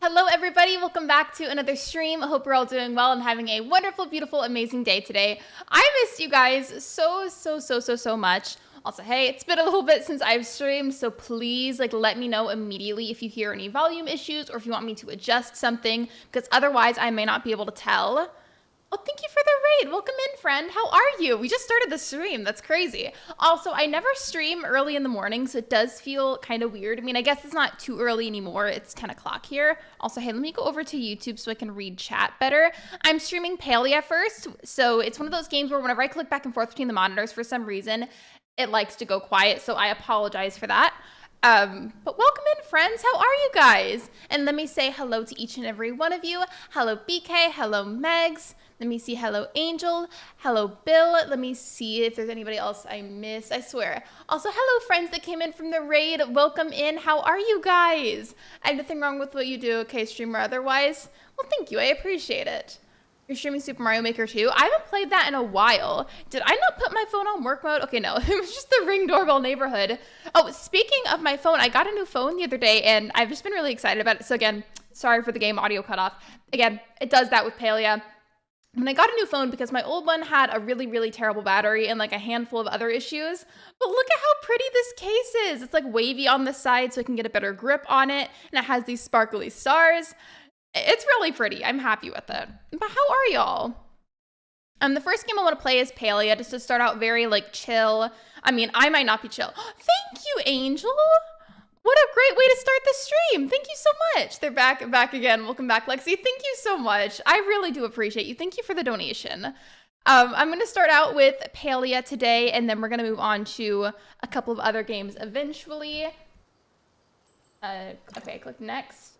Hello everybody, welcome back to another stream. I hope you're all doing well and having a wonderful, beautiful, amazing day today. I missed you guys so much. Also, hey, it's been a little bit since I've streamed, so please let me know immediately if you hear any volume issues or if you want me to adjust something, because otherwise I may not be able to tell. Oh, thank you for the raid. Welcome in, friend. How are you? We just started the stream. That's crazy. Also, I never stream early in the morning, so it does feel kind of weird. I mean, I guess it's not too early anymore. It's 10 o'clock here. Also, hey, let me go over to YouTube so I can read chat better. I'm streaming Palia first, so it's one of those games where whenever I click back and forth between the monitors, for some reason, it likes to go quiet, so I apologize for that. But welcome in, friends. How are you guys? And let me say hello to each and every one of you. Hello, BK. Hello, Megs. Let me see. Hello, Angel. Hello, Bill. Let me see if there's anybody else I missed. I swear. Also, hello, friends that came in from the raid. Welcome in. How are you guys? I have nothing wrong with what you do, okay, streamer otherwise? Well, thank you. I appreciate it. You're streaming Super Mario Maker 2? I haven't played that in a while. Did I not put my phone on work mode? Okay, no. It was just the Ring Doorbell neighborhood. Oh, speaking of my phone, I got a new phone the other day, and I've just been really excited about it. So again, sorry for the game audio cutoff. Again, it does that with Palia. And I got a new phone because my old one had a really terrible battery and a handful of other issues. But look at how pretty this case is. It's wavy on the side so I can get a better grip on it. And it has these sparkly stars. It's really pretty. I'm happy with it. But how are y'all? The first game I want to play is Palia, just to start out very chill. I mean, I might not be chill. Thank you, Angel. What a great way to start the stream. Thank you so much. They're back again. Welcome back, Lexi. Thank you so much. I really do appreciate you. Thank you for the donation. I'm going to start out with Palia today, and then we're going to move on to a couple of other games eventually. Okay, click next.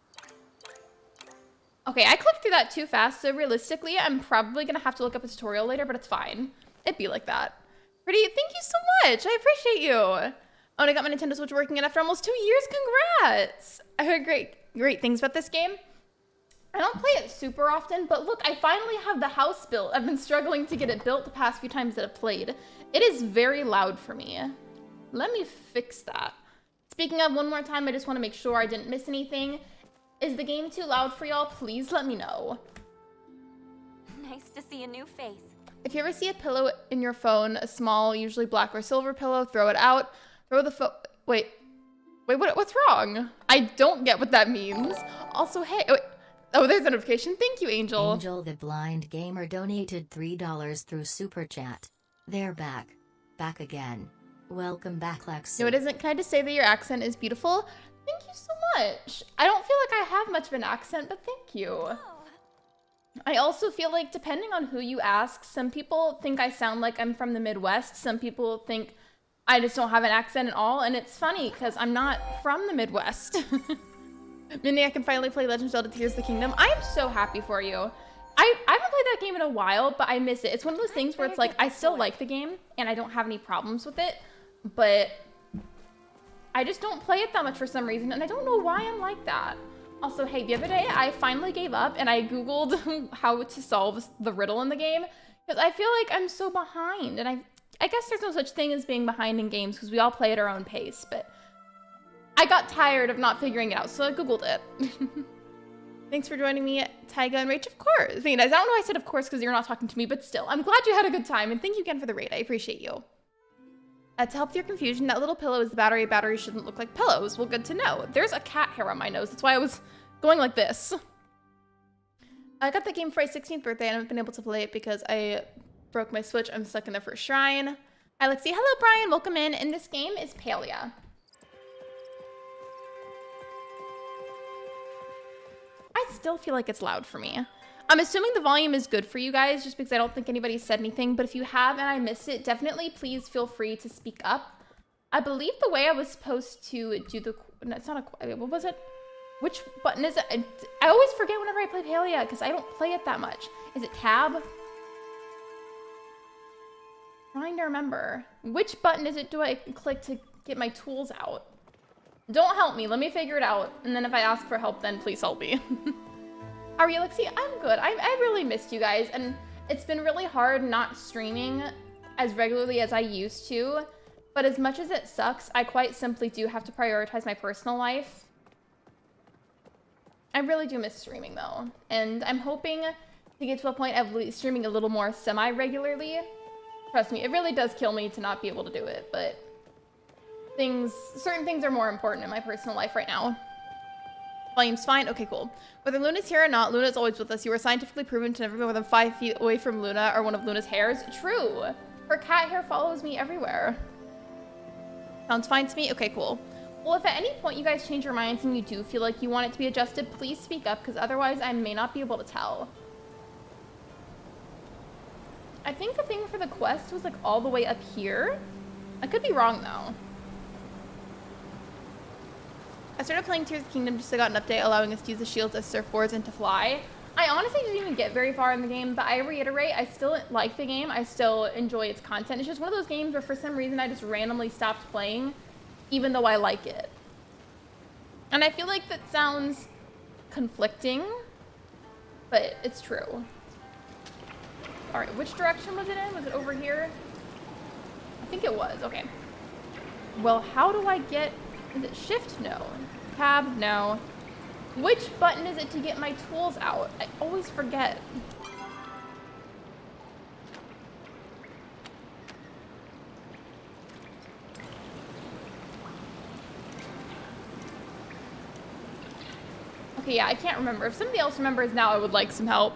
Okay, I clicked through that too fast, so realistically, I'm probably going to have to look up a tutorial later, but it's fine. It'd be like that. Pretty, thank you so much. I appreciate you. Oh, and I got my Nintendo Switch working after almost 2 years. Congrats. I heard great things about this game. I don't play it super often, but look, I finally have the house built. I've been struggling to get it built the past few times that I've played. It is very loud for me. Let me fix that. Speaking of, one more time, I just want to make sure I didn't miss anything. Is the game too loud for y'all? Please let me know. Nice to see a new face. If you ever see a pillow in your phone, a small, usually black or silver pillow, throw it out. Throw the phone. Wait, what's wrong? I don't get what that means. Also, hey, oh, there's a notification. Thank you, Angel. Angel the Blind Gamer donated $3 through Super Chat. They're back. Back again. Welcome back, Lexi. No, it isn't. Can I just say that your accent is beautiful? Thank you so much. I don't feel like I have much of an accent, but thank you. Oh. I also feel like, depending on who you ask, some people think I sound like I'm from the Midwest. Some people think I just don't have an accent at all, and it's funny because I'm not from the Midwest. Minnie, I can finally play Legend of Zelda Tears of the Kingdom. I am so happy for you. I haven't played that game in a while, but I miss it. It's one of those things where it's I still like the game, and I don't have any problems with it, but I just don't play it that much for some reason, and I don't know why I'm like that. Also, hey, the other day, I finally gave up, and I Googled how to solve the riddle in the game, because I feel like I'm so behind, and I guess there's no such thing as being behind in games, because we all play at our own pace, but I got tired of not figuring it out, so I Googled it. Thanks for joining me, Tyga and Rach, of course. I mean, I don't know why I said of course, because you're not talking to me, but still, I'm glad you had a good time, and thank you again for the raid. I appreciate you. To help with your confusion, that little pillow is the battery. Batteries shouldn't look like pillows. Well, good to know. There's a cat hair on my nose. That's why I was going like this. I got the game for my 16th birthday and I haven't been able to play it because I broke my Switch. I'm stuck in the first shrine. Hi, Lexi. Hello, Brian. Welcome in. And this game is Palia. I still feel like it's loud for me. I'm assuming the volume is good for you guys just because I don't think anybody said anything, but if you have and I missed it, definitely please feel free to speak up. I believe the way I was supposed to do the... No, it's not a... What was it? Which button is it? I always forget whenever I play Palia because I don't play it that much. Is it tab? Trying to remember. Which button is it do I click to get my tools out? Don't help me. Let me figure it out. And then if I ask for help, then please help me. How are you, Lexi? I'm good. I really missed you guys, and it's been really hard not streaming as regularly as I used to, but as much as it sucks, I quite simply do have to prioritize my personal life. I really do miss streaming though. And I'm hoping to get to a point of streaming a little more semi-regularly. Trust me, it really does kill me to not be able to do it, but certain things are more important in my personal life right now. Volume's fine? Okay, cool. Whether Luna's here or not, Luna is always with us. You were scientifically proven to never be more than 5 feet away from Luna or one of Luna's hairs. True. Her cat hair follows me everywhere. Sounds fine to me? Okay, cool. Well, if at any point you guys change your minds and you do feel like you want it to be adjusted, please speak up, because otherwise I may not be able to tell. I think the thing for the quest was like all the way up here. I could be wrong though. I started playing Tears of the Kingdom just so I got an update allowing us to use the shields as surfboards and to fly. I honestly didn't even get very far in the game, but I reiterate, I still like the game. I still enjoy its content. It's just one of those games where for some reason I just randomly stopped playing, even though I like it. And I feel like that sounds conflicting, but it's true. All right, which direction was it in? Was it over here? I think it was, okay. Well, how do I get, is it shift? No. Tab? No. Which button is it to get my tools out? I always forget. Okay, yeah, I can't remember. If somebody else remembers now, I would like some help.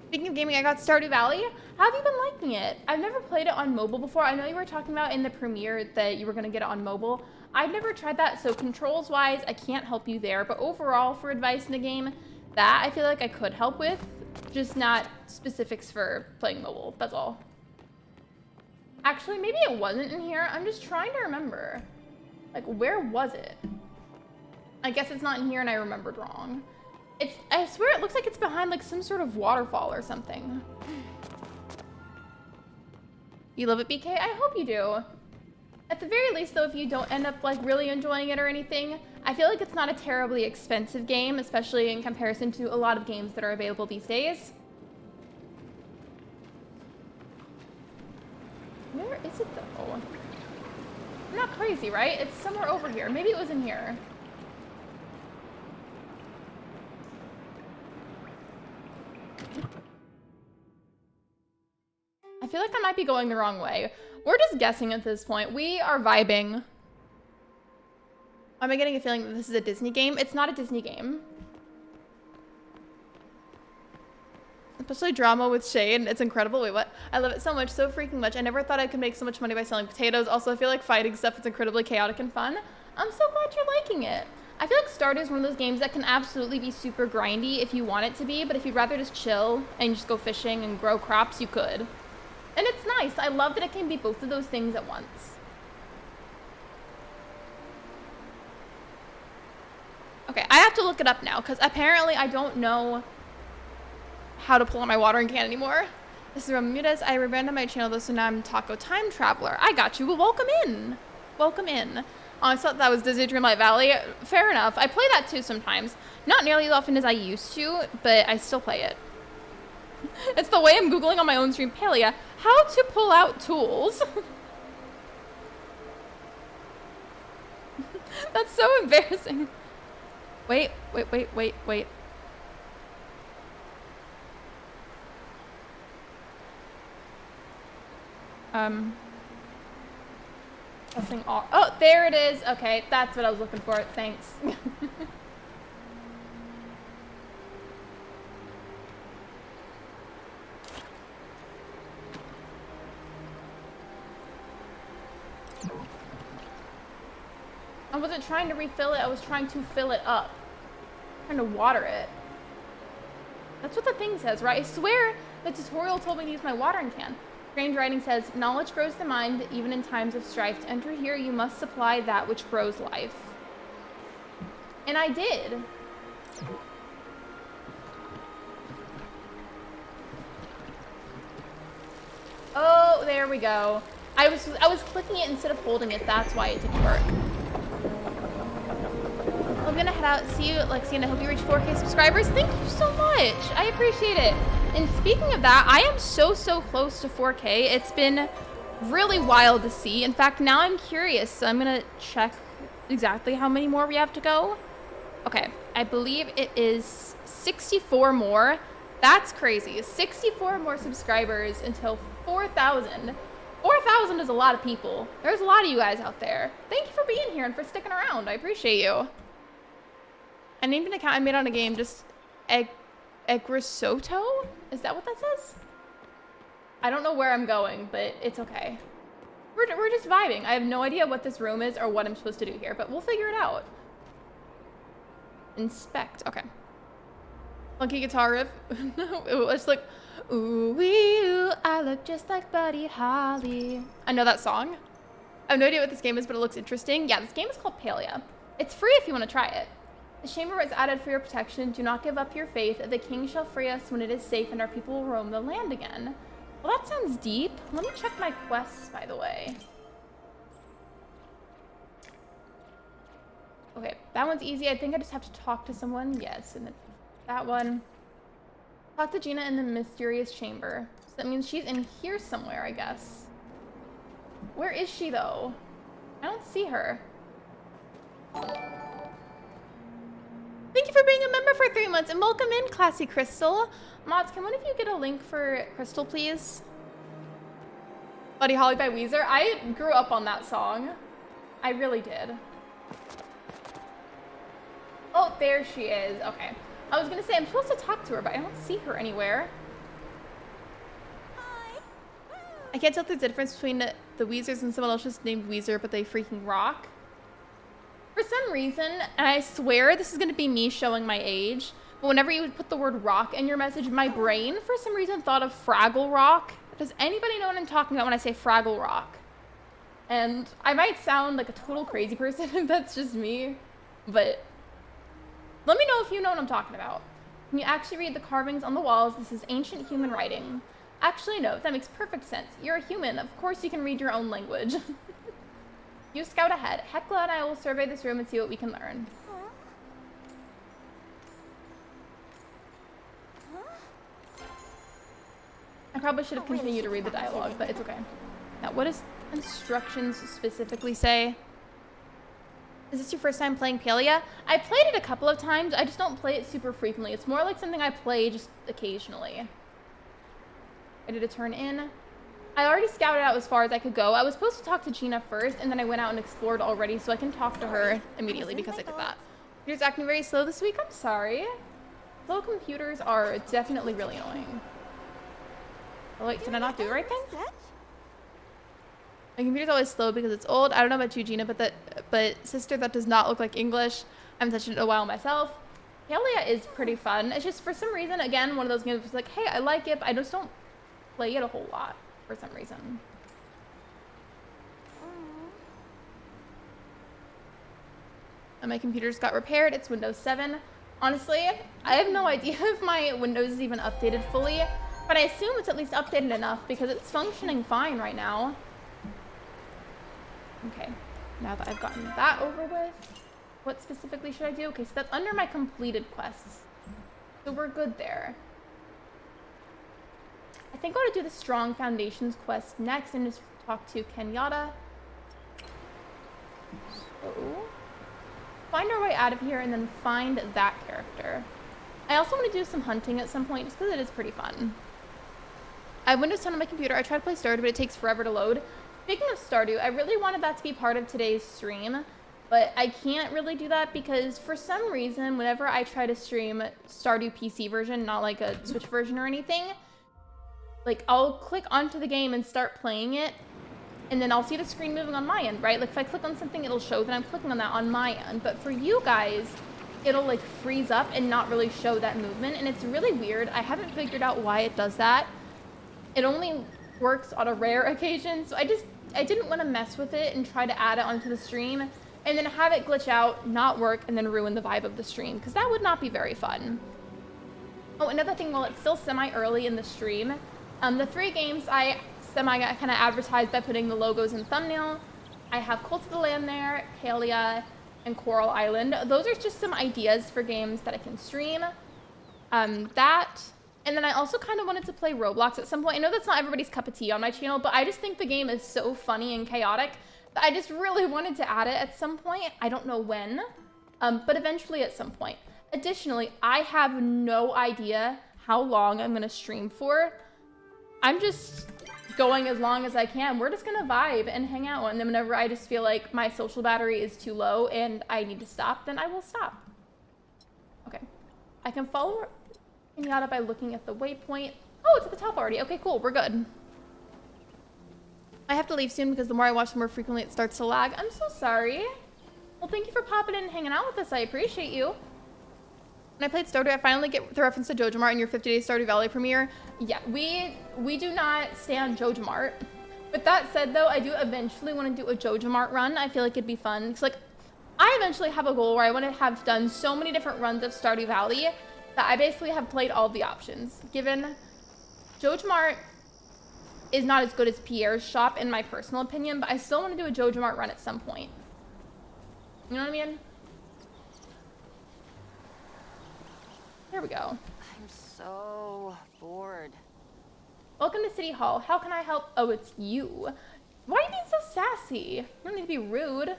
Speaking of gaming, I got Stardew Valley. How have you been liking it? I've never played it on mobile before. I know you were talking about in the premiere that you were going to get it on mobile. I've never tried that, so controls-wise, I can't help you there. But overall, for advice in the game, that I feel like I could help with. Just not specifics for playing mobile, that's all. Actually, maybe it wasn't in here. I'm just trying to remember. Like, where was it? I guess it's not in here and I remembered wrong. I swear it looks like it's behind like some sort of waterfall or something. You love it, BK? I hope you do. At the very least though, if you don't end up like really enjoying it or anything, I feel like it's not a terribly expensive game, especially in comparison to a lot of games that are available these days. Where is it though? I'm not crazy, right? It's somewhere over here. Maybe it was in here. I feel like I might be going the wrong way. We're just guessing at this point. We are vibing. Am I getting a feeling that this is a Disney game? It's not a Disney game. Especially drama with Shane. It's incredible. Wait, what? I love it so much, so freaking much. I never thought I could make so much money by selling potatoes. Also, I feel like fighting stuff is incredibly chaotic and fun. I'm so glad you're liking it. I feel like Stardew is one of those games that can absolutely be super grindy if you want it to be, but if you'd rather just chill and just go fishing and grow crops, you could. And it's nice. I love that it can be both of those things at once. Okay, I have to look it up now because apparently I don't know how to pull out my watering can anymore. This is Ramirez. I rebranded my channel though, so now I'm Taco Time Traveler. I got you. Well, welcome in. Welcome in. Oh, I thought that was Disney Dreamlight Valley. Fair enough. I play that too sometimes. Not nearly as often as I used to, but I still play it. It's the way I'm Googling on my own stream. Palia, how to pull out tools. That's so embarrassing. Wait. Pressing all. Oh, there it is. Okay, that's what I was looking for. Thanks. I wasn't trying to refill it, I was trying to fill it up. Trying to water it. That's what the thing says, right? I swear the tutorial told me to use my watering can. Strange writing says, knowledge grows the mind, even in times of strife. To enter here, you must supply that which grows life. And I did. Oh, there we go. I was clicking it instead of holding it, that's why it didn't work. I'm gonna head out. See you, Lexi, and I hope you reach 4K subscribers. Thank you so much. I appreciate it. And speaking of that, I am so close to 4K. It's been really wild to see. In fact, now I'm curious, so I'm gonna check exactly how many more we have to go. Okay, I I believe it is 64 more. That's crazy. 64 more subscribers until 4,000. 4,000 is a lot of people. There's a lot of you guys out there. Thank you for being here and for sticking around. I appreciate you. I named an account I made on a game, just Egrisoto? Is that what that says? I don't know where I'm going, but it's okay. We're just vibing. I have no idea what this room is or what I'm supposed to do here, but we'll figure it out. Inspect. Okay. Funky guitar riff. It's like, ooh, wee, ooh, I look just like Buddy Holly. I know that song. I have no idea what this game is, but it looks interesting. Yeah, this game is called Palia. It's free if you want to try it. The chamber was added for your protection. Do not give up your faith. The king shall free us when it is safe and our people will roam the land again. Well, that sounds deep. Let me check my quests, by the way. Okay, that one's easy. I think I just have to talk to someone. Yes, and then that one. Talk to Gina in the mysterious chamber. So that means she's in here somewhere, I guess. Where is she, though? I don't see her. Thank you for being a member for 3 months, and welcome in, Classy Crystal. Mods, can one of you get a link for Crystal, please? Buddy Holly by Weezer. I grew up on that song. I really did. Oh, there she is. Okay. I was gonna say, I'm supposed to talk to her, but I don't see her anywhere. Hi. I can't tell the difference between the Weezers and someone else just named Weezer, but they freaking rock. For some reason, and I swear this is gonna be me showing my age, but whenever you would put the word rock in your message, my brain, for some reason, thought of Fraggle Rock. Does anybody know what I'm talking about when I say Fraggle Rock? And I might sound like a total crazy person if that's just me, but let me know if you know what I'm talking about. Can you actually read the carvings on the walls? This is ancient human writing. Actually, no, that makes perfect sense. You're a human. Of course you can read your own language. You scout ahead. Hecla and I will survey this room and see what we can learn. I probably should have continued to read the dialogue, but it's okay. Now, what does instructions specifically say? Is this your first time playing Palia? I played it a couple of times. I just don't play it super frequently. It's more like something I play just occasionally. Ready to turn in? I already scouted out as far as I could go. I was supposed to talk to Gina first, and then I went out and explored already, so I can talk to her immediately because I did that. Computer's acting very slow this week. I'm sorry. Slow computers are definitely really annoying. Oh, wait, did I not do the right thing? My computer's always slow because it's old. I don't know about you, Gina, but sister, that does not look like English. I haven't touched it in a while myself. Palia is pretty fun. It's just for some reason, again, one of those games that's like, hey, I like it, but I just don't play it a whole lot for some reason. And my computer's got repaired. It's Windows 7. Honestly, I have no idea if my Windows is even updated fully, but I assume it's at least updated enough because it's functioning fine right now. Okay, now that I've gotten that over with, what specifically should I do? Okay, so that's under my completed quests. So we're good there. I think I want to do the Strong Foundations quest next and just talk to Kenyatta. So, find our way out of here and then find that character. I also want to do some hunting at some point just because it is pretty fun. I have Windows 10 on my computer. I tried to play Stardew, but it takes forever to load. Speaking of Stardew, I really wanted that to be part of today's stream, but I can't really do that because for some reason, whenever I try to stream Stardew PC version, not like a Switch version or anything, like I'll click onto the game and start playing it, and then I'll see the screen moving on my end, right? Like if I click on something, it'll show that I'm clicking on that on my end, but for you guys, it'll like freeze up and not really show that movement, and it's really weird. I haven't figured out why it does that. It only works on a rare occasion, so I didn't want to mess with it and try to add it onto the stream and then have it glitch out, not work, and then ruin the vibe of the stream, because that would not be very fun. Oh, another thing, while it's still semi-early in the stream, the 3 games I kind of advertised by putting the logos in thumbnail. I have Cult of the Land there, Palia, and Coral Island. Those are just some ideas for games that I can stream. And then I also kind of wanted to play Roblox at some point. I know that's not everybody's cup of tea on my channel, but I just think the game is so funny and chaotic that I just really wanted to add it at some point. I don't know when. but eventually at some point. Additionally, I have no idea how long I'm gonna stream for. I'm just going as long as I can. We're just gonna vibe and hang out, and then whenever I just feel like my social battery is too low and I need to stop, then I will stop. Okay, I can follow Kenyatta by looking at the waypoint. Oh, it's at the top already. Okay, cool, we're good. I have to leave soon because the more I watch, the more frequently it starts to lag. I'm so sorry. Well, thank you for popping in and hanging out with us. I appreciate you. When I played Stardew, I finally get the reference to Jojo Mart in your 50-day Stardew Valley premiere. Yeah, we do not stand Jojo Mart. With that said, though, I do eventually want to do a Jojo Mart run. I feel like it'd be fun. Because, like, I eventually have a goal where I want to have done so many different runs of Stardew Valley that I basically have played all the options. Given Jojo Mart is not as good as Pierre's shop, in my personal opinion, but I still want to do a Jojo Mart run at some point. You know what I mean? There we go. I'm so bored. Welcome to City Hall. How can I help? Oh, it's you. Why are you being so sassy? You don't need to be rude.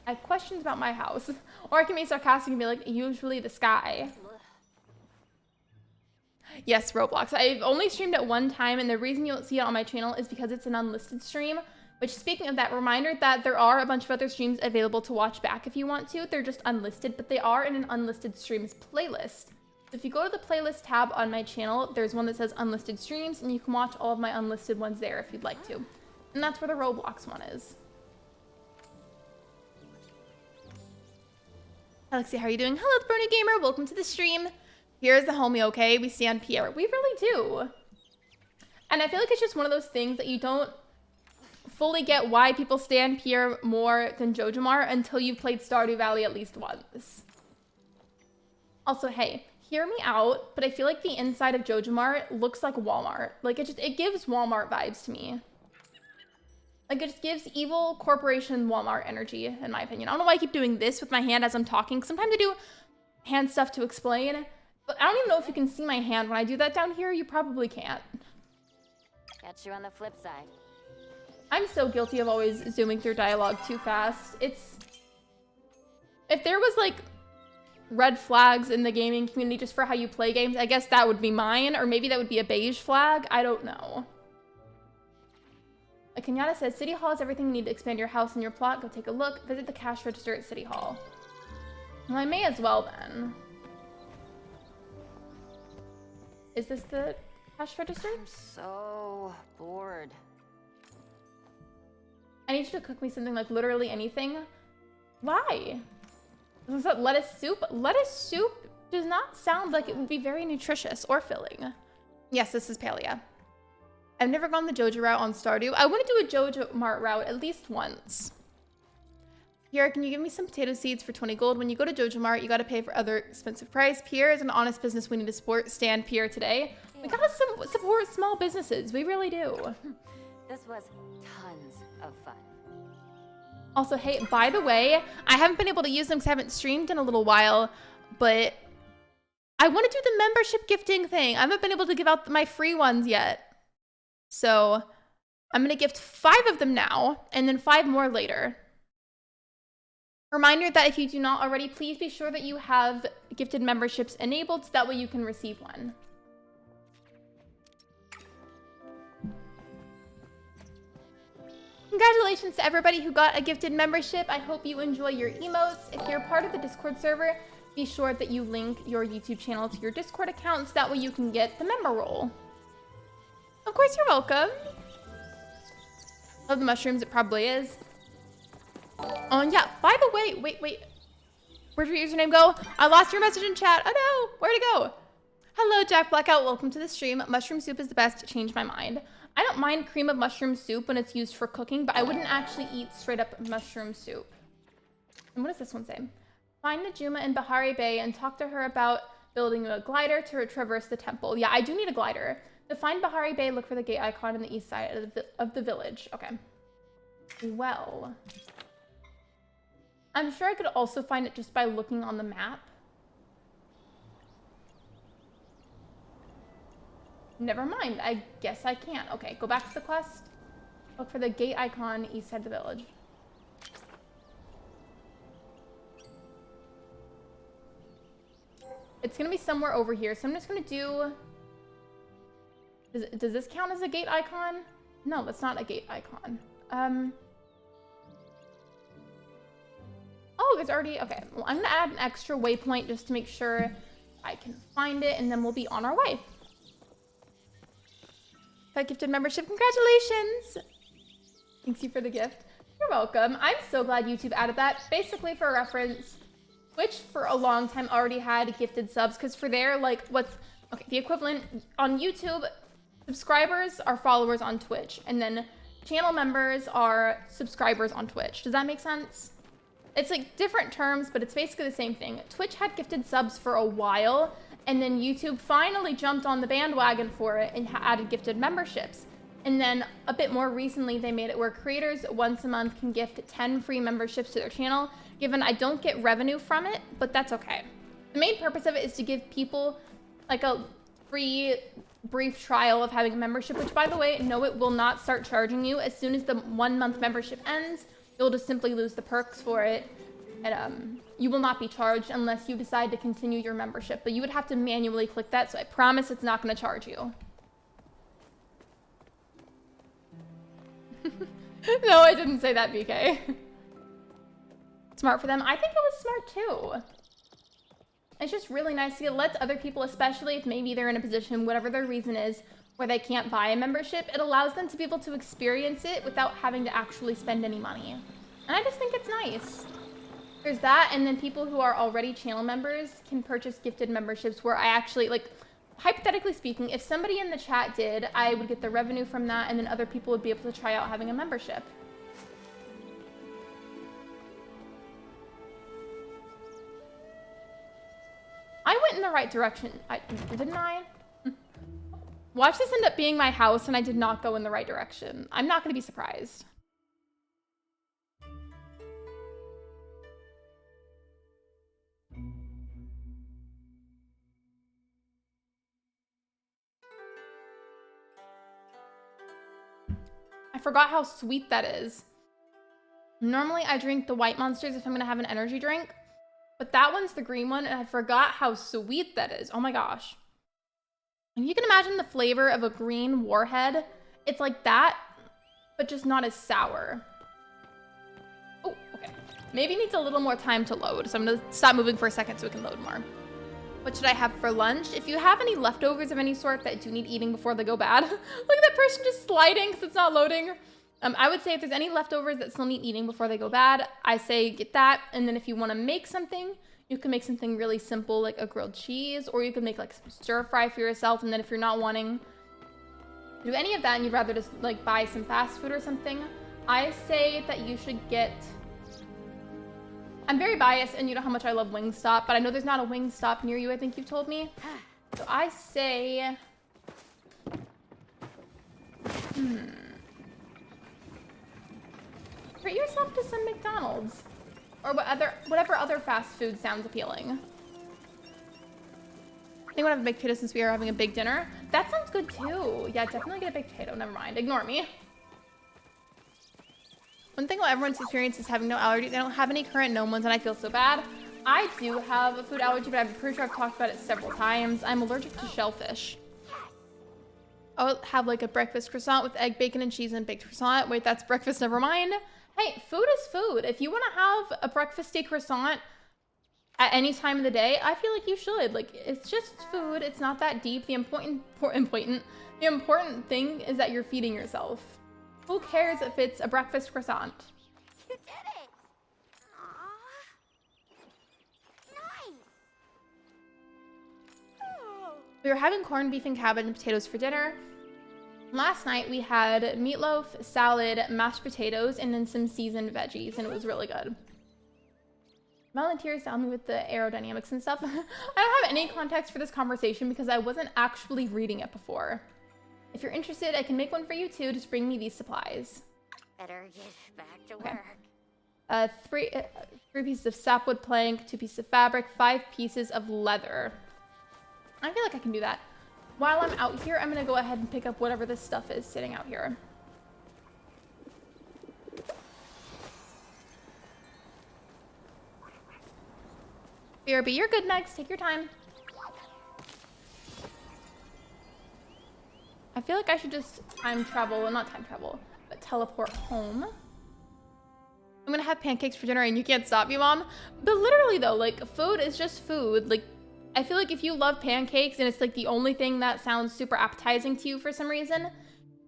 I have questions about my house. Or I can be sarcastic and be like, usually the sky. Yes, Roblox. I've only streamed it one time, and the reason you don't see it on my channel is because it's an unlisted stream. Which, speaking of that, reminder that there are a bunch of other streams available to watch back if you want to. They're just unlisted, but they are in an unlisted streams playlist. So if you go to the playlist tab on my channel, there's one that says unlisted streams, and you can watch all of my unlisted ones there if you'd like to. And that's where the Roblox one is. Lexi, how are you doing? Hello, the Bernie Gamer. Welcome to the stream. Here's the homie, okay? We stand Pierre. We really do. And I feel like it's just one of those things that you don't fully get why people stand Pierre more than Jojo Mart until you've played Stardew Valley at least once. Also, hey, hear me out, but I feel like the inside of Jojo Mart looks like Walmart. Like, it gives Walmart vibes to me. Like, it just gives evil corporation Walmart energy, in my opinion. I don't know why I keep doing this with my hand as I'm talking. Sometimes I do hand stuff to explain, but I don't even know if you can see my hand when I do that down here. You probably can't. Got you on the flip side. I'm so guilty of always zooming through dialogue too fast. If there was, like, red flags in the gaming community just for how you play games, I guess that would be mine, or maybe that would be a beige flag. I don't know. Kenyatta says, City Hall is everything you need to expand your house and your plot. Go take a look. Visit the cash register at City Hall. Well, I may as well, then. Is this the cash register? I'm so bored. I need you to cook me something, like, literally anything. Why? Is that lettuce soup? Lettuce soup does not sound like it would be very nutritious or filling. Yes, this is palia. I've never gone the Jojo route on Stardew. I want to do a Jojo Mart route at least once. Pierre, can you give me some potato seeds for 20 gold? When you go to Jojo Mart, you got to pay for other expensive price. Pierre is an honest business we need to support. Stand Pierre today. We got to support small businesses. We really do. This was tons of fun. Also, hey, by the way, I haven't been able to use them because I haven't streamed in a little while, but I want to do the membership gifting thing. I haven't been able to give out my free ones yet. So I'm going to gift 5 of them now and then 5 more later. Reminder that if you do not already, please be sure that you have gifted memberships enabled so that way you can receive one. Congratulations to everybody who got a gifted membership. I hope you enjoy your emotes. If you're part of the Discord server, be sure that you link your YouTube channel to your Discord account so that way you can get the member role. Of course, you're welcome. Love the mushrooms, it probably is. Oh, and yeah, by the way, wait. Where'd your username go? I lost your message in chat. Oh no, where'd it go? Hello, Jack Blackout, welcome to the stream. Mushroom soup is the best, changed my mind. I don't mind cream of mushroom soup when it's used for cooking, but I wouldn't actually eat straight up mushroom soup. And what does this one say? Find Najuma in Bahari Bay and talk to her about building a glider to traverse the temple. Yeah, I do need a glider. To find Bahari Bay, look for the gate icon on the east side of the village. Okay. Well, I'm sure I could also find it just by looking on the map. Never mind. I guess I can't. Okay, go back to the quest. Look for the gate icon east side of the village. It's gonna be somewhere over here. So I'm just gonna do... Does this count as a gate icon? No, that's not a gate icon. Oh, there's already... Okay, well, I'm gonna add an extra waypoint just to make sure I can find it, and then we'll be on our way. That gifted membership, congratulations! Thanks you for the gift. You're welcome. I'm so glad YouTube added that. Basically, for reference, Twitch for a long time already had gifted subs, because for their, like, what's... Okay, the equivalent on YouTube, subscribers are followers on Twitch, and then channel members are subscribers on Twitch. Does that make sense? It's like different terms, but it's basically the same thing. Twitch had gifted subs for a while, and then YouTube finally jumped on the bandwagon for it and added gifted memberships. And then a bit more recently, they made it where creators once a month can gift 10 free memberships to their channel. Given I don't get revenue from it, but that's okay. The main purpose of it is to give people like a free brief trial of having a membership, which by the way, no, it will not start charging you. As soon as the 1 month membership ends, you'll just simply lose the perks for it. And you will not be charged unless you decide to continue your membership. But you would have to manually click that, so I promise it's not going to charge you. No, I didn't say that, BK. Smart for them. I think it was smart too. It's just really nice to get let other people, especially if maybe they're in a position, whatever their reason is, where they can't buy a membership. It allows them to be able to experience it without having to actually spend any money. And I just think it's nice. There's that, and then people who are already channel members can purchase gifted memberships where I actually, like, hypothetically speaking, if somebody in the chat did, I would get the revenue from that, and then other people would be able to try out having a membership. I went in the right direction, didn't I? Watch this end up being my house, and I did not go in the right direction. I'm not going to be surprised. I forgot how sweet that is. Normally, I drink the white Monsters if I'm going to have an energy drink. But that one's the green one, and I forgot how sweet that is. Oh my gosh. And you can imagine the flavor of a green Warhead. It's like that, but just not as sour. Oh, okay. Maybe it needs a little more time to load, so I'm going to stop moving for a second so it can load more. What should I have for lunch? If you have any leftovers of any sort that do need eating before they go bad. Look at that person just sliding because it's not loading. I would say if there's any leftovers that still need eating before they go bad, I say get that. And then if you want to make something, you can make something really simple like a grilled cheese, or you can make like some stir fry for yourself. And then if you're not wanting to do any of that and you'd rather just like buy some fast food or something, I say that you should get... I'm very biased, and you know how much I love Wingstop, but I know there's not a Wingstop near you, I think you've told me. So I say... Treat yourself to some McDonald's. Or whatever other fast food sounds appealing. I think we'll have a baked potato since we are having a big dinner. That sounds good too. Yeah, definitely get a baked potato. Never mind. Ignore me. One thing everyone's experience is having no allergies. I don't have any current known ones, and I feel so bad. I do have a food allergy, but I'm pretty sure I've talked about it several times. I'm allergic to shellfish. I'll have like a breakfast croissant with egg, bacon, and cheese and baked croissant. Wait, that's breakfast, never mind. Hey, food is food. If you want to have a breakfasty croissant at any time of the day, I feel like you should. Like, it's just food. It's not that deep. The important thing is that you're feeding yourself. Who cares if it's a breakfast croissant? You did it! Aww. Nice! Oh. We were having corned beef and cabbage and potatoes for dinner. Last night we had meatloaf, salad, mashed potatoes, and then some seasoned veggies, and it was really good. Volunteers to help me with the aerodynamics and stuff. I don't have any context for this conversation because I wasn't actually reading it before. If you're interested, I can make one for you too. Just bring me these supplies. Better get back to Okay. work. Three pieces of sapwood plank, 2 pieces of fabric, 5 pieces of leather. I feel like I can do that. While I'm out here, I'm gonna go ahead and pick up whatever this stuff is sitting out here. BRB, you're good, Megs. Take your time. I feel like I should just time travel, well, not time travel, but teleport home. I'm gonna have pancakes for dinner and you can't stop me, Mom. But literally though, like food is just food. Like I feel like if you love pancakes and it's like the only thing that sounds super appetizing to you for some reason,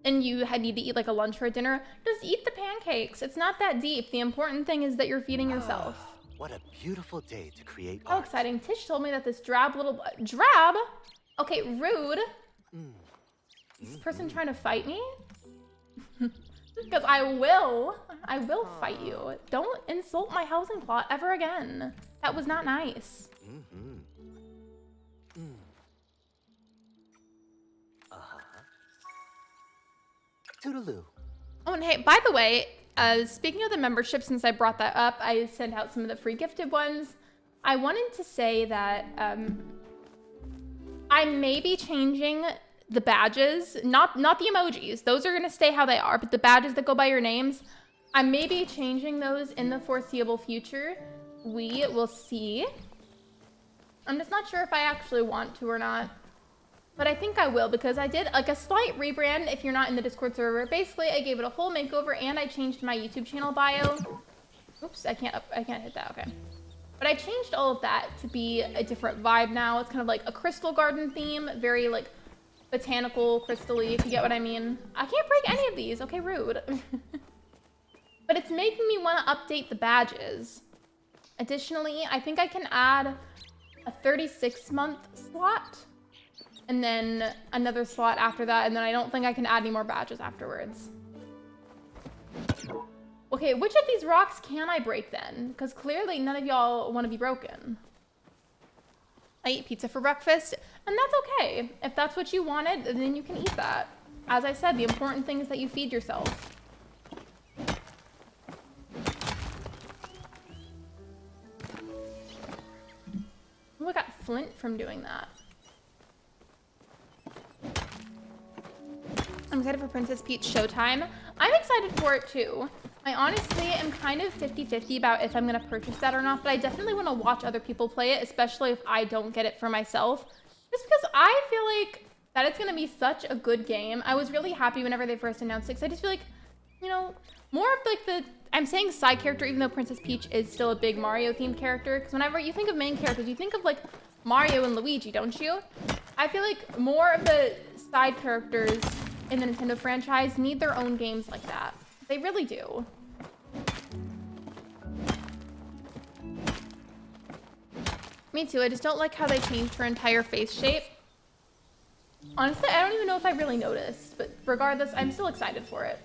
and you need to eat like a lunch or a dinner, just eat the pancakes. It's not that deep. The important thing is that you're feeding yourself. What a beautiful day to create How art. exciting. Tish told me that this drab little, drab? Okay, rude. Is this person trying to fight me? Because I will fight you. Don't insult my housing plot ever again. That was not nice. Toodaloo. Oh, and hey, by the way, speaking of the membership, since I brought that up, I sent out some of the free gifted ones. I wanted to say that I may be changing the badges, not the emojis. Those are gonna stay how they are, but the badges that go by your names, I may be changing those in the foreseeable future. We will see. I'm just not sure if I actually want to or not. But I think I will, because I did like a slight rebrand if you're not in the Discord server. Basically, I gave it a whole makeover and I changed my YouTube channel bio. Oops, I can't hit that, okay. But I changed all of that to be a different vibe now. It's kind of like a crystal garden theme, very like botanical, crystally, if you get what I mean. I can't break any of these, okay, rude. But it's making me want to update the badges. Additionally, I think I can add a 36-month slot. And then another slot after that, and then I don't think I can add any more badges afterwards. Okay, which of these rocks can I break then? Because clearly none of y'all want to be broken. I eat pizza for breakfast, and that's okay. If that's what you wanted, then you can eat that. As I said, the important thing is that you feed yourself. Oh, I got flint from doing that. I'm excited for Princess Peach Showtime. I'm excited for it too. I honestly am kind of 50-50 about if I'm gonna purchase that or not, but I definitely want to watch other people play it, especially if I don't get it for myself. Just because I feel like that it's gonna be such a good game. I was really happy whenever they first announced it, because I just feel like, you know, more of like the, I'm saying side character, even though Princess Peach is still a big Mario themed character, because whenever you think of main characters, you think of like Mario and Luigi, don't you? I feel like more of the side characters in the Nintendo franchise need their own games like that. They really do. Me too. I just don't like how they changed her entire face shape. Honestly, I don't even know if I really noticed, but regardless, I'm still excited for it.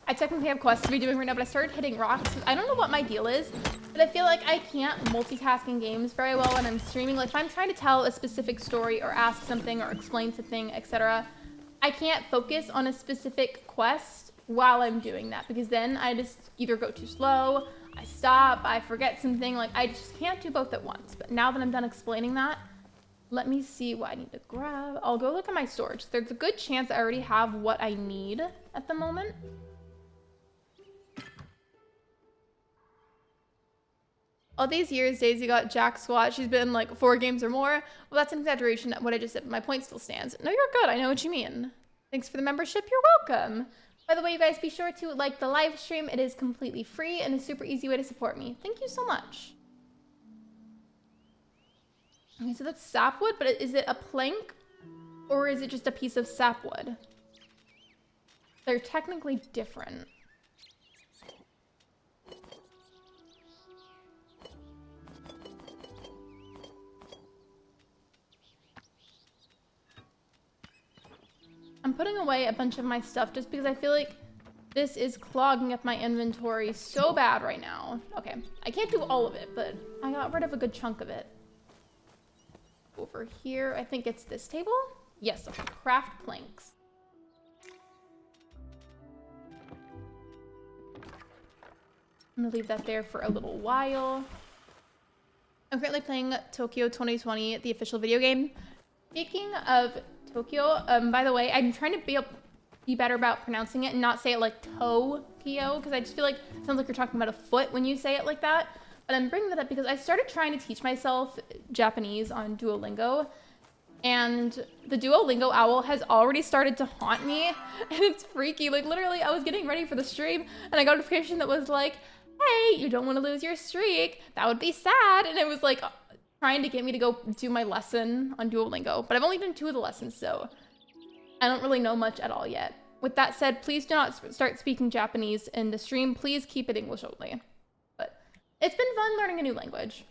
I technically have quests to be doing right now, but I started hitting rocks. I don't know what my deal is, but I feel like I can't multitask in games very well when I'm streaming. Like if I'm trying to tell a specific story or ask something or explain something, etc., I can't focus on a specific quest while I'm doing that, because then I just either go too slow, I stop, I forget something, like I just can't do both at once. But now that I'm done explaining that, let me see what I need to grab. I'll go look at my storage. There's a good chance I already have what I need at the moment. All these years, Daisy got jack squat. She's been like 4 games or more. Well, that's an exaggeration. What I just said, my point still stands. No, you're good. I know what you mean. Thanks for the membership. You're welcome. By the way, you guys, be sure to like the live stream. It is completely free and a super easy way to support me. Thank you so much. Okay, so that's sapwood, but is it a plank or is it just a piece of sapwood? They're technically different. I'm putting away a bunch of my stuff just because I feel like this is clogging up my inventory so bad right now. Okay, I can't do all of it, but I got rid of a good chunk of it. Over here, I think it's this table? Yes, okay, craft planks. I'm gonna leave that there for a little while. I'm currently playing Tokyo 2020, the official video game. Speaking of Tokyo, by the way, I'm trying to be better about pronouncing it and not say it like Tokyo, because I just feel like it sounds like you're talking about a foot when you say it like that. But I'm bringing that up because I started trying to teach myself Japanese on Duolingo, And the Duolingo owl has already started to haunt me, and it's freaky. Like literally, I was getting ready for the stream, and I got a notification that was like, hey, you don't want to lose your streak. That would be sad. And it was like trying to get me to go do my lesson on Duolingo. But I've only done 2 of the lessons, so I don't really know much at all yet. With that said, please do not start speaking Japanese in the stream. Please keep it English only. But it's been fun learning a new language.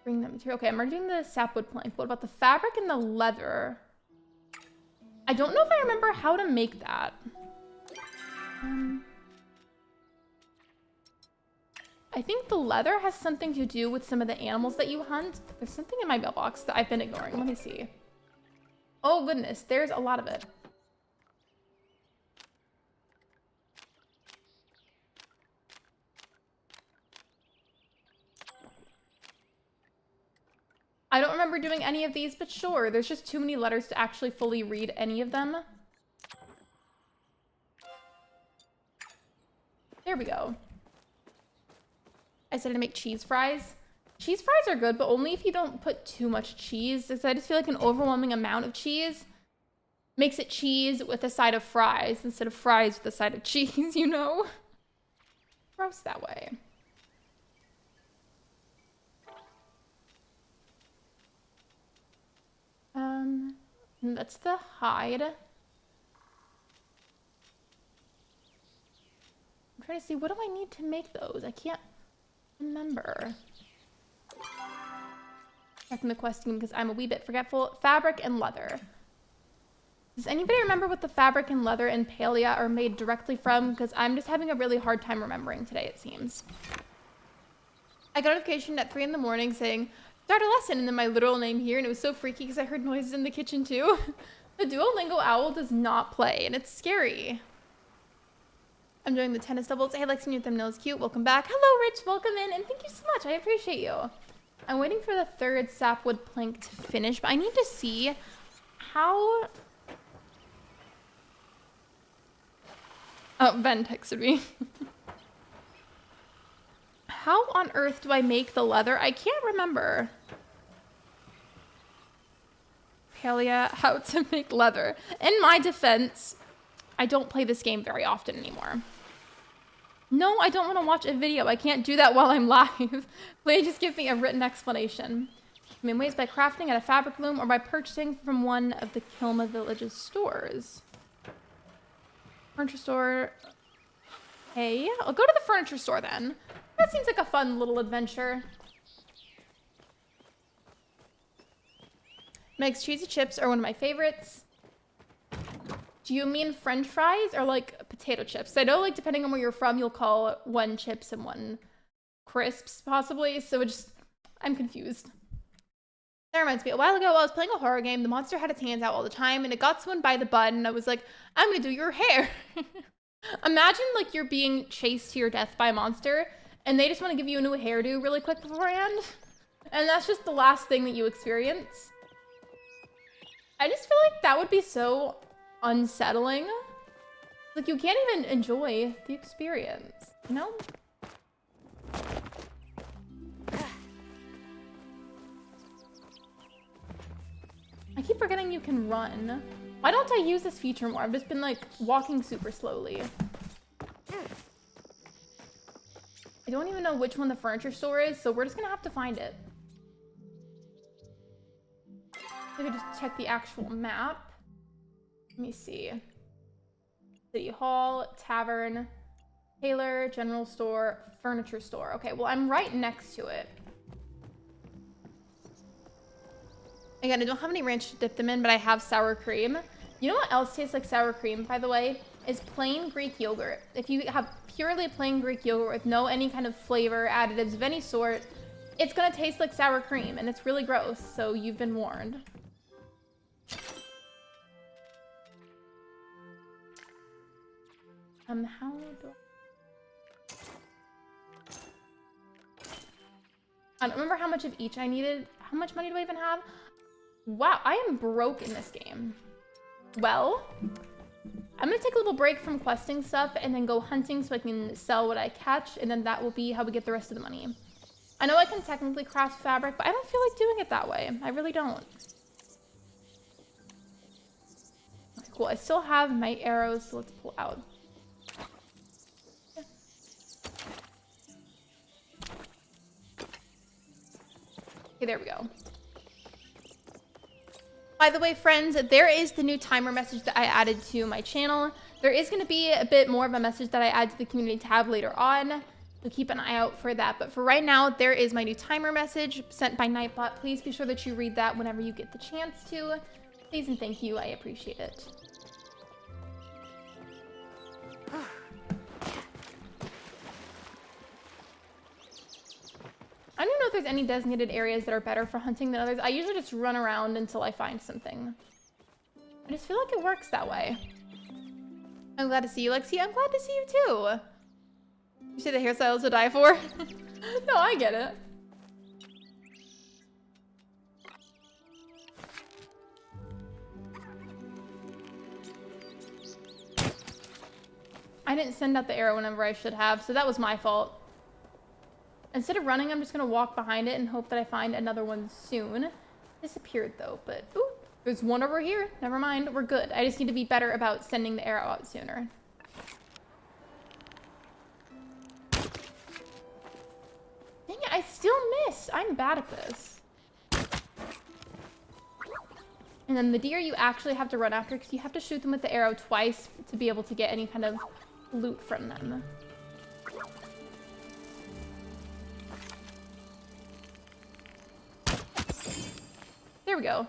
Bring that material. Okay, I'm already doing the sapwood plank. What about the fabric and the leather? I don't know if I remember how to make that. I think the leather has something to do with some of the animals that you hunt. There's something in my mailbox that I've been ignoring. Let me see. Oh goodness, there's a lot of it. I don't remember doing any of these, but sure, there's just too many letters to actually fully read any of them. There we go. I said to make cheese fries. Cheese fries are good, but only if you don't put too much cheese. Because I just feel like an overwhelming amount of cheese makes it cheese with a side of fries instead of fries with a side of cheese, you know? Gross that way. That's the hide. I'm trying to see, what do I need to make those? I can't remember. Checking the question because I'm a wee bit forgetful. Fabric and leather. Does anybody remember what the fabric and leather and palia are made directly from? Because I'm just having a really hard time remembering today, it seems. I got a notification at 3 in the morning saying, start a lesson, and then my literal name here, and it was so freaky because I heard noises in the kitchen too. The Duolingo owl does not play, and it's scary. I'm doing the tennis doubles. Hey, Lexi, your thumbnail is cute. Welcome back. Hello, Rich. Welcome in, and thank you so much. I appreciate you. I'm waiting for the 3rd sapwood plank to finish, but I need to see how... Oh, Ben texted me. How on earth do I make the leather? I can't remember. Palia, how to make leather. In my defense, I don't play this game very often anymore. No, I don't want to watch a video. I can't do that while I'm live. Please just give me a written explanation. Main ways by crafting at a fabric loom or by purchasing from one of the Kilma Village's stores. Furniture store. Hey, I'll go to the furniture store then. That seems like a fun little adventure. Meg's cheesy chips are one of my favorites. Do you mean French fries or like potato chips? I know like depending on where you're from, you'll call one chips and one crisps possibly. So it just, I'm confused. That reminds me, a while ago while I was playing a horror game, the monster had its hands out all the time and it got someone by the butt and I was like, I'm gonna do your hair. Imagine like you're being chased to your death by a monster and they just want to give you a new hairdo really quick beforehand. And that's just the last thing that you experience. I just feel like that would be so unsettling. Like you can't even enjoy the experience, you know? I keep forgetting you can run. Why don't I use this feature more? I've just been like walking super slowly. I don't even know which one the furniture store is, so we're just gonna have to find it. I could just check the actual map. Let me see. City Hall, Tavern, Tailor, General Store, Furniture Store. Okay, well, I'm right next to it. Again, I don't have any ranch to dip them in, but I have sour cream. You know what else tastes like sour cream, by the way? Is plain Greek yogurt. If you have purely plain Greek yogurt with no any kind of flavor, additives of any sort, it's gonna taste like sour cream, and it's really gross, so you've been warned. How do I don't remember how much of each I needed. How much money do I even have? Wow, I am broke in this game. Well, I'm gonna take a little break from questing stuff and then go hunting so I can sell what I catch, and then that will be how we get the rest of the money. I know I can technically craft fabric, but I don't feel like doing it that way. I really don't. Okay, cool. I still have my arrows, so let's pull out. Okay, there we go. By the way, friends, there is the new timer message that I added to my channel. There is going to be a bit more of a message that I add to the community tab later on. So keep an eye out for that. But for right now, there is my new timer message sent by Nightbot. Please be sure that you read that whenever you get the chance to. Please and thank you. I appreciate it. I don't know if there's any designated areas that are better for hunting than others. I usually just run around until I find something. I just feel like it works that way. I'm glad to see you, Lexi. I'm glad to see you too. You say the hairstyles to die for? No, I get it. I didn't send out the arrow whenever I should have, so that was my fault. Instead of running, I'm just gonna walk behind it and hope that I find another one soon. Disappeared though, but ooh, there's one over here. Never mind, we're good. I just need to be better about sending the arrow out sooner. Dang it, I still miss. I'm bad at this. And then the deer you actually have to run after because you have to shoot them with the arrow twice to be able to get any kind of loot from them. There we go.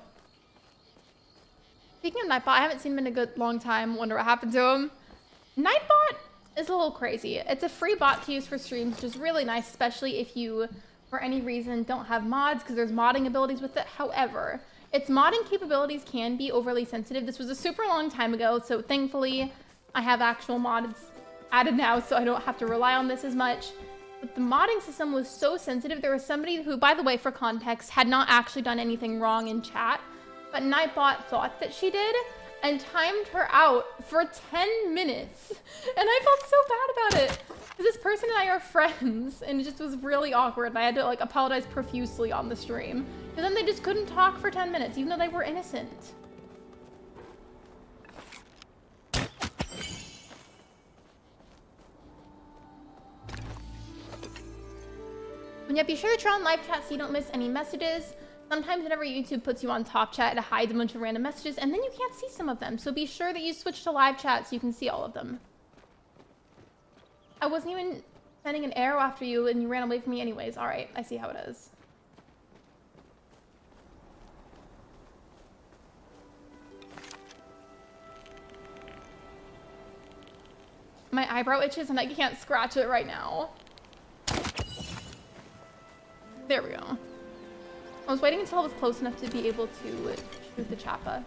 Speaking of Nightbot, I haven't seen him in a good long time. Wonder what happened to him. Nightbot is a little crazy. It's a free bot to use for streams, which is really nice, especially if you, for any reason, don't have mods, because there's modding abilities with it. However, its modding capabilities can be overly sensitive. This was a super long time ago, so thankfully I have actual mods added now, so I don't have to rely on this as much. But the modding system was so sensitive. There was somebody who, by the way, for context, had not actually done anything wrong in chat, but Nightbot thought that she did and timed her out for 10 minutes. And I felt so bad about it. This person and I are friends, and it just was really awkward. And I had to like apologize profusely on the stream. And then they just couldn't talk for 10 minutes, even though they were innocent. And yet be sure that you're on live chat so you don't miss any messages. Sometimes whenever YouTube puts you on top chat, it hides a bunch of random messages and then you can't see some of them. So be sure that you switch to live chat so you can see all of them. I wasn't even sending an arrow after you and you ran away from me anyways. All right, I see how it is. My eyebrow itches and I can't scratch it right now. There we go. I was waiting until I was close enough to be able to shoot the chappa.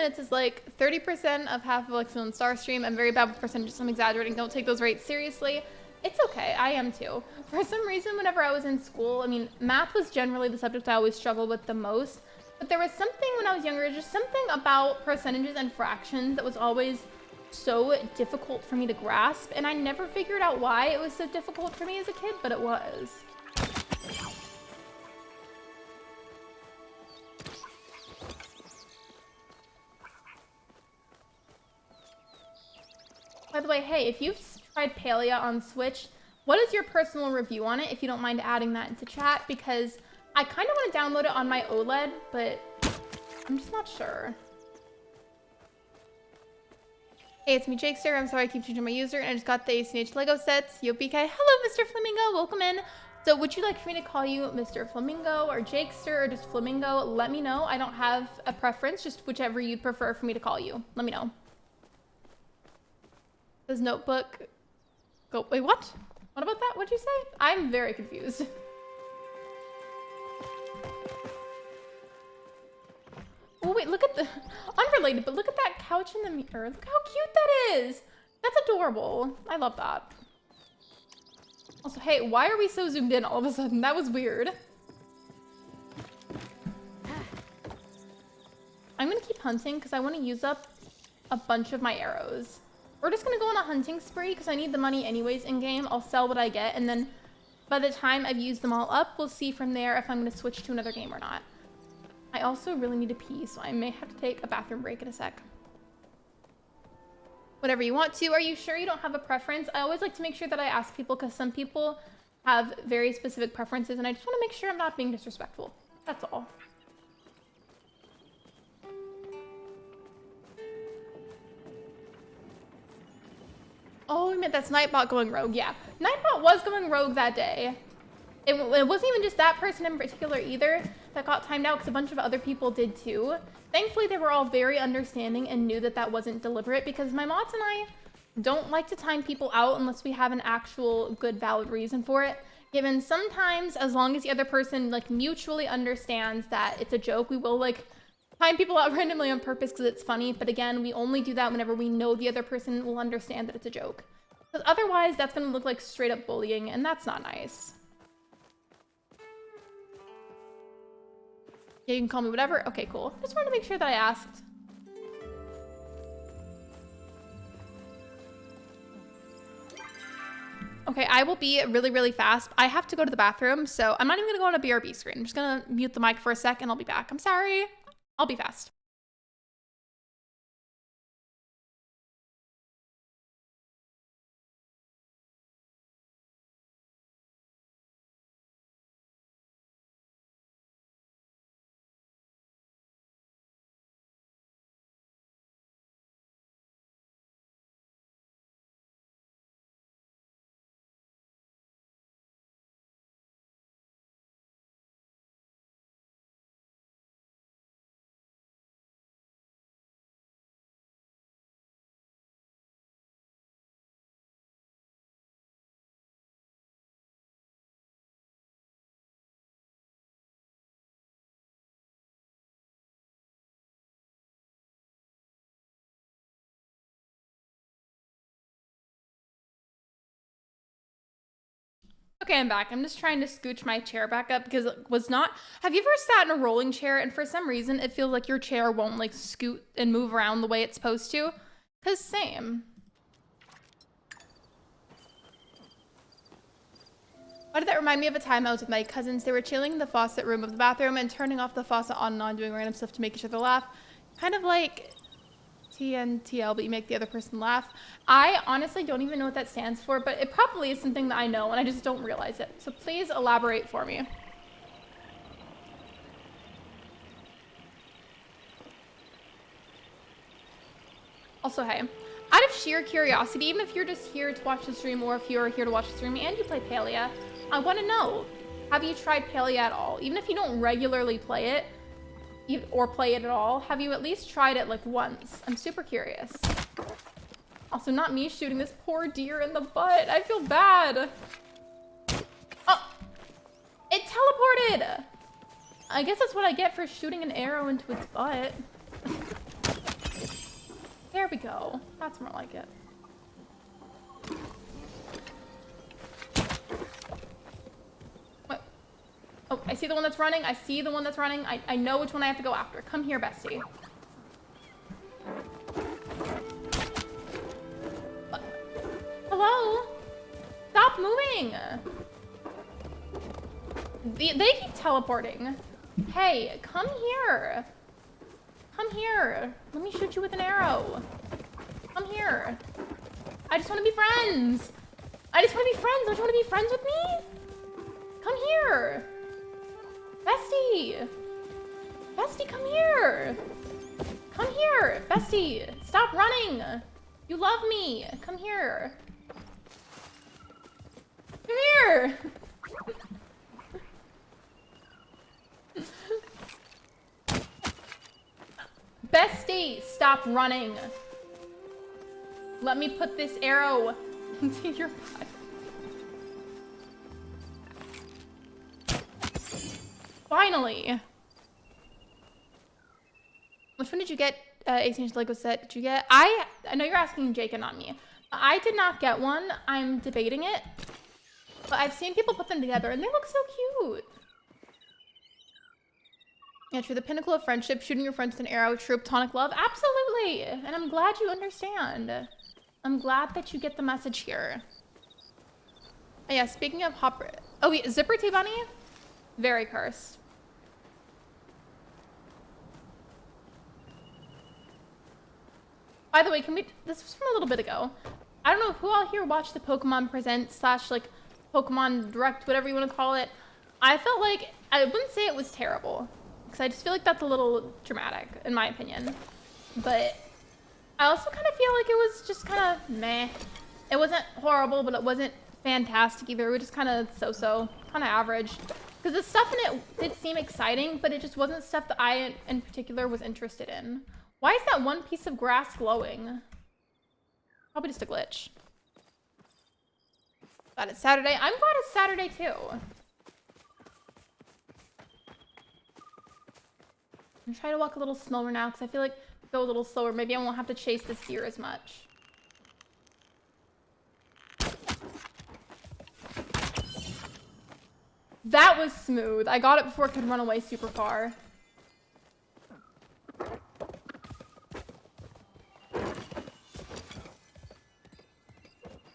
Minutes is like 30% of half of lexilynstar stream. I'm very bad with percentages, so I'm exaggerating. Don't take those rates seriously. It's okay, I am too. For some reason, whenever I was in school, I mean, math was generally the subject I always struggled with the most. But there was something when I was younger, just something about percentages and fractions that was always so difficult for me to grasp. And I never figured out why it was so difficult for me as a kid, but it was. By the way, hey, if you've tried Palia on Switch, what is your personal review on it, if you don't mind adding that into chat? Because I kind of want to download it on my OLED, but I'm just not sure. Hey, it's me, Jakester. I'm sorry I keep changing my user, and I just got the ACH Lego sets. YoPK. Hello, Mr. Flamingo. Welcome in. So would you like for me to call you Mr. Flamingo or Jakester or just Flamingo? Let me know. I don't have a preference, just whichever you'd prefer for me to call you. Let me know. This notebook. Go. Wait, what? What about that? What'd you say? I'm very confused. Oh, wait, look at the... Unrelated, but look at that couch in the mirror. Look how cute that is. That's adorable. I love that. Also, hey, why are we so zoomed in all of a sudden? That was weird. I'm gonna keep hunting because I want to use up a bunch of my arrows. We're just gonna go on a hunting spree because I need the money anyways in game. I'll sell what I get, and then by the time I've used them all up, we'll see from there if I'm gonna switch to another game or not. I also really need to pee, so I may have to take a bathroom break in a sec. Whatever you want to. Are you sure you don't have a preference? I always like to make sure that I ask people because some people have very specific preferences, and I just want to make sure I'm not being disrespectful. That's all. Oh, I meant that's Nightbot going rogue. Yeah, Nightbot was going rogue that day. It wasn't even just that person in particular either that got timed out, because a bunch of other people did too. Thankfully, they were all very understanding and knew that that wasn't deliberate, because my mods and I don't like to time people out unless we have an actual good, valid reason for it. Given sometimes, as long as the other person like mutually understands that it's a joke, we will like time people out randomly on purpose because it's funny. But again, we only do that whenever we know the other person will understand that it's a joke. Because otherwise, that's going to look like straight up bullying, and that's not nice. Yeah, you can call me whatever. Okay, cool. Just wanted to make sure that I asked. Okay, I will be really, really fast. I have to go to the bathroom, so I'm not even gonna go on a BRB screen. I'm just gonna mute the mic for a sec and I'll be back. I'm sorry. I'll be fast. Okay, I'm back. I'm just trying to scooch my chair back up because it was not... Have you ever sat in a rolling chair and for some reason it feels like your chair won't like scoot and move around the way it's supposed to? Because same. Why did that remind me of a time I was with my cousins? They were chilling in the faucet room of the bathroom and turning off the faucet on and on, doing random stuff to make each other laugh. Kind of like TNTL, but you make the other person laugh. I honestly don't even know what that stands for, but it probably is something that I know and I just don't realize it. So please elaborate for me. Also, hey, out of sheer curiosity, even if you're just here to watch the stream or if you're here to watch the stream and you play Palia, I want to know, have you tried Palia at all? Even if you don't regularly play it, or play it at all, have you at least tried it like once? I'm super curious. Also, not me shooting this poor deer in the butt. I feel bad. Oh, it teleported. I guess that's what I get for shooting an arrow into its butt. There we go. That's more like it. Oh, I see the one that's running. I see the one that's running. I know which one I have to go after. Come here, bestie. Hello? Stop moving. They keep teleporting. Hey, come here. Come here. Let me shoot you with an arrow. Come here. I just want to be friends. I just want to be friends. Don't you want to be friends with me? Come here. Bestie! Bestie, come here! Come here! Bestie, stop running! You love me! Come here! Come here! Bestie, stop running! Let me put this arrow into your butt. Finally! Which one did you get, 18-inch Lego set? Did you get? I know you're asking Jake and not me. I did not get one. I'm debating it. But I've seen people put them together and they look so cute. Yeah, true. The pinnacle of friendship, shooting your friends with an arrow, true platonic love. Absolutely. And I'm glad you understand. I'm glad that you get the message here. Oh, yeah, speaking of hopper. Oh, wait, Zipper T Bunny? Very cursed. By the way, this was from a little bit ago. I don't know who all here watched the Pokemon Present / like Pokemon Direct, whatever you want to call it. I felt like, I wouldn't say it was terrible, because I just feel like that's a little dramatic, in my opinion. But I also kind of feel like it was just kind of meh. It wasn't horrible, but it wasn't fantastic either. It was just kind of so-so, kind of average. Because the stuff in it did seem exciting, but it just wasn't stuff that I, in particular, was interested in. Why is that one piece of grass glowing? Probably just a glitch. Glad it's Saturday. I'm glad it's Saturday, too. I'm trying to walk a little slower now, because I feel like if I go a little slower, maybe I won't have to chase this deer as much. That was smooth. I got it before it could run away super far.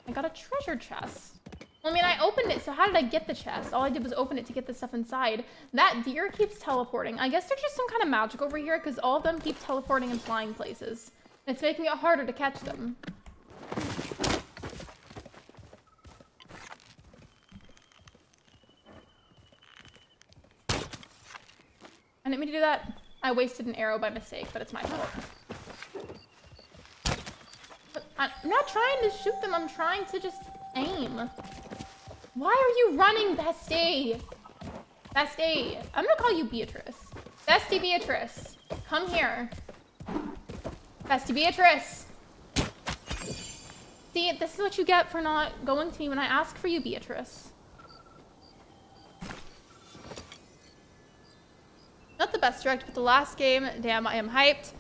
I got a treasure chest. Well, I mean, I opened it, so how did I get the chest? All I did was open it to get the stuff inside. That deer keeps teleporting. I guess there's just some kind of magic over here, because all of them keep teleporting and flying places. It's making it harder to catch them. I didn't mean to do that. I wasted an arrow by mistake, but it's my fault. I'm not trying to shoot them, I'm trying to just aim. Why are you running, Bestie? Bestie, I'm gonna call you Beatrice. Bestie Beatrice, come here. Bestie Beatrice. See, this is what you get for not going to me when I ask for you, Beatrice. Not the best direct, but the last game, damn, I am hyped.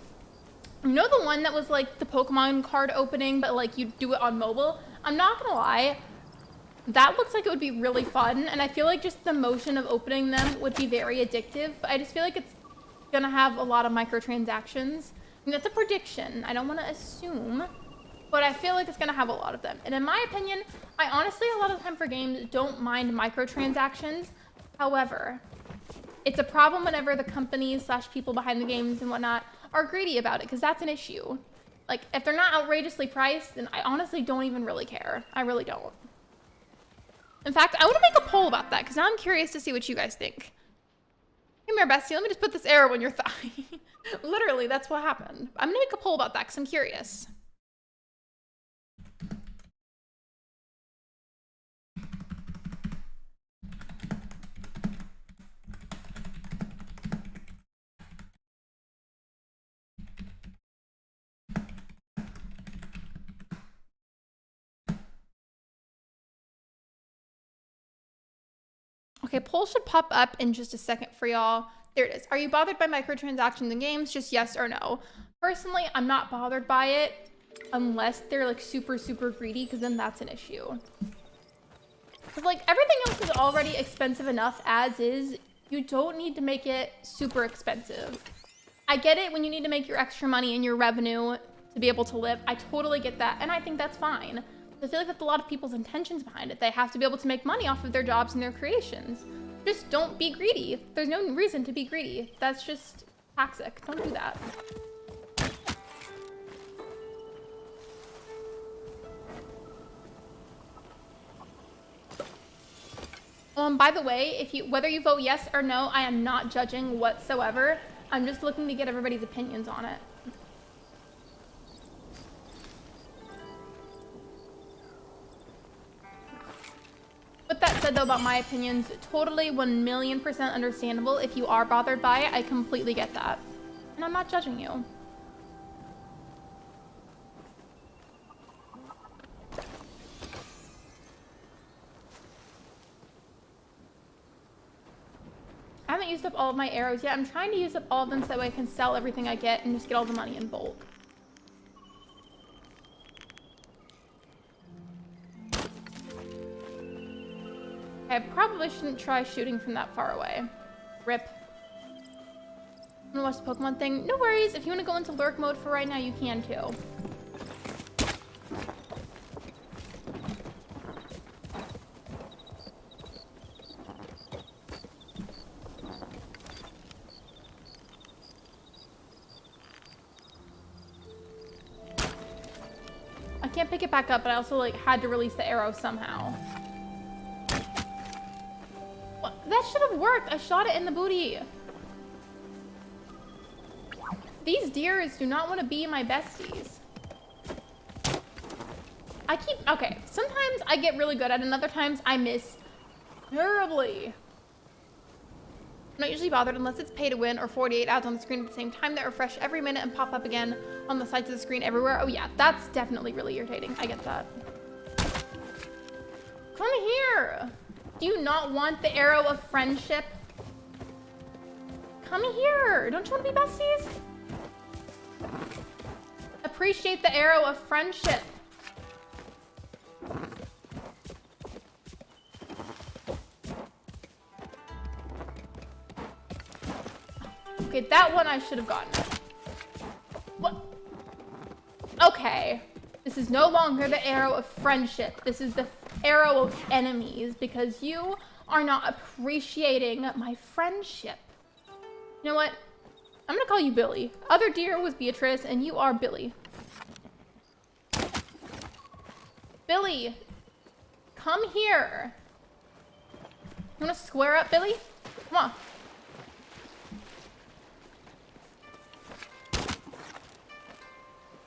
You know the one that was like the Pokemon card opening, but like you do it on mobile? I'm not gonna lie, that looks like it would be really fun, and I feel like just the motion of opening them would be very addictive, but I just feel like it's gonna have a lot of microtransactions. I mean, that's a prediction. I don't want to assume, but I feel like it's gonna have a lot of them. And in my opinion, I honestly, a lot of the time for games, don't mind microtransactions. However, it's a problem whenever the companies / people behind the games and whatnot are greedy about it, because that's an issue. Like, if they're not outrageously priced, then I honestly don't even really care. I really don't. In fact, I want to make a poll about that, because now I'm curious to see what you guys think. Come here, bestie. Let me just put this arrow in your thigh. Literally, that's what happened. I'm going to make a poll about that, because I'm curious. Okay, poll should pop up in just a second for y'all. There it is. Are you bothered by microtransactions in games? Just yes or no. Personally, I'm not bothered by it unless they're like super, super greedy, because then that's an issue. Because like everything else is already expensive enough as is. You don't need to make it super expensive. I get it when you need to make your extra money and your revenue to be able to live. I totally get that, and I think that's fine. I feel like that's a lot of people's intentions behind it. They have to be able to make money off of their jobs and their creations. Just don't be greedy. There's no reason to be greedy. That's just toxic. Don't do that. By the way, whether you vote yes or no, I am not judging whatsoever. I'm just looking to get everybody's opinions on it. With that said, though, about my opinions, totally 1,000,000% understandable. If you are bothered by it, I completely get that. And I'm not judging you. I haven't used up all of my arrows yet. I'm trying to use up all of them so that way I can sell everything I get and just get all the money in bulk. I probably shouldn't try shooting from that far away. Rip. watch the Pokemon thing. No worries. If you want to go into lurk mode for right now, you can too. I can't pick it back up, but I also like had to release the arrow somehow. What? That should have worked. I shot it in the booty. These deers do not want to be my besties. Okay, sometimes I get really good at it, and other times I miss terribly. I'm not usually bothered unless it's pay to win or 48 ads on the screen at the same time that refresh every minute and pop up again on the sides of the screen everywhere. Oh yeah, that's definitely really irritating. I get that. Come here. Do you not want the arrow of friendship? Come here. Don't you want to be besties? Appreciate the arrow of friendship. Okay, that one I should have gotten. What? Okay. This is no longer the arrow of friendship. This is the arrow of enemies because you are not appreciating my friendship. You know what? I'm gonna call you Billy. Other deer was Beatrice, and you are Billy. Billy, come here. You wanna square up, Billy? Come on.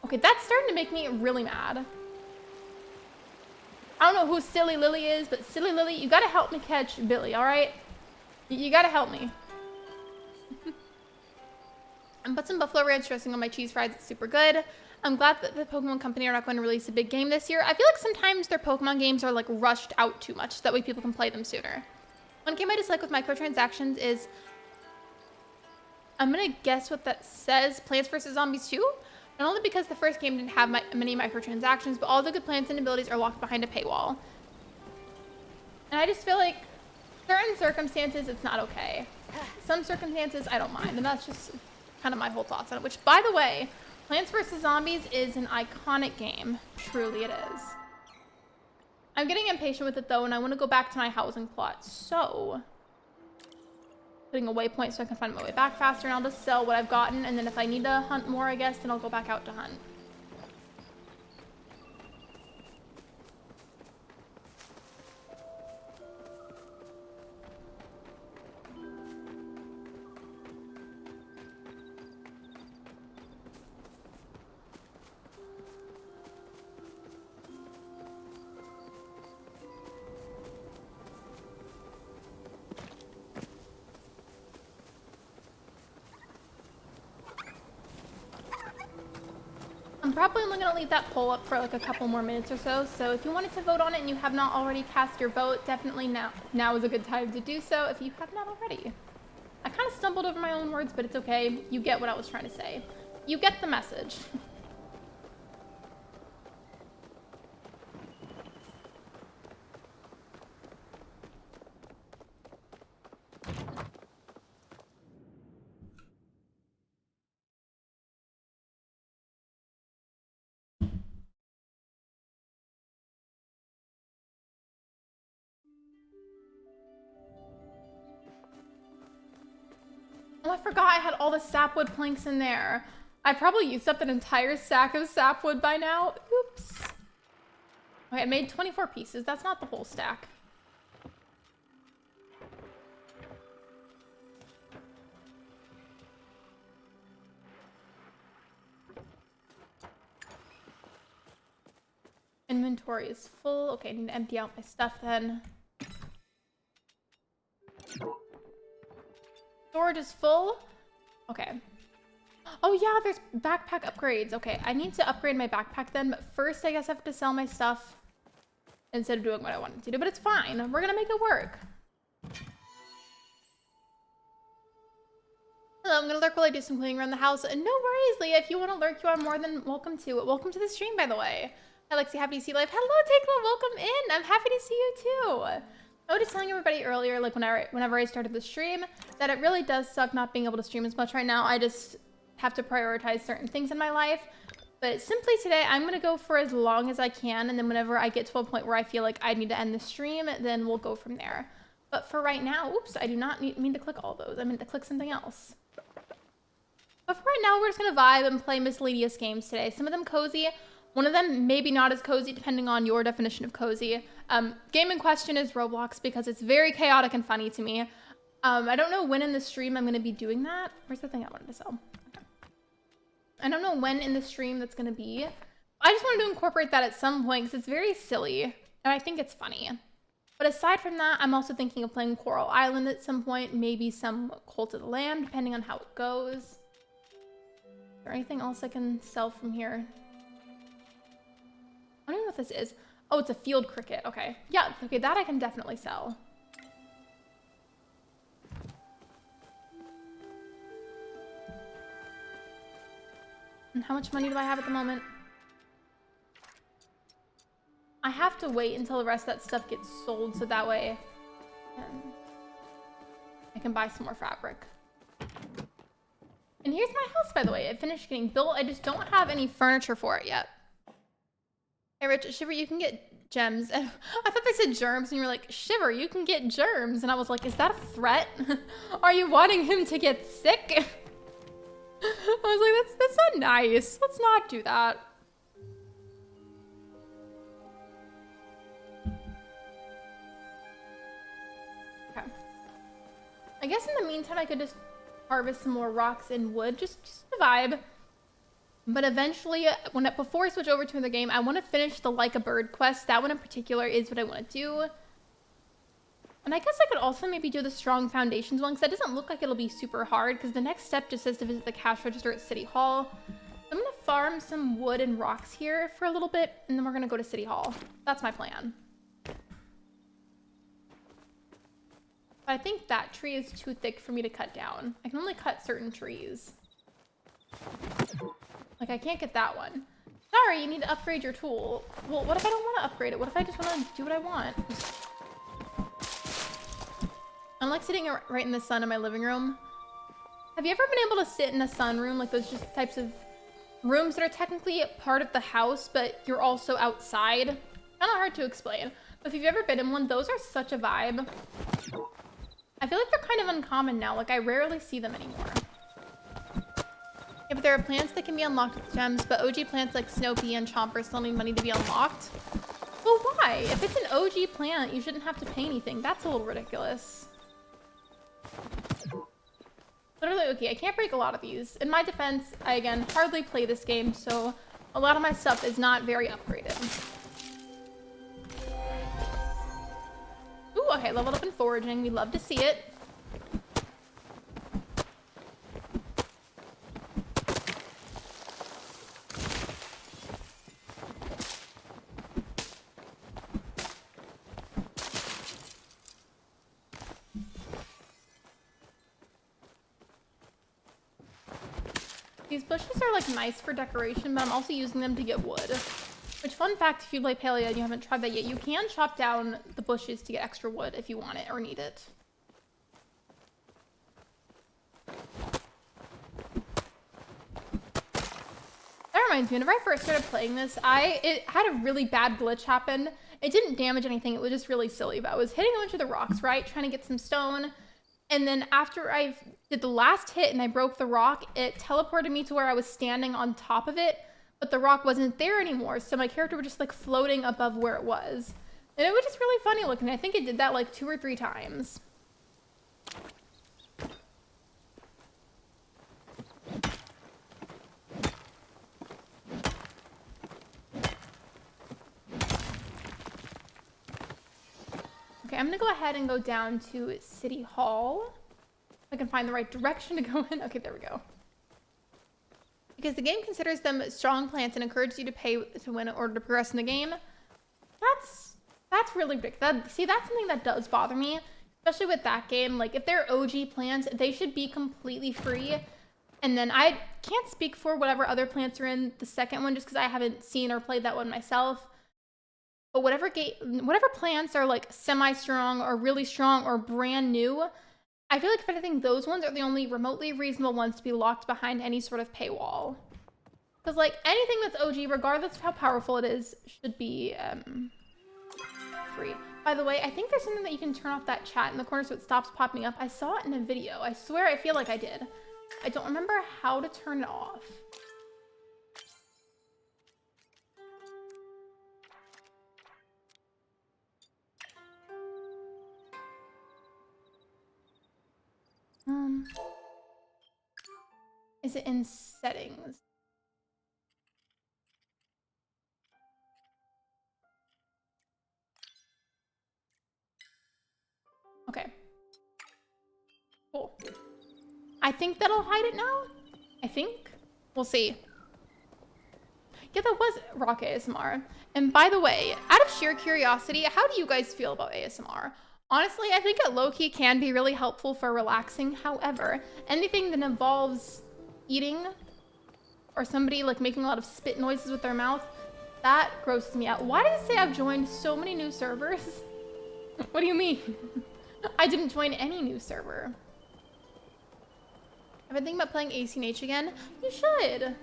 Okay, that's starting to make me really mad. I don't know who Silly Lily is, but Silly Lily, you gotta help me catch Billy, all right? You gotta help me. I put some buffalo ranch dressing on my cheese fries. It's super good. I'm glad that the Pokemon Company are not going to release a big game this year. I feel like sometimes their Pokemon games are like rushed out too much so that way people can play them sooner. One game I dislike with microtransactions is, I'm gonna guess what that says, Plants vs. Zombies 2? Not only because the first game didn't have many microtransactions, but all the good plants and abilities are locked behind a paywall. And I just feel like certain circumstances, it's not okay. Some circumstances, I don't mind. And that's just kind of my whole thoughts on it. Which, by the way, Plants vs. Zombies is an iconic game. Truly it is. I'm getting impatient with it though, and I want to go back to my housing plot. So, putting a waypoint so I can find my way back faster, and I'll just sell what I've gotten, and then if I need to hunt more, I guess, then I'll go back out to hunt. I'm probably only going to leave that poll up for like a couple more minutes or so. So if you wanted to vote on it and you have not already cast your vote, definitely now is a good time to do so if you have not already. I kind of stumbled over my own words, but it's okay. You get what I was trying to say. You get the message. Oh, I forgot I had all the sapwood planks in there. I probably used up an entire stack of sapwood by now. Oops. Okay, I made 24 pieces. That's not the whole stack. Inventory is full. Okay, I need to empty out my stuff then. Storage is full. Okay. Oh yeah, there's backpack upgrades. Okay, I need to upgrade my backpack then, but first I guess I have to sell my stuff instead of doing what I wanted to do, but it's fine. We're gonna make it work. Hello, I'm gonna lurk while I do some cleaning around the house. No worries, Leah. If you want to lurk, you are more than welcome to. Welcome to the stream, by the way. Hi, Lexi. Happy to see you live. Hello, Tekla. Welcome in. I'm happy to see you too. I was just telling everybody earlier, like whenever I started the stream, that it really does suck not being able to stream as much right now. I just have to prioritize certain things in my life. But simply today, I'm going to go for as long as I can. And then whenever I get to a point where I feel like I need to end the stream, then we'll go from there. But for right now, oops, I do not mean to click all those. I meant to click something else. But for right now, we're just going to vibe and play miscellaneous games today. Some of them cozy. One of them maybe not as cozy, depending on your definition of cozy. Game in question is Roblox because it's very chaotic and funny to me. I don't know when in the stream I'm going to be doing that. Where's the thing I wanted to sell? Okay. I don't know when in the stream that's going to be. I just wanted to incorporate that at some point because it's very silly and I think it's funny. But aside from that, I'm also thinking of playing Coral Island at some point. Maybe some Cult of the Lamb, depending on how it goes. Is there anything else I can sell from here? I don't know what this is. Oh, it's a field cricket. Okay. Yeah, okay, that I can definitely sell. And how much money do I have at the moment? I have to wait until the rest of that stuff gets sold so that way I can buy some more fabric. And here's my house, by the way. It finished getting built. I just don't have any furniture for it yet. Hey, Rich, Shiver, you can get gems. I thought they said germs, and you were like, Shiver, you can get germs. And I was like, is that a threat? Are you wanting him to get sick? I was like, that's not nice. Let's not do that. Okay. I guess in the meantime, I could just harvest some more rocks and wood, just to vibe. But eventually, before I switch over to the game, I want to finish the Like a Bird quest. That one in particular is what I want to do. And I guess I could also maybe do the Strong Foundations one, because that doesn't look like it'll be super hard, because the next step just says to visit the cash register at City Hall. So I'm going to farm some wood and rocks here for a little bit, and then we're going to go to City Hall. That's my plan. But I think that tree is too thick for me to cut down. I can only cut certain trees. Like, I can't get that one. Sorry, you need to upgrade your tool. Well, what if I don't want to upgrade it? What if I just want to do what I want? I'm like sitting right in the sun in my living room. Have you ever been able to sit in a sunroom? Like those just types of rooms that are technically part of the house, but you're also outside? Kind of hard to explain. But if you've ever been in one, those are such a vibe. I feel like they're kind of uncommon now. Like, I rarely see them anymore. Yeah, but there are plants that can be unlocked with gems, but OG plants like Snoopy and Chomper still need money to be unlocked. Well, why? If it's an OG plant, you shouldn't have to pay anything. That's a little ridiculous. Literally, okay, I can't break a lot of these. In my defense, I, again, hardly play this game, so a lot of my stuff is not very upgraded. Ooh, okay, leveled up in foraging. We love to see it. These bushes are like nice for decoration, but I'm also using them to get wood. Which, fun fact, if you play Palia and you haven't tried that yet, you can chop down the bushes to get extra wood if you want it or need it. That reminds me, whenever I first started playing this, it had a really bad glitch happen. It didn't damage anything, it was just really silly, but I was hitting a bunch of the rocks, right? Trying to get some stone. And then after I did the last hit and I broke the rock, it teleported me to where I was standing on top of it, but the rock wasn't there anymore. So my character was just like floating above where it was. And it was just really funny looking. I think it did that like 2 or 3 times. Okay, I'm gonna go ahead and go down to City Hall. If I can find the right direction to go in. Okay, there we go. Because the game considers them strong plants and encourages you to pay to win in order to progress in the game. That's really big. See, that's something that does bother me, especially with that game. Like, if they're OG plants, they should be completely free. And then I can't speak for whatever other plants are in the second one just because I haven't seen or played that one myself. But whatever plants are like semi-strong or really strong or brand new, I feel like if anything, those ones are the only remotely reasonable ones to be locked behind any sort of paywall. Because like anything that's OG, regardless of how powerful it is, should be free. By the way, I think there's something that you can turn off that chat in the corner so it stops popping up. I saw it in a video. I swear I feel like I did. I don't remember how to turn it off. Is it in settings? Okay. Cool. I think that'll hide it now. I think. We'll see. Yeah, that was rock ASMR. And by the way, out of sheer curiosity, how do you guys feel about ASMR? Honestly, I think it low-key can be really helpful for relaxing. However, anything that involves eating or somebody like making a lot of spit noises with their mouth, that grosses me out. Why does it say I've joined so many new servers? What do you mean? I didn't join any new server. I've been thinking about playing ACNH again. You should.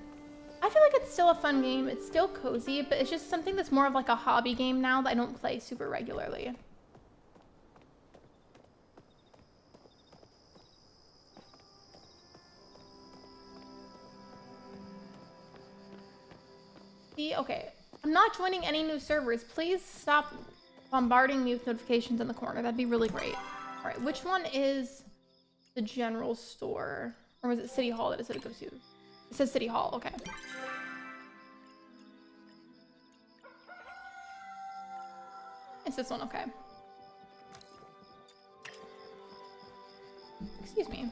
I feel like it's still a fun game. It's still cozy, but it's just something that's more of like a hobby game now that I don't play super regularly. See, okay. I'm not joining any new servers. Please stop bombarding me with notifications in the corner. That'd be really great. All right, which one is the general store? Or was it City Hall that it said it goes to? It says City Hall, okay. It's this one, okay. Excuse me.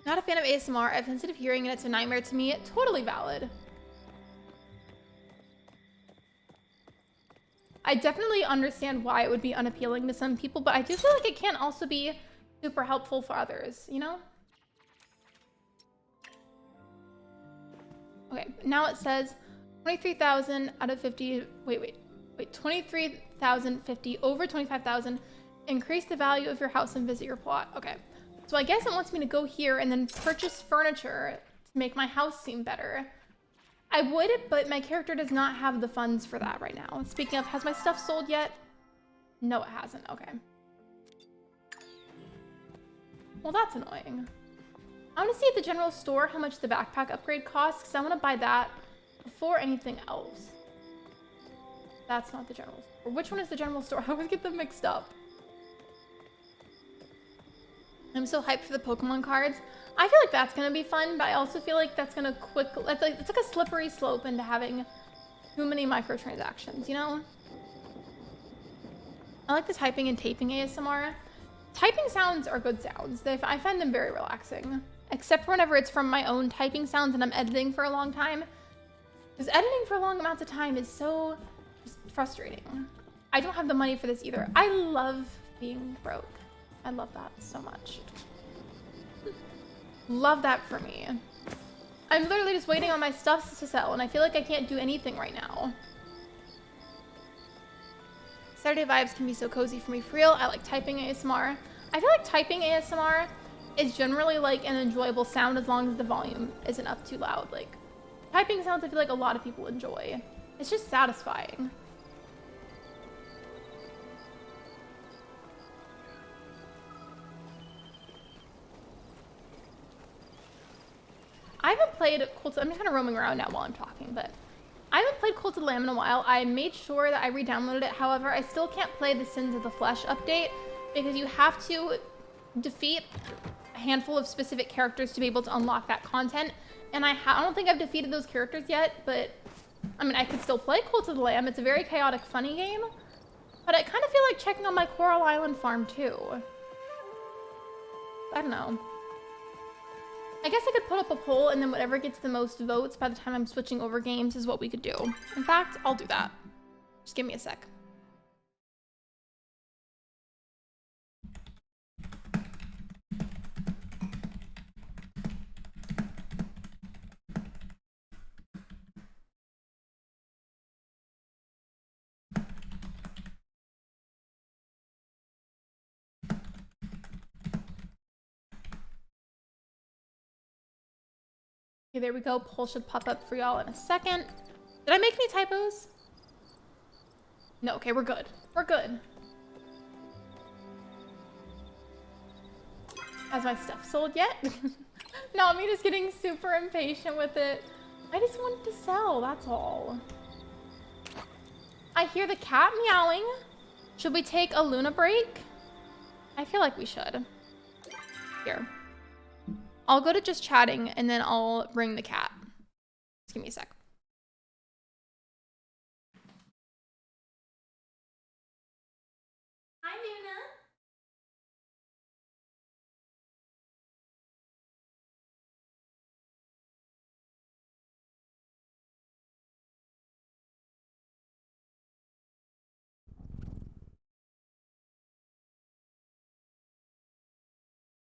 Not a fan of ASMR. I have sensitive hearing and it's a nightmare to me. Totally valid. I definitely understand why it would be unappealing to some people, but I do feel like it can also be super helpful for others, you know? Okay, now it says 23,000 out of 50. Wait. 23,050 over 25,000. Increase the value of your house and visit your plot. Okay. So I guess it wants me to go here and then purchase furniture to make my house seem better. I would, but my character does not have the funds for that right now. Speaking of, has my stuff sold yet? No, it hasn't. Okay. Well, that's annoying. I want to see at the general store how much the backpack upgrade costs, because I want to buy that before anything else. That's not the general store. Which one is the general store? I always get them mixed up. I'm so hyped for the Pokemon cards. I feel like that's gonna be fun, but I also feel like that's gonna it's like a slippery slope into having too many microtransactions, you know? I like the typing and taping ASMR. Typing sounds are good sounds. I find them very relaxing. Except for whenever it's from my own typing sounds and I'm editing for a long time. Because editing for long amounts of time is so just frustrating. I don't have the money for this either. I love being broke. I love that so much. Love that for me. I'm literally just waiting on my stuff to sell, and I feel like I can't do anything right now. Saturday vibes can be so cozy for me for real. I like typing ASMR. I feel like typing ASMR is generally like an enjoyable sound as long as the volume isn't up too loud. Like, typing sounds I feel like a lot of people enjoy. It's just satisfying. I haven't played Cult. I'm just kind of roaming around now while I'm talking, but I haven't played Cult of the Lamb in a while. I made sure that I re-downloaded it. However, I still can't play the Sins of the Flesh update because you have to defeat a handful of specific characters to be able to unlock that content. And I don't think I've defeated those characters yet, but I mean, I could still play Cult of the Lamb. It's a very chaotic, funny game, but I kind of feel like checking on my Coral Island farm too. I don't know. I guess I could put up a poll and then whatever gets the most votes by the time I'm switching over games is what we could do. In fact, I'll do that. Just give me a sec. Okay, there we go. Poll should pop up for y'all in a second. Did I make any typos? No, okay, we're good. We're good. Has my stuff sold yet? Not me just getting super impatient with it. I just want it to sell, that's all. I hear the cat meowing. Should we take a Luna break? I feel like we should. Here. I'll go to just chatting and then I'll bring the cat. Just give me a sec. Hi, Luna.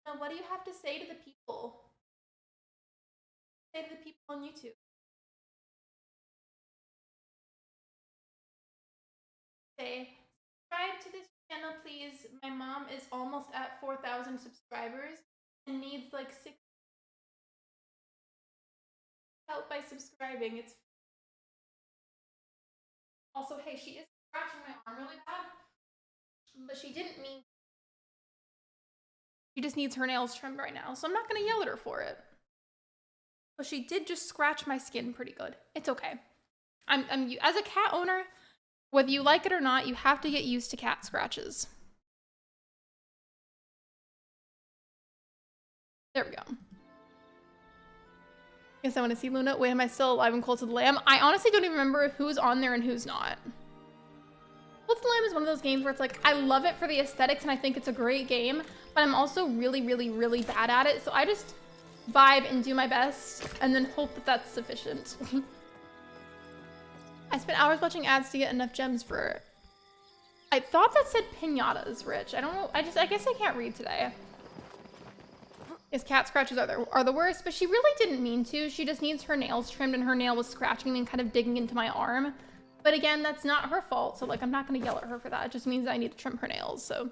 Now, what do you have to say to the people? Say to the people on YouTube. Say, subscribe to this channel, please. My mom is almost at 4,000 subscribers and needs like 6 help by subscribing. It's also, hey, she is scratching my arm really bad, but she didn't mean. She just needs her nails trimmed right now, so I'm not gonna yell at her for it. But she did just scratch my skin pretty good. It's okay. I'm as a cat owner, whether you like it or not, you have to get used to cat scratches. There we go. Guess I want to see Luna. Wait, am I still alive and Cult of the Lamb? I honestly don't even remember who's on there and who's not. Cult of the Lamb is one of those games where it's like, I love it for the aesthetics and I think it's a great game, but I'm also really, really, really bad at it. So I just vibe and do my best and then hope that that's sufficient. I spent hours watching ads to get enough gems for it. I thought that said pinatas, Rich. I don't know. I guess I can't read today. His cat scratches are the worst, but she really didn't mean to. She just needs her nails trimmed and her nail was scratching and kind of digging into my arm. But again, that's not her fault. So like, I'm not going to yell at her for that. It just means I need to trim her nails. So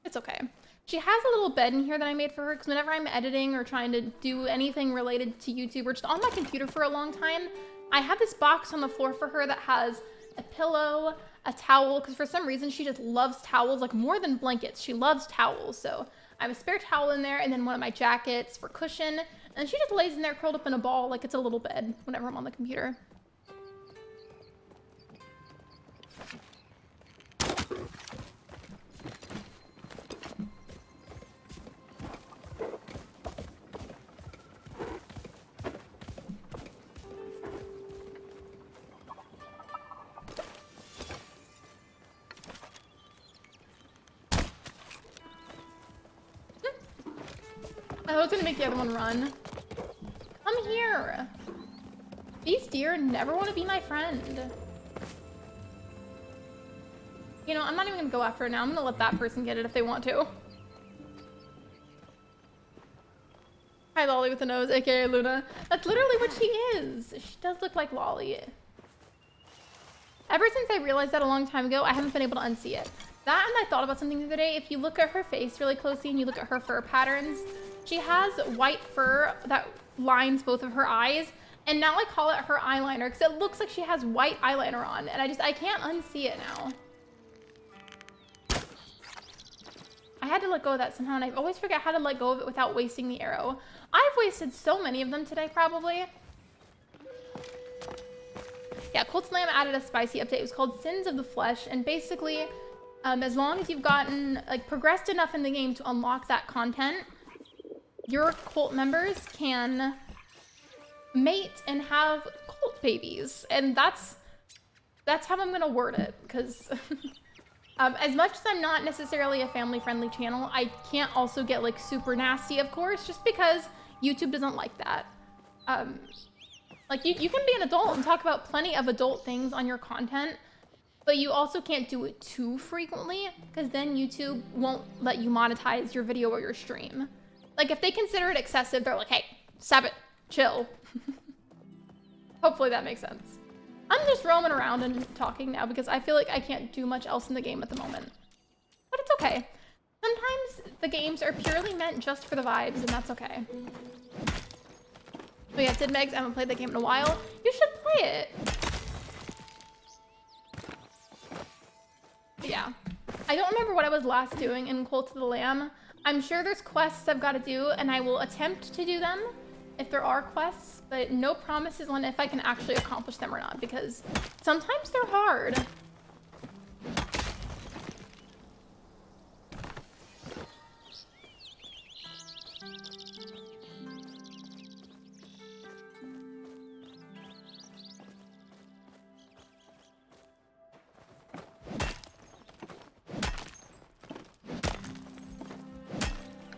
it's okay. She has a little bed in here that I made for her because whenever I'm editing or trying to do anything related to YouTube or just on my computer for a long time, I have this box on the floor for her that has a pillow, a towel, because for some reason she just loves towels, like more than blankets. She loves towels. So I have a spare towel in there and then one of my jackets for cushion. And she just lays in there curled up in a ball like it's a little bed whenever I'm on the computer. I was gonna make the other one run. Come here. These deer never want to be my friend. You know, I'm not even gonna go after it now. I'm gonna let that person get it if they want to. Hi, Lolly with the nose, aka Luna. That's literally what she is. She does look like Lolly. Ever since I realized that a long time ago, I haven't been able to unsee it. That and I thought about something the other day. If you look at her face really closely and you look at her fur patterns, she has white fur that lines both of her eyes. And now I call it her eyeliner because it looks like she has white eyeliner on. And I can't unsee it now. I had to let go of that somehow and I always forget how to let go of it without wasting the arrow. I've wasted so many of them today probably. Yeah, Cold Slam added a spicy update. It was called Sins of the Flesh. And basically, as long as you've gotten, like, progressed enough in the game to unlock that content, your cult members can mate and have cult babies. And that's how I'm gonna word it, because as much as I'm not necessarily a family-friendly channel, I can't also get, like, super nasty, of course, just because YouTube doesn't like that. Like, you can be an adult and talk about plenty of adult things on your content, but you also can't do it too frequently, because then YouTube won't let you monetize your video or your stream. Like, if they consider it excessive, they're like, hey, stop it, chill. Hopefully that makes sense. I'm just roaming around and talking now because I feel like I can't do much else in the game at the moment. But it's okay. Sometimes the games are purely meant just for the vibes, and that's okay. Oh yeah, did Megs? I haven't played that game in a while. You should play it. Yeah. I don't remember what I was last doing in Cult of the Lamb. I'm sure there's quests I've got to do, and I will attempt to do them if there are quests, but no promises on if I can actually accomplish them or not, because sometimes they're hard.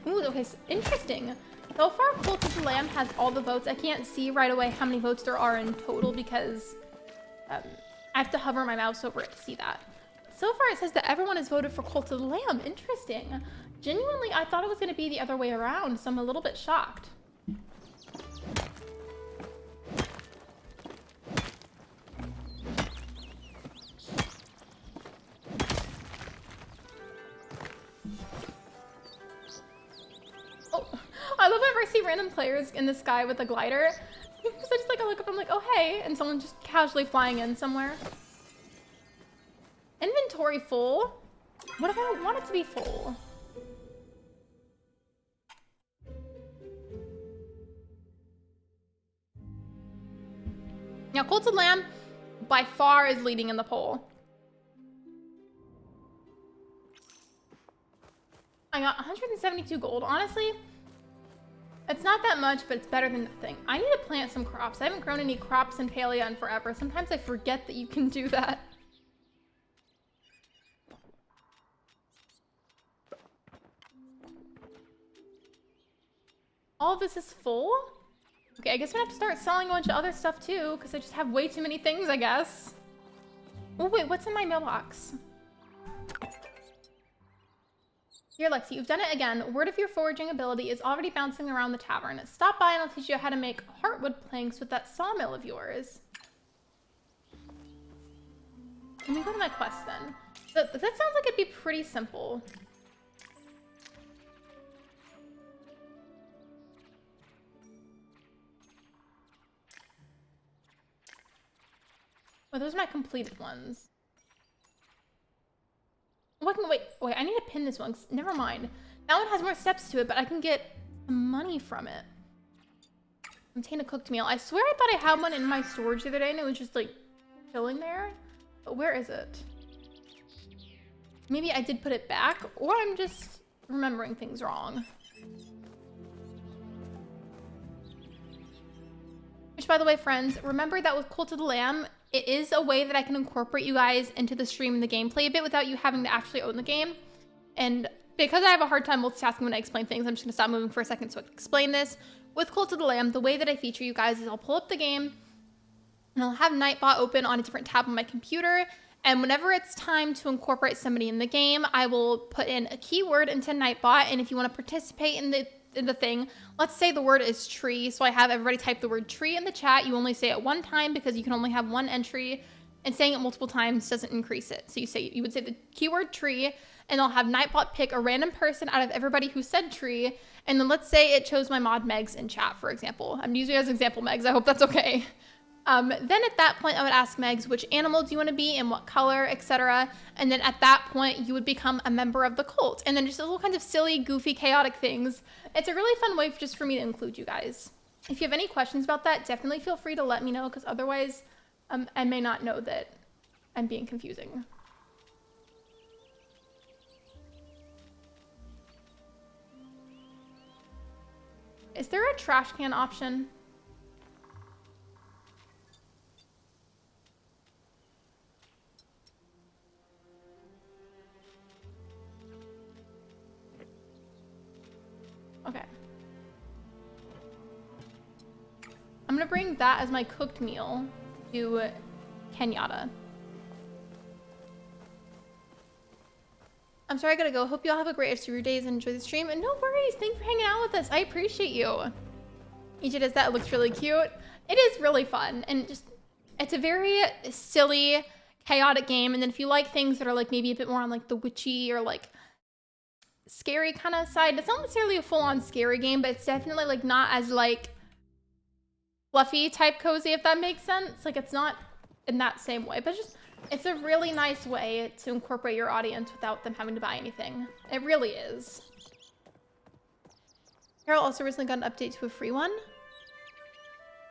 Ooh, okay, so interesting. So far, Cult of the Lamb has all the votes. I can't see right away how many votes there are in total because I have to hover my mouse over it to see that. So far, it says that everyone has voted for Cult of the Lamb. Interesting. Genuinely, I thought it was going to be the other way around, so I'm a little bit shocked. I love whenever I see random players in the sky with a glider. Because I just like, I look up, I'm like, oh hey, and someone just casually flying in somewhere. Inventory full? What if I don't want it to be full? Now, Cult of Lamb by far is leading in the poll. I got 172 gold. Honestly, it's not that much, but it's better than nothing. I need to plant some crops. I haven't grown any crops in Palia in forever. Sometimes I forget that you can do that. All of this is full? Okay, I guess I'm gonna have to start selling a bunch of other stuff too, because I just have way too many things, I guess. Oh wait, what's in my mailbox? Here, Lexi, you've done it again. Word of your foraging ability is already bouncing around the tavern. Stop by and I'll teach you how to make heartwood planks with that sawmill of yours. Let me go to my quest then. That sounds like it'd be pretty simple. Oh, those are my completed ones. Wait, I need to pin this one. Never mind. That one has more steps to it, but I can get some money from it. Obtain a cooked meal. I swear I thought I had one in my storage the other day and it was just like chilling there. But where is it? Maybe I did put it back, or I'm just remembering things wrong. Which, by the way, friends, remember that with Cult of the Lamb, it is a way that I can incorporate you guys into the stream and the gameplay a bit without you having to actually own the game. And because I have a hard time multitasking when I explain things, I'm just gonna stop moving for a second so I can explain this. With Cult of the Lamb, the way that I feature you guys is I'll pull up the game and I'll have Nightbot open on a different tab on my computer. And whenever it's time to incorporate somebody in the game, I will put in a keyword into Nightbot. And if you want to participate in the thing, let's say the word is tree. So I have everybody type the word tree in the chat. You only say it one time because you can only have one entry, and saying it multiple times doesn't increase it. So you would say the keyword tree, and I'll have Nightbot pick a random person out of everybody who said tree. And then let's say it chose my mod Megs in chat, for example. I'm using it as an example, Megs. I hope that's okay. Then at that point, I would ask Megs, which animal do you want to be and what color, etc. And then at that point, you would become a member of the cult. And then just all kinds of silly, goofy, chaotic things. It's a really fun way just for me to include you guys. If you have any questions about that, definitely feel free to let me know, because otherwise I may not know that I'm being confusing. Is there a trash can option? Okay. I'm gonna bring that as my cooked meal to Kenyatta. I'm sorry, I gotta go. Hope you all have a great rest of your days and enjoy the stream. And no worries, thanks for hanging out with us. I appreciate you. EJ does that. It looks really cute. It is really fun. And just, it's a very silly, chaotic game. And then if you like things that are like maybe a bit more on like the witchy or like scary kind of side, it's not necessarily a full-on scary game, but it's definitely like not as like fluffy type cozy, if that makes sense. Like, it's not in that same way, but just, it's a really nice way to incorporate your audience without them having to buy anything. It really is. Carol also recently got an update to a free one.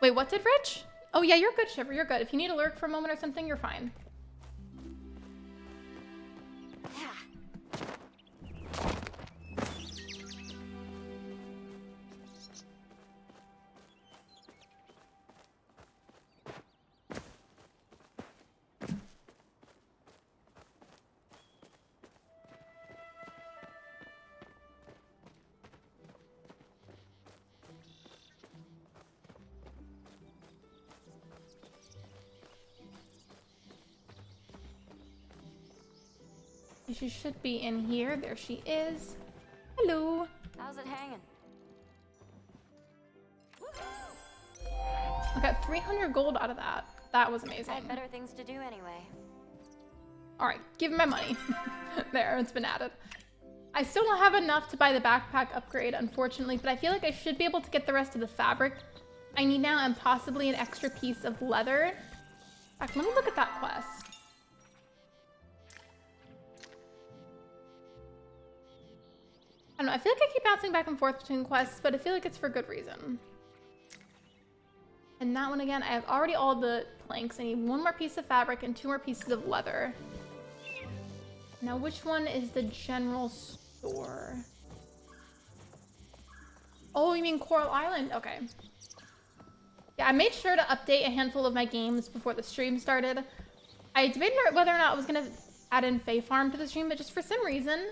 Wait, what did Rich? Oh yeah, you're good, Shiver, you're good. If you need a lurk for a moment or something, you're fine. She should be in here. There she is. Hello. How's it hanging? I got 300 gold out of that. That was amazing. I had better things to do anyway. All right, give me my money. There, it's been added. I still don't have enough to buy the backpack upgrade, unfortunately, but I feel like I should be able to get the rest of the fabric I need now and possibly an extra piece of leather. In fact, let me look at that quest. I don't know, I feel like I keep bouncing back and forth between quests, but I feel like it's for good reason. And that one again, I have already all the planks. I need one more piece of fabric and 2 more pieces of leather. Now, which one is the general store? Oh, you mean Coral Island? Okay. Yeah, I made sure to update a handful of my games before the stream started. I debated whether or not I was going to add in Fae Farm to the stream, but just for some reason,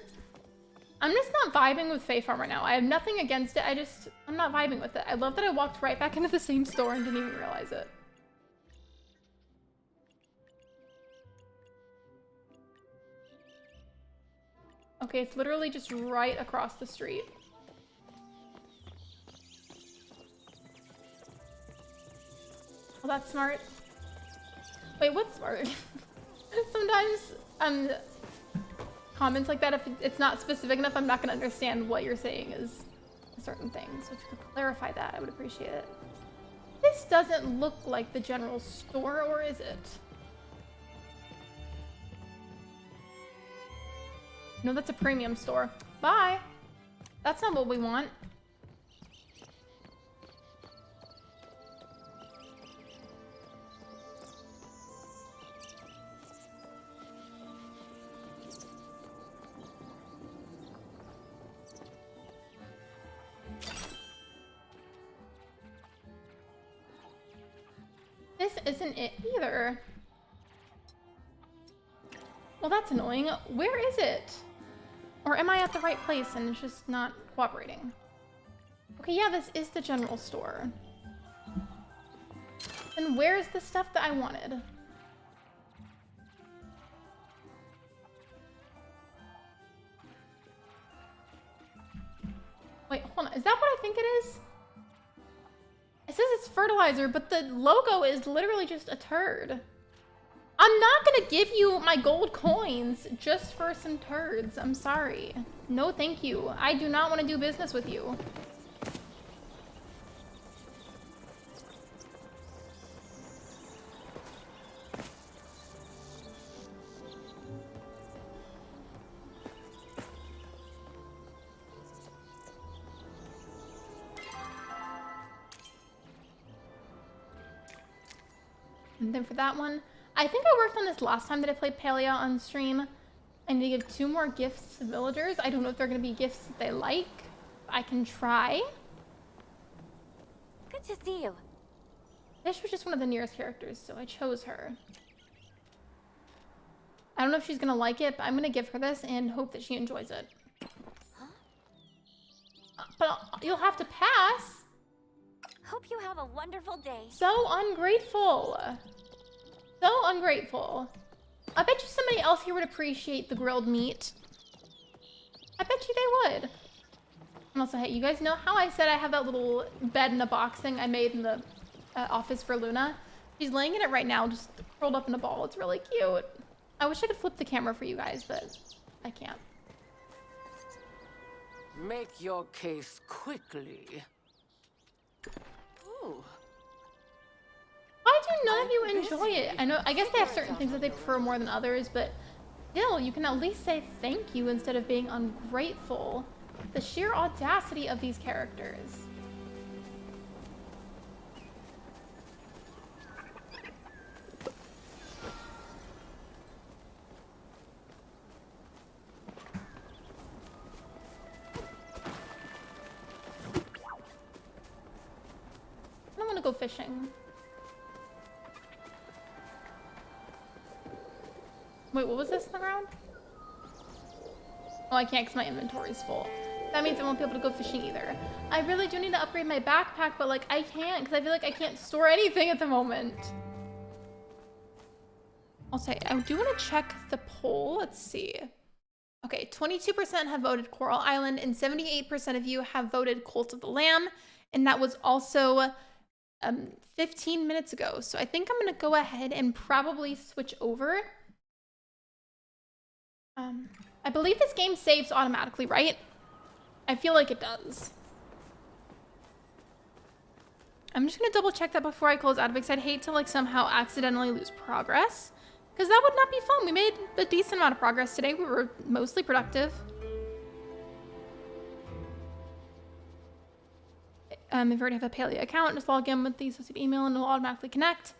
I'm just not vibing with Fae Farm right now. I have nothing against it. I'm not vibing with it. I love that I walked right back into the same store and didn't even realize it. Okay, it's literally just right across the street. Well, that's smart. Wait, what's smart? Sometimes, comments like that, if it's not specific enough, I'm not gonna understand what you're saying is a certain thing. So if you could clarify that, I would appreciate it. This doesn't look like the general store, or is it? No, that's a premium store. Bye. That's not what we want. This isn't it either. Well, that's annoying. Where is it? Or am I at the right place and it's just not cooperating? Okay, yeah, this is the general store. And where's the stuff that I wanted? Wait, hold on. Is that what I think it is? It says it's fertilizer, but the logo is literally just a turd. I'm not gonna give you my gold coins just for some turds. I'm sorry. No, thank you. I do not want to do business with you. And then for that one, I think I worked on this last time that I played Palia on stream. I need to give 2 more gifts to villagers. I don't know if they're going to be gifts that they like. I can try. Good to see you. This was just one of the nearest characters, so I chose her. I don't know if she's going to like it, but I'm going to give her this and hope that she enjoys it. Huh? But you'll have to pass. Hope you have a wonderful day. So ungrateful. So ungrateful. I bet you somebody else here would appreciate the grilled meat. I bet you they would. And also, hey, you guys know how I said I have that little bed in a box thing I made in the office for Luna? She's laying in it right now, just curled up in a ball. It's really cute. I wish I could flip the camera for you guys, but I can't. Make your case quickly. Ooh, none of you enjoy it. I know, I guess they have certain things that they prefer more than others, but still, you can at least say thank you instead of being ungrateful. The sheer audacity of these characters. I don't want to go fishing. Wait, what was this on the ground? Oh, I can't because my inventory's full. That means I won't be able to go fishing either. I really do need to upgrade my backpack, but like I can't because I feel like I can't store anything at the moment. I'll say, I do want to check the poll. Let's see. Okay, 22% have voted Coral Island and 78% of you have voted Cult of the Lamb. And that was also 15 minutes ago. So I think I'm going to go ahead and probably switch over. I believe this game saves automatically, right? I feel like it does. I'm just gonna double check that before I close out of it because I'd hate to like somehow accidentally lose progress. Because that would not be fun. We made a decent amount of progress today. We were mostly productive. If you already have a Palia account, just log in with the associated email and it'll automatically connect.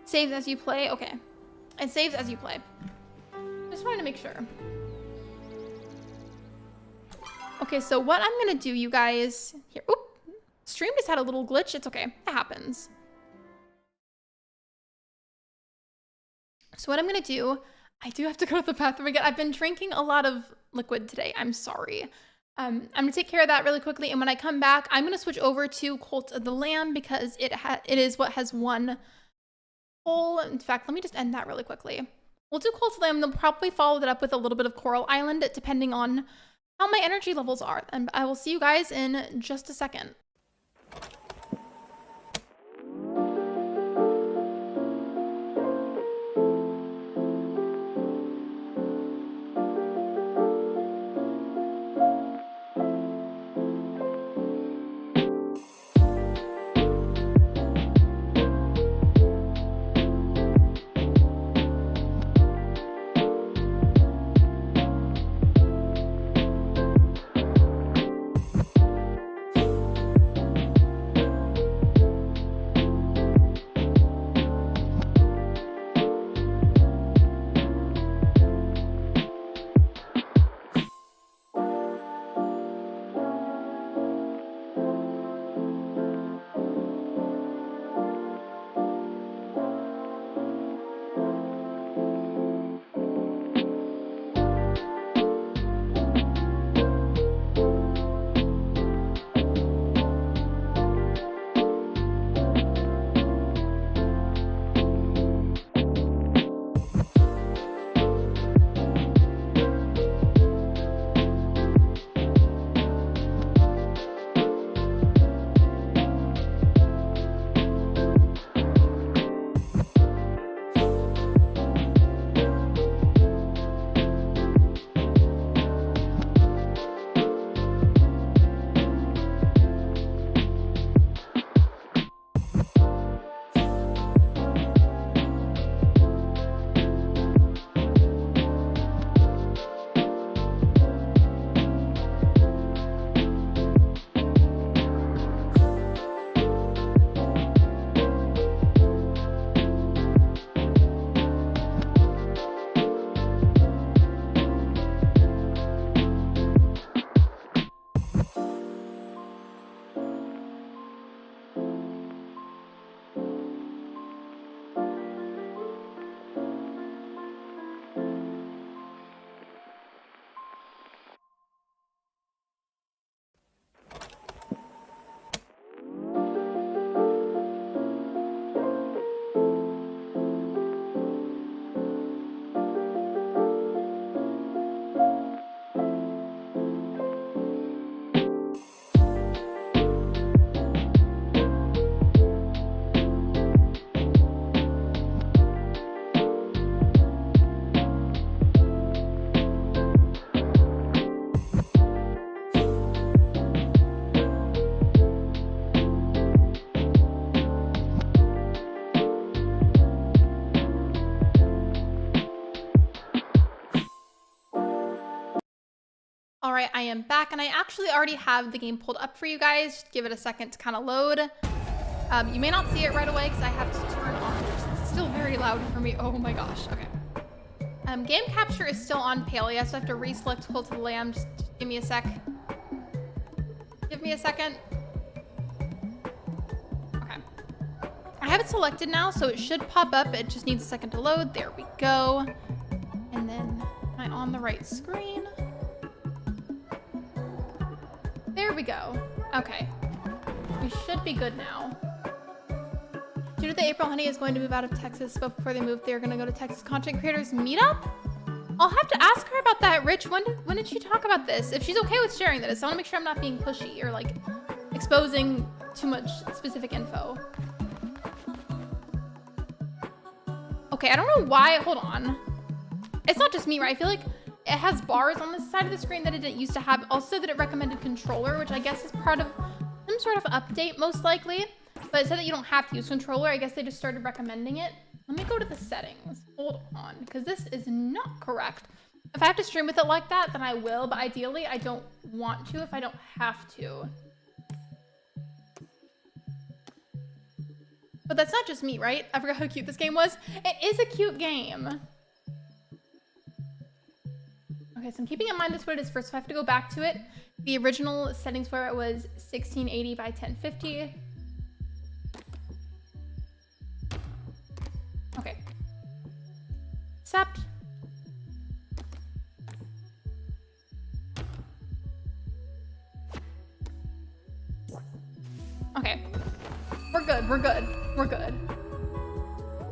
Saves as you play. Okay. It saves as you play. Just wanted to make sure. Okay, so what I'm gonna do, you guys, here, oop, stream just had a little glitch. It's okay, it happens. So what I'm gonna do, I do have to go to the bathroom again. I've been drinking a lot of liquid today. I'm sorry. I'm gonna take care of that really quickly, and when I come back, I'm gonna switch over to Cult of the Lamb because it is what has won poll. In fact, let me just end that really quickly. We'll do Cult of the Lamb, and they'll probably follow that up with a little bit of Coral Island, depending on how my energy levels are. And I will see you guys in just a second. right, I am back, and I actually already have the game pulled up for you guys. Just give it a second to kind of load. You may not see it right away because I have to turn on. It's still very loud for me. Oh my gosh. Okay. Game capture is still on palia, so I have to reselect Hold to the Lamb. Just give me a sec. Give me a second. Okay. I have it selected now, so it should pop up. It just needs a second to load. There we go. And then am I on the right screen? There we go. Okay. We should be good now. Due to the April Honey is going to move out of Texas, but before they move, they're going to go to Texas Content Creators Meetup? I'll have to ask her about that, Rich. When did she talk about this? If she's okay with sharing this, I want to make sure I'm not being pushy or like exposing too much specific info. Okay, I don't know why. Hold on. It's not just me, right? I feel like it has bars on the side of the screen that it didn't used to have. Also that it recommended controller, which I guess is part of some sort of update, most likely. But it said that you don't have to use controller. I guess they just started recommending it. Let me go to the settings. Hold on, because this is not correct. If I have to stream with it like that, then I will. But ideally, I don't want to if I don't have to. But that's not just me, right? I forgot how cute this game was. It is a cute game. Okay, so I'm keeping in mind that's what it is first, so I have to go back to it. The original settings for it was 1680 by 1050. Okay. Accept. Okay. We're good, we're good, we're good.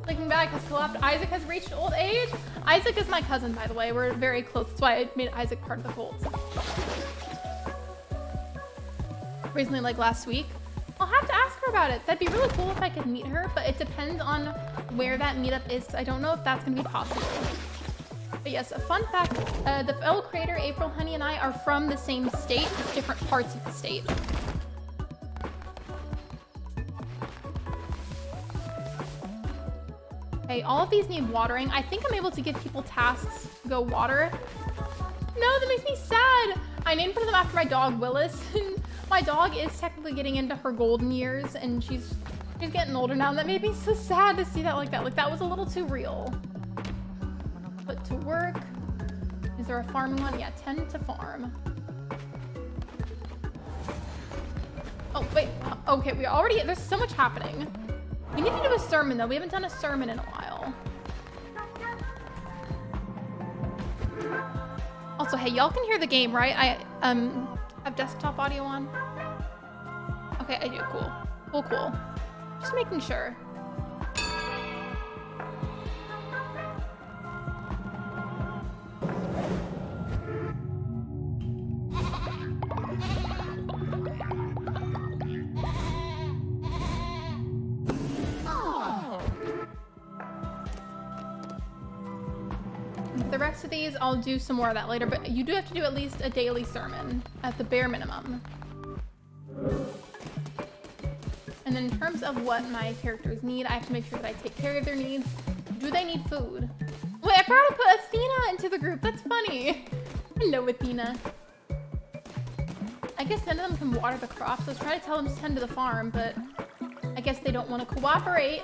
Looking back has collapsed. Isaac has reached old age. Isaac is my cousin, by the way. We're very close. That's why I made Isaac part of the cult. Recently, like last week. I'll have to ask her about it. That'd be really cool if I could meet her, but it depends on where that meetup is. I don't know if that's gonna be possible. But yes, a fun fact, the fellow creator April Honey and I are from the same state, just different parts of the state. Okay, all of these need watering. I think I'm able to give people tasks to go water. No, that makes me sad. I named one of them after my dog, Willis. My dog is technically getting into her golden years, and she's getting older now, and that made me so sad to see that like that. Like, that was a little too real. Put to work. Is there a farming one? Yeah, 10 to farm. Oh, wait. Okay, there's so much happening. We need to do a sermon, though. We haven't done a sermon in a while. Also, hey, y'all can hear the game, right? I have desktop audio on. Okay, I do. Cool. Cool, cool. Just making sure. The rest of these, I'll do some more of that later, but you do have to do at least a daily sermon at the bare minimum. And then in terms of what my characters need, I have to make sure that I take care of their needs. Do they need food? Wait, I forgot to put Athena into the group. That's funny. Hello, Athena. I guess none of them can water the crops. I was trying to tell them to tend to the farm, but I guess they don't want to cooperate.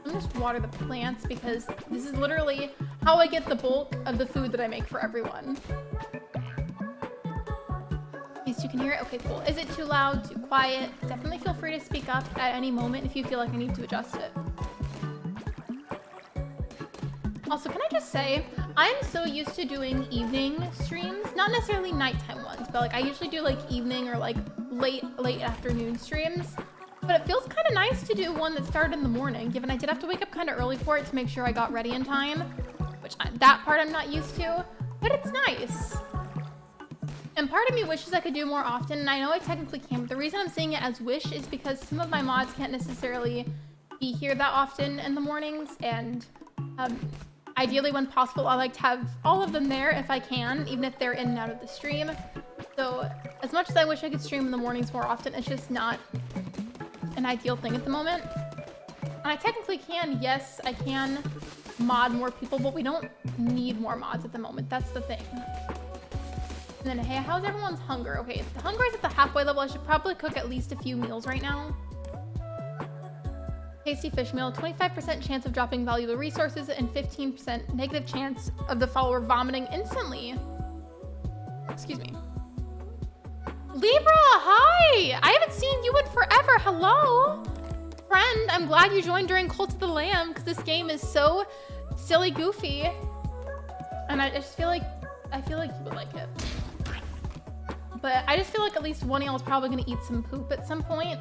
I'm just water the plants because this is literally how I get the bulk of the food that I make for everyone. Yes, you can hear it? Okay, cool. Is it too loud, too quiet? Definitely feel free to speak up at any moment if you feel like I need to adjust it. Also, can I just say, I'm so used to doing evening streams, not necessarily nighttime ones, but like I usually do like evening or like late afternoon streams. But it feels kind of nice to do one that started in the morning, given I did have to wake up kind of early for it to make sure I got ready in time, which that part I'm not used to, but it's nice. And part of me wishes I could do more often, and I know I technically can, but the reason I'm saying it as wish is because some of my mods can't necessarily be here that often in the mornings, and ideally when possible, I like to have all of them there if I can, even if they're in and out of the stream. So as much as I wish I could stream in the mornings more often, it's just not an ideal thing at the moment. And I technically can, yes, I can mod more people, but we don't need more mods at the moment. That's the thing. And then, hey, how's everyone's hunger? Okay, if the hunger is at the halfway level, I should probably cook at least a few meals right now. Tasty fish meal, 25% chance of dropping valuable resources and 15% negative chance of the follower vomiting instantly. Excuse me. Libra, hi! I haven't seen you in forever. Hello? Friend, I'm glad you joined during Cult of the Lamb because this game is so silly goofy. And I just feel like, you would like it. But I just feel like at least one of y'all is probably gonna eat some poop at some point.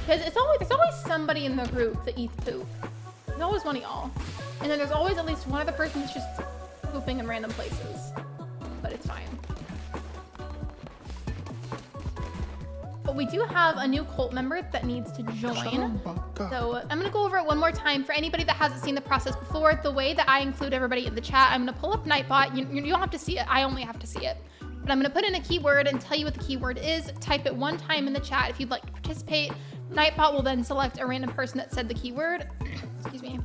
Because there's always somebody in the group that eats poop. There's always one of y'all. And then there's always at least one other person that's just pooping in random places. But it's fine. But we do have a new cult member that needs to join. So I'm gonna go over it one more time for anybody that hasn't seen the process before. The way that I include everybody in the chat, I'm gonna pull up Nightbot. You don't have to see it, I only have to see it. But I'm gonna put in a keyword and tell you what the keyword is. Type it one time in the chat if you'd like to participate. Nightbot will then select a random person that said the keyword. Excuse me.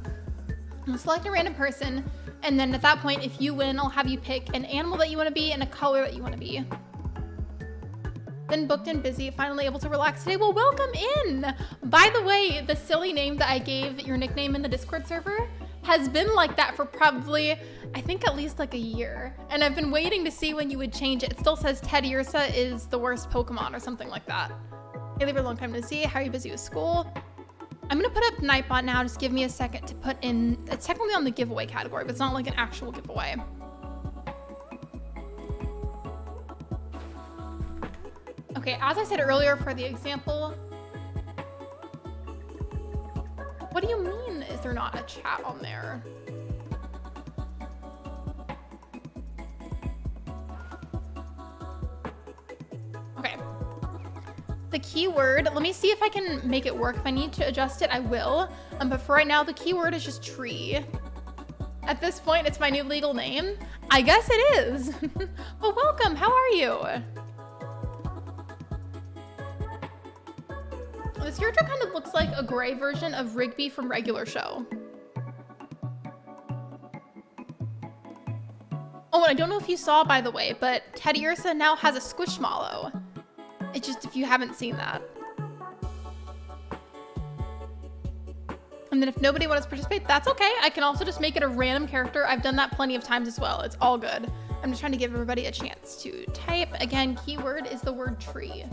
I'll select a random person, and then at that point, if you win, I'll have you pick an animal that you wanna be and a color that you wanna be. Been booked and busy, finally able to relax today. Well, welcome in. By the way, the silly name that I gave your nickname in the Discord server has been like that for probably, I think at least like a year. And I've been waiting to see when you would change it. It still says Teddy Ursa is the worst Pokemon or something like that. Hey, Libra, long time to see. How are you busy with school? I'm gonna put up Nightbot now. Just give me a second to put in, it's technically on the giveaway category, but it's not like an actual giveaway. Okay, as I said earlier for the example, what do you mean is there not a chat on there? Okay. The keyword, let me see if I can make it work. If I need to adjust it, I will. But for right now, the keyword is just tree. At this point, it's my new legal name. I guess it is. Well, welcome, how are you? This character kind of looks like a gray version of Rigby from Regular Show. Oh, and I don't know if you saw, by the way, but Teddy Ursa now has a Squishmallow. It's just if you haven't seen that. And then if nobody wants to participate, that's okay. I can also just make it a random character. I've done that plenty of times as well. It's all good. I'm just trying to give everybody a chance to type. Again, keyword is the word tree.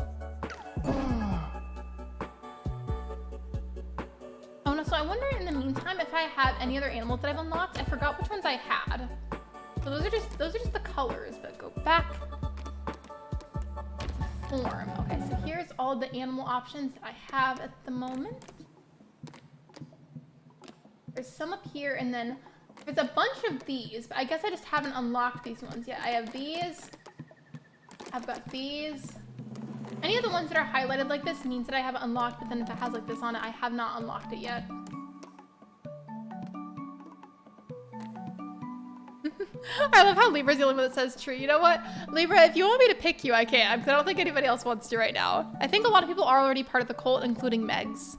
Oh no, so I wonder in the meantime if I have any other animals that I've unlocked. I forgot which ones I had. So those are just the colors, but go back. Form. Okay, so here's all the animal options that I have at the moment. There's some up here, and then there's a bunch of these, but I guess I just haven't unlocked these ones yet. I have these. I've got these. Any of the ones that are highlighted like this means that I have it unlocked, but then if it has like this on it, I have not unlocked it yet. I love how Libra's the only one that says tree. You know what? Libra, if you want me to pick you, I can, because I don't think anybody else wants to right now. I think a lot of people are already part of the cult, including Megs.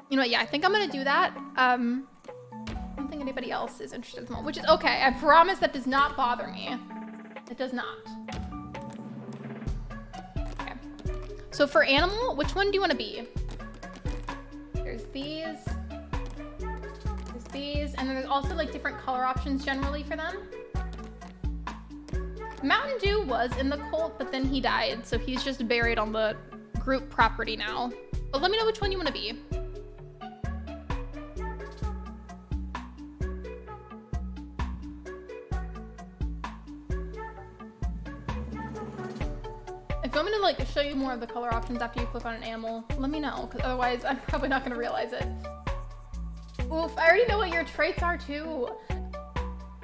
You know what? Yeah, I think I'm going to do that. I don't think anybody else is interested at the moment, which is okay. I promise that does not bother me. It does not. Okay. So for animal, which one do you want to be? There's these. These, and then there's also like different color options generally for them. Mountain Dew was in the cult, but then he died, so he's just buried on the group property now. But let me know which one you want to be. If you want me to like show you more of the color options after you click on an animal, let me know, because otherwise I'm probably not going to realize it. Oof, I already know what your traits are too.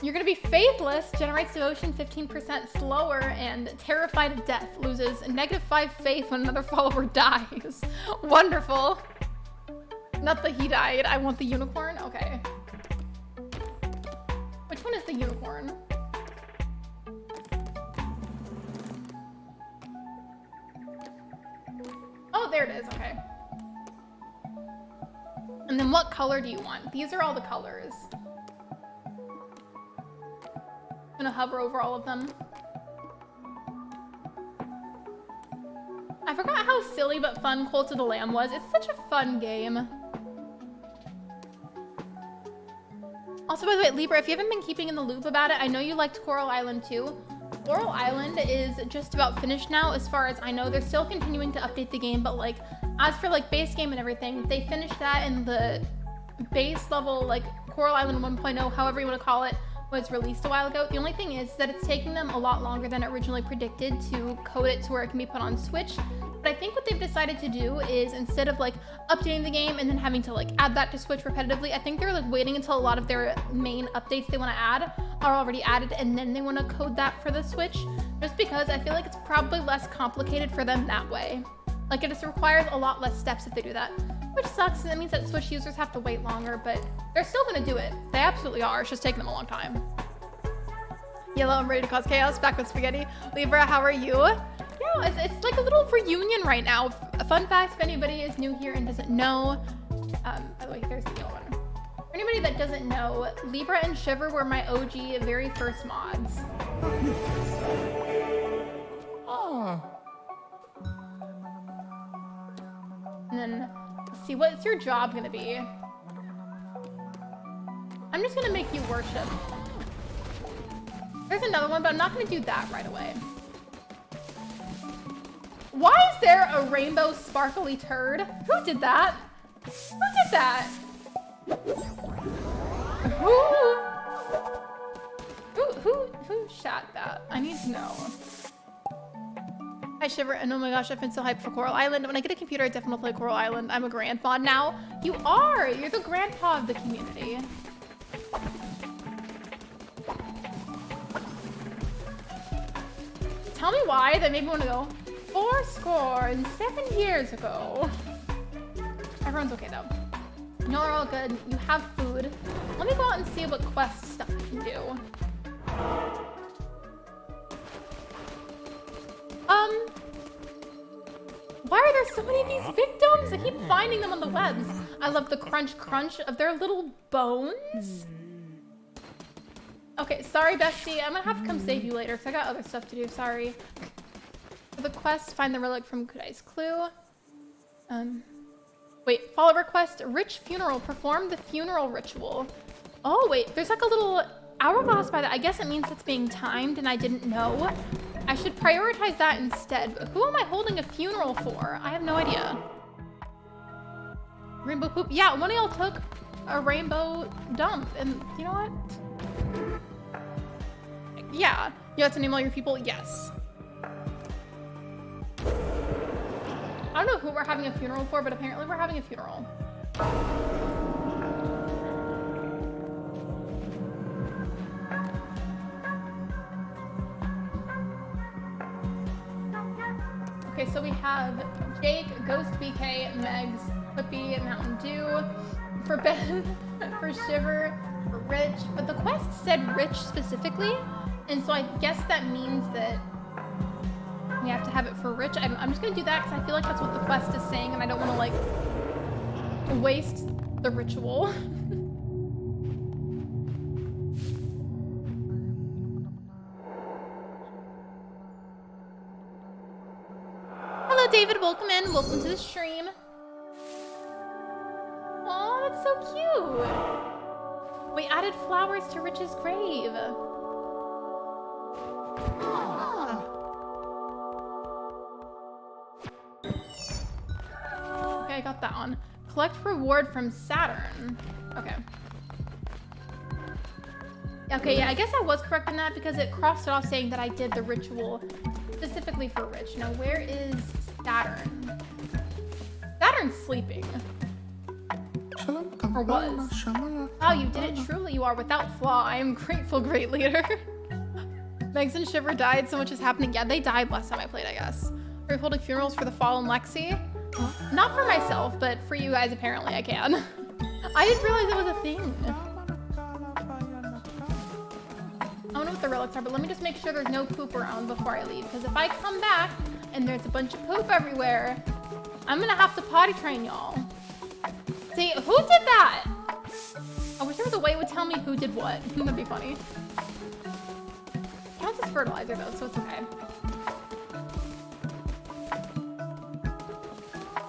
You're gonna be faithless, generates devotion 15% slower, and terrified of death, loses -5 faith when another follower dies. Wonderful. Not that he died, I want the unicorn, okay. Which one is the unicorn? Oh, there it is, okay. And then what color do you want? These are all the colors. I'm gonna hover over all of them. I forgot how silly but fun Cult of the Lamb was. It's such a fun game. Also, by the way, Libra, if you haven't been keeping in the loop about it, I know you liked Coral Island too. Coral Island is just about finished now, as far as I know. They're still continuing to update the game, but like, as for like base game and everything, they finished that, and the base level, like Coral Island 1.0, however you want to call it, was released a while ago. The only thing is that it's taking them a lot longer than originally predicted to code it to where it can be put on Switch. But I think what they've decided to do is, instead of like updating the game and then having to like add that to Switch repetitively, I think they're like waiting until a lot of their main updates they want to add are already added, and then they want to code that for the Switch, just because I feel like it's probably less complicated for them that way. Like, it just requires a lot less steps if they do that, which sucks. That means that Switch users have to wait longer, but they're still going to do it. They absolutely are. It's just taking them a long time. Yellow, I'm ready to cause chaos. Back with spaghetti. Libra, how are you? Yeah, it's like a little reunion right now. A fun fact, if anybody is new here and doesn't know, by the way, there's the yellow one. For anybody that doesn't know, Libra and Shiver were my OG very first mods. Oh. And then, let's see, what's your job gonna be? I'm just gonna make you worship. There's another one, but I'm not gonna do that right away. Why is there a rainbow sparkly turd? Who did that? Who did that? Who shot that? I need to know. Hi Shiver, and oh my gosh, I've been so hyped for Coral Island. When I get a computer, I definitely play Coral Island. I'm a grandpa now. You are! You're the grandpa of the community. Tell me why that made me want to go 407 years ago. Everyone's okay though. No, we're all good. You have food. Let me go out and see what quest stuff I can do. Why are there so many of these victims? I keep finding them on the webs. I love the crunch crunch of their little bones. Okay, sorry, bestie. I'm gonna have to come save you later because I got other stuff to do. Sorry. For the quest, find the relic from Good Eye's Clue. Wait, follow request. Rich funeral. Perform the funeral ritual. Oh, wait. There's like a little hourglass by that. I guess it means it's being timed and I didn't know. I should prioritize that instead. Who am I holding a funeral for? I have no idea. Rainbow poop. Yeah, one of y'all took a rainbow dump. And you know what? Yeah. You have to name all your people? Yes. I don't know who we're having a funeral for, but apparently we're having a funeral. Okay, so we have Jake, Ghost BK, Megs, Whippy, Mountain Dew, for Ben, for Shiver, for Rich, but the quest said Rich specifically, and so I guess that means that we have to have it for Rich. I'm just gonna do that because I feel like that's what the quest is saying, and I don't want to like waste the ritual. Hello, David. Welcome in. Welcome to the stream. Aw, that's so cute. We added flowers to Rich's grave. Okay, I got that one. Collect reward from Saturn. Okay. Okay, yeah, I guess I was correct in that because it crossed it off saying that I did the ritual specifically for Rich. Now, where is Saturn? Saturn's sleeping. Or was. Wow, you did it truly. You are without flaw. I am grateful, great leader. Megs and Shiver died. So much is happening. Yeah, they died last time I played, I guess. Are you holding funerals for the fallen Lexi? Not for myself, but for you guys, apparently I can. I didn't realize it was a thing. I don't know what the relics are, but let me just make sure there's no poop around before I leave. Because if I come back and there's a bunch of poop everywhere, I'm gonna have to potty train y'all. See, who did that? I wish there was a way it would tell me who did what. That'd be funny. Counts as fertilizer though, so it's okay.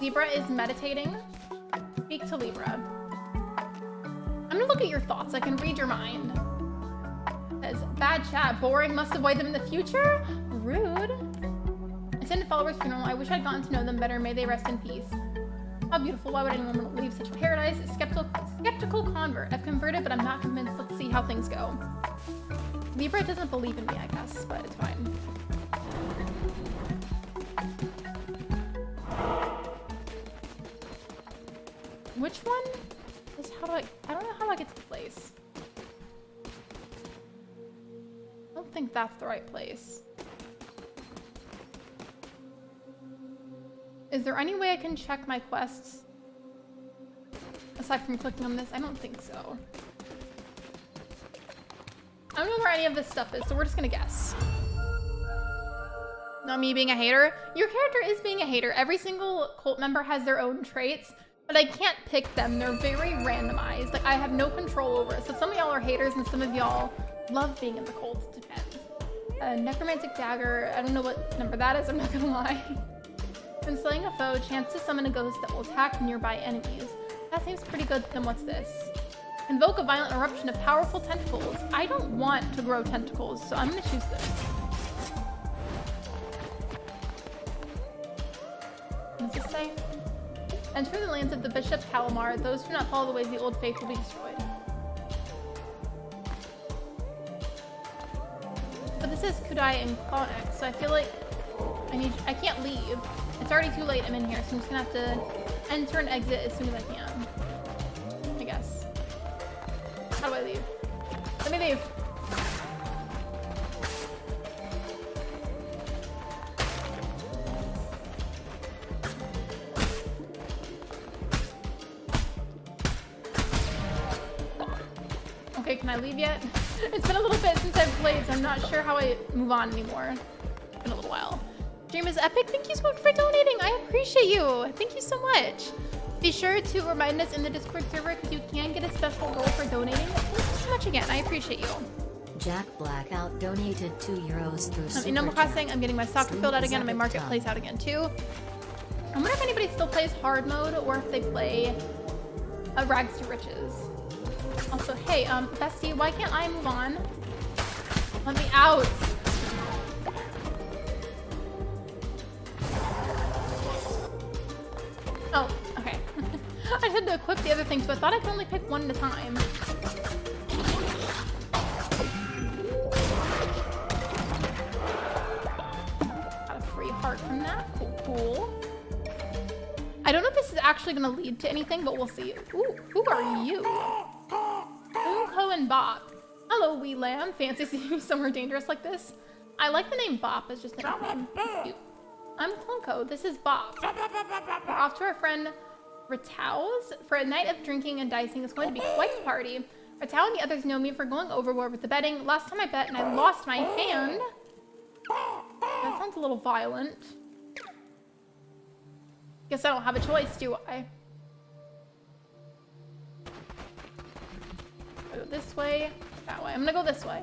Libra is meditating. Speak to Libra. I'm gonna look at your thoughts. I can read your mind. It says, bad chat, boring, must avoid them in the future? Rude. Attended followers funeral. I wish I'd gotten to know them better. May they rest in peace. How beautiful. Why would anyone want to leave such paradise? Skeptical convert. I've converted, but I'm not convinced. Let's see how things go. Libra doesn't believe in me, I guess, but it's fine. Which one is how do I don't know how I get to the place. I don't think that's the right place. Is there any way I can check my quests aside from clicking on this? I don't think so. I don't know where any of this stuff is, so we're just gonna guess. Not me being a hater. Your character is being a hater. Every single cult member has their own traits, but I can't pick them. They're very randomized. Like, I have no control over it. So some of y'all are haters and some of y'all love being in the cult. It depends. Necromantic dagger. I don't know what number that is, I'm not gonna lie. When slaying a foe, chance to summon a ghost that will attack nearby enemies. That seems pretty good. Then what's this? Invoke a violent eruption of powerful tentacles. I don't want to grow tentacles, so I'm gonna choose this. What does this say? Enter the lands of the Bishop Calamar. Those who do not follow the ways of the old faith will be destroyed. But this is Kudai and Konex, so I feel like I can't leave. It's already too late, I'm in here, so I'm just gonna have to enter and exit as soon as I can. I guess. How do I leave? Let me leave. Okay, can I leave yet? It's been a little bit since I've played, so I'm not sure how I move on anymore. It's been a little while. Stream is epic. Thank you so much for donating. I appreciate you. Thank you so much. Be sure to remind us in the Discord server because you can get a special role for donating. Thank you so much again. I appreciate you. Jack Blackout donated €2 through Super In Animal Chat. Crossing, I'm getting my soccer filled out again and my marketplace out again too. I wonder if anybody still plays hard mode or if they play Rags to Riches. Also, hey, bestie, why can't I move on? Let me out. Oh, okay. I just had to equip the other thing, so I thought I could only pick one at a time. Got a free heart from that. Cool, cool. I don't know if this is actually going to lead to anything, but we'll see. Ooh, who are you? Unko and Bop. Hello, wee lamb. Fancy seeing you somewhere dangerous like this? I like the name Bop. It's just a name. It's cute. I'm Plunko. This is Bop. We're off to our friend Ratau's for a night of drinking and dicing. It's going to be quite a party. Ratau and the others know me for going overboard with the betting. Last time I bet and I lost my hand. That sounds a little violent. Guess I don't have a choice, do I? I go this way, that way. I'm gonna go this way.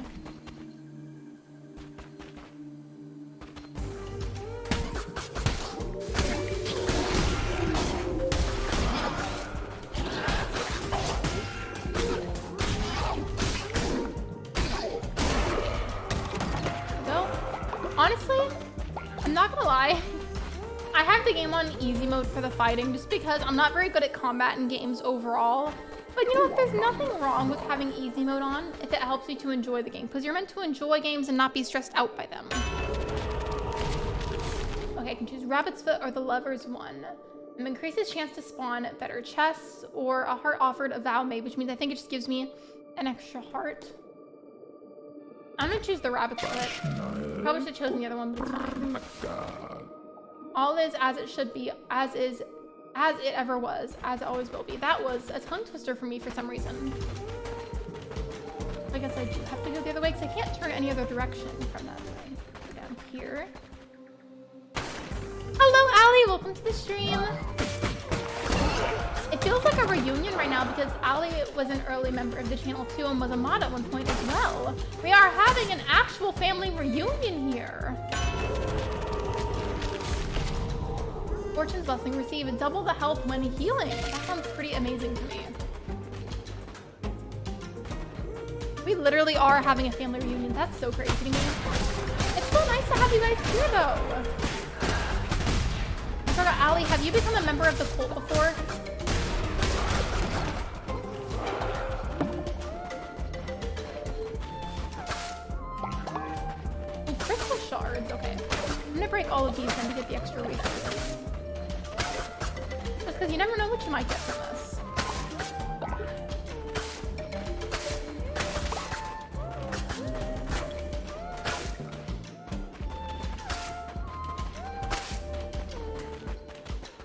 Go. Honestly, I'm not gonna lie. I have the game on easy mode for the fighting just because I'm not very good at combat in games overall. But you know what? There's nothing wrong with having easy mode on if it helps you to enjoy the game because you're meant to enjoy games and not be stressed out by them. Okay, I can choose Rabbit's Foot or the Lover's One. Increases chance to spawn better chests or a heart offered a vow made, which means I think it just gives me an extra heart. I'm gonna choose the Rabbit's Foot. Probably should have chosen the other one, but it's fine. All is as it should be, as it ever was, as it always will be. That was a tongue twister for me for some reason. I guess I do have to go the other way because I can't turn any other direction from that way. Down here. Hello, Allie. Welcome to the stream. It feels like a reunion right now because Allie was an early member of the channel too and was a mod at one point as well. We are having an actual family reunion here. Fortune's blessing. Receive double the health when healing. That sounds pretty amazing to me. We literally are having a family reunion. That's so crazy to me. It's so nice to have you guys here, though. I forgot, Allie, have you become a member of the cult before? Oh, crystal shards. Okay. I'm gonna break all of these then to get the extra resources. Just because you never know what you might get from this.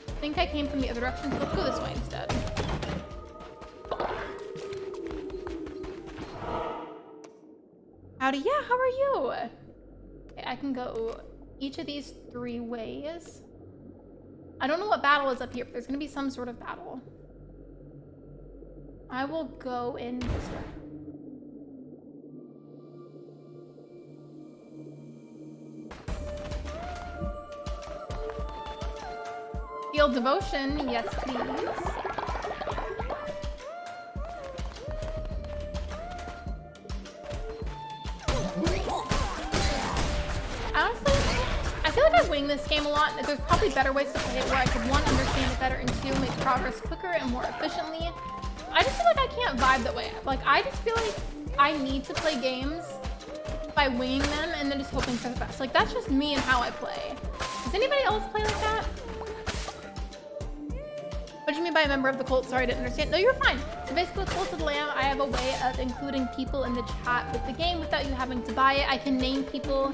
I think I came from the other direction, so let's go this way instead. Howdy, yeah, how are you? Okay, I can go each of these 3 ways. I don't know what battle is up here, but there's gonna be some sort of battle. I will go in this way. Feel devotion, yes please. Honestly, I feel like I wing this game a lot. There's probably better ways to play it where I could, 1, understand it better, and 2, make progress quicker and more efficiently. I just feel like I can't vibe that way. Like, I just feel like I need to play games by winging them and then just hoping for the best. Like, that's just me and how I play. Does anybody else play like that? What do you mean by a member of the cult? Sorry, I didn't understand. No, you're fine. So basically with Cult of the Lamb, I have a way of including people in the chat with the game without you having to buy it. I can name people,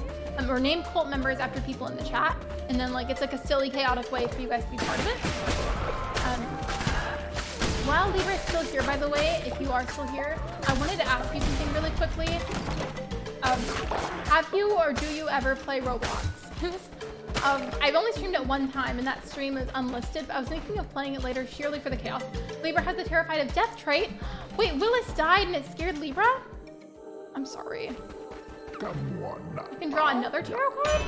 or name cult members after people in the chat. And then like, it's like a silly, chaotic way for you guys to be part of it. While Libra is still here, by the way, if you are still here, I wanted to ask you something really quickly. Have you or do you ever play Roblox? I've only streamed it 1 time, and that stream is unlisted, but I was thinking of playing it later sheerly for the chaos. Libra has the terrified of death trait. Wait, Willis died and it scared Libra? I'm sorry. You can draw another tarot card?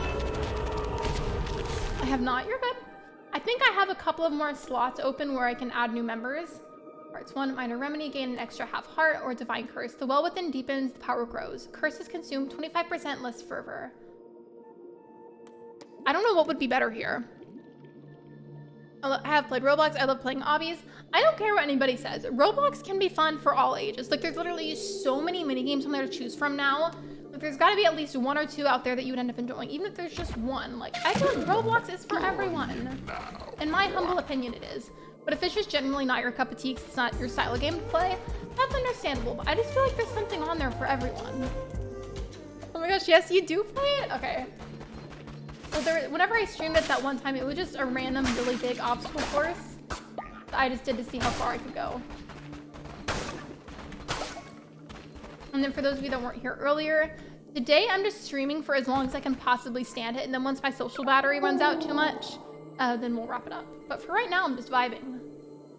I have not, you're good. I think I have a couple of more slots open where I can add new members. Parts 1, minor remedy, gain an extra half heart, or divine curse. The well within deepens, the power grows. Curses consume 25% less fervor. I don't know what would be better here. I have played Roblox. I love playing obbies. I don't care what anybody says. Roblox can be fun for all ages. Like, there's literally so many mini games on there to choose from now. Like, there's got to be at least 1 or 2 out there that you would end up enjoying, even if there's just 1. Like, I feel like Roblox is for everyone. In my humble opinion, it is. But if it's just generally not your cup of tea, 'cause it's not your style of game to play, that's understandable. But I just feel like there's something on there for everyone. Oh my gosh, yes, you do play it? Okay. Well, whenever I streamed it that 1 time, it was just a random, really big obstacle course that I just did to see how far I could go. And then for those of you that weren't here earlier, today I'm just streaming for as long as I can possibly stand it, and then once my social battery runs out too much, then we'll wrap it up. But for right now, I'm just vibing.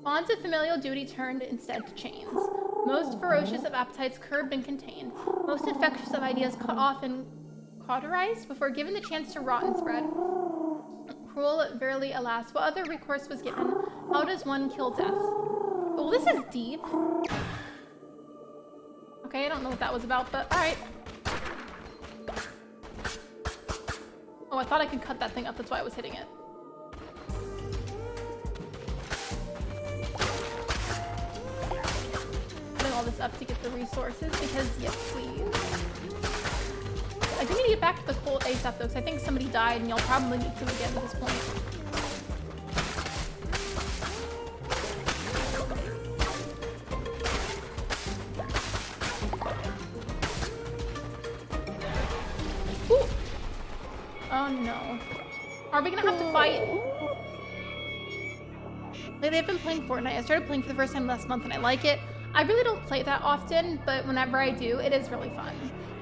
Bonds of familial duty turned instead to chains. Most ferocious of appetites curbed and contained. Most infectious of ideas cut off and cauterized before given the chance to rot and spread. Cruel, verily, alas, what other recourse was given? How does one kill death? Well, this is deep. Okay, I don't know what that was about, but alright. Oh, I thought I could cut that thing up, that's why I was hitting it. Putting all this up to get the resources, because yes, please. I do need to get back to the cult ASAP though, because I think somebody died and y'all probably need to again at this point. Ooh. Oh no. Are we gonna have to fight? Like, they've been playing Fortnite. I started playing for the first time last month and I like it. I really don't play that often, but whenever I do, it is really fun.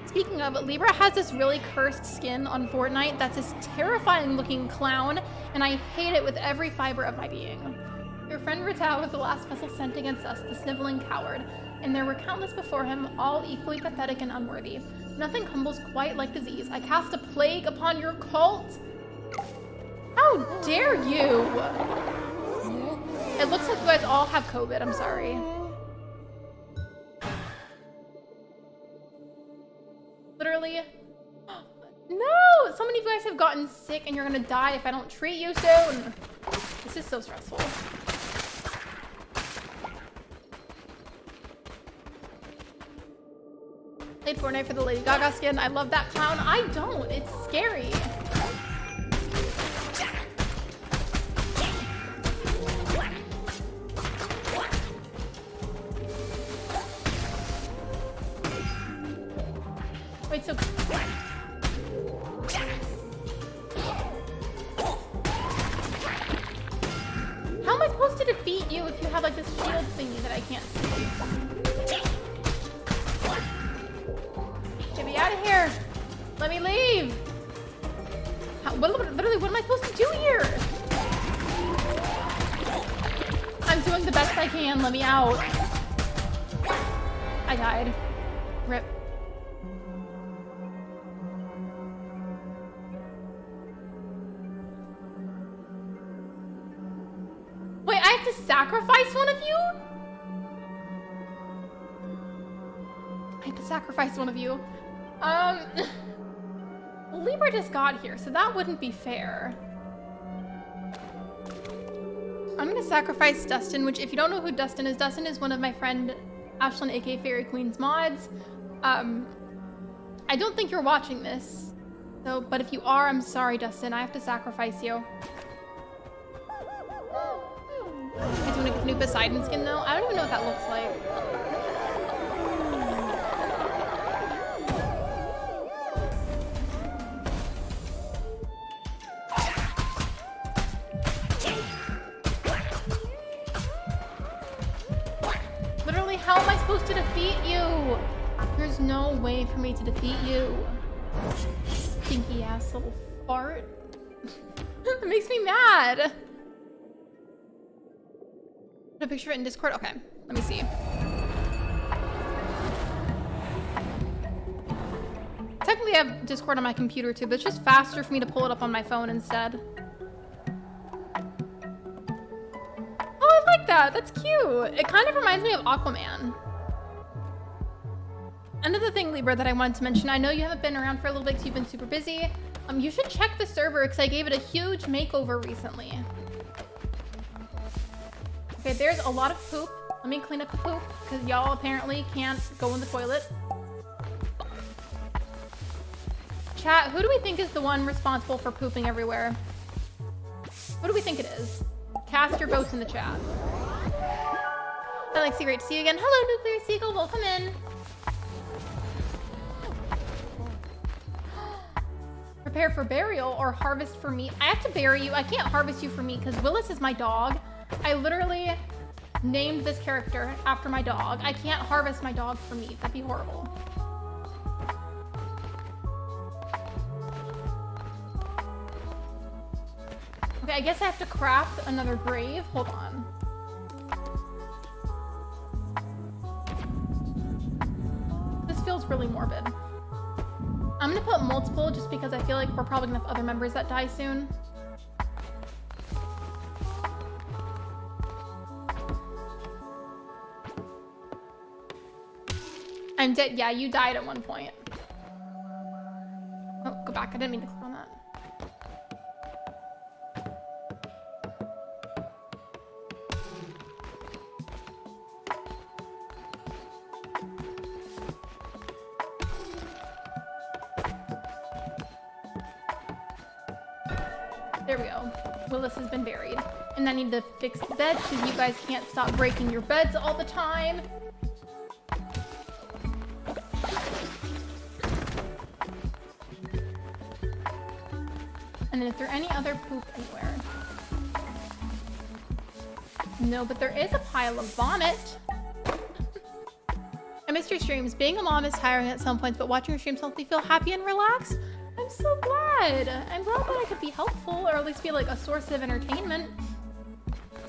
Speaking of, Libra has this really cursed skin on Fortnite that's this terrifying looking clown, and I hate it with every fiber of my being. Your friend Ratau was the last vessel sent against us, the sniveling coward, and there were countless before him, all equally pathetic and unworthy. Nothing humbles quite like disease. I cast a plague upon your cult. How dare you? It looks like you guys all have COVID. I'm sorry. Literally. No! So many of you guys have gotten sick and you're gonna die if I don't treat you soon. This is so stressful. Played Fortnite for the Lady Gaga skin. I love that clown. I don't. It's scary. Wait, so... How am I supposed to defeat you if you have like this shield thingy that I can't see? Get me out of here! Let me leave! Literally, what am I supposed to do here? I'm doing the best I can. Let me out. I died. Rip. Wait, I have to sacrifice one of you? I have to sacrifice one of you. Libra just got here, so that wouldn't be fair. I'm gonna sacrifice Dustin, which if you don't know who Dustin is one of my friend Ashlyn, aka Fairy Queen's mods. I don't think you're watching this, so, but if you are, I'm sorry, Dustin. I have to sacrifice you. Is doing a new Poseidon skin though? I don't even know what that looks like. Literally, how am I supposed to defeat you? There's no way for me to defeat you. Stinky ass little fart. That makes me mad. Put a picture of it in Discord? Okay, let me see. Technically I have Discord on my computer too, but it's just faster for me to pull it up on my phone instead. Oh, I like that. That's cute. It kind of reminds me of Aquaman. Another thing, Libra, that I wanted to mention, I know you haven't been around for a little bit because you've been super busy. You should check the server because I gave it a huge makeover recently. Okay, there's a lot of poop. Let me clean up the poop because y'all apparently can't go in the toilet. Chat, who do we think is the one responsible for pooping everywhere? Who do we think it is? Cast your votes in the chat. Lexi, great to see you again. Hello, Nuclear Seagull, welcome in. Prepare for burial or harvest for meat. I have to bury you. I can't harvest you for meat because Willis is my dog. I literally named this character after my dog. I can't harvest my dog for meat. That'd be horrible. Okay, I guess I have to craft another grave. Hold on. This feels really morbid. I'm gonna put multiple just because I feel like we're probably gonna have other members that die soon. I'm dead. Yeah, you died at one point. Oh, go back. I didn't mean to click on that. There we go. Willis has been buried. And I need to fix the bed because you guys can't stop breaking your beds all the time. And then is there any other poop anywhere? No, but there is a pile of vomit. I missed your streams. Being a mom is tiring at some points, but watching your streams helps me feel happy and relaxed. I'm so glad. I'm glad that I could be helpful or at least be like a source of entertainment.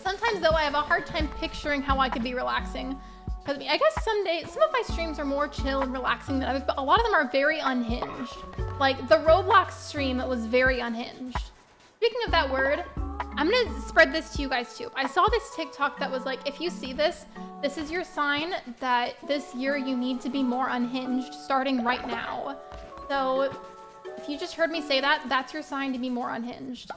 Sometimes though, I have a hard time picturing how I could be relaxing. Because I guess some of my streams are more chill and relaxing than others, but a lot of them are very unhinged. Like the Roblox stream was very unhinged. Speaking of that word, I'm gonna spread this to you guys too. I saw this TikTok that was like, if you see this, this is your sign that this year you need to be more unhinged starting right now. So if you just heard me say that, that's your sign to be more unhinged.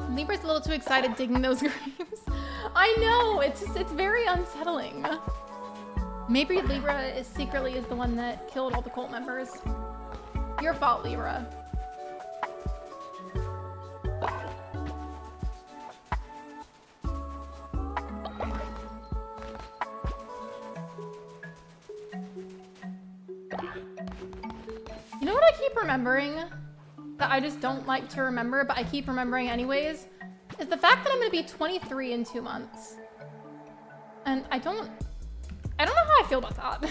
Libra's a little too excited digging those graves. I know, it's very unsettling. Maybe Libra is secretly the one that killed all the cult members. Your fault, Libra. You know what I keep remembering? That I just don't like to remember, but I keep remembering anyways, is the fact that I'm gonna be 23 in 2 months. And I don't know how I feel about that.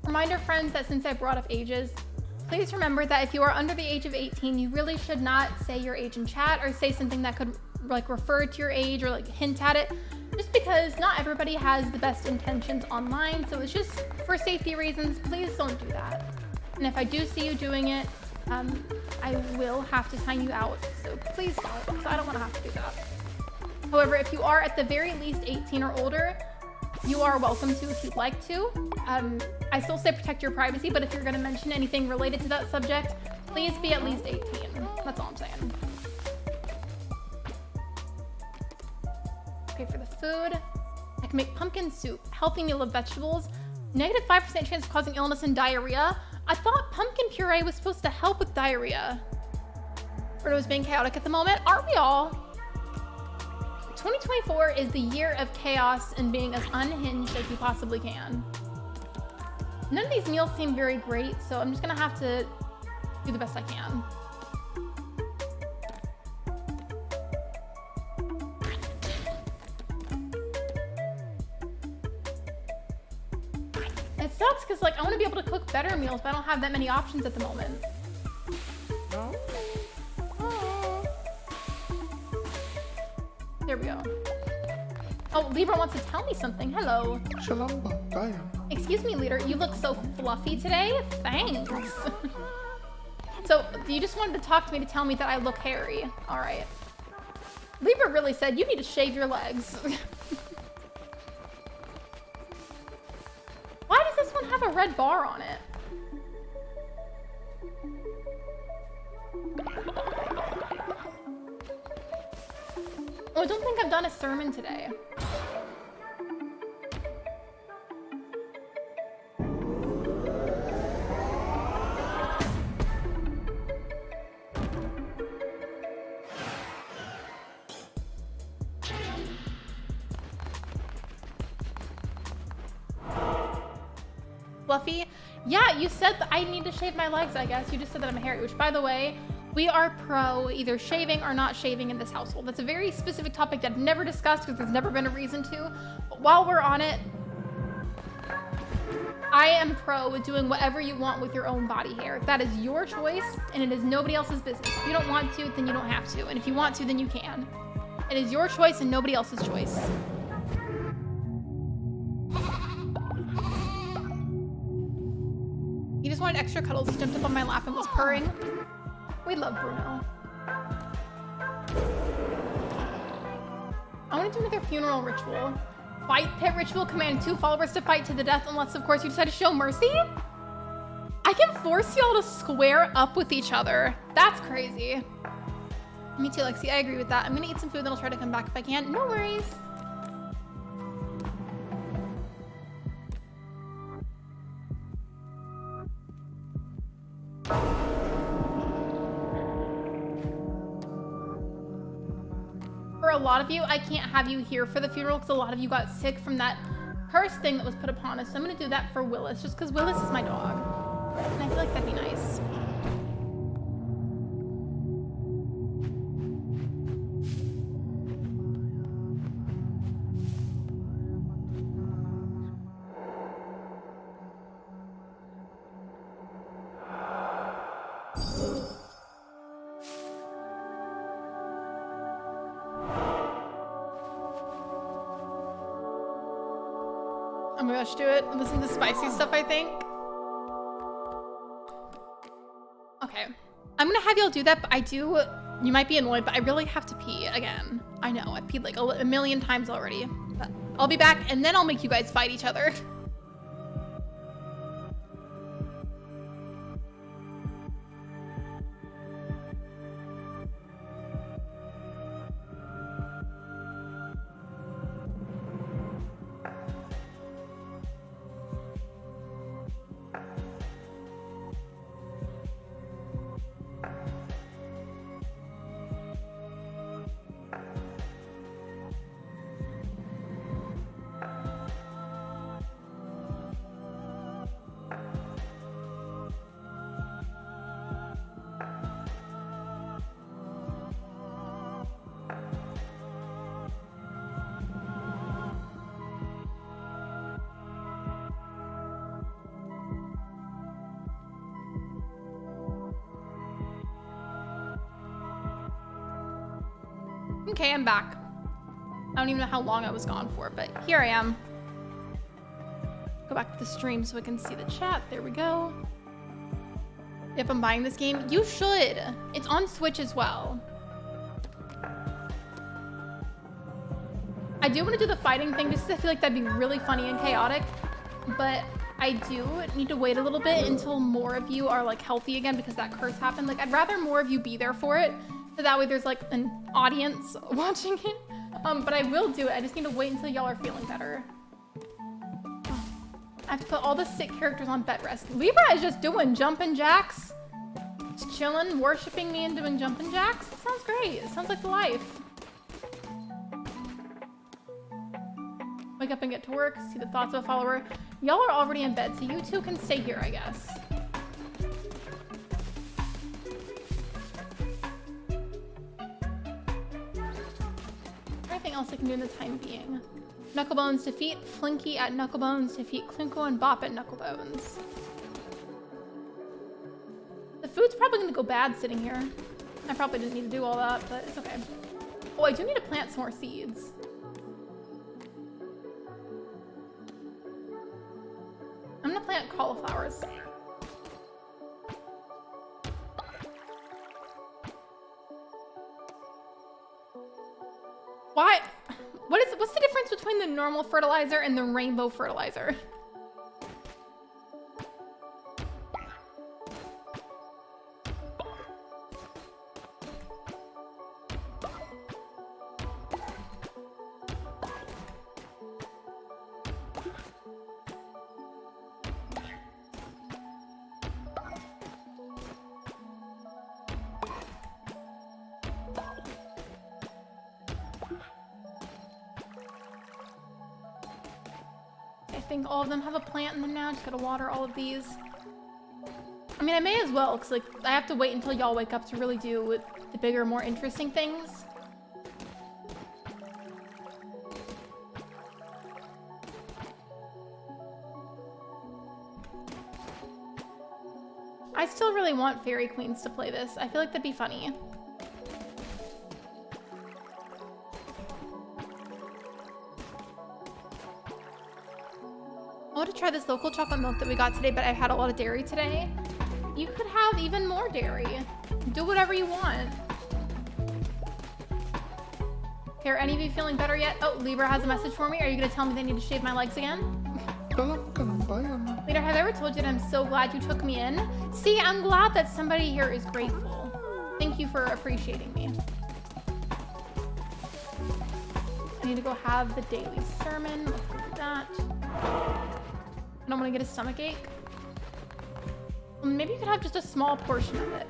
Reminder, friends, that since I brought up ages, please remember that if you are under the age of 18, you really should not say your age in chat or say something that could like refer to your age or like hint at it, just because not everybody has the best intentions online. So it's just for safety reasons, please don't do that. And if I do see you doing it, I will have to time you out. So please don't, because I don't want to have to do that. However, if you are at the very least 18 or older, you are welcome to if you'd like to. I still say protect your privacy, but if you're going to mention anything related to that subject, please be at least 18. That's all I'm saying. Okay, for the food, I can make pumpkin soup, healthy meal of vegetables, negative 5% chance of causing illness and diarrhea. I thought pumpkin puree was supposed to help with diarrhea. Birdo's being chaotic at the moment. Aren't we all? 2024 is the year of chaos and being as unhinged as you possibly can. None of these meals seem very great, so I'm just gonna have to do the best I can. It sucks because like I want to be able to cook better meals, but I don't have that many options at the moment. There we go. Oh, Libra wants to tell me something. Hello. Excuse me, leader. You look so fluffy today. Thanks. So you just wanted to talk to me to tell me that I look hairy. All right. Libra really said you need to shave your legs. Why does this one have a red bar on it? Oh, I don't think I've done a sermon today. Fluffy? Yeah, you said that I need to shave my legs, I guess. You just said that I'm hairy, which, by the way, we are pro either shaving or not shaving in this household. That's a very specific topic that I've never discussed because there's never been a reason to. But while we're on it, I am pro with doing whatever you want with your own body hair. That is your choice, and it is nobody else's business. If you don't want to, then you don't have to. And if you want to, then you can. It is your choice and nobody else's choice. He just wanted extra cuddles. He jumped up on my lap and was purring. We love Bruno. I want to do another funeral ritual. Fight pit ritual. Command 2 followers to fight to the death unless, of course, you decide to show mercy. I can force y'all to square up with each other. That's crazy. Me too, Lexi. I agree with that. I'm going to eat some food, then I'll try to come back if I can. No worries. For a lot of you, I can't have you here for the funeral because a lot of you got sick from that curse thing that was put upon us. So I'm going to do that for Willis just because Willis is my dog. And I feel like that'd be nice. Oh my gosh, do it. Listen to spicy stuff, I think. Okay. I'm gonna have y'all do that, but I do, you might be annoyed, but I really have to pee again. I know, I've peed like a million times already. But I'll be back and then I'll make you guys fight each other. Okay, I'm back. I don't even know how long I was gone for, but here I am. Go back to the stream so I can see the chat. There we go. If I'm buying this game, you should. It's on Switch as well. I do want to do the fighting thing just because I feel like that'd be really funny and chaotic, but I do need to wait a little bit until more of you are like healthy again because that curse happened. Like, I'd rather more of you be there for it. So that way there's like an audience watching it. But I will do it. I just need to wait until y'all are feeling better. I have to put all the sick characters on bed rest. Libra is just doing jumping jacks. Just chilling, worshiping me and doing jumping jacks. That sounds great. It sounds like the life. Wake up and get to work. See the thoughts of a follower. Y'all are already in bed, so you two can stay here, I guess. Anything else I can do in the time being? Knucklebones defeat Flinky at Knucklebones, defeat Klinko and Bop at Knucklebones. The food's probably gonna go bad sitting here. I probably didn't need to do all that, but it's okay. Oh, I do need to plant some more seeds. I'm gonna plant cauliflowers. Why? What's the difference between the normal fertilizer and the rainbow fertilizer? I think all of them have a plant in them now. Just gotta water all of these. I mean, I may as well, because like I have to wait until y'all wake up to really do the bigger, more interesting things. I still really want Fairy Queens to play this. I feel like that'd be funny. I want to try this local chocolate milk that we got today, but I've had a lot of dairy today. You could have even more dairy. Do whatever you want. Okay, are any of you feeling better yet? Oh, Libra has a message for me. Are you going to tell me they need to shave my legs again? Leader, have I ever told you that I'm so glad you took me in? See, I'm glad that somebody here is grateful. Thank you for appreciating me. I need to go have the daily sermon. Let's go do that. I don't want to get a stomach ache. Maybe you could have just a small portion of it.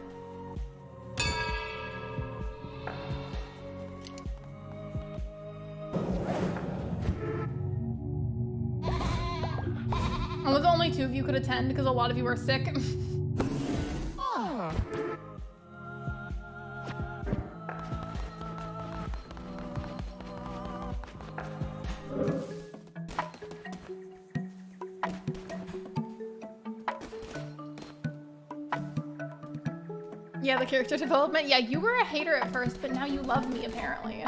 Well, the only two of you could attend because a lot of you are sick. Yeah, the character development. Yeah, you were a hater at first, but now you love me, apparently.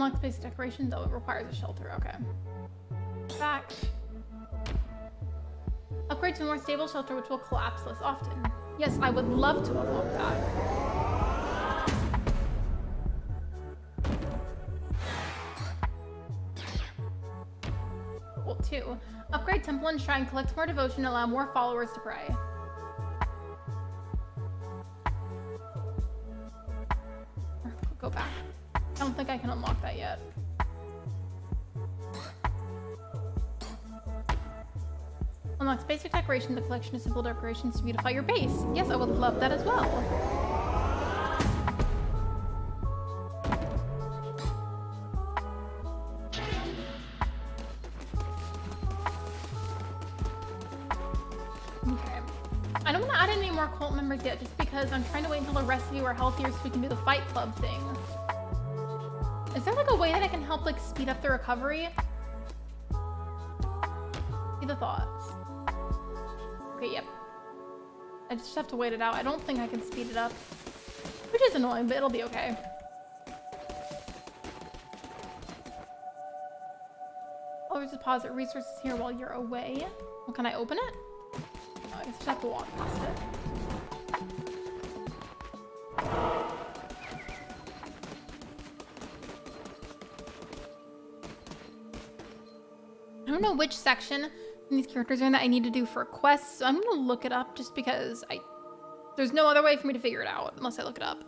Unlock space decoration, though it requires a shelter. Okay. Back. Upgrade to a more stable shelter, which will collapse less often. Yes, I would love to unlock that. Well, 2. Upgrade temple and shrine, collect more devotion, allow more followers to pray. Go back. I don't think I can unlock that yet. Unlocks basic decoration, the collection of simple decorations to beautify your base. Yes, I would love that as well. Okay. I don't want to add any more cult members yet, just because I'm trying to wait until the rest of you are healthier so we can do the fight club thing. Is there like a way that I can help like speed up the recovery? See the thoughts. Okay, yep. I just have to wait it out. I don't think I can speed it up, which is annoying, but it'll be okay. Always deposit resources here while you're away. Well, can I open it? Oh, I guess I just have to walk past it. I don't know which section these characters are in that I need to do for quests, so I'm gonna look it up just because there's no other way for me to figure it out unless I look it up.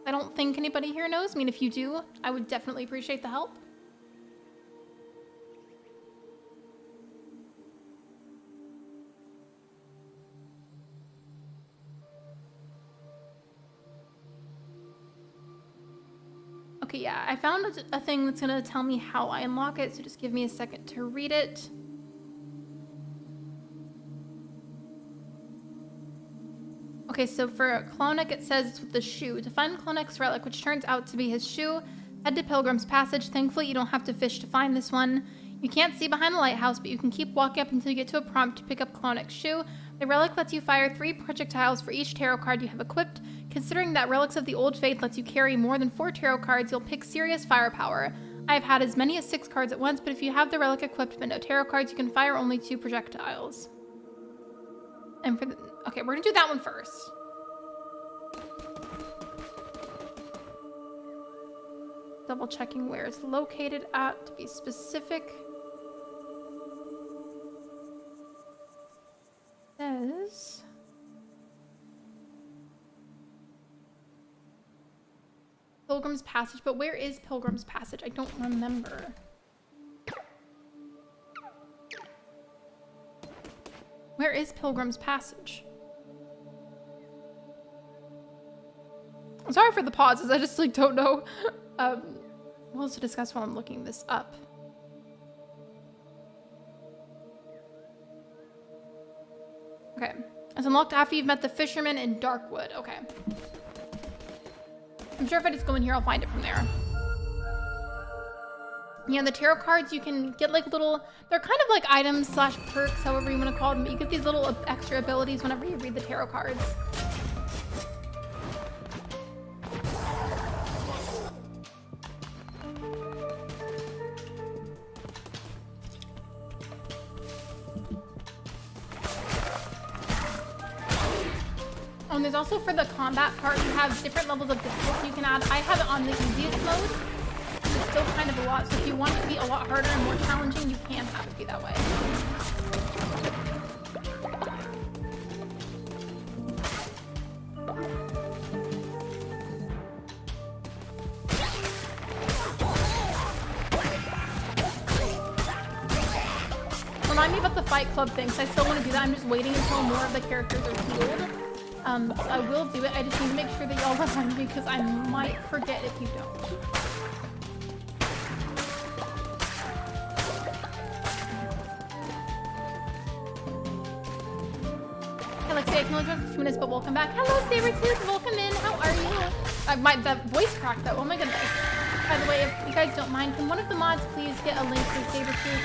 I don't think anybody here knows. I mean, if you do, I would definitely appreciate the help. Okay, yeah, I found a thing that's gonna tell me how I unlock it, so just give me a second to read it. Okay, so for Clonic, it says it's with the shoe. To find Clonic's relic, which turns out to be his shoe, head to Pilgrim's Passage. Thankfully, you don't have to fish to find this one. You can't see behind the lighthouse, but you can keep walking up until you get to a prompt to pick up Clonic's shoe. The relic lets you fire 3 projectiles for each tarot card you have equipped. Considering that Relics of the Old Faith lets you carry more than 4 tarot cards, you'll pick serious firepower. I've had as many as 6 cards at once, but if you have the relic equipped but no tarot cards, you can fire only 2 projectiles. And for the... Okay, we're gonna do that one first. Double checking where it's located at to be specific. Says Pilgrim's Passage, but where is Pilgrim's Passage? I don't remember. Where is Pilgrim's Passage? I'm sorry for the pauses. I just like don't know what else to discuss while I'm looking this up. Okay. It's unlocked after you've met the fisherman in Darkwood. Okay. I'm sure if I just go in here, I'll find it from there. Yeah, the tarot cards, you can get like little, they're kind of like items slash perks, however you want to call them. But you get these little extra abilities whenever you read the tarot cards. And there's also for the combat part, you have different levels of difficulty you can add. I have it on the easiest mode. It's still kind of a lot, so if you want it to be a lot harder and more challenging, you can have it be that way. Remind me about the fight club thing, because I still want to do that. I'm just waiting until more of the characters are healed. So I will do it. I just need to make sure that y'all remind me because I might forget if you don't. Hey, Lexi, I can only join for 2 minutes, but welcome back. Hello, Sabretooth. Welcome in. How are you? That voice cracked though. Oh my goodness. By the way, if you guys don't mind, can one of the mods please get a link to Sabretooth?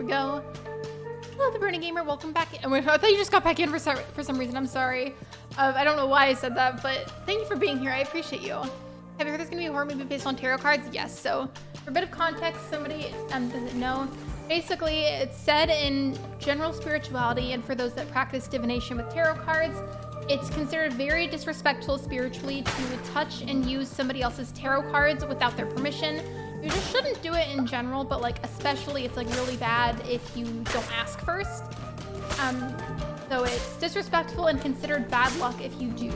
Go. Bernie Gamer, welcome back. I thought you just got back in for some reason. I'm sorry. I don't know why I said that, but thank you for being here. I appreciate you. Have you heard there's gonna be a horror movie based on tarot cards? Yes. So for a bit of context, somebody doesn't know. Basically, it's said in general spirituality, and for those that practice divination with tarot cards, it's considered very disrespectful spiritually to touch and use somebody else's tarot cards without their permission. You just shouldn't do it in general, but like especially it's like really bad if you don't ask first. So it's disrespectful and considered bad luck if you do.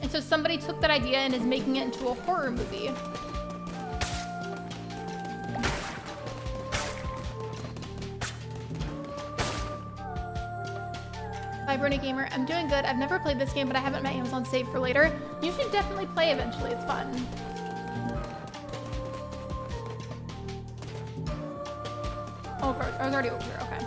And so somebody took that idea and is making it into a horror movie. Hi, Bernie Gamer. I'm doing good. I've never played this game, but I haven't met Amazon save for later. You should definitely play eventually. It's fun. Oh, I was already over here. Okay.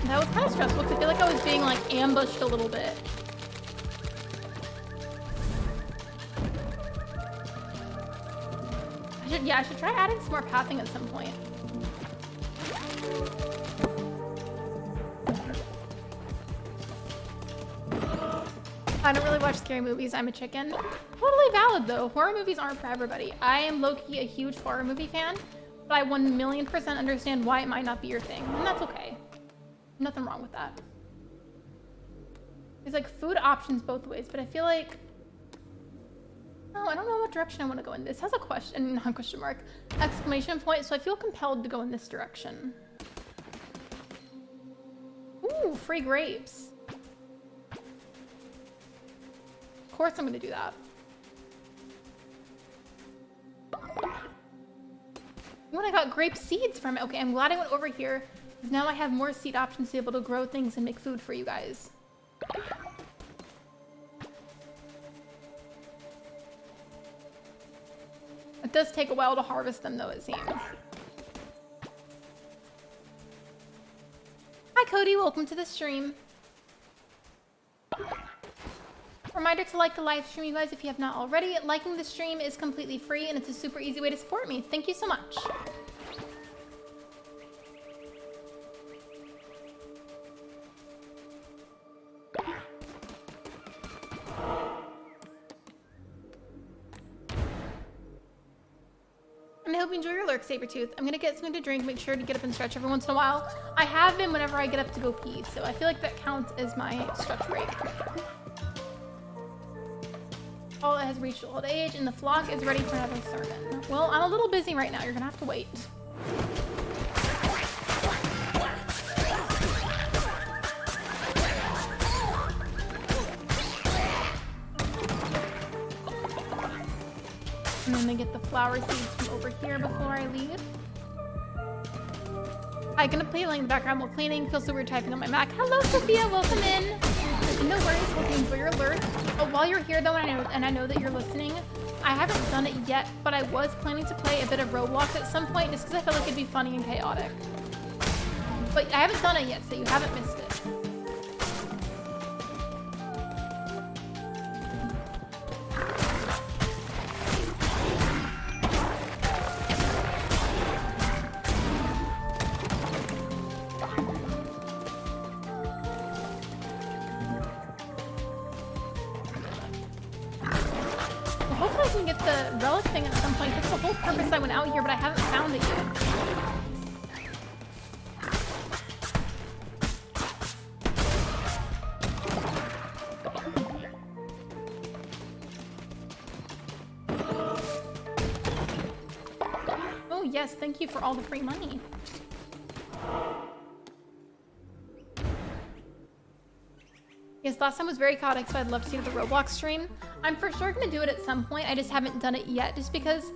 That was kind of stressful because I feel like I was being like ambushed a little bit. I should try adding some more pathing at some point. I don't really watch scary movies. I'm a chicken. Totally valid though. Horror movies aren't for everybody. I am low-key a huge horror movie fan, but I 1,000,000% understand why it might not be your thing, and that's okay. Nothing wrong with that. There's like food options both ways, but I feel like, oh, I don't know what direction I want to go in. This has a question, not question mark, exclamation point, so I feel compelled to go in this direction. Ooh, free grapes. Of course I'm going to do that. When I got grape seeds from it. Okay, I'm glad I went over here, because now I have more seed options to be able to grow things and make food for you guys. It does take a while to harvest them though, it seems. Hi Cody, welcome to the stream. Reminder to like the live stream, you guys, if you have not already. Liking the stream is completely free and it's a super easy way to support me. Thank you so much. And I hope you enjoy your lurk, Sabretooth. I'm gonna get something to drink, make sure to get up and stretch every once in a while. I have been whenever I get up to go pee, so I feel like that counts as my stretch break. Paula has reached old age and the flock is ready for another sermon. Well, I'm a little busy right now. You're gonna have to wait. I'm gonna get the flower seeds from over here before I leave. I'm gonna play in the background while cleaning. Feels so weird typing on my Mac. Hello, Sophia. Welcome in. No worries. Hope you enjoy your alert. Oh, while you're here though, and I know that you're listening, I haven't done it yet, but I was planning to play a bit of Roblox at some point, just because I felt like it'd be funny and chaotic. But I haven't done it yet, so you haven't missed it. Relic thing at some point. That's the whole purpose I went out here, but I haven't found it yet. Oh yes, thank you for all the free money. Yes, last time was very chaotic, so I'd love to see the Roblox stream. I'm for sure gonna do it at some point. I just haven't done it yet, just because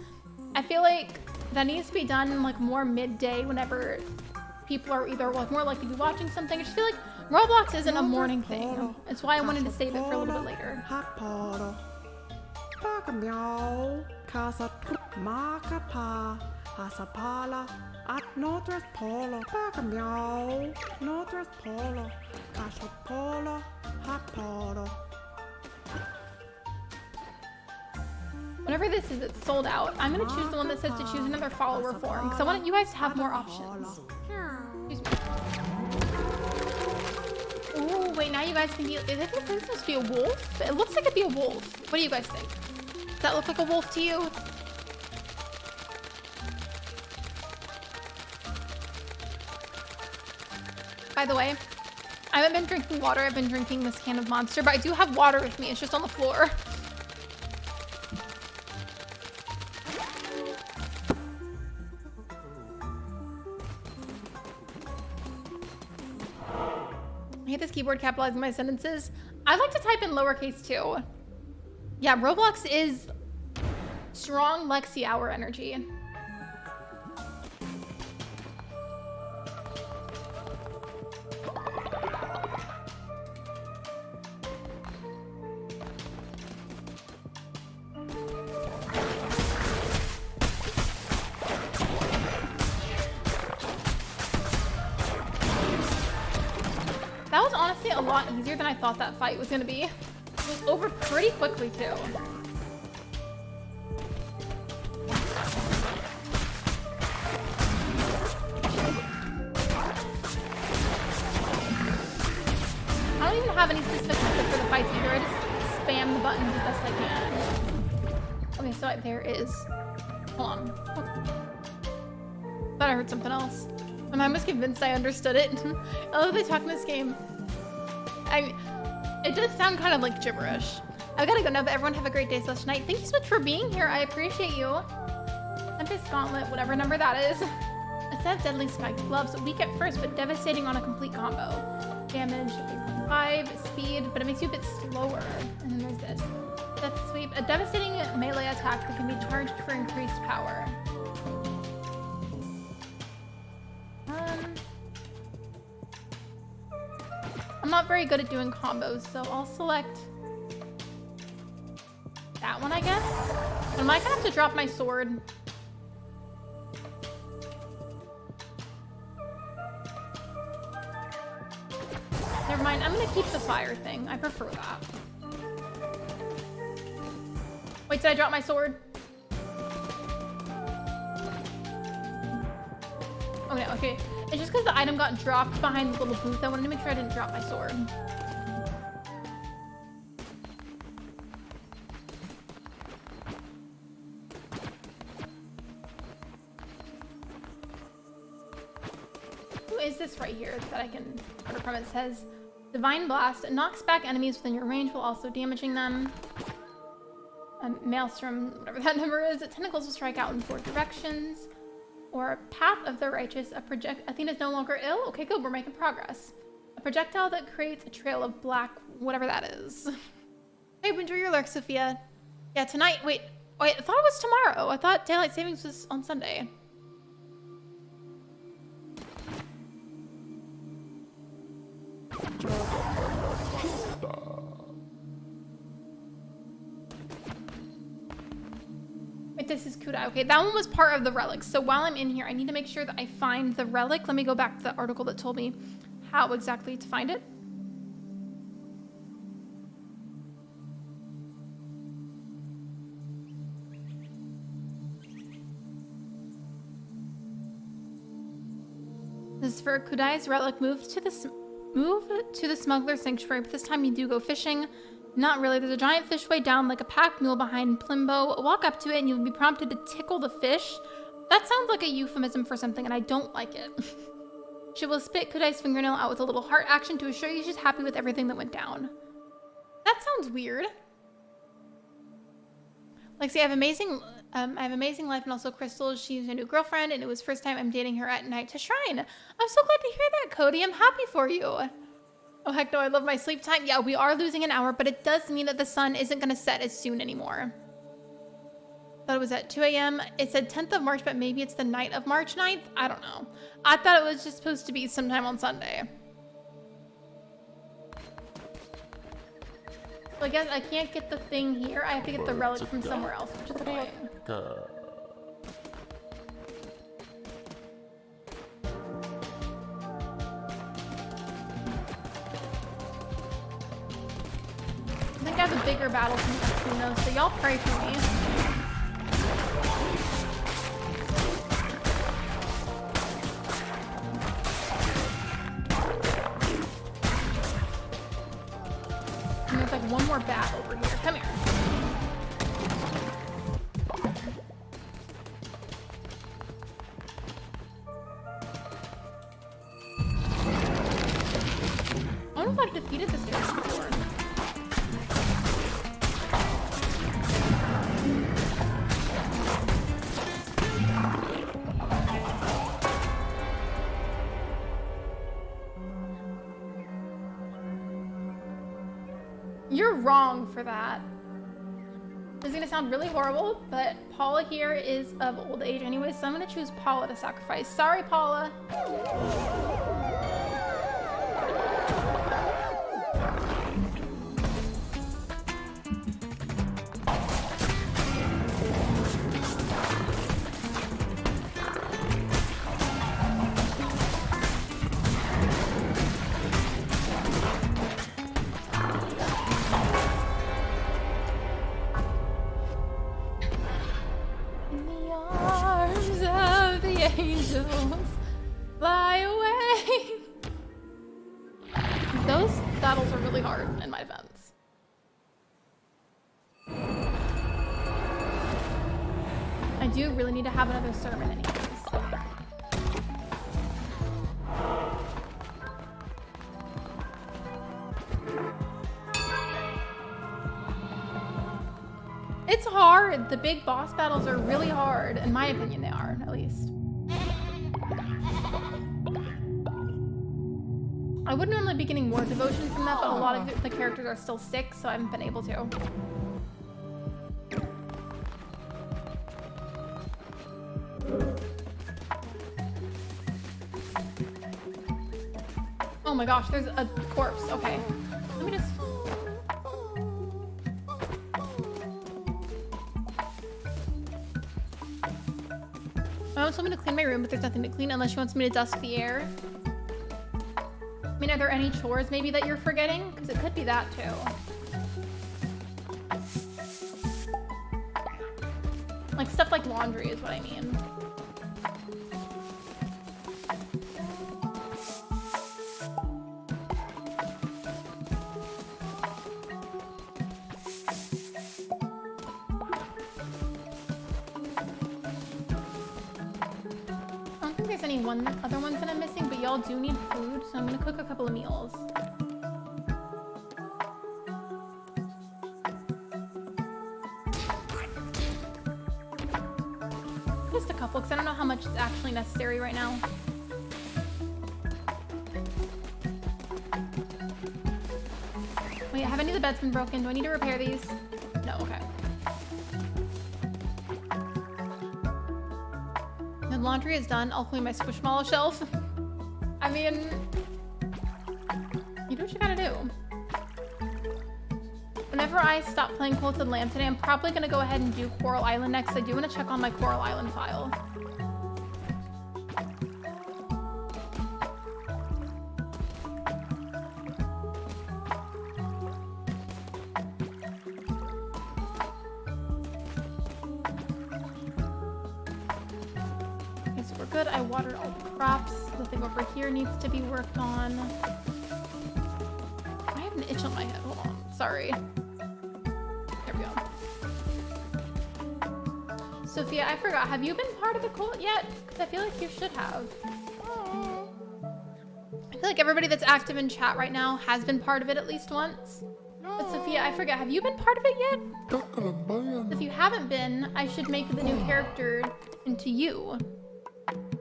I feel like that needs to be done like more midday whenever people are either like more likely to be watching something. I just feel like Roblox isn't a morning thing. That's why I wanted to save it for a little bit later. Whenever this is, it's sold out. I'm gonna choose the one that says to choose another follower form because I want you guys to have more options. Excuse me. Oh, wait, now you guys can be, is it supposed to be a wolf? It looks like it'd be a wolf. What do you guys think? Does that look like a wolf to you? By the way, I haven't been drinking water. I've been drinking this can of Monster, but I do have water with me. It's just on the floor. I hate this keyboard capitalizing my sentences. I like to type in lowercase too. Yeah, Roblox is strong Lexi hour energy. That was honestly a lot easier than I thought that fight was gonna be. It was over pretty quickly too. I don't even have any specific method for the fights either. I just spam the buttons as best I can. Okay, so there is. Hold on. Thought I heard something else. And I was convinced I understood it. I love they talk in this game. It does sound kind of like gibberish. I gotta go now, but everyone have a great day / night. Thank you so much for being here. I appreciate you. Tempest Gauntlet, whatever number that is. A set of deadly spiked gloves, weak at first, but devastating on a complete combo. Damage, 3.5, speed, but it makes you a bit slower. And then there's this. Death Sweep, a devastating melee attack that can be charged for increased power. I'm not very good at doing combos, so I'll select that one, I guess. But I might have to drop my sword. Never mind, I'm gonna keep the fire thing. I prefer that. Wait, did I drop my sword? Oh no, okay. It's just because the item got dropped behind the little booth. I wanted to make sure I didn't drop my sword. Who is this right here that I can order from? It says Divine Blast. It knocks back enemies within your range while also damaging them. Maelstrom, whatever that number is. Tentacles will strike out in 4 directions. Or Path of the Righteous, Athena's no longer ill? Okay, good, we're making progress. A projectile that creates a trail of black, whatever that is. Hey, enjoy your lurk, Sophia. Yeah, tonight, wait, I thought it was tomorrow. I thought Daylight Savings was on Sunday. Wait, this is Kudai. Okay, that one was part of the relics. So while I'm in here, I need to make sure that I find the relic. Let me go back to the article that told me how exactly to find it. This is for Kudai's relic. Move to the smuggler's sanctuary, but this time you do go fishing. Not really. There's a giant fish way down like a pack mule behind Plimbo. Walk up to it and you'll be prompted to tickle the fish. That sounds like a euphemism for something and I don't like it. She will spit Kudai's fingernail out with a little heart action to assure you she's happy with everything that went down. That sounds weird. Lexi, I have amazing life and also Crystal. She's a new girlfriend and it was first time I'm dating her at night to Shrine. I'm so glad to hear that, Cody. I'm happy for you. Oh, heck no, I love my sleep time. Yeah, we are losing an hour, but it does mean that the sun isn't going to set as soon anymore. Thought it was at 2 a.m. It said 10th of March, but maybe it's the night of March 9th. I don't know. I thought it was just supposed to be sometime on Sunday. So I guess I can't get the thing here. I have to get the relic from somewhere else, which is annoying. I think I have a bigger battle between those, so y'all pray for me. And there's like one more bat over here. Come here. I don't know if I've defeated this guy before. You're wrong for that. This is gonna sound really horrible, but Paula here is of old age anyway, so I'm gonna choose Paula to sacrifice. Sorry, Paula. In the arms of the angels, fly away. Those battles are really hard in my defense. I do really need to have another sermon anyways. It's hard. The big boss battles are really hard. In my opinion, they are, at least. I would normally be getting more devotion from that, but a lot of the characters are still sick, so I haven't been able to. Oh my gosh, there's a corpse. Okay. Let me just... My mom told me to clean my room, but there's nothing to clean unless she wants me to dust the air. I mean, are there any chores maybe that you're forgetting? Because it could be that too. Like stuff like laundry is what I mean. Other ones that I'm missing, but y'all do need food, so I'm gonna cook a couple of meals. Just a couple, because I don't know how much is actually necessary right now. Wait, have any of the beds been broken? Do I need to repair these? No, okay. The laundry is done. I'll clean my Squishmallow shelf. I mean, you do what you gotta do. Whenever I stop playing Quilted Lamb today, I'm probably gonna go ahead and do Coral Island next. I do want to check on my Coral Island file. Good. I watered all the crops. The thing over here needs to be worked on. I have an itch on my head. Hold on. Sorry. There we go. Sophia, I forgot. Have you been part of the cult yet? Because I feel like you should have. I feel like everybody that's active in chat right now has been part of it at least once. But Sophia, I forget. Have you been part of it yet? If you haven't been, I should make the new character into you.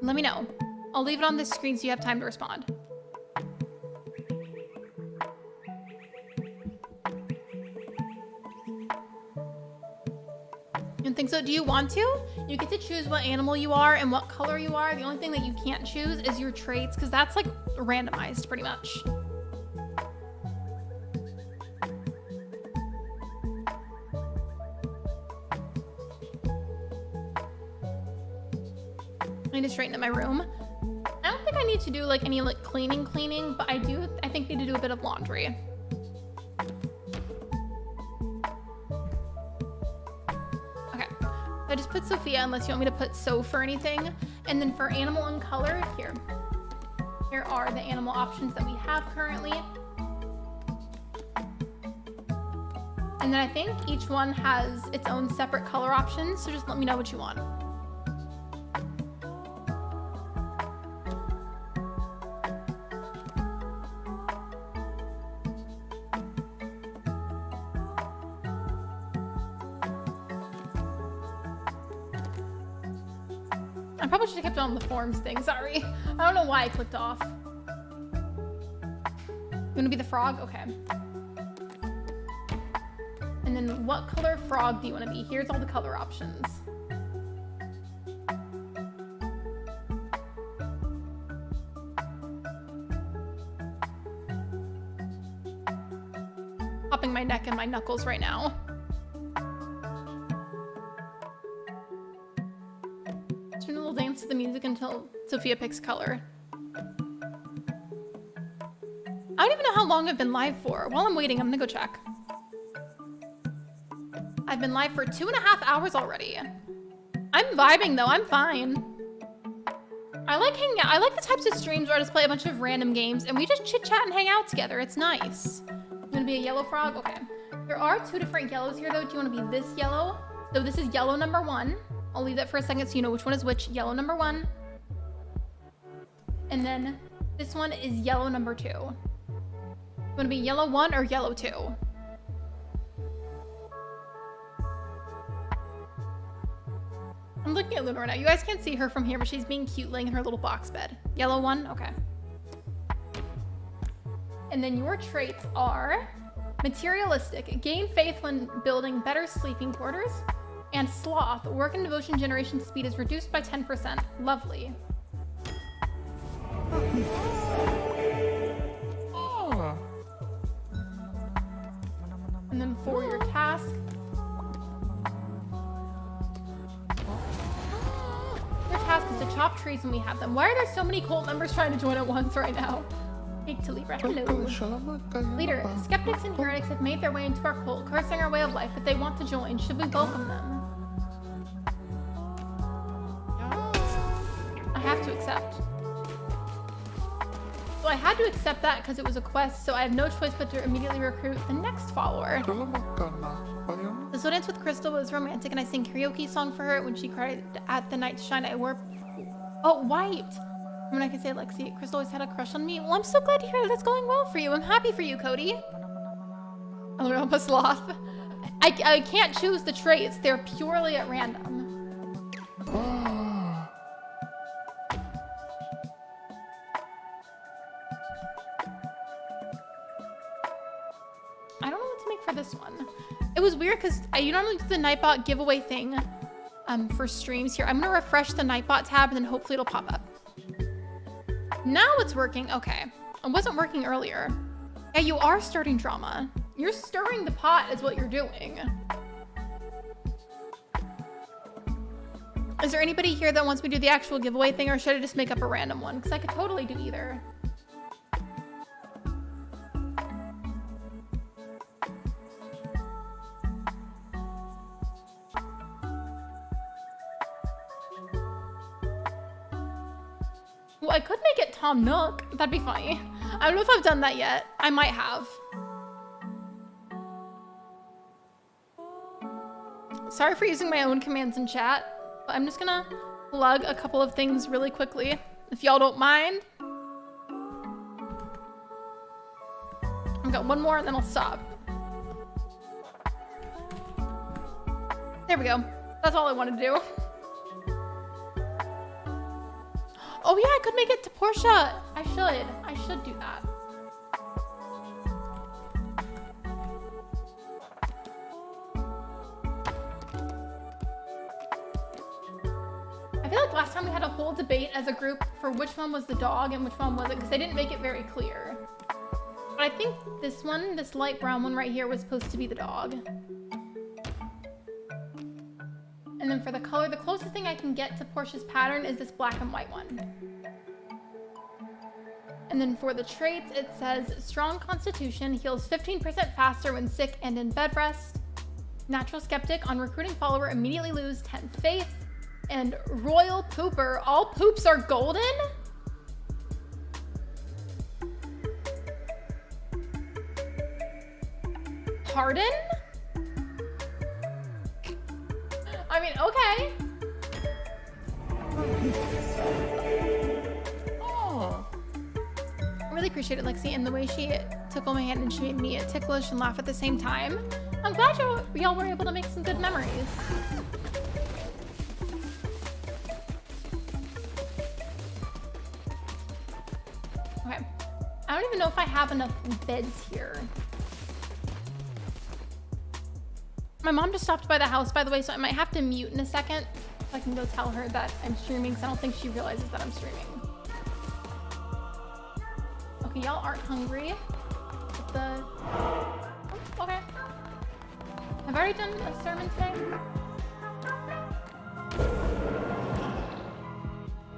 Let me know. I'll leave it on this screen so you have time to respond. You don't think so? Do you want to? You get to choose what animal you are and what color you are. The only thing that you can't choose is your traits, because that's like randomized pretty much. I need to straighten up my room. I don't think I need to do like any like cleaning, but I think need to do a bit of laundry. Okay, I just put Sophia unless you want me to put Soph or anything. And then for animal and color, here are the animal options that we have currently. And then I think each one has its own separate color options, so just let me know what you want. I probably should have kept it on the forms thing, sorry. I don't know why I clicked off. You wanna be the frog? Okay. And then what color frog do you wanna be? Here's all the color options. Popping my neck and my knuckles right now. Turn a little dance to the music until Sophia picks color. I don't even know how long I've been live for. While I'm waiting, I'm gonna go check. I've been live for 2.5 hours already. I'm vibing though, I'm fine. I like hanging out. I like the types of streams where I just play a bunch of random games and we just chit chat and hang out together. It's nice. You wanna be a yellow frog? Okay. There are 2 different yellows here though. Do you wanna be this yellow? So this is yellow number 1. I'll leave that for a second so you know which one is which. Yellow number 1. And then this one is yellow number 2. You wanna be yellow 1 or yellow 2? I'm looking at Luna right now. You guys can't see her from here, but she's being cute laying in her little box bed. Yellow 1? Okay. And then your traits are materialistic, gain faith when building better sleeping quarters, and sloth, work and devotion generation speed is reduced by 10%. Lovely. Oh. And then for your task, your task is to chop trees when we have them. Why are there so many cult members trying to join at once right now? Take to Libra. Hello. Leader, skeptics and heretics have made their way into our cult, cursing our way of life, but they want to join. Should we welcome them? I have to accept. So I had to accept that because it was a quest, so I have no choice but to immediately recruit the next follower. The So Dance with Crystal was romantic, and I sang karaoke song for her when she cried at the night shine. I wore... Oh, white! I mean, I can say, Lexi, Crystal always had a crush on me. Well, I'm so glad to hear that's going well for you. I'm happy for you, Cody. I'm a sloth. I can't choose the traits. They're purely at random. I don't know what to make for this one. It was weird because you normally do the Nightbot giveaway thing for streams here. I'm going to refresh the Nightbot tab and then hopefully it'll pop up. Now it's working. Okay. It wasn't working earlier. Yeah, you are starting drama. You're stirring the pot is what you're doing. Is there anybody here that wants me to do the actual giveaway thing, or should I just make up a random one? Because I could totally do either. Well, I could make it Tom Nook. That'd be funny. I don't know if I've done that yet. I might have. Sorry for using my own commands in chat, but I'm just gonna plug a couple of things really quickly, if y'all don't mind. I've got one more and then I'll stop. There we go. That's all I wanted to do. Oh yeah, I could make it to Portia. I should do that. I feel like last time we had a whole debate as a group for which one was the dog and which one wasn't, because they didn't make it very clear. But I think this one, this light brown one right here, was supposed to be the dog. And then for the color, the closest thing I can get to Portia's pattern is this black and white one. And then for the traits, it says strong constitution, heals 15% faster when sick and in bed rest. Natural skeptic, on recruiting follower, immediately lose 10 faith. And royal pooper, all poops are golden? Pardon? I mean, okay. Oh. I really appreciate it, Lexi, and the way she tickled my hand and she made me ticklish and laugh at the same time. I'm glad y'all were able to make some good memories. Okay. I don't even know if I have enough beds here. My mom just stopped by the house, by the way, so I might have to mute in a second so I can go tell her that I'm streaming, because I don't think she realizes that I'm streaming. Okay, y'all aren't hungry. But oh, okay. Have I already done a sermon today?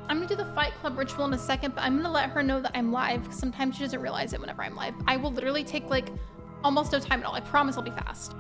I'm gonna do the Fight Club ritual in a second, but I'm gonna let her know that I'm live, because sometimes she doesn't realize it whenever I'm live. I will literally take like almost no time at all. I promise I'll be fast.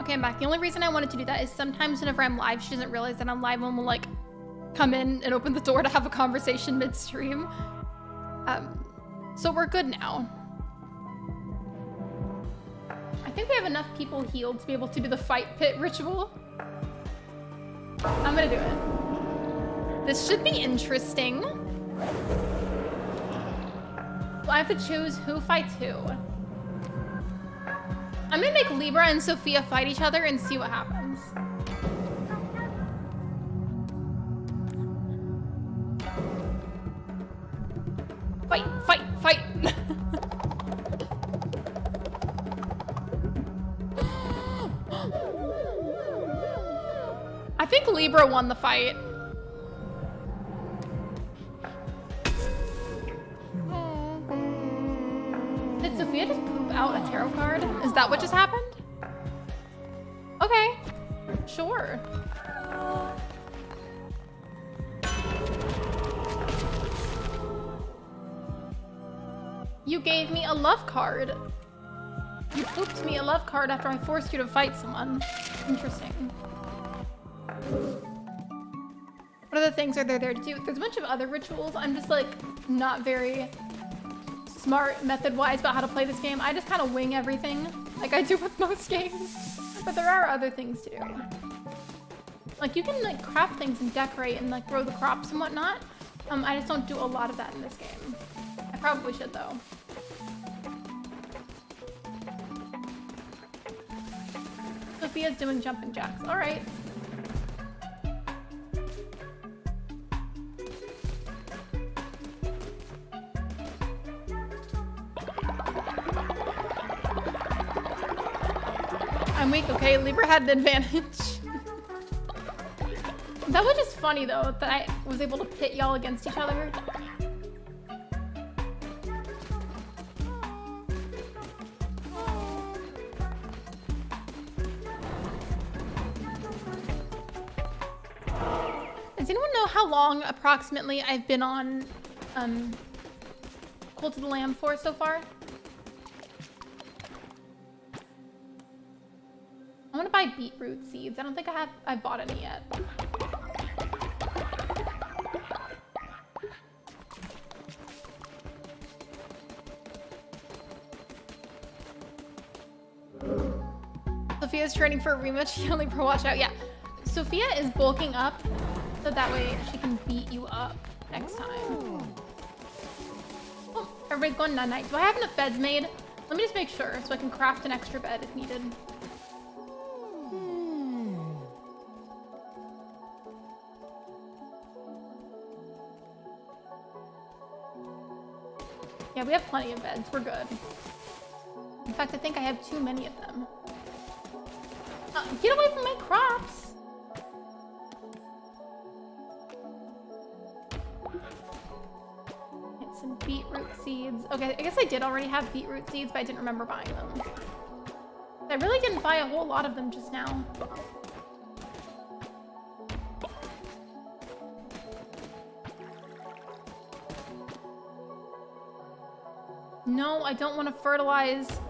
Okay, I'm back. The only reason I wanted to do that is sometimes whenever I'm live, she doesn't realize that I'm live and will like come in and open the door to have a conversation midstream. So we're good now. I think we have enough people healed to be able to do the fight pit ritual. I'm gonna do it. This should be interesting. Well, I have to choose who fights who. I'm gonna make Libra and Sophia fight each other and see what happens. Fight, fight, fight. I think Libra won the fight. Did Sophia just poop out a tarot card? Is that what just happened? Okay, sure. You gave me a love card. You pooped me a love card after I forced you to fight someone. Interesting. What other things are there to do? There's a bunch of other rituals. I'm just like not very smart method-wise about how to play this game. I just kind of wing everything like I do with most games. But there are other things to do. Like you can like craft things and decorate and like grow the crops and whatnot. I just don't do a lot of that in this game. I probably should though. Sophia's doing jumping jacks. All right. I'm weak, okay? Libra had an advantage. That was just funny though, that I was able to pit y'all against each other. Does anyone know how long approximately I've been on Cult of the Lamb for so far? I want to buy beetroot seeds. I don't think I've bought any yet. Sophia's training for a rematch. She only pro watch out. Yeah. Sophia is bulking up so that way she can beat you up next time. Oh, everybody's going night-night. Do I have enough beds made? Let me just make sure so I can craft an extra bed if needed. Yeah, we have plenty of beds. We're good. In fact, I think I have too many of them. Get away from my crops! Get some beetroot seeds. Okay, I guess I did already have beetroot seeds, but I didn't remember buying them. I really didn't buy a whole lot of them just now. No, I don't want to fertilize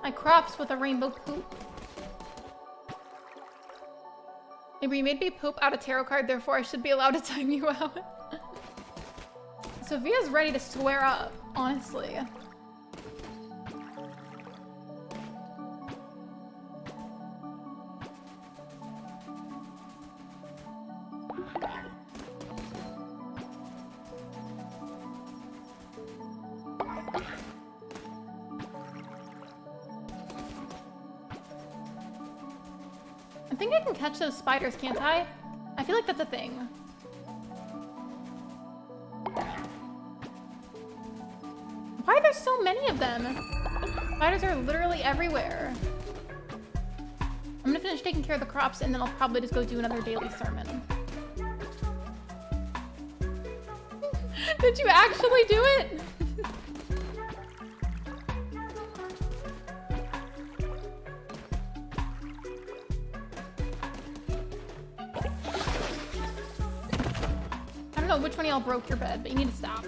my crops with a rainbow poop. Maybe you made me poop out a tarot card, therefore I should be allowed to time you out. Sophia's ready to swear up, honestly. I think I can catch those spiders, can't I? I feel like that's a thing. Why are there so many of them? Spiders are literally everywhere. I'm gonna finish taking care of the crops and then I'll probably just go do another daily sermon. Did you actually do it? I don't know which one of y'all broke your bed, but you need to stop.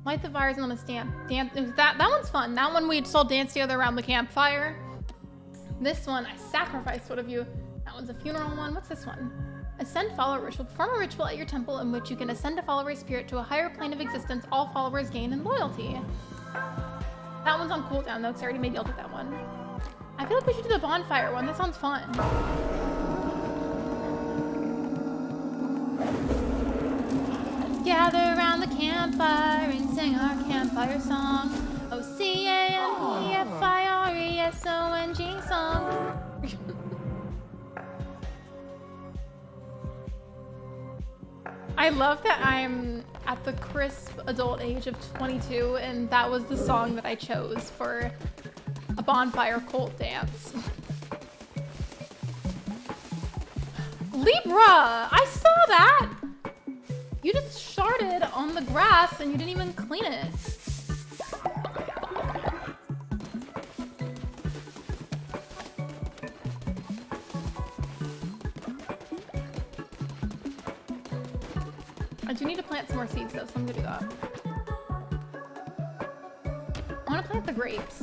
Light the fires and let us dance. That one's fun. That one we just all dance together around the campfire. This one, I sacrificed one of you. That one's a funeral one. What's this one? Ascend follower ritual. Perform a ritual at your temple in which you can ascend a follower's spirit to a higher plane of existence. All followers gain in loyalty. That one's on cooldown though, because I already made y'all do that one. I feel like we should do the bonfire one. That sounds fun. Gather around the campfire and sing our campfire song. O-C-A-M-P-F-I-R-E-S-O-N-G song. I love that I'm at the crisp adult age of 22 and that was the song that I chose for a bonfire cult dance. Libra! I saw that! You just sharted on the grass and you didn't even clean it. I do need to plant some more seeds though, so I'm gonna do that. I wanna plant the grapes.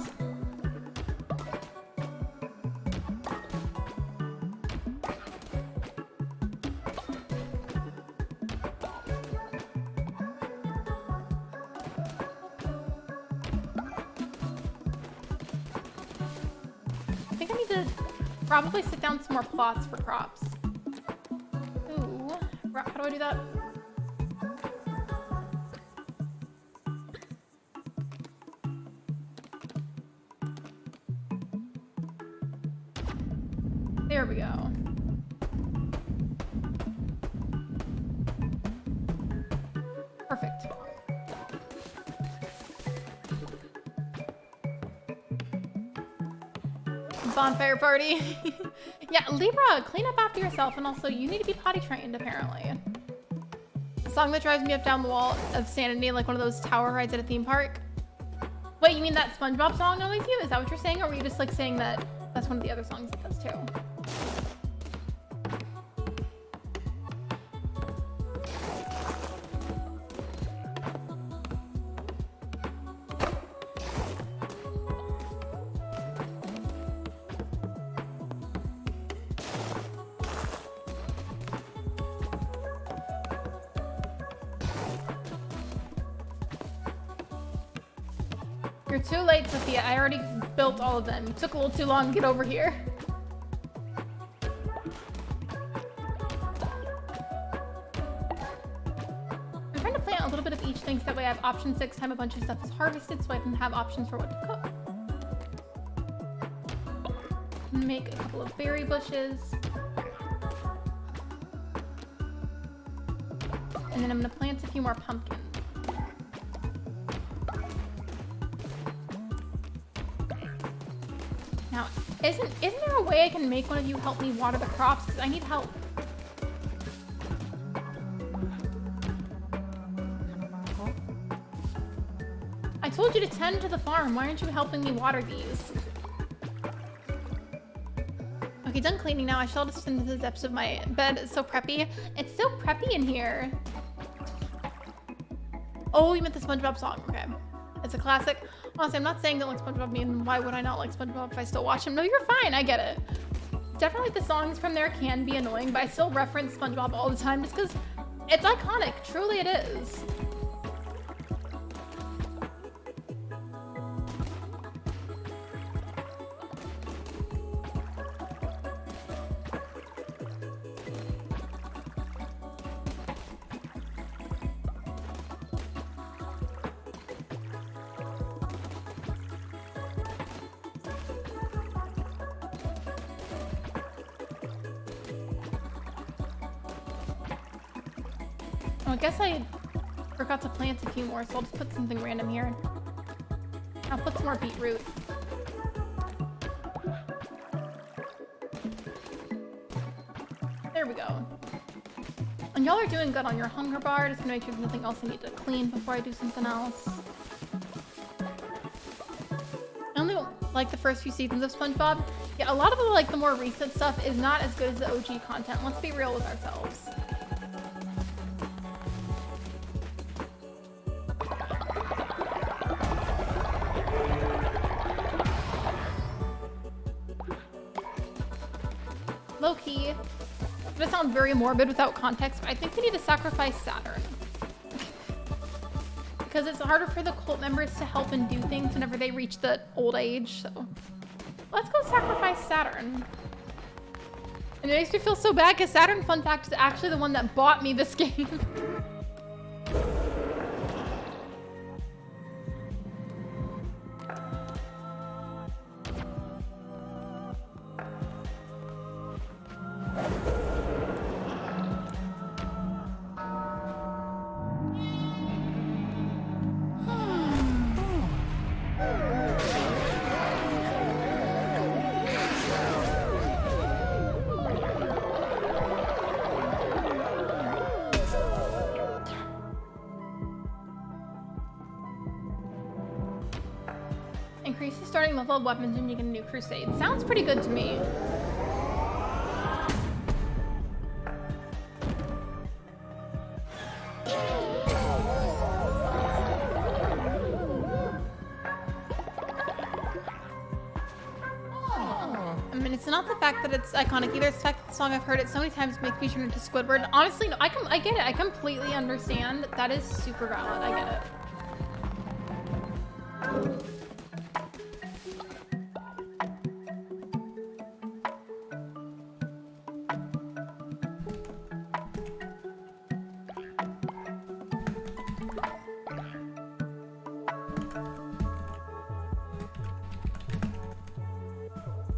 Probably sit down some more plots for crops. Ooh, how do I do that? There we go. Perfect. Bonfire party. Yeah, Libra, clean up after yourself, and also you need to be potty trained apparently. A song that drives me up down the wall of sanity, like one of those tower rides at a theme park. Wait, you mean that SpongeBob song annoys you? Is that what you're saying? Or were you just like saying that that's one of the other songs it does too? You're too late, Sophia. I already built all of them. It took a little too long to get over here. I'm trying to plant a little bit of each thing so that way I have option 6 time a bunch of stuff is harvested so I can have options for what to cook. Make a couple of berry bushes. And then I'm gonna plant a few more pumpkins. Now, isn't there a way I can make one of you help me water the crops? Because I need help. I told you to tend to the farm. Why aren't you helping me water these? Okay, done cleaning now. I shall descend into the depths of my bed. It's so preppy. It's so preppy in here. Oh, you meant the SpongeBob song. Okay. It's a classic. Honestly, I'm not saying don't like SpongeBob. I mean, why would I not like SpongeBob if I still watch him? No, you're fine. I get it. Definitely the songs from there can be annoying, but I still reference SpongeBob all the time just because it's iconic. Truly it is. Oh, I guess I forgot to plant a few more, so I'll just put something random here. I'll put some more beetroot. There we go. And y'all are doing good on your hunger bar. Just gonna make sure there's nothing else I need to clean before I do something else. I only like the first few seasons of SpongeBob. Yeah, a lot of the more recent stuff is not as good as the OG content. Let's be real with ourselves. Low-key, it's gonna sound very morbid without context, but I think we need to sacrifice Saturn. Because it's harder for the cult members to help and do things whenever they reach the old age, so let's go sacrifice Saturn. And it makes me feel so bad because Saturn, fun fact, is actually the one that bought me this game. Increase the starting level of weapons when you get a new crusade. Sounds pretty good to me. I mean, it's not the fact that it's iconic either. It's the fact that the song, I've heard it so many times, makes me turn into Squidward. Honestly, no, I get it. I completely understand. That is super valid. I get it.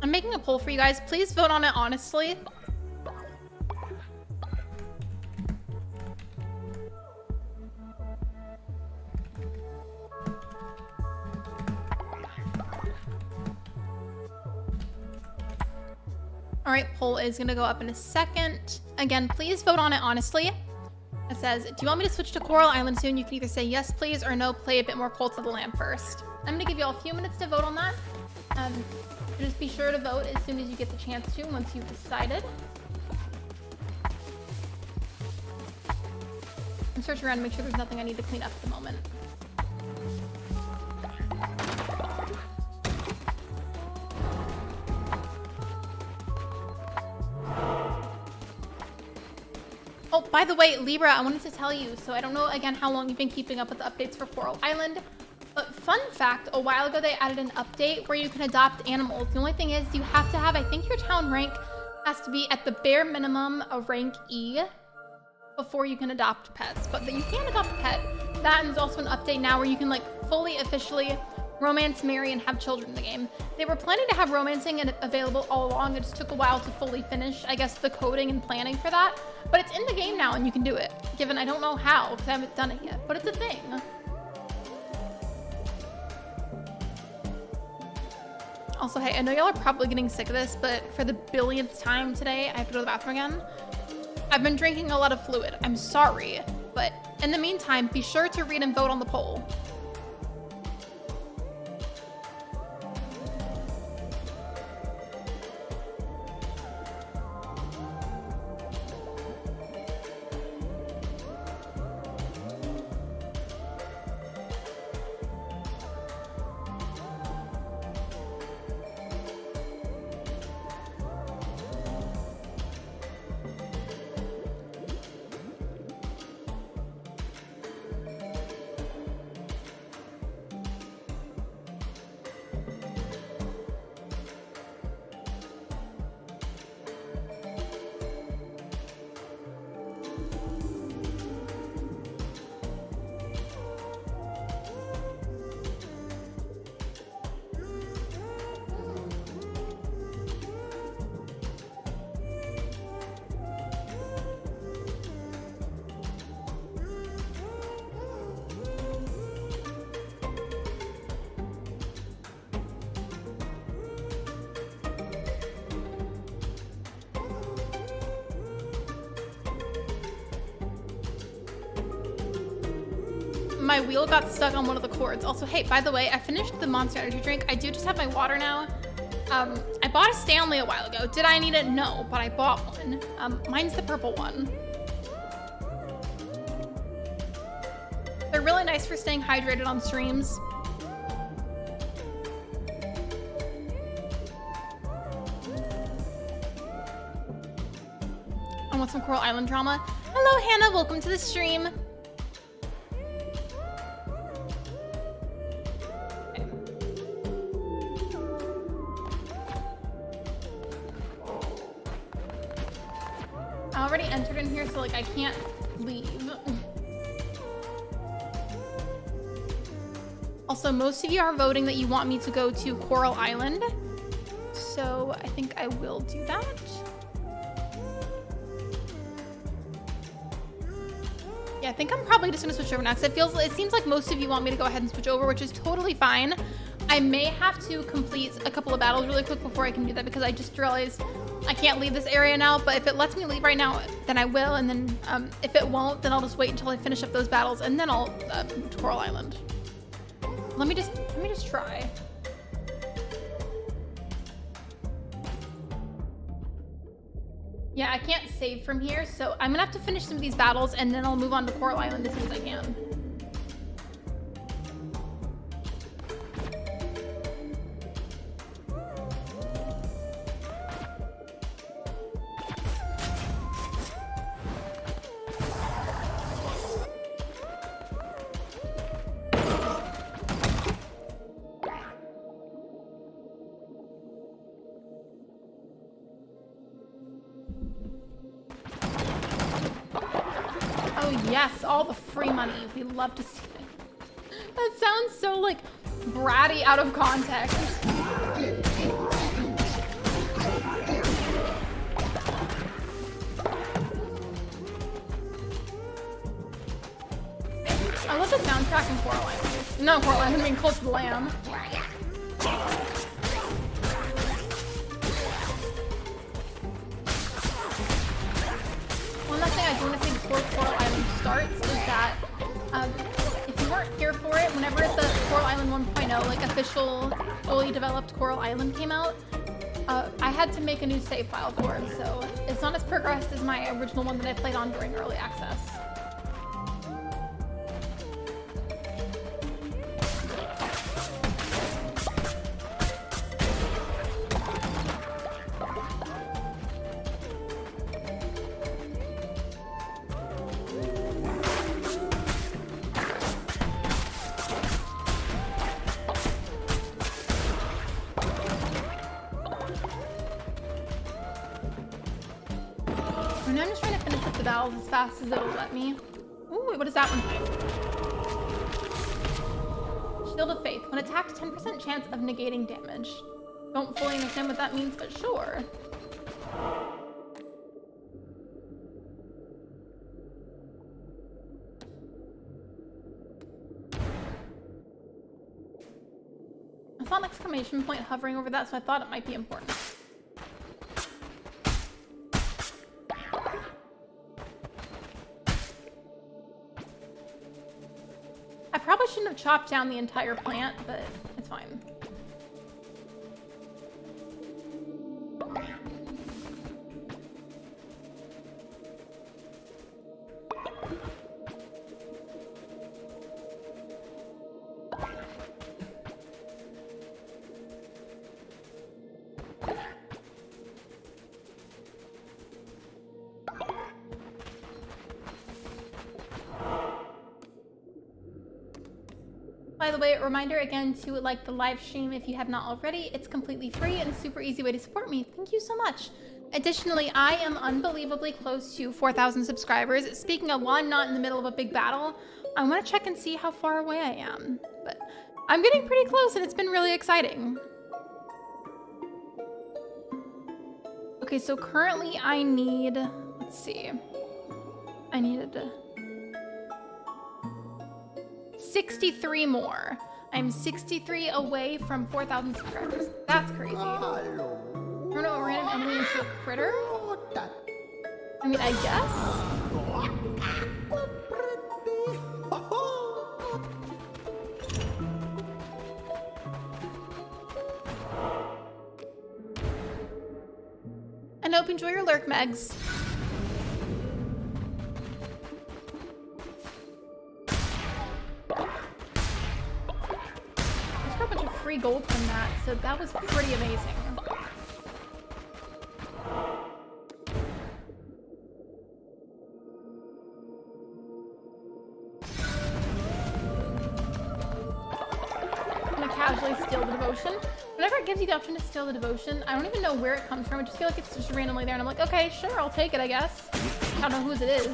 I'm making a poll for you guys. Please vote on it honestly. All right, poll is gonna go up in a second. Again, please vote on it honestly. It says, do you want me to switch to Coral Island soon? You can either say yes, please, or no, play a bit more Cult of the Lamb first. I'm gonna give you all a few minutes to vote on that. Just be sure to vote as soon as you get the chance to, once you've decided. I'm searching around to make sure there's nothing I need to clean up at the moment. Oh, by the way, Libra, I wanted to tell you, so I don't know, again, how long you've been keeping up with the updates for Coral Island, but fun fact, a while ago they added an update where you can adopt animals. The only thing is you have to have, I think your town rank has to be at the bare minimum of rank E before you can adopt pets, but you can adopt a pet. That, and there's also an update now where you can like fully officially romance, marry, and have children in the game. They were planning to have romancing available all along. It just took a while to fully finish, I guess, the coding and planning for that. But it's in the game now and you can do it. Given I don't know how, because I haven't done it yet, but it's a thing. Also, hey, I know y'all are probably getting sick of this, but for the billionth time today, I have to go to the bathroom again. I've been drinking a lot of fluid. I'm sorry, but in the meantime, be sure to read and vote on the poll. My wheel got stuck on one of the cords. Also, hey, by the way, I finished the Monster Energy drink. I do just have my water now. I bought a Stanley a while ago. Did I need it? No, but I bought one. Mine's the purple one. They're really nice for staying hydrated on streams. I want some Coral Island drama. Hello, Hannah. Welcome to the stream. I already entered in here, so like I can't leave. Also, most of you are voting that you want me to go to Coral Island, so I think I will do that. Yeah, I think I'm probably just gonna switch over now because it seems like most of you want me to go ahead and switch over, which is totally fine. I may have to complete a couple of battles really quick before I can do that because I just realized I can't leave this area now, but if it lets me leave right now, then I will, and then if it won't, then I'll just wait until I finish up those battles, and then I'll move to Coral Island. Let me just try. Yeah, I can't save from here, so I'm gonna have to finish some of these battles, and then I'll move on to Coral Island as soon as I can. Yes, all the free money. We love to see it. That sounds so like bratty out of context. I love the soundtrack in Coral Island. No, Coral Island, I mean Cult of the Lamb. One last thing I do want to say before Coral Island starts is that if you weren't here for it, whenever the Coral Island 1.0 like official, fully developed Coral Island came out, I had to make a new save file for it, so it's not as progressed as my original one that I played on during early access. I'm just trying to finish up the battles as fast as it'll let me. Ooh, wait, what does that one say? Shield of Faith. When attacked, 10% chance of negating damage. Don't fully understand what that means, but sure. I saw an exclamation point hovering over that, so I thought it might be important. I probably shouldn't have chopped down the entire plant, but it's fine. By the way, a reminder again to like the live stream if you have not already. It's completely free and a super easy way to support me. Thank you so much. Additionally, I am unbelievably close to 4,000 subscribers. Speaking of, while I'm not in the middle of a big battle, I want to check and see how far away I am. But I'm getting pretty close and it's been really exciting. Okay, so currently I need, let's see. I needed 63 more. I'm 63 away from 4,000 subscribers. That's crazy. Turn a random enemy into a critter? I mean, I guess? And hope you enjoy your lurk, Megs. Free gold from that, so that was pretty amazing. I'm gonna casually steal the devotion. Whenever it gives you the option to steal the devotion, I don't even know where it comes from. I just feel like it's just randomly there, and I'm like, okay, sure, I'll take it, I guess. I don't know whose it is.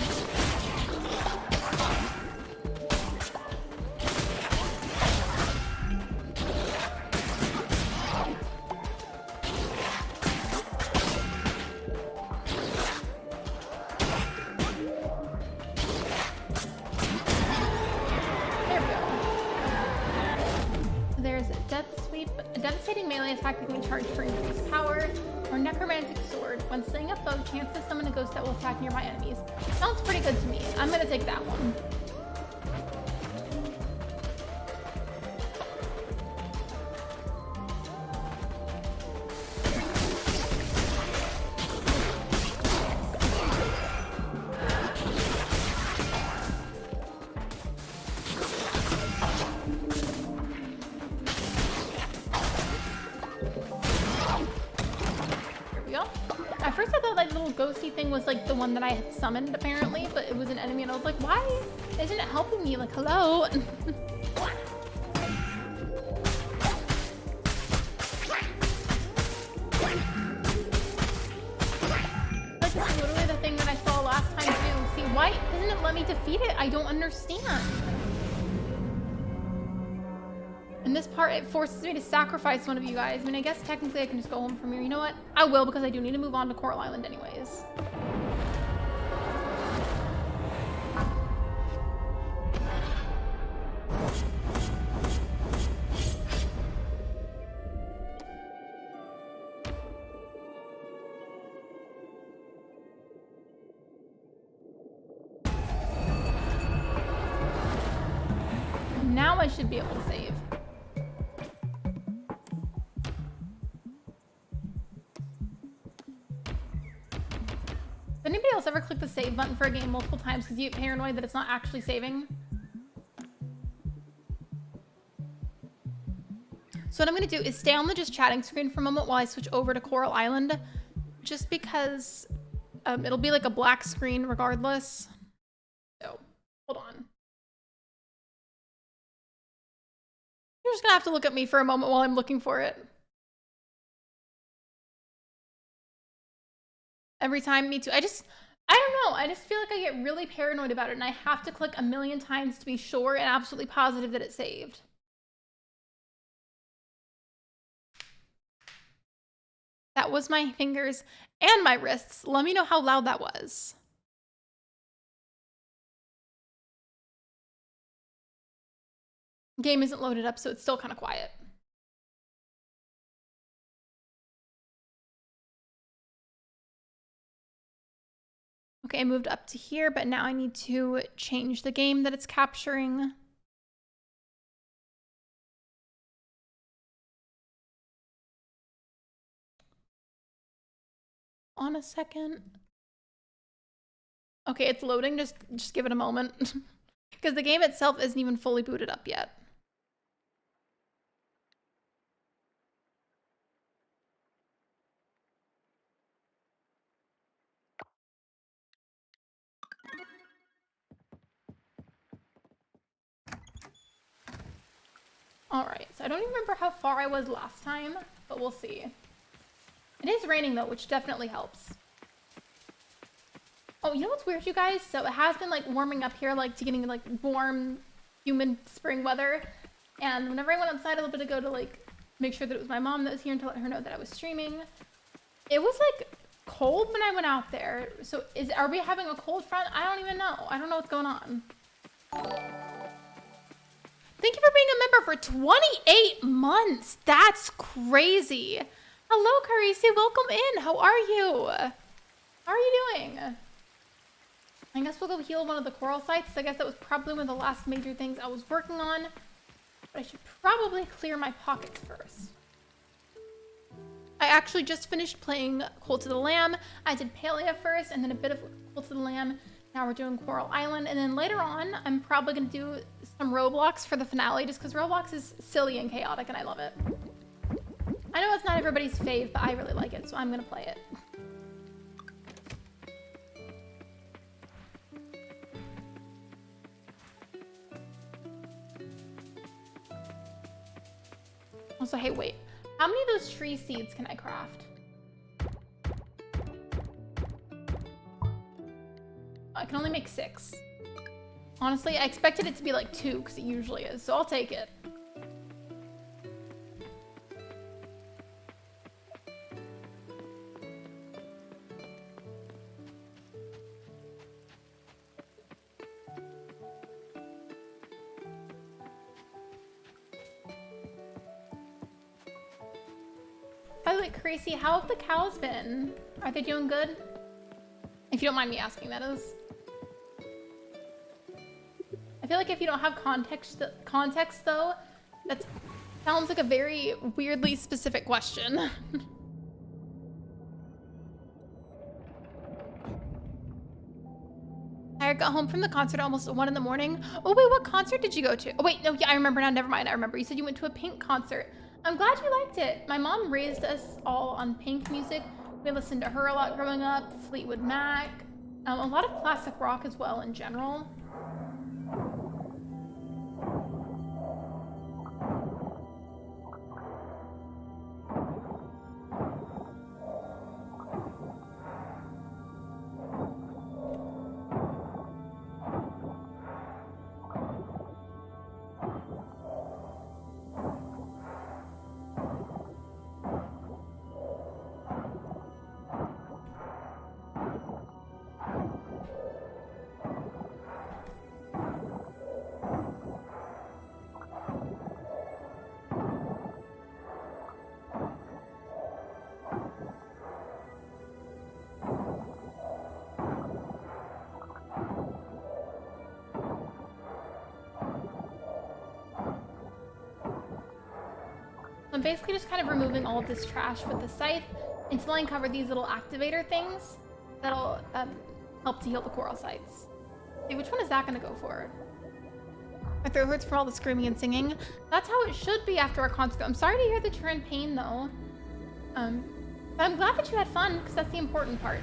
Attack that can be charged for increased power, or necromantic sword. When slaying a foe, chance to summon a ghost that will attack nearby enemies. Sounds pretty good to me. I'm gonna take that one. Ghosty thing was like the one that I had summoned apparently, but it was an enemy and I was like, why isn't it helping me? Like, hello? Like, this is literally the thing that I saw last time too. See, why doesn't it let me defeat it? I don't understand. In this part, it forces me to sacrifice one of you guys. I mean, I guess technically I can just go home from here. You know what? I will, because I do need to move on to Coral Island anyways. Now I should be able to save. anybody else ever click the save button for a game multiple times because you get paranoid that it's not actually saving? So what I'm gonna do is stay on the just chatting screen for a moment while I switch over to Coral Island, just because it'll be like a black screen regardless. So hold on. You're just gonna have to look at me for a moment while I'm looking for it. Every time, me too. I don't know. I just feel like I get really paranoid about it and I have to click a million times to be sure and absolutely positive that it saved. That was my fingers and my wrists. Let me know how loud that was. Game isn't loaded up, so it's still kind of quiet. Okay, I moved up to here, but now I need to change the game that it's capturing. On a second. Okay, it's loading. Just give it a moment. Because the game itself isn't even fully booted up yet. Alright, so I don't even remember how far I was last time, but we'll see. It is raining though, which definitely helps. Oh, you know what's weird, you guys? So it has been like warming up here, like to getting like warm, humid spring weather. And whenever I went outside a little bit ago to like make sure that it was my mom that was here and to let her know that I was streaming, it was like cold when I went out there. So are we having a cold front? I don't even know. I don't know what's going on. Thank you for being a member for 28 months. That's crazy. Hello, Carisi. Welcome in. How are you? How are you doing? I guess we'll go heal one of the coral sites. I guess that was probably one of the last major things I was working on. But I should probably clear my pockets first. I actually just finished playing Cult of the Lamb. I did Palia first and then a bit of Cult of the Lamb. Now we're doing Coral Island. And then later on, I'm probably going to do some Roblox for the finale just because Roblox is silly and chaotic and I love it. I know it's not everybody's fave, but I really like it, so I'm going to play it. Also, hey, wait. How many of those tree seeds can I craft? I can only make 6. Honestly, I expected it to be like 2 because it usually is, so I'll take it. By the way, Crazy, how have the cows been? Are they doing good? If you don't mind me asking, that is. I feel like if you don't have context though, that sounds like a very weirdly specific question. I got home from the concert almost at 1 in the morning. Oh wait, what concert did you go to? Oh wait, no, yeah, I remember now, never mind, I remember. You said you went to a Pink concert. I'm glad you liked it. My mom raised us all on Pink music. We listened to her a lot growing up, Fleetwood Mac, a lot of classic rock as well in general. I'm basically just kind of removing all of this trash with the scythe until I uncover these little activator things. that'll help to heal the coral sites. Okay, which one is that gonna go for? My throat hurts from all the screaming and singing. That's how it should be after a concert. I'm sorry to hear that you're in pain though. But I'm glad that you had fun, because that's the important part.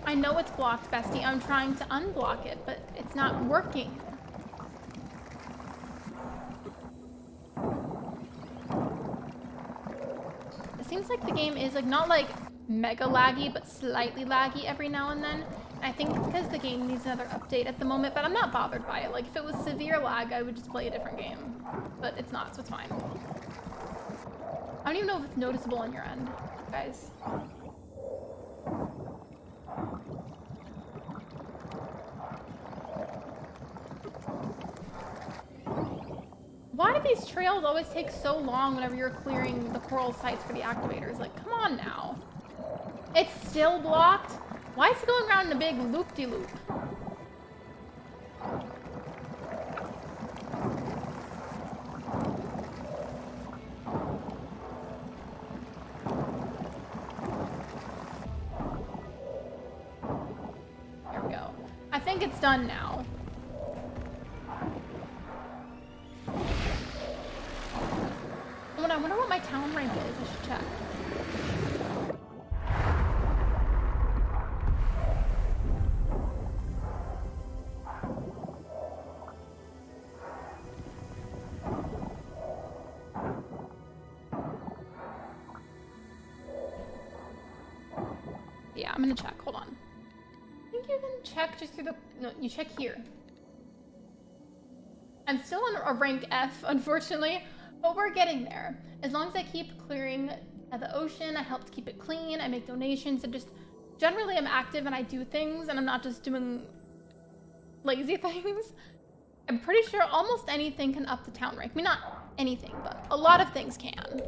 I know it's blocked, bestie. I'm trying to unblock it, but it's not working. It seems like the game is like not like mega laggy, but slightly laggy every now and then. And I think it's because the game needs another update at the moment, but I'm not bothered by it. Like if it was severe lag, I would just play a different game, but it's not, so it's fine. I don't even know if it's noticeable on your end, guys. Why do these trails always take so long whenever you're clearing the coral sites for the activators? Like, come on now. It's still blocked? Why is it going around in a big loop-de-loop? There we go. I think it's done now. I wonder what my town rank is. I should check. Yeah, I'm gonna check. Hold on. I think you can check just through the... No, you check here. I'm still on a rank F, unfortunately. But we're getting there. As long as I keep clearing the ocean, I help to keep it clean, I make donations, and just generally I'm active and I do things and I'm not just doing lazy things. I'm pretty sure almost anything can up the town rank. I mean, not anything, but a lot of things can.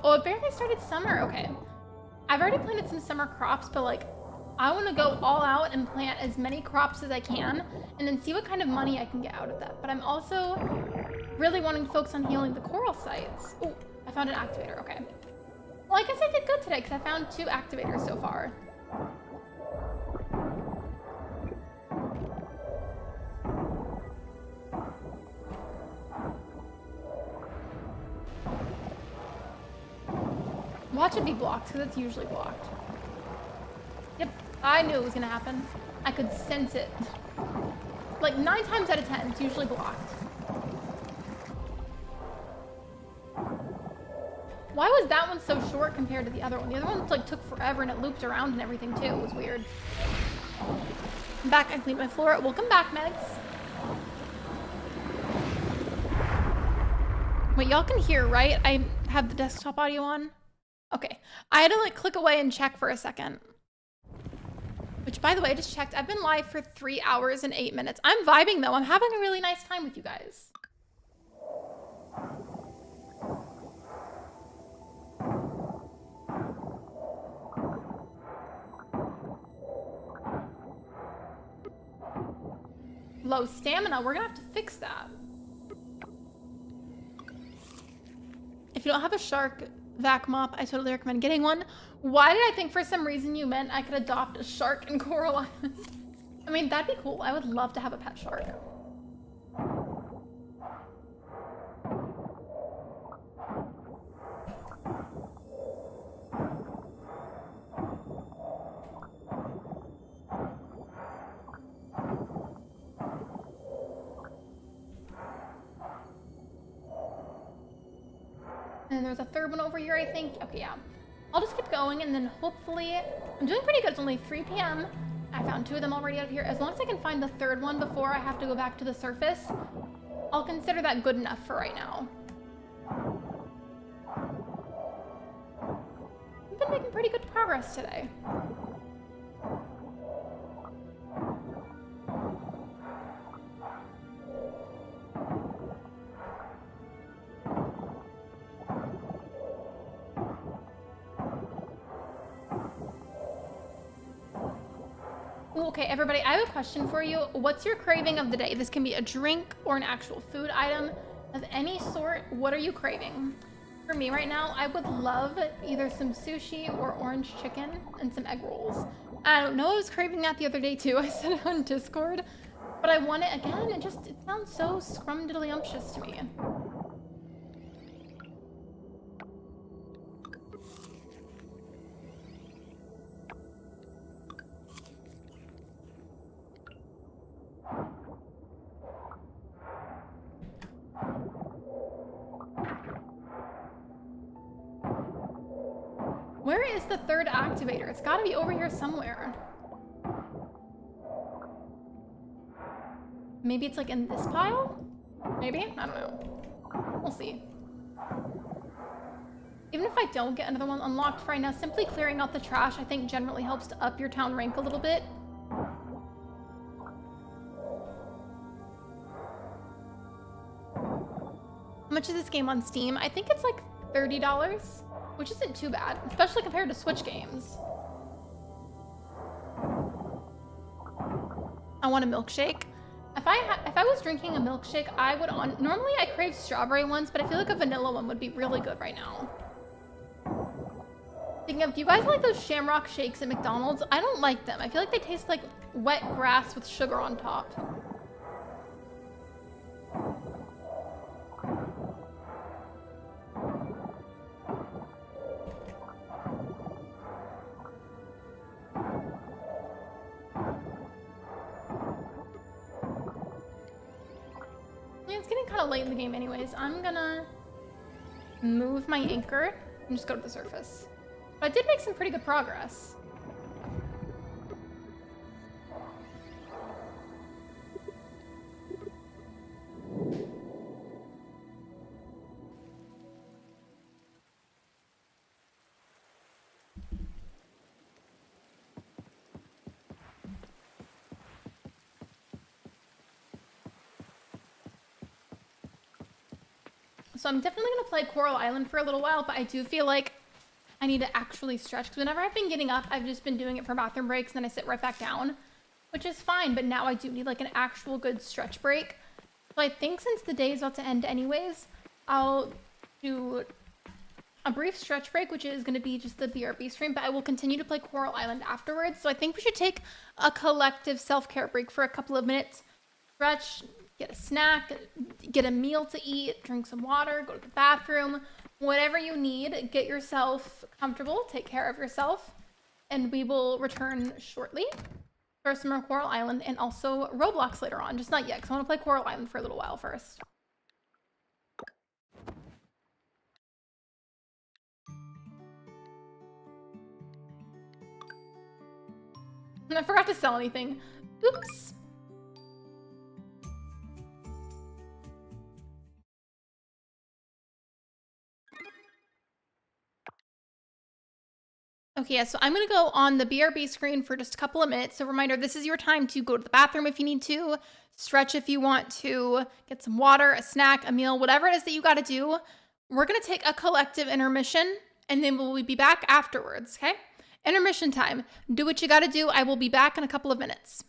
Oh, it barely started summer. Okay. I've already planted some summer crops, but like, I want to go all out and plant as many crops as I can and then see what kind of money I can get out of that. But I'm also really wanting to focus on healing the coral sites. Oh, I found an activator. Okay. Well, I guess I did good today because I found 2 activators so far. Watch it be blocked, because it's usually blocked. Yep, I knew it was gonna happen. I could sense it. Like 9 times out of 10, it's usually blocked. Why was that one so short compared to the other one? The other one like took forever and it looped around and everything too. It was weird. I'm back, I cleaned my floor. Welcome back, Megs. Wait, y'all can hear, right? I have the desktop audio on. Okay, I had to like click away and check for a second. Which, by the way, I just checked. I've been live for 3 hours and 8 minutes. I'm vibing though. I'm having a really nice time with you guys. Low stamina. We're gonna have to fix that. If you don't have a shark vac mop, I totally recommend getting one. Why did I think for some reason you meant I could adopt a shark in Coral Island? I mean, that'd be cool. I would love to have a pet shark. And there's a third one over here, I think. Okay, yeah. I'll just keep going and then hopefully... I'm doing pretty good. It's only 3 p.m. I found 2 of them already out of here. As long as I can find the 3rd one before I have to go back to the surface, I'll consider that good enough for right now. We've been making pretty good progress today. Okay, everybody, I have a question for you. What's your craving of the day? This can be a drink or an actual food item of any sort. What are you craving? For me right now, I would love either some sushi or orange chicken and some egg rolls. I don't know, I was craving that the other day too. I said it on Discord, but I want it again. It sounds so scrumdiddlyumptious to me. Where is the 3rd activator? It's gotta be over here somewhere. Maybe it's like in this pile? Maybe? I don't know. We'll see. Even if I don't get another one unlocked for right now, simply clearing out the trash I think generally helps to up your town rank a little bit. How much is this game on Steam? I think it's like $30. Which isn't too bad, especially compared to Switch games. I want a milkshake. If I was drinking a milkshake, I would normally I crave strawberry ones, but I feel like a vanilla one would be really good right now. Thinking of, do you guys like those shamrock shakes at McDonald's? I don't like them. I feel like they taste like wet grass with sugar on top. It's getting kind of late in the game anyways. I'm gonna move my anchor and just go to the surface. But I did make some pretty good progress. So I'm definitely going to play Coral Island for a little while, but I do feel like I need to actually stretch, because whenever I've been getting up, I've just been doing it for bathroom breaks, and then I sit right back down, which is fine, but now I do need like an actual good stretch break. So I think since the day is about to end anyways, I'll do a brief stretch break, which is going to be just the BRB stream, but I will continue to play Coral Island afterwards. So I think we should take a collective self-care break for a couple of minutes, stretch, get a snack, get a meal to eat, drink some water, go to the bathroom, whatever you need, get yourself comfortable, take care of yourself, and we will return shortly for some more Coral Island and also Roblox later on, just not yet, because I want to play Coral Island for a little while first. And I forgot to sell anything. Oops. Okay, yeah, so I'm going to go on the BRB screen for just a couple of minutes. So reminder, this is your time to go to the bathroom if you need to, stretch if you want to, get some water, a snack, a meal, whatever it is that you got to do. We're going to take a collective intermission, and then we'll be back afterwards, okay? Intermission time. Do what you got to do. I will be back in a couple of minutes.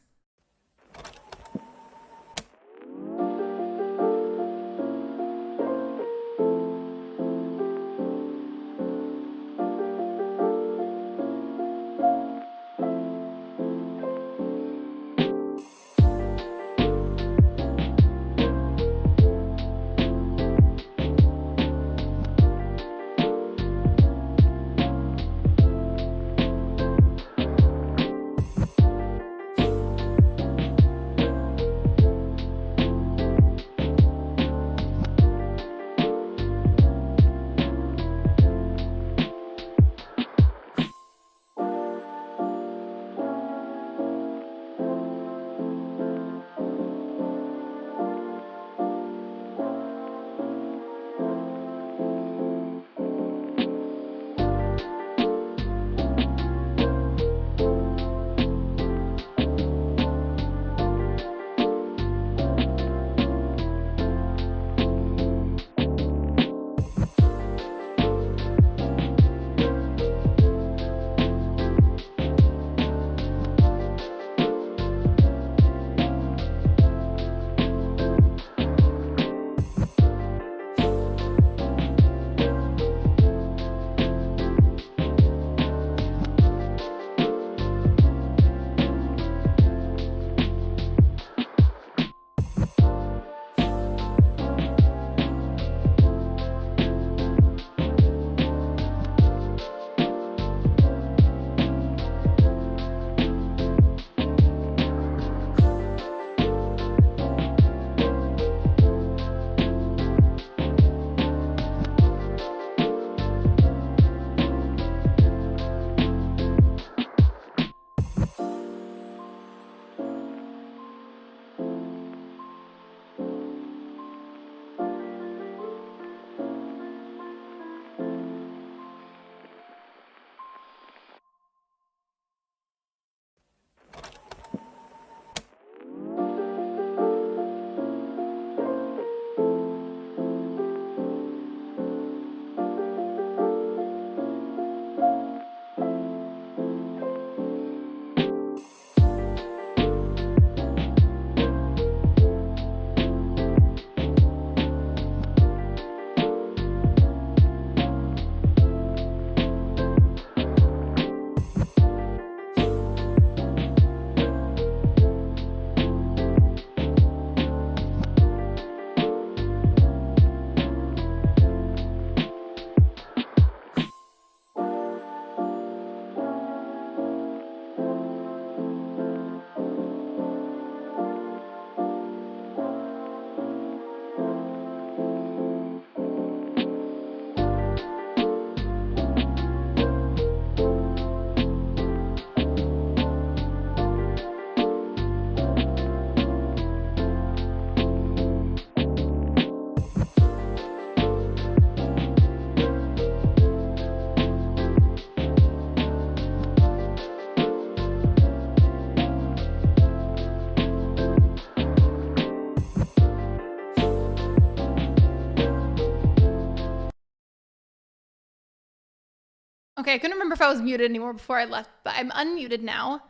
Okay, I couldn't remember if I was muted anymore before I left, but I'm unmuted now.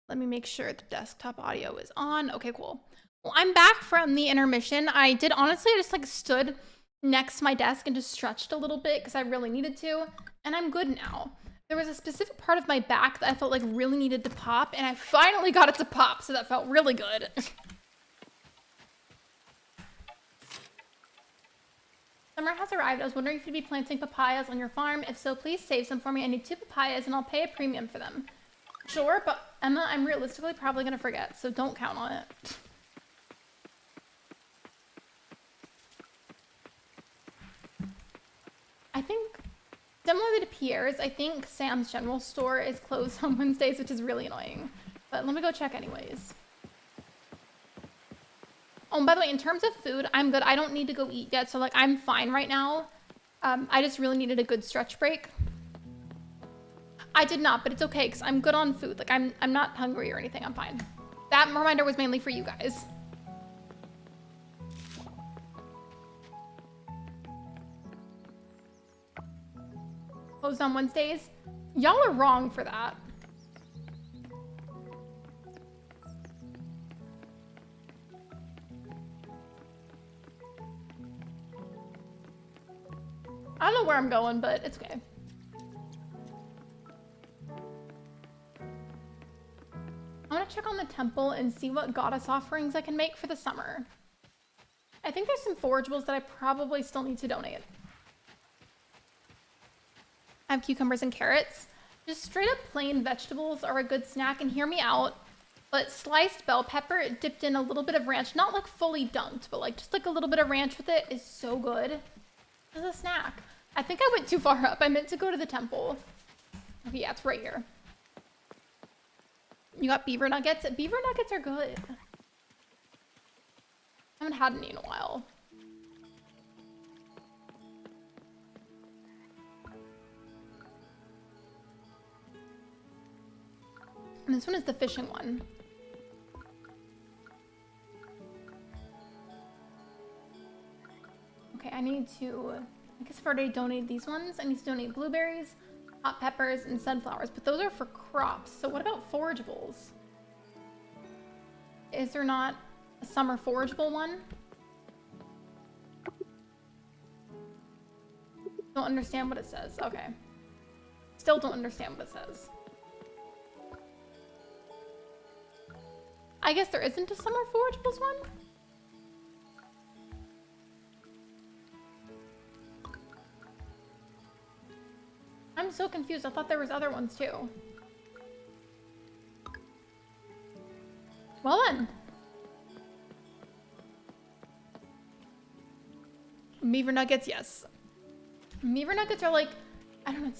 Let me make sure the desktop audio is on. Okay, cool. Well, I'm back from the intermission. I did honestly, I just like stood next to my desk and just stretched a little bit because I really needed to, and I'm good now. There was a specific part of my back that I felt like really needed to pop, and I finally got it to pop, so that felt really good. Summer has arrived. I was wondering if you'd be planting papayas on your farm. If so, please save some for me. I need 2 papayas and I'll pay a premium for them. Sure, but Emma, I'm realistically probably gonna forget, so don't count on it. I think, similarly to Pierre's, I think Sam's General Store is closed on Wednesdays, which is really annoying. But let me go check anyways. Oh, and by the way, in terms of food, I'm good. I don't need to go eat yet, so like I'm fine right now. I just really needed a good stretch break. I did not, but it's okay because I'm good on food. Like I'm not hungry or anything. I'm fine. That reminder was mainly for you guys. Closed on Wednesdays? Y'all are wrong for that. I don't know where I'm going, but it's okay. I want to check on the temple and see what goddess offerings I can make for the summer. I think there's some forageables that I probably still need to donate. I have cucumbers and carrots. Just straight up plain vegetables are a good snack, and hear me out, but sliced bell pepper dipped in a little bit of ranch, not like fully dunked, but like just like a little bit of ranch with it is so good as a snack. I think I went too far up. I meant to go to the temple. Okay, yeah, it's right here. You got beaver nuggets? Beaver nuggets are good. I haven't had any in a while. And this one is the fishing one. Okay, I need to, I guess I've already donated these ones. I need to donate blueberries, hot peppers, and sunflowers, but those are for crops. So what about forageables? Is there not a summer forageable one? Don't understand what it says. Okay. Still don't understand what it says. I guess there isn't a summer forageables one? I'm so confused. I thought there was other ones too. Well then. Beaver nuggets, yes. Beaver nuggets are like, I don't know.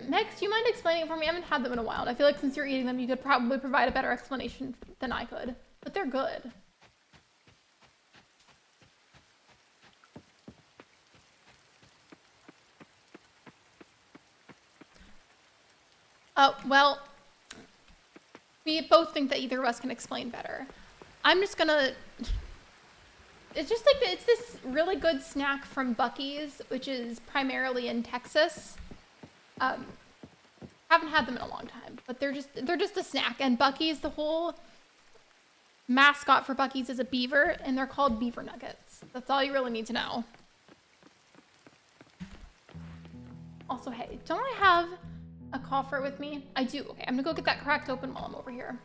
Next, do you mind explaining it for me? I haven't had them in a while. And I feel like since you're eating them, you could probably provide a better explanation than I could. But they're good. Oh, well, we both think that either of us can explain better. I'm just gonna... It's just like, it's this really good snack from Buc-ee's, which is primarily in Texas. Haven't had them in a long time, but they're just a snack. And Buc-ee's, the whole mascot for Buc-ee's is a beaver, and they're called beaver nuggets. That's all you really need to know. Also, hey, don't I have a coffer with me? I do. Okay, I'm gonna go get that cracked open while I'm over here.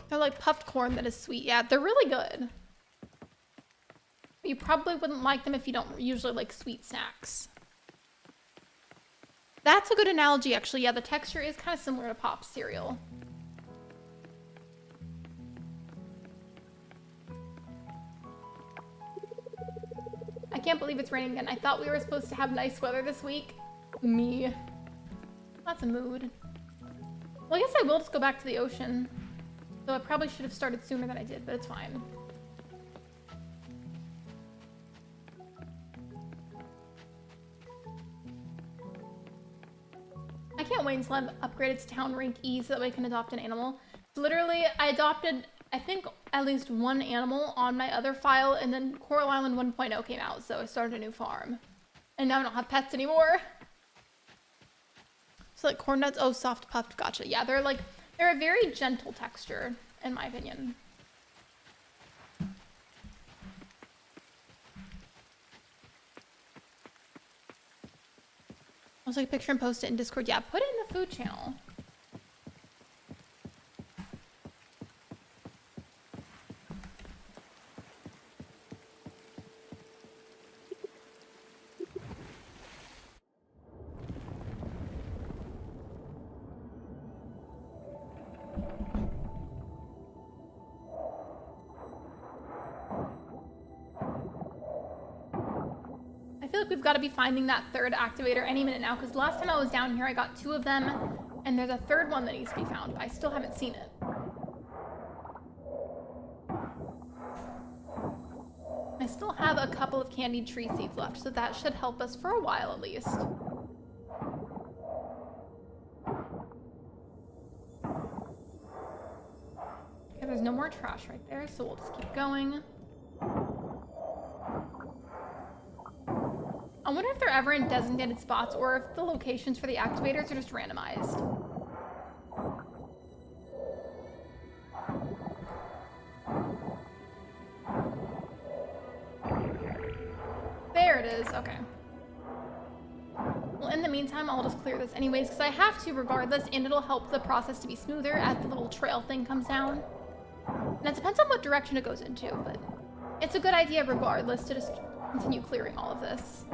They're like puffed corn that is sweet. Yeah, they're really good. You probably wouldn't like them if you don't usually like sweet snacks. That's a good analogy, actually. Yeah, the texture is kind of similar to Pop's cereal. I can't believe it's raining again. I thought we were supposed to have nice weather this week. Me. That's a mood. Well, I guess I will just go back to the ocean. So I probably should have started sooner than I did, but it's fine. I can't wait until I'm upgraded to town rank E so that way I can adopt an animal. Literally, I adopted, I think, at least one animal on my other file, and then Coral Island 1.0 came out, so I started a new farm. And now I don't have pets anymore. So like corn nuts, oh, soft puffed, gotcha. Yeah, they're a very gentle texture, in my opinion. I'll take a picture and post it in Discord. Yeah, put it in the food channel. We've got to be finding that third activator any minute now, because last time I was down here I got 2 of them, and there's a third one that needs to be found, but I still haven't seen it. I still have a couple of candied tree seeds left, so that should help us for a while at least. Okay, there's no more trash right there, so we'll just keep going. I wonder if they're ever in designated spots or if the locations for the activators are just randomized. There it is, okay. Well, in the meantime, I'll just clear this anyways because I have to regardless, and it'll help the process to be smoother as the little trail thing comes down. And it depends on what direction it goes into, but it's a good idea regardless to just continue clearing all of this.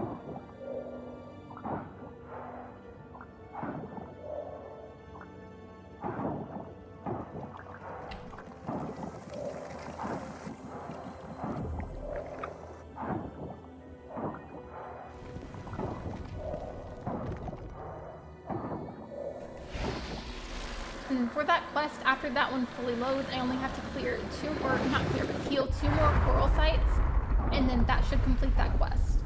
And for that quest, after that one fully loads, I only have to clear 2 more, not clear, but heal 2 more coral sites, and then that should complete that quest.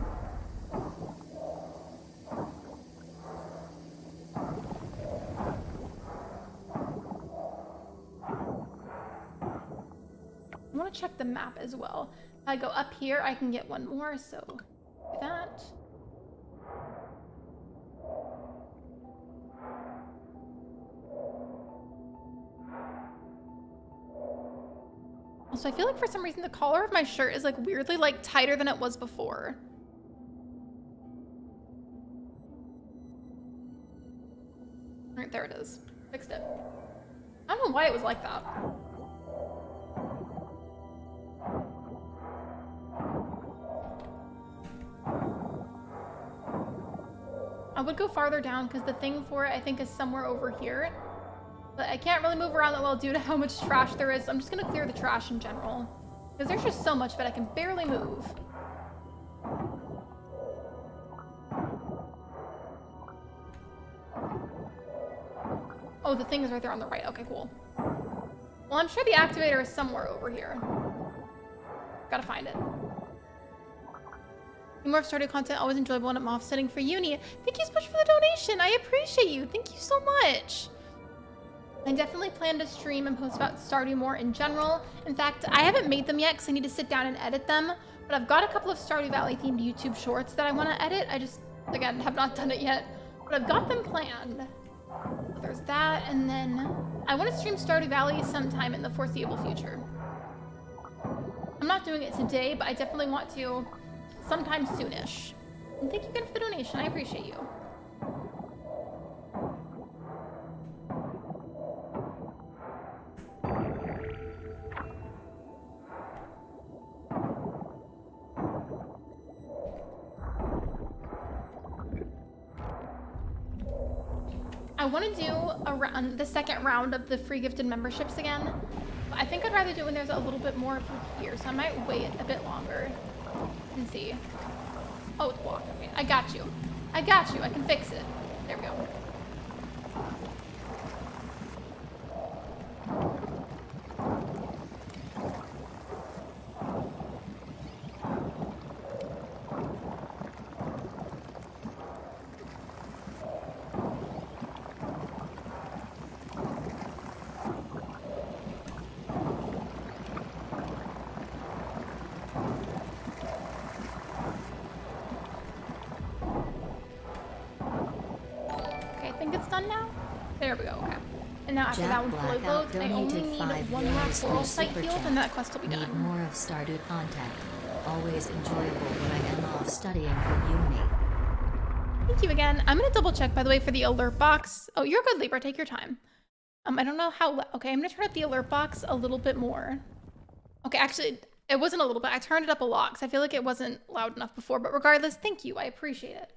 I want to check the map as well. If I go up here, I can get 1 more, so do that. Also, I feel like for some reason the collar of my shirt is like weirdly like tighter than it was before. All right, there it is. Fixed it. I don't know why it was like that. I would go farther down because the thing for it I think is somewhere over here. But I can't really move around that well due to how much trash there is. So I'm just going to clear the trash in general. Because there's just so much of it I can barely move. Oh, the thing is right there on the right. Okay, cool. Well, I'm sure the activator is somewhere over here. Gotta find it. More started content, always enjoyable when I'm offsetting for uni. Thank you so much for the donation. I appreciate you. Thank you so much. I definitely plan to stream and post about Stardew more in general. In fact, I haven't made them yet because I need to sit down and edit them. But I've got a couple of Stardew Valley themed YouTube shorts that I want to edit. I just, again, have not done it yet. But I've got them planned. So there's that, and then I want to stream Stardew Valley sometime in the foreseeable future. I'm not doing it today, but I definitely want to sometime soonish. And thank you again for the donation. I appreciate you. I want to do the second round of the free gifted memberships again. But I think I'd rather do it when there's a little bit more here, so I might wait a bit longer and see. Oh, it's blocked. Okay, I got you. I got you. I can fix it. There we go. think it's done now. There we go. Okay. And now after Jack that one fully Blackout loads, I only donated need 5 one more euros coral through site Super healed, Chat. and that quest will be Need done. more of Stardew content. Always enjoyable when I am off studying for uni. Thank you again. I'm gonna double check, by the way, for the alert box. Oh, you're good, Libra. Take your time. I don't know how. Okay, I'm gonna turn up the alert box a little bit more. Okay, actually, it wasn't a little bit. I turned it up a lot because I feel like it wasn't loud enough before. But regardless, thank you. I appreciate it.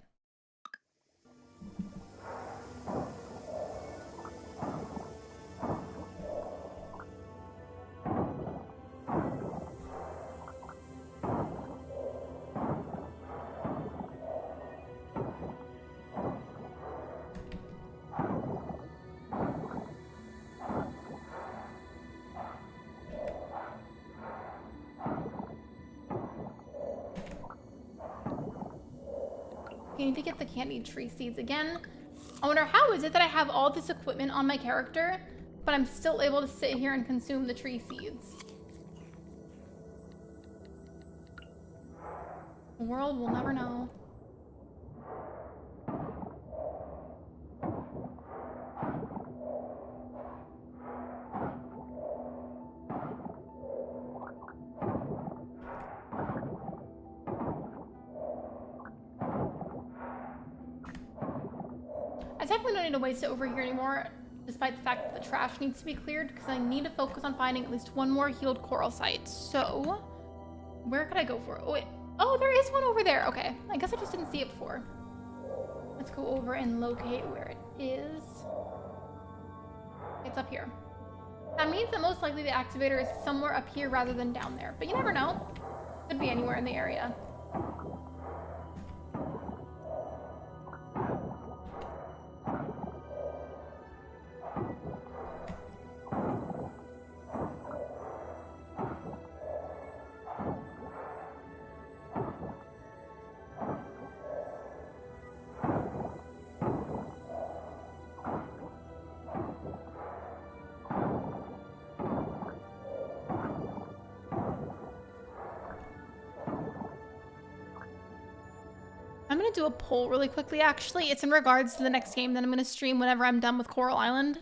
I need to get the candied tree seeds again. I wonder how is it that I have all this equipment on my character, but I'm still able to sit here and consume the tree seeds. The world will never know. I definitely don't need to waste it over here anymore, despite the fact that the trash needs to be cleared, because I need to focus on finding at least one more healed coral site. So, where could I go for it? Oh, wait. Oh, there is one over there. Okay. I guess I just didn't see it before. Let's go over and locate where it is. It's up here. That means that most likely the activator is somewhere up here rather than down there. But you never know. Could be anywhere in the area. I'm gonna do a poll really quickly, actually. It's in regards to the next game that I'm gonna stream whenever I'm done with Coral Island.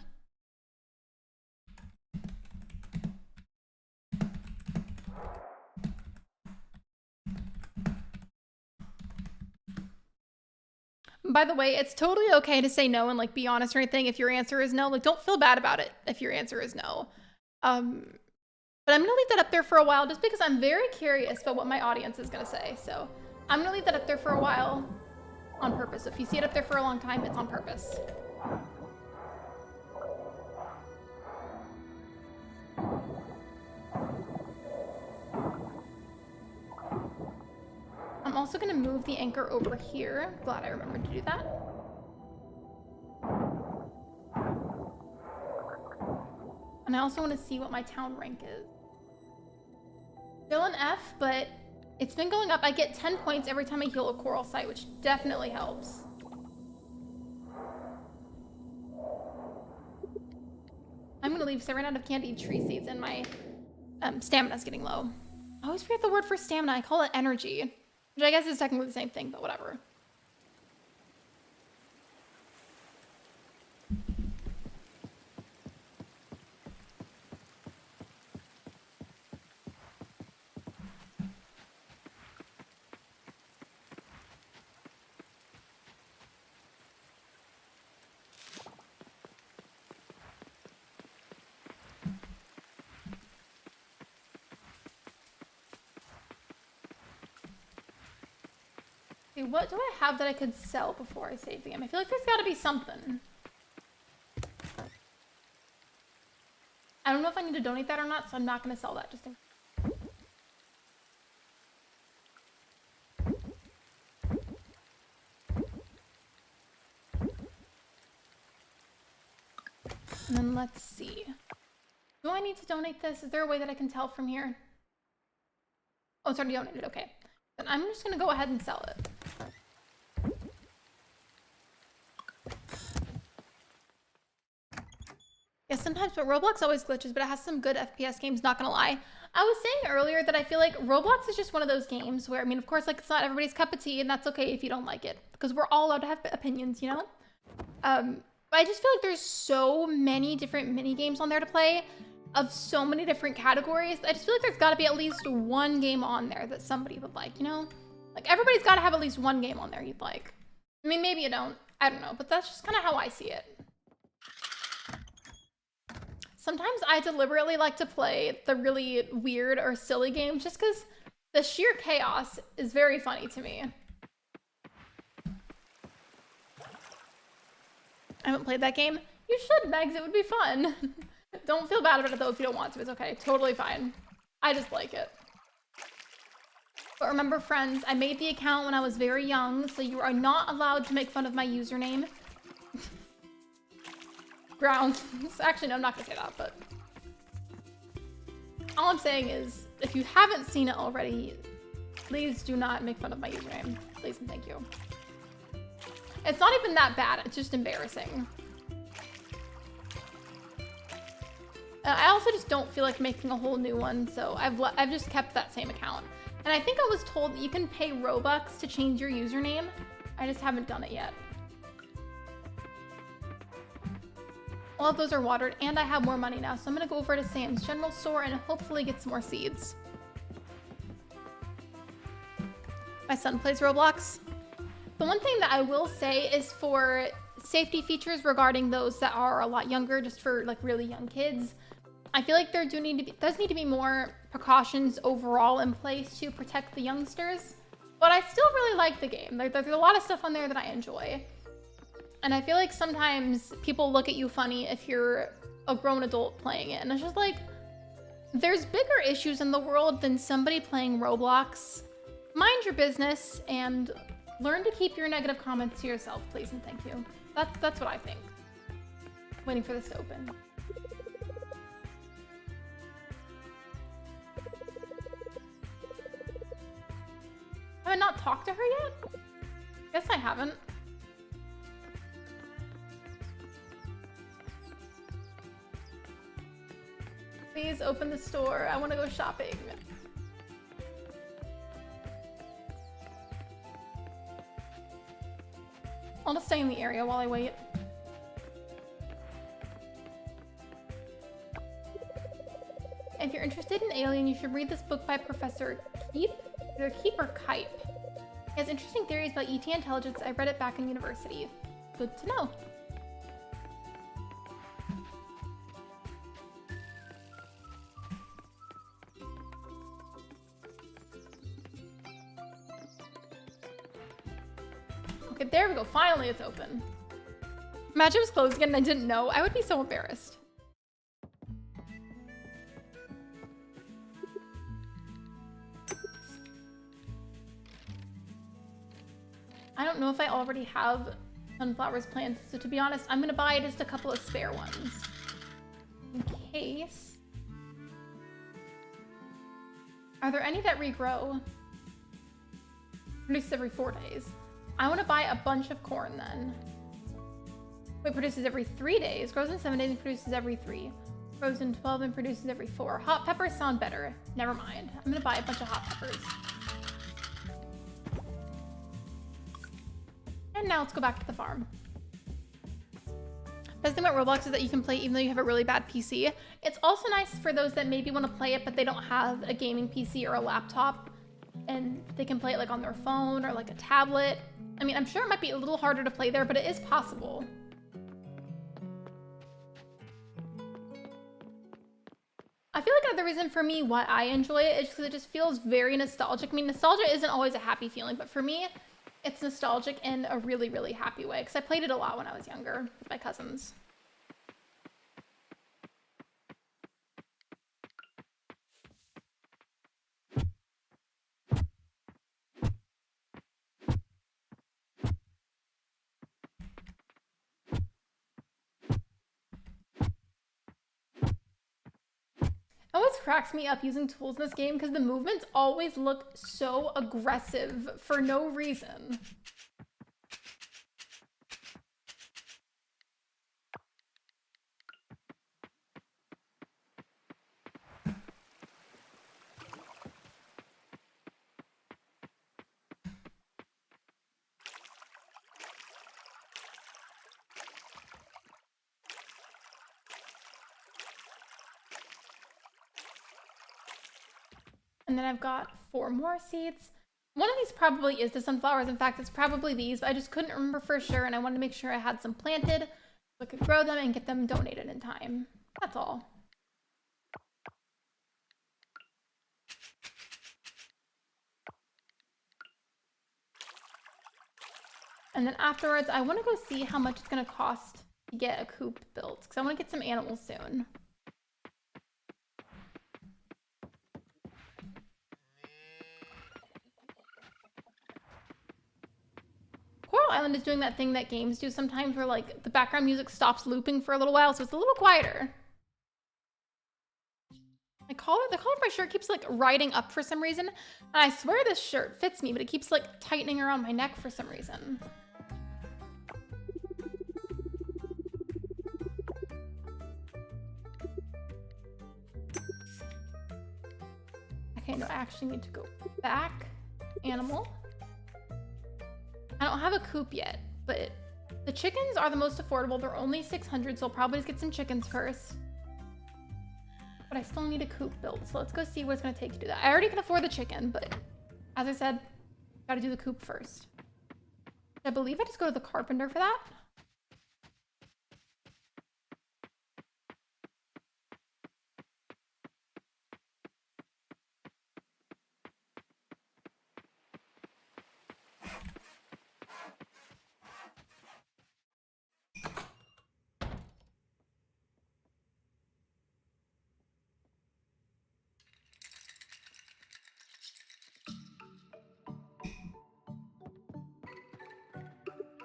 By the way, it's totally okay to say no and like be honest or anything if your answer is no. Like, don't feel bad about it if your answer is no. But I'm gonna leave that up there for a while just because I'm very curious about what my audience is gonna say. So I'm gonna leave that up there for a while on purpose. If you see it up there for a long time, it's on purpose. I'm also gonna move the anchor over here. Glad I remembered to do that. And I also want to see what my town rank is. Still an F, but it's been going up. I get 10 points every time I heal a coral site, which definitely helps. I'm gonna leave because I ran out of candied tree seeds and my stamina's getting low. I always forget the word for stamina. I call it energy, which I guess is technically the same thing, but whatever. What do I have that I could sell before I save the game? I feel like there's got to be something. I don't know if I need to donate that or not, so I'm not going to sell that just in And then let's see. Do I need to donate this? Is there a way that I can tell from here? Oh, it's already donated. Okay. Then I'm just going to go ahead and sell it. Yeah, sometimes, but Roblox always glitches, but it has some good FPS games, not gonna lie. I was saying earlier that I feel like Roblox is just one of those games where, I mean, of course, like, it's not everybody's cup of tea, and that's okay if you don't like it, because we're all allowed to have opinions, you know? But I just feel like there's so many different mini games on there to play of so many different categories. I just feel like there's got to be at least one game on there that somebody would like, you know? Like everybody's got to have at least one game on there you'd like. I mean, maybe you don't. I don't know, but that's just kind of how I see it. Sometimes I deliberately like to play the really weird or silly games just because the sheer chaos is very funny to me. I haven't played that game. You should, Megs. It would be fun. Don't feel bad about it though if you don't want to. It's okay. Totally fine. I just like it. But remember, friends, I made the account when I was very young, so you are not allowed to make fun of my username. Grounds. Actually, no, I'm not gonna say that, but all I'm saying is, if you haven't seen it already, please do not make fun of my username. Please and thank you. It's not even that bad. It's just embarrassing. I also just don't feel like making a whole new one, so I've just kept that same account. And I think I was told that you can pay Robux to change your username. I just haven't done it yet. All of those are watered, and I have more money now, so I'm gonna go over to Sam's General Store and hopefully get some more seeds. My son plays Roblox. The one thing that I will say is for safety features regarding those that are a lot younger, just for like really young kids, I feel like there does need to be more precautions overall in place to protect the youngsters. But I still really like the game. There's a lot of stuff on there that I enjoy. And I feel like sometimes people look at you funny if you're a grown adult playing it. And it's just like, there's bigger issues in the world than somebody playing Roblox. Mind your business and learn to keep your negative comments to yourself, please and thank you. That's what I think. Waiting for this to open. Have I not talked to her yet? Guess I haven't. Please open the store. I want to go shopping. I'll just stay in the area while I wait. If you're interested in Alien, you should read this book by Professor Keep. Either Keep or Kipe. He has interesting theories about ET intelligence. I read it back in university. Good to know. Okay, there we go. Finally, it's open. Imagine it was closed again and I didn't know. I would be so embarrassed. I don't know if I already have sunflowers planted, so to be honest, I'm gonna buy just a couple of spare ones. In case. Are there any that regrow? Produces every 4 days. I want to buy a bunch of corn then. Wait, produces every 3 days. Grows in 7 days and produces every 3. Grows in 12 and produces every 4. Hot peppers sound better. Never mind. I'm gonna buy a bunch of hot peppers. And now let's go back to the farm. Best thing about Roblox is that you can play even though you have a really bad PC. It's also nice for those that maybe want to play it but they don't have a gaming PC or a laptop. And they can play it like on their phone or like a tablet. I mean, I'm sure it might be a little harder to play there, but it is possible. I feel like another reason for me why I enjoy it is because it just feels very nostalgic. I mean, nostalgia isn't always a happy feeling, but for me, it's nostalgic in a really, really happy way because I played it a lot when I was younger with my cousins. It always cracks me up using tools in this game because the movements always look so aggressive for no reason. And then I've got 4 more seeds. One of these probably is the sunflowers. In fact, it's probably these, but I just couldn't remember for sure, and I wanted to make sure I had some planted so I could grow them and get them donated in time. That's all. And then afterwards, I want to go see how much it's going to cost to get a coop built, because I want to get some animals soon. Coral Island is doing that thing that games do sometimes where like the background music stops looping for a little while, so it's a little quieter. The collar of my shirt keeps like riding up for some reason, and I swear this shirt fits me, but it keeps like tightening around my neck for some reason. Okay, no, I actually need to go back. Animal. I don't have a coop yet, but the chickens are the most affordable. They're only 600, so I'll probably just get some chickens first. But I still need a coop built, so let's go see what it's gonna take to do that. I already can afford the chicken, but as I said, gotta do the coop first. I believe I just go to the carpenter for that.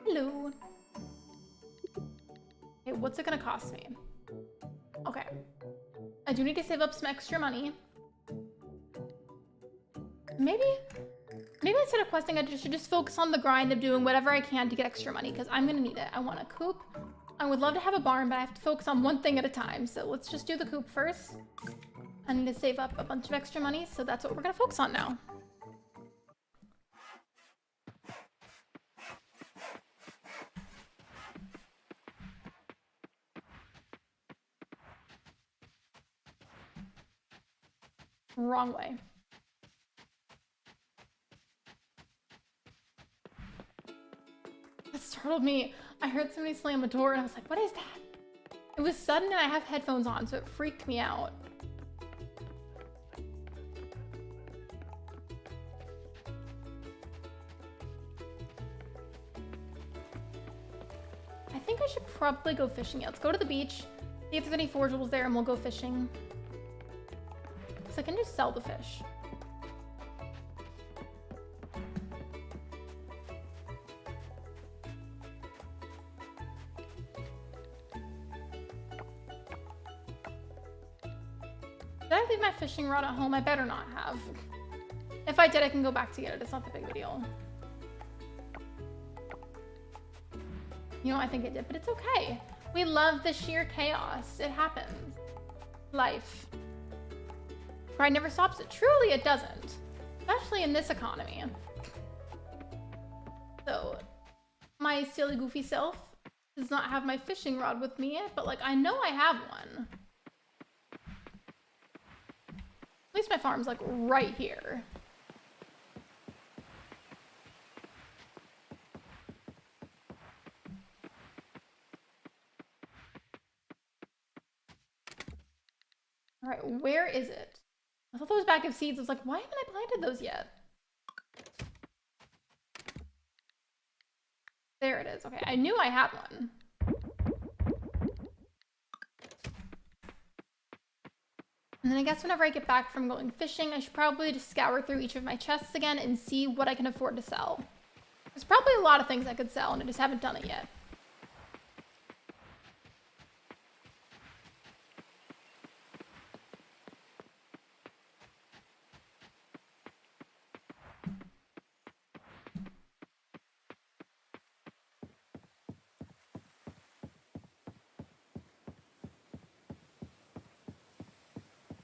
Hello. Okay, what's it gonna cost me? Okay. I do need to save up some extra money. Maybe instead of questing, I should just focus on the grind of doing whatever I can to get extra money, because I'm gonna need it. I want a coop. I would love to have a barn, but I have to focus on one thing at a time. So let's just do the coop first. I need to save up a bunch of extra money, so that's what we're gonna focus on now. Wrong way. That startled me. I heard somebody slam a door and I was like, what is that? It was sudden and I have headphones on, so it freaked me out. I think I should probably go fishing. Yeah, let's go to the beach, see if there's any forageables there, and we'll go fishing. I can just sell the fish. Did I leave my fishing rod at home? I better not have. If I did, I can go back to get it. It's not the big of a deal. You know, I think it did, but it's okay. We love the sheer chaos. It happens. Life. Grind never stops. Truly, it doesn't. Especially in this economy. So, my silly, goofy self does not have my fishing rod with me yet, but like, I know I have one. At least my farm's like right here. All right, where is it? I thought those bag of seeds. I was like, why haven't I planted those yet? There it is. Okay, I knew I had one. And then I guess whenever I get back from going fishing, I should probably just scour through each of my chests again and see what I can afford to sell. There's probably a lot of things I could sell, and I just haven't done it yet.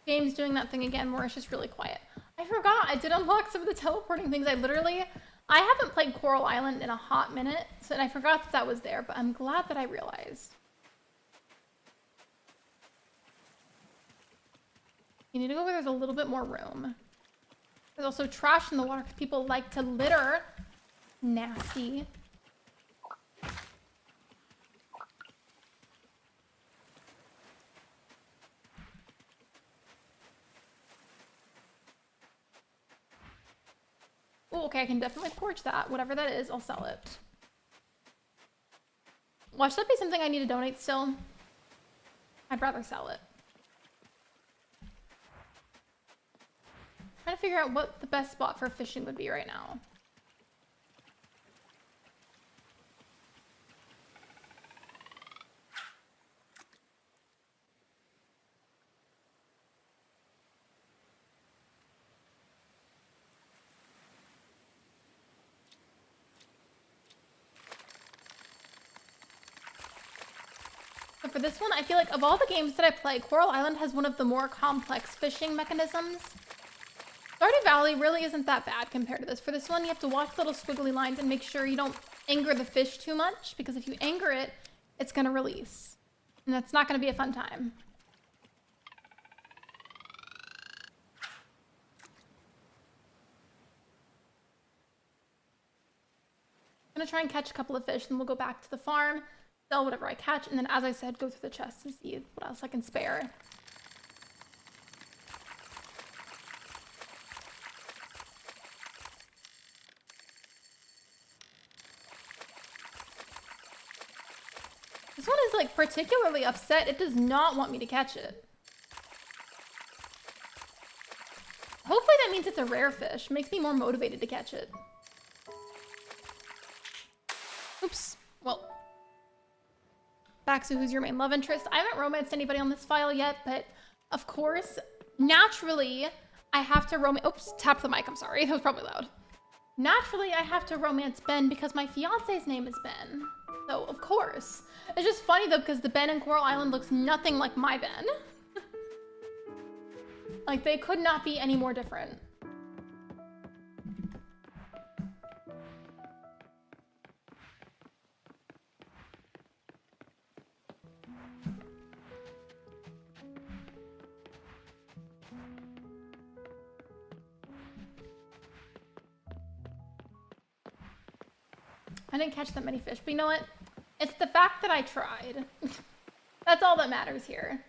Game's doing that thing again where it's just really quiet. I forgot I did unlock some of the teleporting things. I haven't played Coral Island in a hot minute, so I forgot that that was there, but I'm glad that I realized. You need to go where there's a little bit more room. There's also trash in the water because people like to litter. Nasty. Oh, okay, I can definitely forge that. Whatever that is, I'll sell it. Watch that be something I need to donate still. I'd rather sell it. Trying to figure out what the best spot for fishing would be right now. But for this one, I feel like of all the games that I play, Coral Island has one of the more complex fishing mechanisms. Stardew Valley really isn't that bad compared to this. For this one, you have to watch the little squiggly lines and make sure you don't anger the fish too much, because if you anger it, it's gonna release. And that's not gonna be a fun time. I'm gonna try and catch a couple of fish, then we'll go back to the farm, sell whatever I catch, and then, as I said, go through the chests and see what else I can spare. This one is like particularly upset. It does not want me to catch it. Hopefully that means it's a rare fish. Makes me more motivated to catch it. Oops. Well. Baxu, who's your main love interest? I haven't romanced anybody on this file yet, but of course, naturally, I have to romance. Oops, tapped the mic. I'm sorry. That was probably loud. Naturally, I have to romance Ben because my fiance's name is Ben. So, of course. It's just funny though, because the Ben in Coral Island looks nothing like my Ben. Like, they could not be any more different. I didn't catch that many fish, but you know what? It's the fact that I tried. That's all that matters here.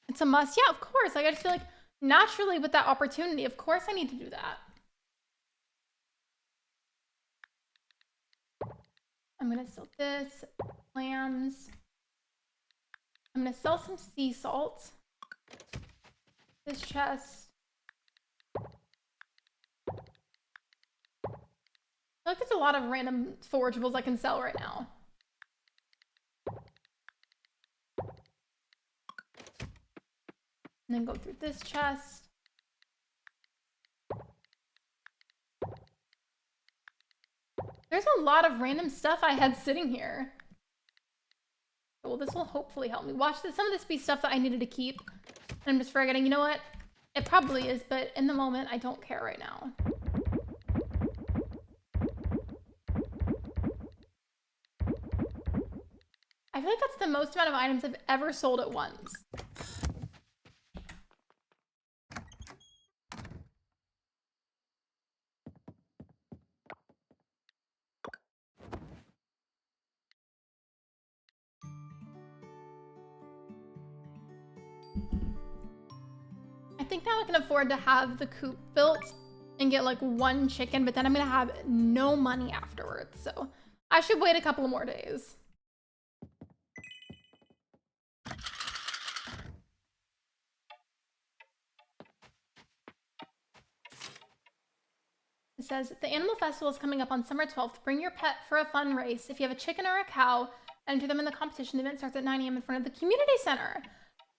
It's a must. Yeah, of course. Like, I just feel like naturally with that opportunity, of course I need to do that. I'm gonna sell this, clams. I'm gonna sell some sea salt. This chest. I feel like there's a lot of random forageables I can sell right now. And then go through this chest. There's a lot of random stuff I had sitting here. Well, this will hopefully help me. Watch this. Some of this be stuff that I needed to keep. And I'm just forgetting. You know what? It probably is, but in the moment, I don't care right now. I feel like that's the most amount of items I've ever sold at once. I think now I can afford to have the coop built and get like one chicken, but then I'm gonna have no money afterwards. So I should wait a couple more days. It says, the animal festival is coming up on summer 12th. Bring your pet for a fun race. If you have a chicken or a cow, enter them in the competition. The event starts at 9 a.m. in front of the community center.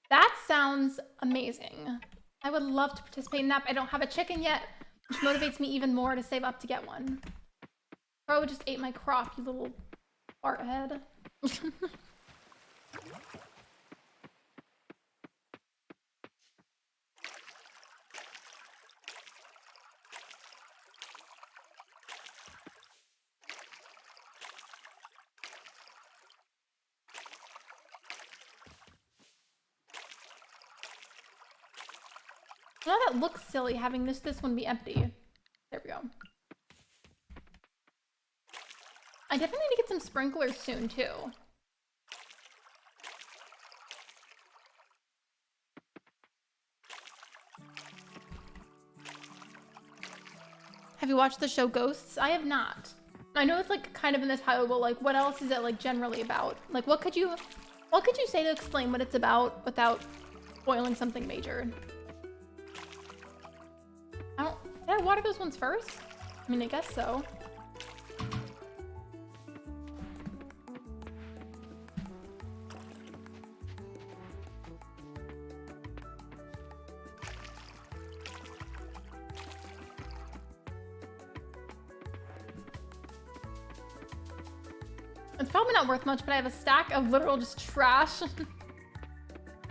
That sounds amazing. I would love to participate in that, but I don't have a chicken yet, which motivates me even more to save up to get one. Bro just ate my crop, you little fart head. Now that looks silly having this one be empty. There we go. I definitely need to get some sprinklers soon too. Have you watched the show Ghosts? I have not. I know it's like kind of in this title, but like what else is it like generally about? Like what could you say to explain what it's about without spoiling something major? Did I water those ones first? I mean, I guess so. It's probably not worth much, but I have a stack of literal just trash. So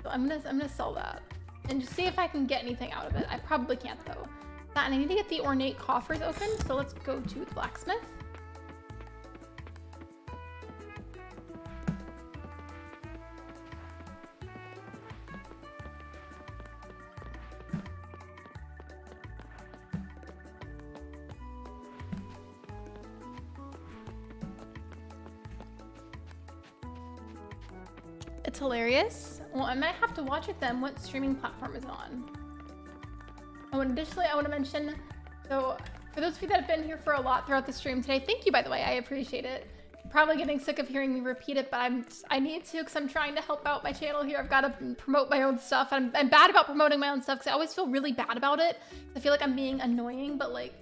I'm gonna sell that and just see if I can get anything out of it. I probably can't though. And I need to get the ornate coffers open, so let's go to the blacksmith. It's hilarious. Well, I might have to watch it then. What streaming platform is it on? Oh, and additionally, I want to mention, so for those of you that have been here for a lot throughout the stream today, thank you, by the way. I appreciate it. Probably getting sick of hearing me repeat it, but I need to because I'm trying to help out my channel here. I've got to promote my own stuff. I'm bad about promoting my own stuff because I always feel really bad about it. I feel like I'm being annoying, but like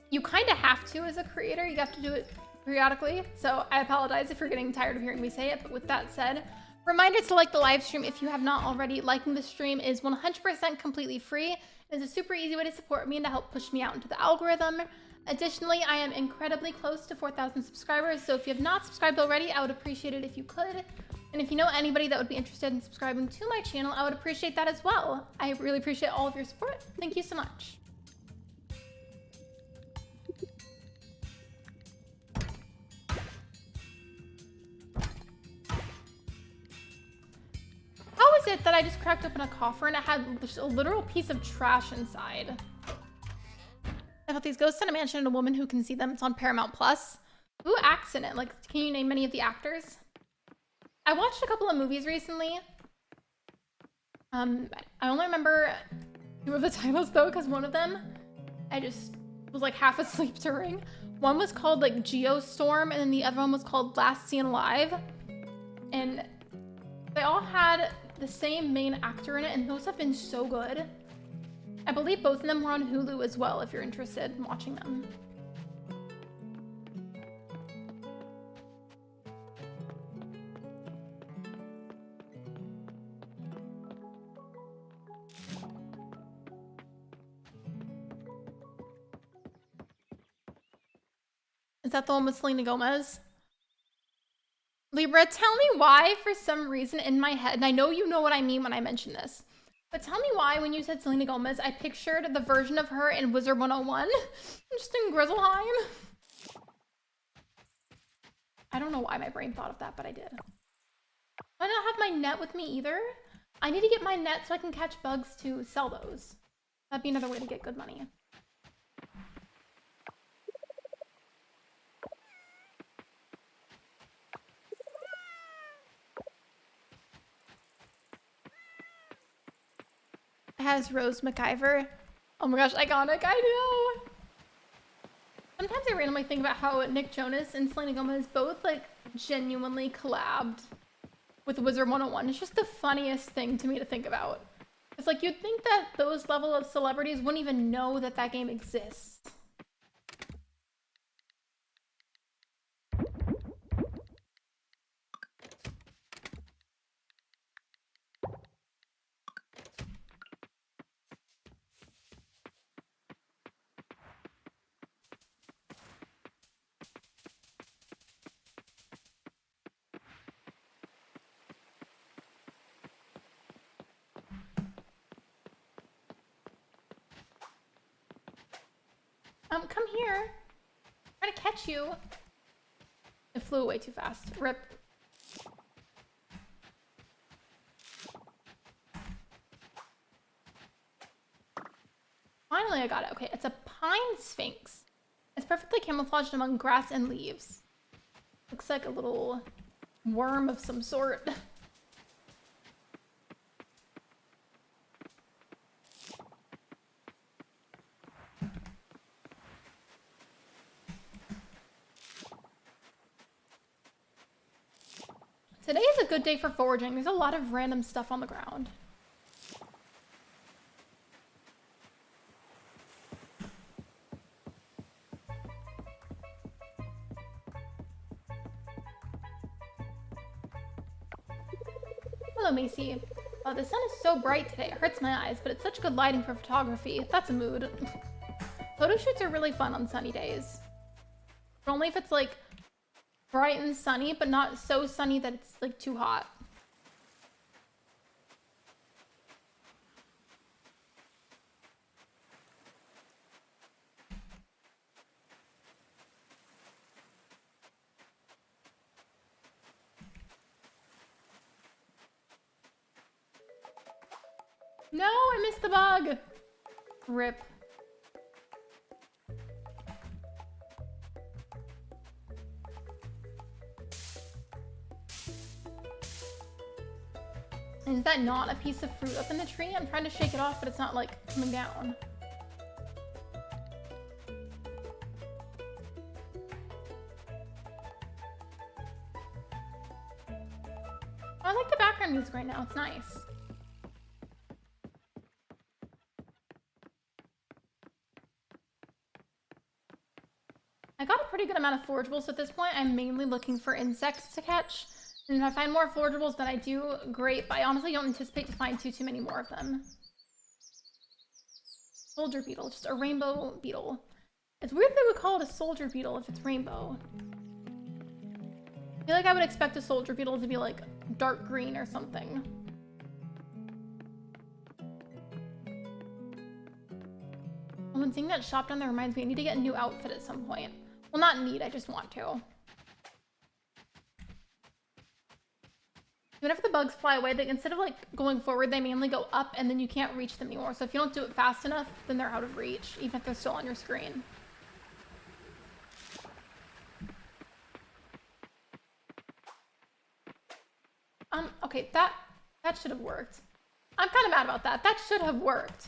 you kind of have to as a creator. You have to do it periodically. So I apologize if you're getting tired of hearing me say it. But with that said, reminder to like the live stream if you have not already. Liking the stream is 100% completely free. It's a super easy way to support me and to help push me out into the algorithm. Additionally, I am incredibly close to 4,000 subscribers, so if you have not subscribed already, I would appreciate it if you could. And if you know anybody that would be interested in subscribing to my channel, I would appreciate that as well. I really appreciate all of your support. Thank you so much. How is it that I just cracked open a coffer and it had just a literal piece of trash inside? I thought these ghosts in a mansion and a woman who can see them. It's on Paramount Plus. Who acts in it? Like, can you name any of the actors? I watched a couple of movies recently. I only remember 2 of the titles though, because one of them I just was like half asleep during. One was called like Geostorm, and then the other one was called Last Seen Alive. And they all had the same main actor in it, and those have been so good. I believe both of them were on Hulu as well, if you're interested in watching them. Is that the one with Selena Gomez? Libra, tell me why, for some reason in my head, and I know you know what I mean when I mention this, but tell me why when you said Selena Gomez, I pictured the version of her in Wizard 101, just in Grizzleheim. I don't know why my brain thought of that, but I did. I don't have my net with me either. I need to get my net so I can catch bugs to sell those. That'd be another way to get good money. It has Rose McIver. Oh my gosh, iconic, I know. Sometimes I randomly think about how Nick Jonas and Selena Gomez both like genuinely collabed with Wizard 101. It's just the funniest thing to me to think about. It's like you'd think that those level of celebrities wouldn't even know that that game exists. Come here. I'm trying to catch you. It flew away too fast. Rip. finally I got it. Okay, it's a pine sphinx. It's perfectly camouflaged among grass and leaves. Looks like a little worm of some sort. Today is a good day for foraging. There's a lot of random stuff on the ground. Hello, Macy. Oh, the sun is so bright today. It hurts my eyes, but it's such good lighting for photography. That's a mood. Photo shoots are really fun on sunny days. But only if it's like bright and sunny, but not so sunny that it's like too hot. No, I missed the bug. Rip. Is that not a piece of fruit up in the tree? I'm trying to shake it off, but it's not like coming down. I like the background music right now. It's nice. I got a pretty good amount of forageables at this point. I'm mainly looking for insects to catch. And if I find more forageables than I do, great. But I honestly don't anticipate to find too many more of them. Soldier beetle, just a rainbow beetle. It's weird they would call it a soldier beetle if it's rainbow. I feel like I would expect a soldier beetle to be like dark green or something. Oh, and seeing that shop down there reminds me I need to get a new outfit at some point. Well, not need, I just want to. Whenever the bugs fly away, they, instead of like going forward, they mainly go up and then you can't reach them anymore. So if you don't do it fast enough, then they're out of reach, even if they're still on your screen. Okay, that should have worked. I'm kind of mad about that. That should have worked.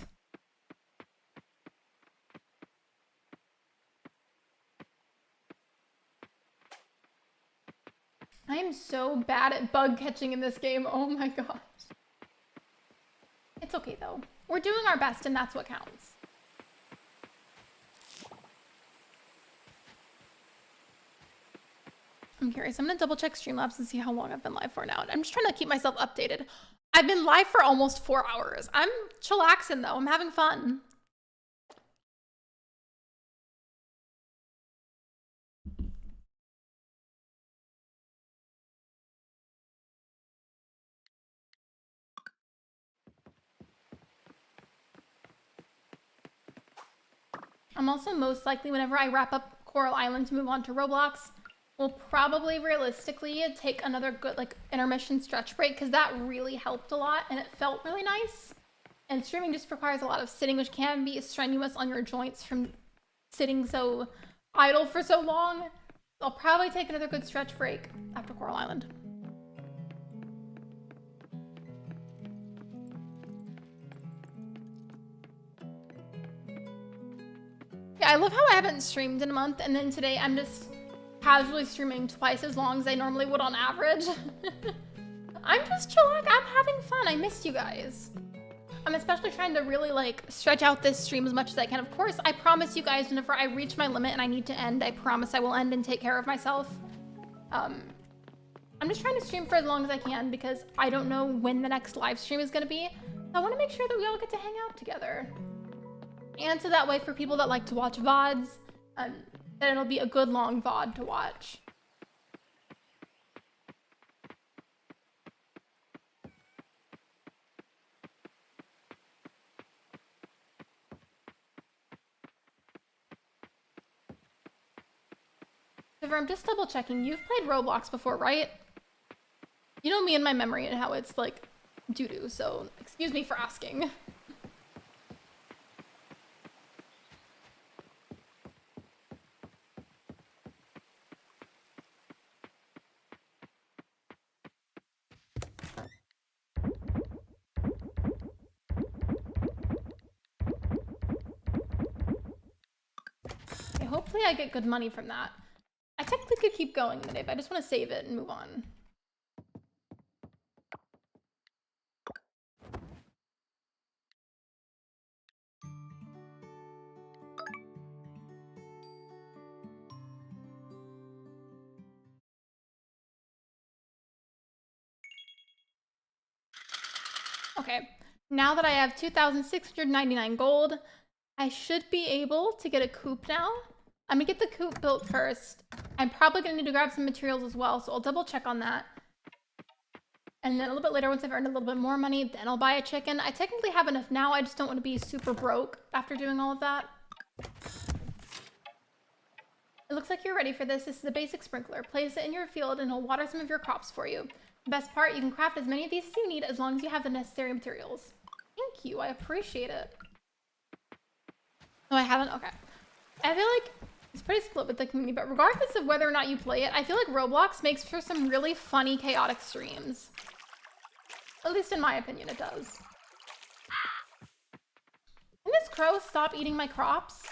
I am so bad at bug catching in this game. Oh my gosh. It's okay though. We're doing our best and that's what counts. I'm curious. I'm gonna double check Streamlabs and see how long I've been live for now. I'm just trying to keep myself updated. I've been live for almost 4 hours. I'm chillaxing though. I'm having fun. I'm also most likely, whenever I wrap up Coral Island to move on to Roblox, we'll probably realistically take another good like intermission stretch break because that really helped a lot and it felt really nice. And streaming just requires a lot of sitting, which can be strenuous on your joints from sitting so idle for so long. I'll probably take another good stretch break after Coral Island. Yeah, I love how I haven't streamed in a month, and then today I'm just casually streaming twice as long as I normally would on average. I'm just chilling. I'm having fun. I missed you guys. I'm especially trying to really like stretch out this stream as much as I can. Of course, I promise you guys whenever I reach my limit and I need to end, I promise I will end and take care of myself. I'm just trying to stream for as long as I can because I don't know when the next live stream is going to be. So I want to make sure that we all get to hang out together. And so that way for people that like to watch VODs, then it'll be a good long VOD to watch. I'm just double checking. You've played Roblox before, right? You know me and my memory and how it's like doo-doo, so excuse me for asking. hopefully I get good money from that. I technically could keep going in the day, but I just want to save it and move on. Okay, now that I have 2,699 gold, I should be able to get a coop now. I'm gonna get the coop built first. I'm probably gonna need to grab some materials as well, so I'll double check on that. And then a little bit later, once I've earned a little bit more money, then I'll buy a chicken. I technically have enough now, I just don't want to be super broke after doing all of that. It looks like you're ready for this. This is a basic sprinkler. Place it in your field and it'll water some of your crops for you. The best part, you can craft as many of these as you need as long as you have the necessary materials. Thank you, I appreciate it. Oh, I haven't? Okay. I feel like it's pretty split with the community, but regardless of whether or not you play it, I feel like Roblox makes for some really funny, chaotic streams. At least in my opinion, it does. Can this crow stop eating my crops?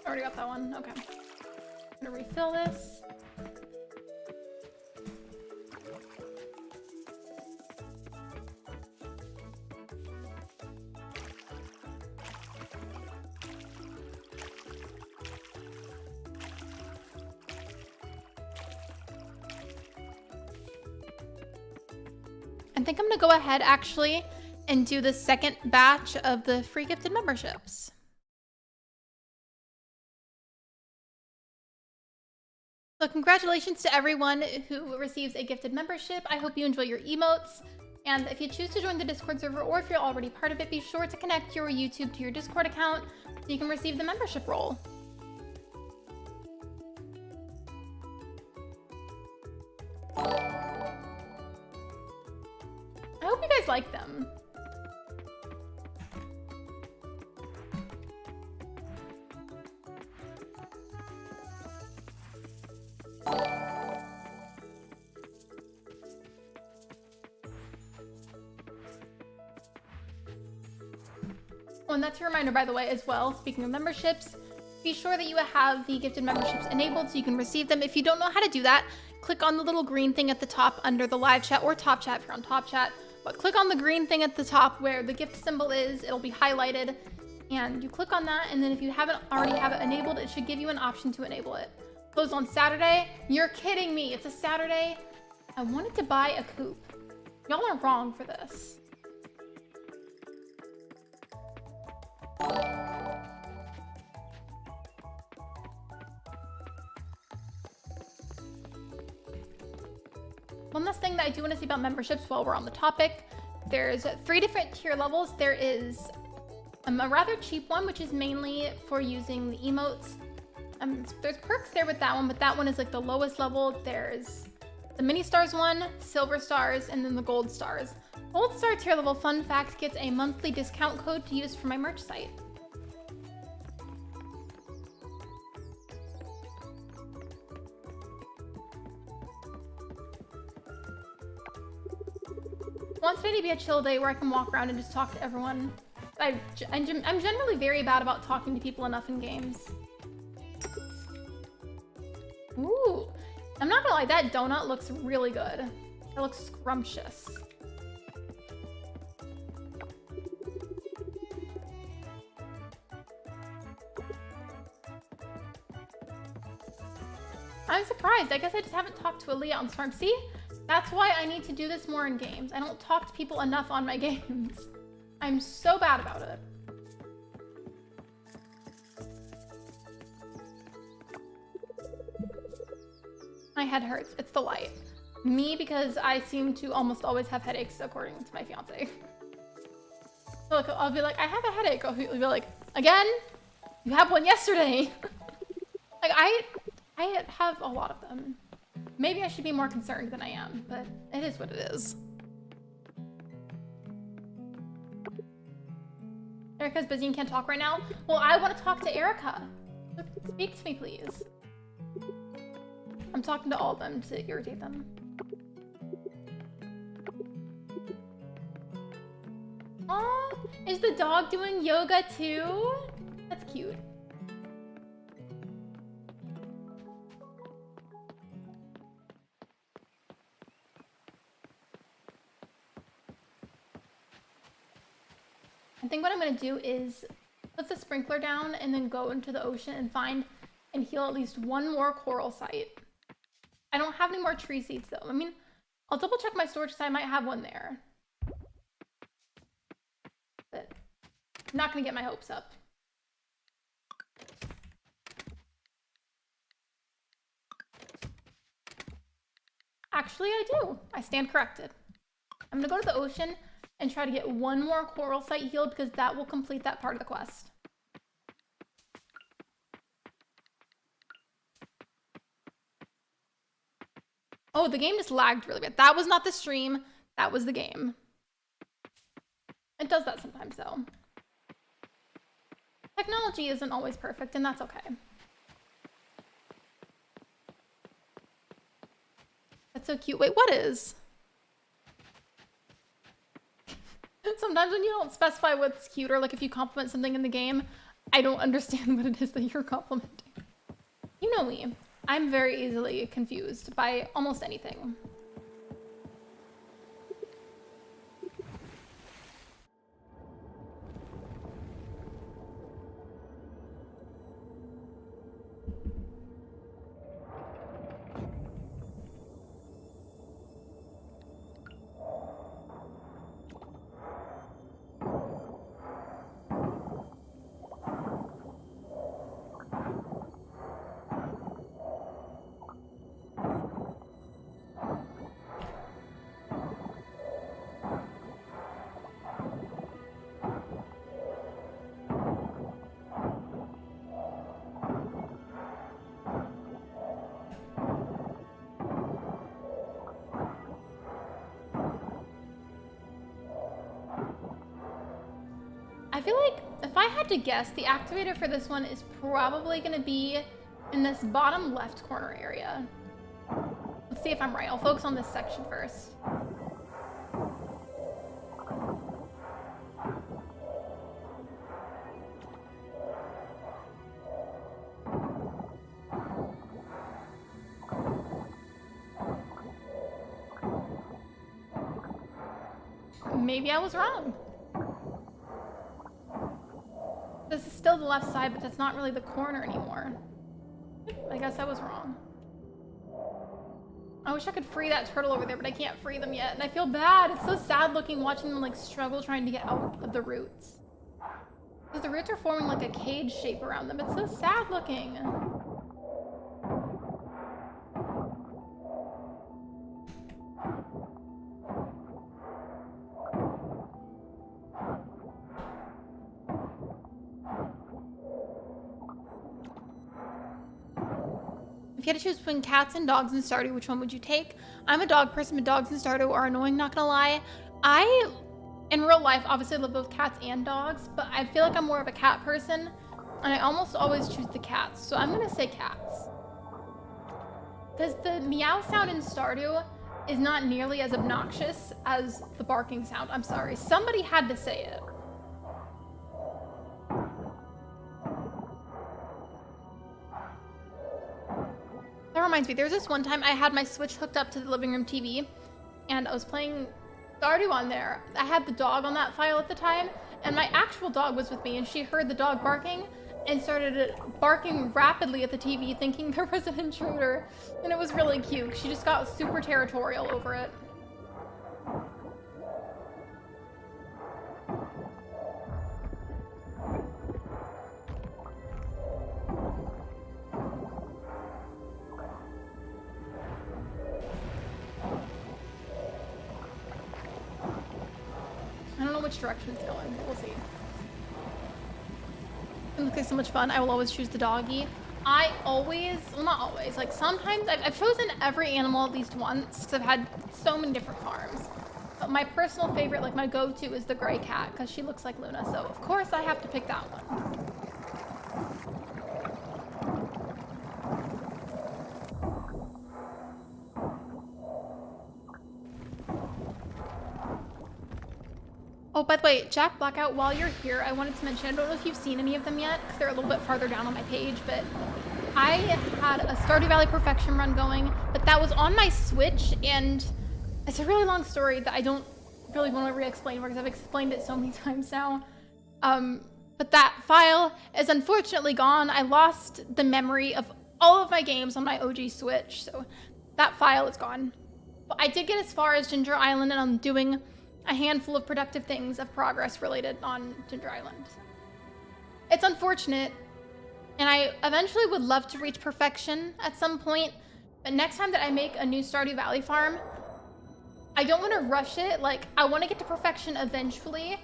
Already got that one. Okay. I'm gonna refill this. I think I'm gonna go ahead actually and do the second batch of the free gifted memberships. So congratulations to everyone who receives a gifted membership. I hope you enjoy your emotes. And if you choose to join the Discord server or if you're already part of it, be sure to connect your YouTube to your Discord account so you can receive the membership role. I hope you guys like them. Oh, and that's a reminder, by the way, as well, speaking of memberships, be sure that you have the gifted memberships enabled so you can receive them. If you don't know how to do that, click on the little green thing at the top under the live chat or top chat if you're on top chat. But click on the green thing at the top where the gift symbol is. It'll be highlighted. And you click on that, and then if you haven't already have it enabled, it should give you an option to enable it. Close on Saturday? You're kidding me. It's a Saturday. I wanted to buy a coop. Y'all are wrong for this. One last thing that I do want to say about memberships while we're on the topic, there's 3 different tier levels. There is a rather cheap one, which is mainly for using the emotes. There's perks there with that one, but that one is like the lowest level. There's the mini stars one, silver stars, and then the gold stars. Gold star tier level, fun fact, gets a monthly discount code to use for my merch site. I want today to be a chill day where I can walk around and just talk to everyone. I'm generally very bad about talking to people enough in games. Ooh, I'm not gonna lie, that donut looks really good. It looks scrumptious. I'm surprised. I guess I just haven't talked to Aaliyah on Storm. See? That's why I need to do this more in games. I don't talk to people enough on my games. I'm so bad about it. My head hurts. It's the light. Me, because I seem to almost always have headaches, according to my fiance. So like, I'll be like, I have a headache. He'll be like, again? You had one yesterday. Like, I have a lot of them. Maybe I should be more concerned than I am, but it is what it is. Erica's busy and can't talk right now. Well, I want to talk to Erica. Speak to me, please. I'm talking to all of them to irritate them. Aw, is the dog doing yoga too? That's cute. I think what I'm gonna do is put the sprinkler down and then go into the ocean and find and heal at least one more coral site. I don't have any more tree seeds though. I mean, I'll double check my storage because I might have one there. But I'm not gonna get my hopes up. Actually, I do. I stand corrected. I'm gonna go to the ocean and try to get one more coral site healed because that will complete that part of the quest. Oh, the game just lagged really bad. That was not the stream. That was the game. It does that sometimes, though. Technology isn't always perfect, and that's okay. That's so cute. Wait, what is? Sometimes when you don't specify what's cute, or like if you compliment something in the game, I don't understand what it is that you're complimenting. You know me. I'm very easily confused by almost anything. I feel like if I had to guess, the activator for this one is probably going to be in this bottom left corner area. Let's see if I'm right. I'll focus on this section first. Maybe I was wrong. This is still the left side, but that's not really the corner anymore. I guess I was wrong. I wish I could free that turtle over there, but I can't free them yet. And I feel bad. It's so sad looking, watching them like struggle trying to get out of the roots. Because the roots are forming like a cage shape around them. It's so sad looking. If you had to choose between cats and dogs in Stardew, which one would you take? I'm a dog person, but dogs in Stardew are annoying, not gonna lie. In real life, obviously I love both cats and dogs, but I feel like I'm more of a cat person, and I almost always choose the cats, so I'm gonna say cats. Because the meow sound in Stardew is not nearly as obnoxious as the barking sound. I'm sorry, somebody had to say it. That reminds me, there was this one time I had my Switch hooked up to the living room TV, and I was playing Stardew on there. I had the dog on that file at the time, and my actual dog was with me, and she heard the dog barking and started barking rapidly at the TV, thinking there was an intruder, and it was really cute. She just got super territorial over it. I don't know which direction it's going, but we'll see. It looks like so much fun. I will always choose the doggy. I always, well not always, like sometimes I've chosen every animal at least once because I've had so many different farms. but my personal favorite, like my go-to, is the gray cat because she looks like Luna. So of course I have to pick that one. Oh, by the way, Jack Blackout, while you're here, I wanted to mention, I don't know if you've seen any of them yet, because they're a little bit farther down on my page, but I had a Stardew Valley Perfection run going, but that was on my Switch, and it's a really long story that I don't really want to re-explain because I've explained it so many times now. But that file is unfortunately gone. I lost the memory of all of my games on my OG Switch, so that file is gone. But I did get as far as Ginger Island, and I'm doing a handful of productive things of progress related on Ginger Island. It's unfortunate, and I eventually would love to reach perfection at some point, but next time that I make a new Stardew Valley farm, I don't want to rush it. Like, I want to get to perfection eventually,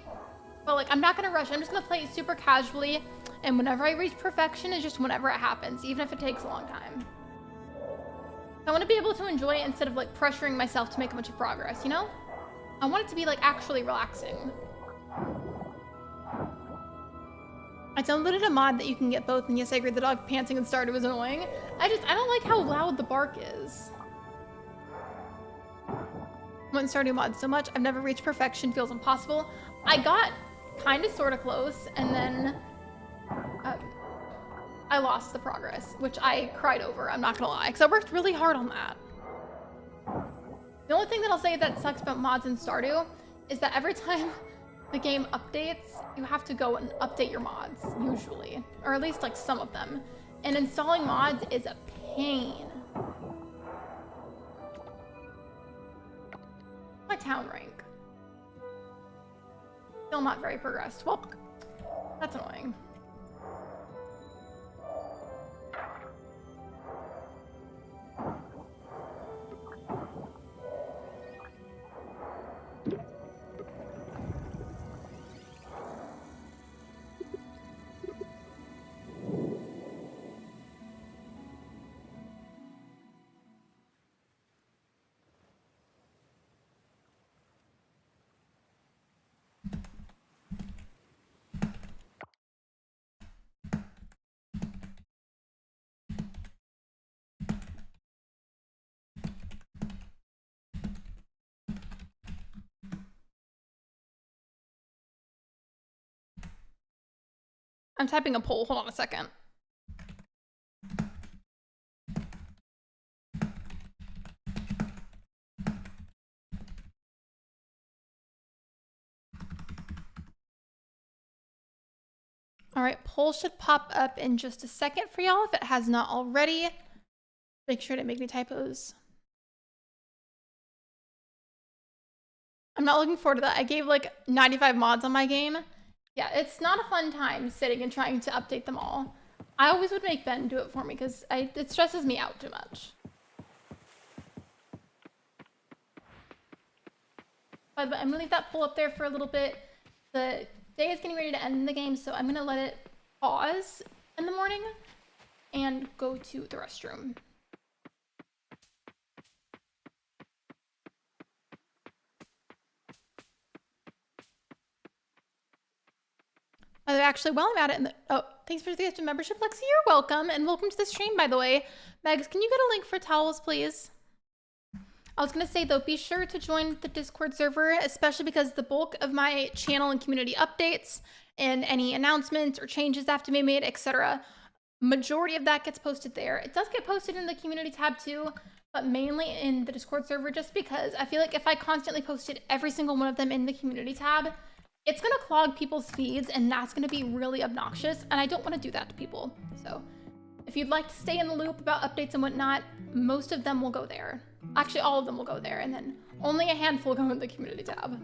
but like, I'm not going to rush it. I'm just going to play it super casually, and whenever I reach perfection is just whenever it happens, even if it takes a long time. I want to be able to enjoy it instead of like pressuring myself to make a bunch of progress, you know? I want it to be like actually relaxing. I downloaded a mod that you can get both, and yes, I agree the dog panting and Stardew is annoying. I don't like how loud the bark is. I want Stardew mod so much. I've never reached perfection, feels impossible. I got kind of sort of close, and then I lost the progress, which I cried over, I'm not gonna lie, because I worked really hard on that. The only thing that I'll say that sucks about mods in Stardew is that every time the game updates, you have to go and update your mods, usually. Or at least like some of them. And installing mods is a pain. My town rank. Still not very progressed. Well, that's annoying. I'm typing a poll. Hold on a second. All right, poll should pop up in just a second for y'all if it has not already. Make sure to make any typos. I'm not looking forward to that. I gave like 95 mods on my game. Yeah, it's not a fun time sitting and trying to update them all. I always would make Ben do it for me because it stresses me out too much. But I'm gonna leave that poll up there for a little bit. The day is getting ready to end in the game, so I'm gonna let it pause in the morning and go to the restroom. By the way, actually, while I'm at it, oh, thanks for the gift of membership, Lexi. You're welcome, and welcome to the stream, by the way. Megs, can you get a link for towels, please? I was gonna say though, be sure to join the Discord server, especially because the bulk of my channel and community updates and any announcements or changes that have to be made, etc., majority of that gets posted there. It does get posted in the community tab too, but mainly in the Discord server, just because I feel like if I constantly posted every single one of them in the community tab, it's gonna clog people's feeds, and that's gonna be really obnoxious, and I don't want to do that to people. So if you'd like to stay in the loop about updates and whatnot, most of them will go there. Actually, all of them will go there, and then only a handful go in the community tab.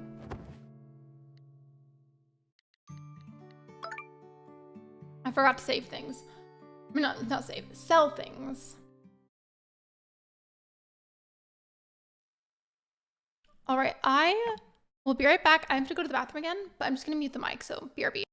I forgot to save things. I mean, not save, sell things. All right, I will be right back. I have to go to the bathroom again, but I'm just gonna mute the mic, so BRB.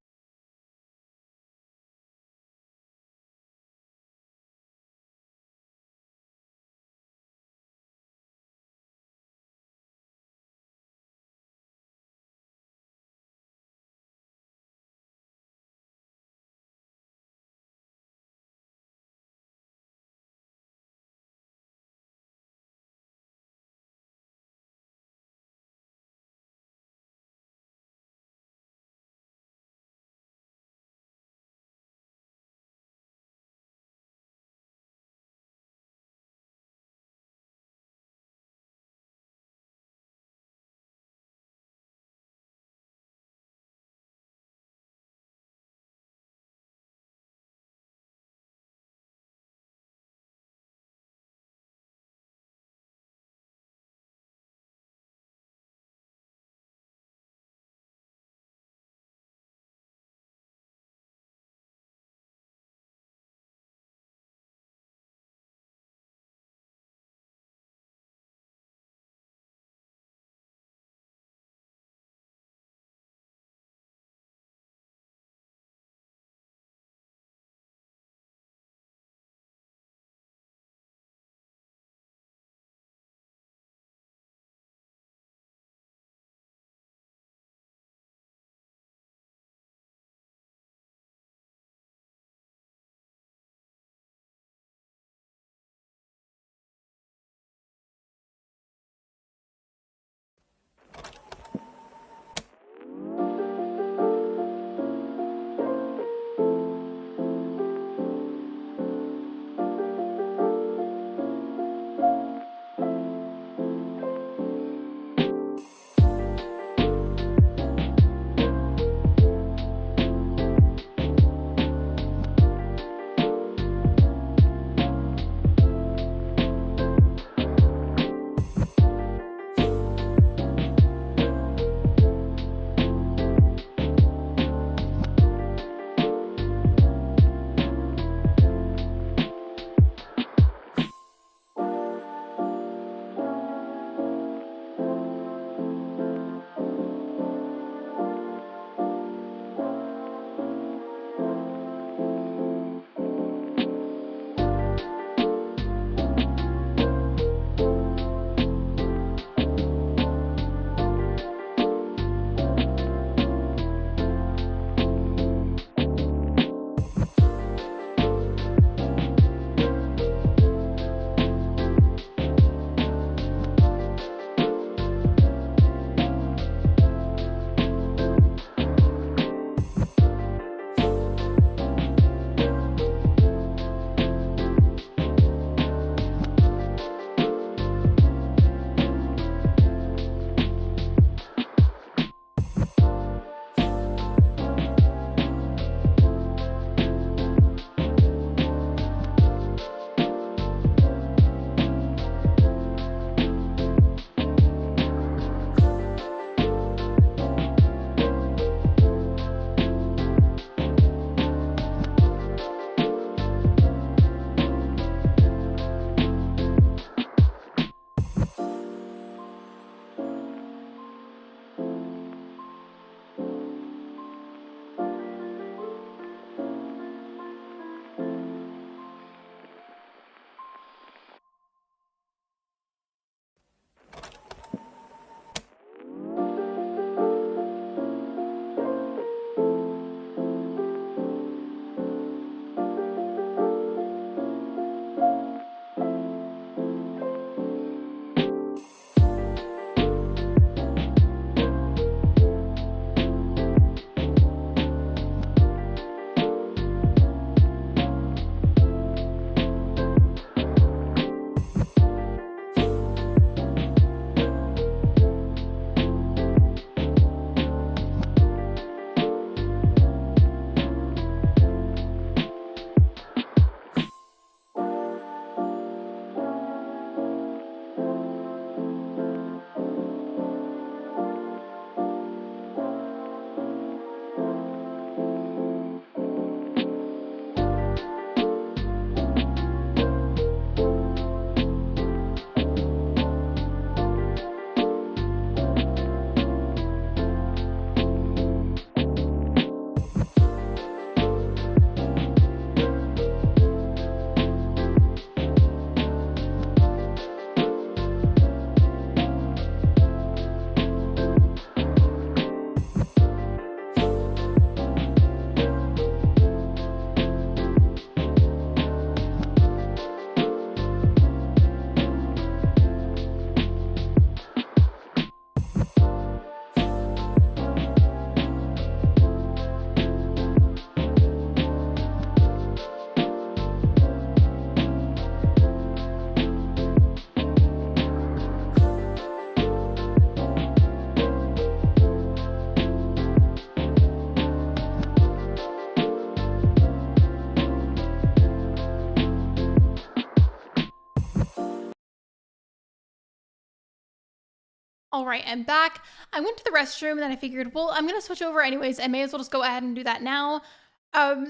All right, I'm back. I went to the restroom and then I figured, well, I'm gonna switch over anyways. I may as well just go ahead and do that now.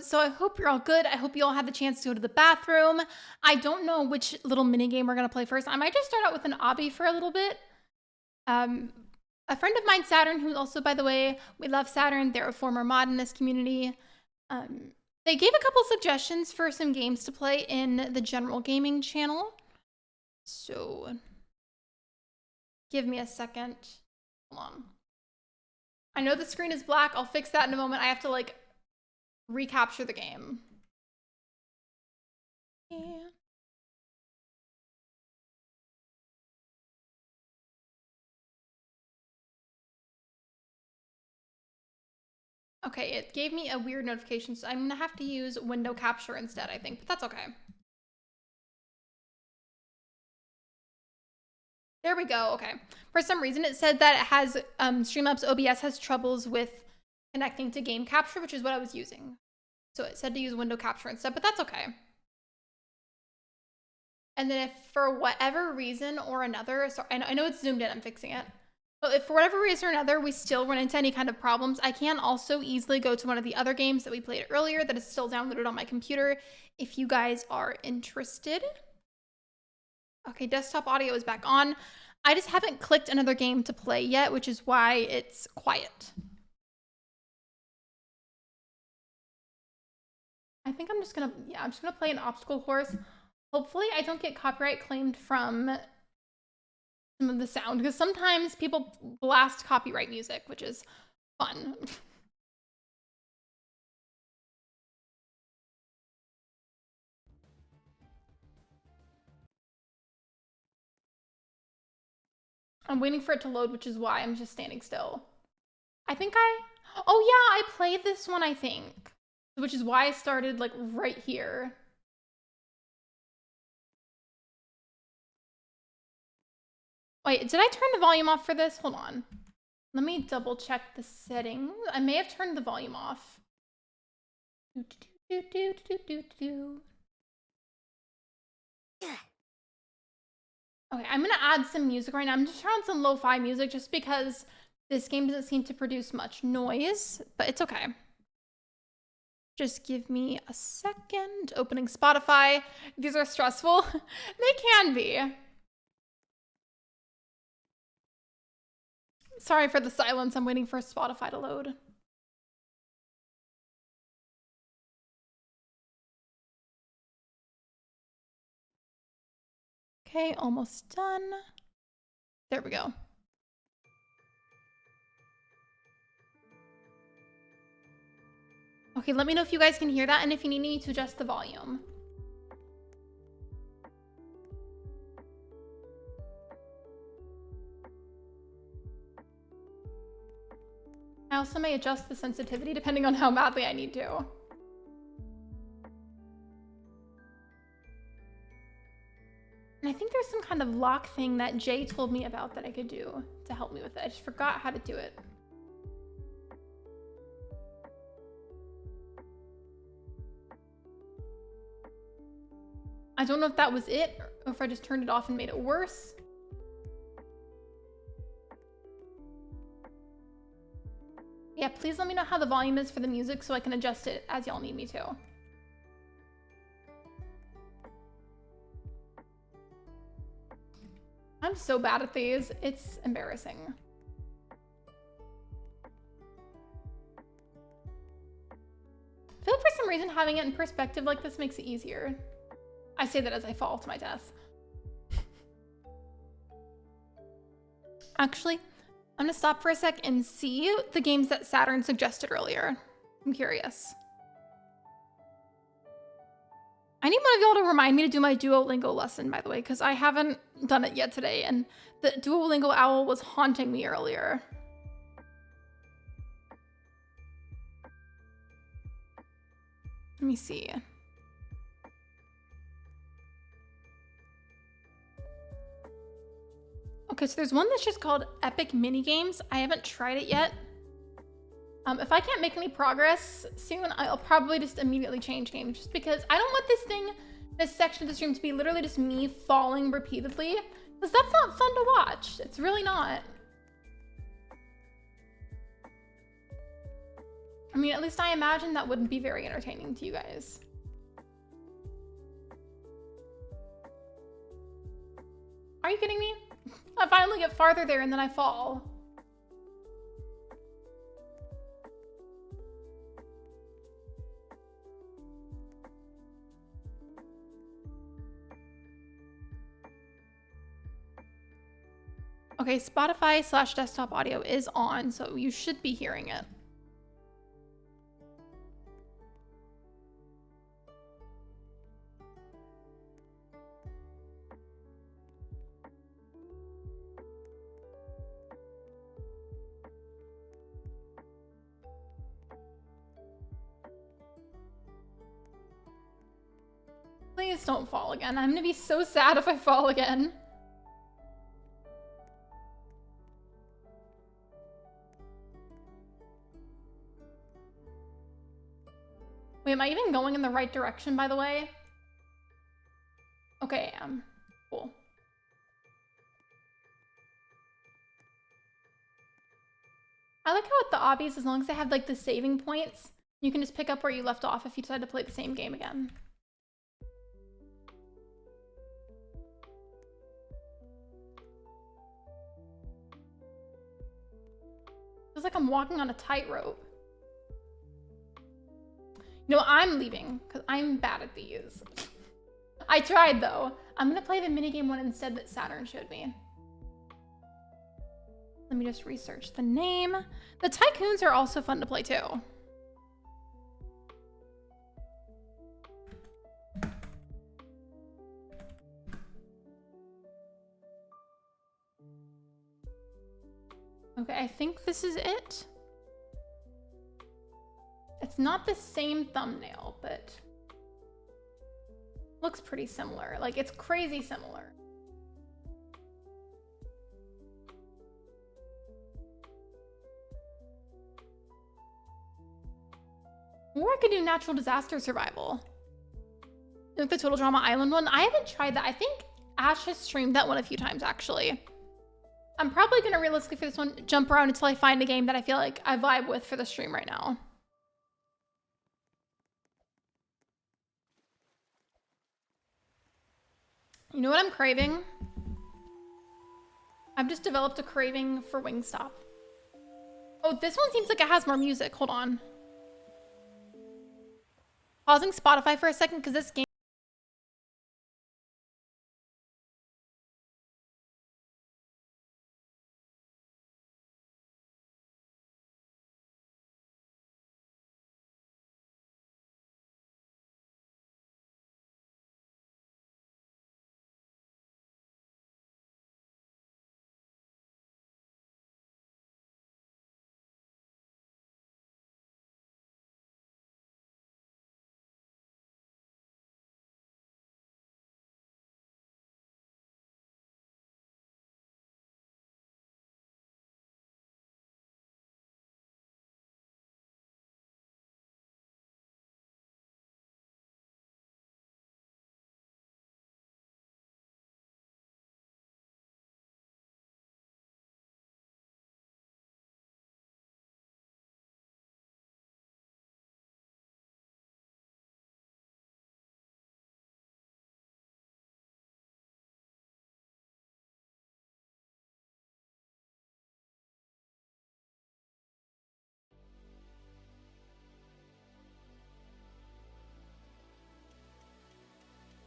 So I hope you're all good. I hope you all had the chance to go to the bathroom. I don't know which little mini game we're gonna play first. I might just start out with an obby for a little bit. A friend of mine, Saturn, who also, by the way, we love Saturn. They're a former mod in this community. They gave a couple suggestions for some games to play in the general gaming channel. So give me a second. Hold on. I know the screen is black. I'll fix that in a moment. I have to like recapture the game. Yeah. Okay, it gave me a weird notification, so I'm gonna have to use window capture instead, I think, but that's okay. There we go, okay. For some reason, it said that it has, Streamlabs OBS has troubles with connecting to game capture, which is what I was using. So it said to use window capture instead, but that's okay. And then if for whatever reason or another, so I know it's zoomed in, I'm fixing it. But if for whatever reason or another, we still run into any kind of problems, I can also easily go to one of the other games that we played earlier that is still downloaded on my computer if you guys are interested. Okay, desktop audio is back on. I just haven't clicked another game to play yet, which is why it's quiet. I think I'm just gonna, I'm just gonna play an obstacle course. Hopefully I don't get copyright claimed from some of the sound, because sometimes people blast copyright music, which is fun. I'm waiting for it to load, which is why I'm just standing still. I think oh yeah, I played this one, I think, which is why I started like right here. Wait, did I turn the volume off for this? Hold on. Let me double check the settings. I may have turned the volume off. Okay, I'm gonna add some music right now. I'm just trying some lo-fi music just because this game doesn't seem to produce much noise, but it's okay. Just give me a second. Opening Spotify. These are stressful. They can be. Sorry for the silence. I'm waiting for Spotify to load. Okay, almost done. There we go. Okay, let me know if you guys can hear that and if you need me to adjust the volume. I also may adjust the sensitivity depending on how badly I need to. And I think there's some kind of lock thing that Jay told me about that I could do to help me with it. I just forgot how to do it. I don't know if that was it or if I just turned it off and made it worse. Yeah, please let me know how the volume is for the music so I can adjust it as y'all need me to. I'm so bad at these. It's embarrassing. I feel like for some reason having it in perspective like this makes it easier. I say that as I fall to my death. Actually, I'm gonna stop for a sec and see the games that Saturn suggested earlier. I'm curious. I need one of y'all to remind me to do my Duolingo lesson, by the way, because I haven't done it yet today, and the Duolingo owl was haunting me earlier. Let me see. Okay, so there's one that's just called Epic Minigames. I haven't tried it yet. If I can't make any progress soon, I'll probably just immediately change game, just because I don't want this section of the stream to be literally just me falling repeatedly, because that's not fun to watch. It's really not. mean, at least I imagine that wouldn't be very entertaining to you guys. Are you kidding me? I finally get farther there and then I fall. Okay, Spotify/desktop audio is on, so you should be hearing it. Please don't fall again. I'm gonna be so sad if I fall again. Wait, am I even going in the right direction, by the way? Okay, I am. Cool. I like how with the obbies, as long as they have like the saving points, you can just pick up where you left off if you decide to play the same game again. Feels like I'm walking on a tightrope. You know, I'm leaving because I'm bad at these. I tried though. I'm gonna play the minigame one instead that Saturn showed me. Let me just research the name. The tycoons are also fun to play too. Okay, I think this is it. It's not the same thumbnail, but looks pretty similar. Like, it's crazy similar. Or I could do natural disaster survival. Like the Total Drama Island one. I haven't tried that. I think Ash has streamed that one a few times, actually. I'm probably going to realistically for this one jump around until I find a game that I feel like I vibe with for the stream right now. You know what I'm craving? I've just developed a craving for Wingstop. Oh, this one seems like it has more music. Hold on. Pausing Spotify for a second because this game...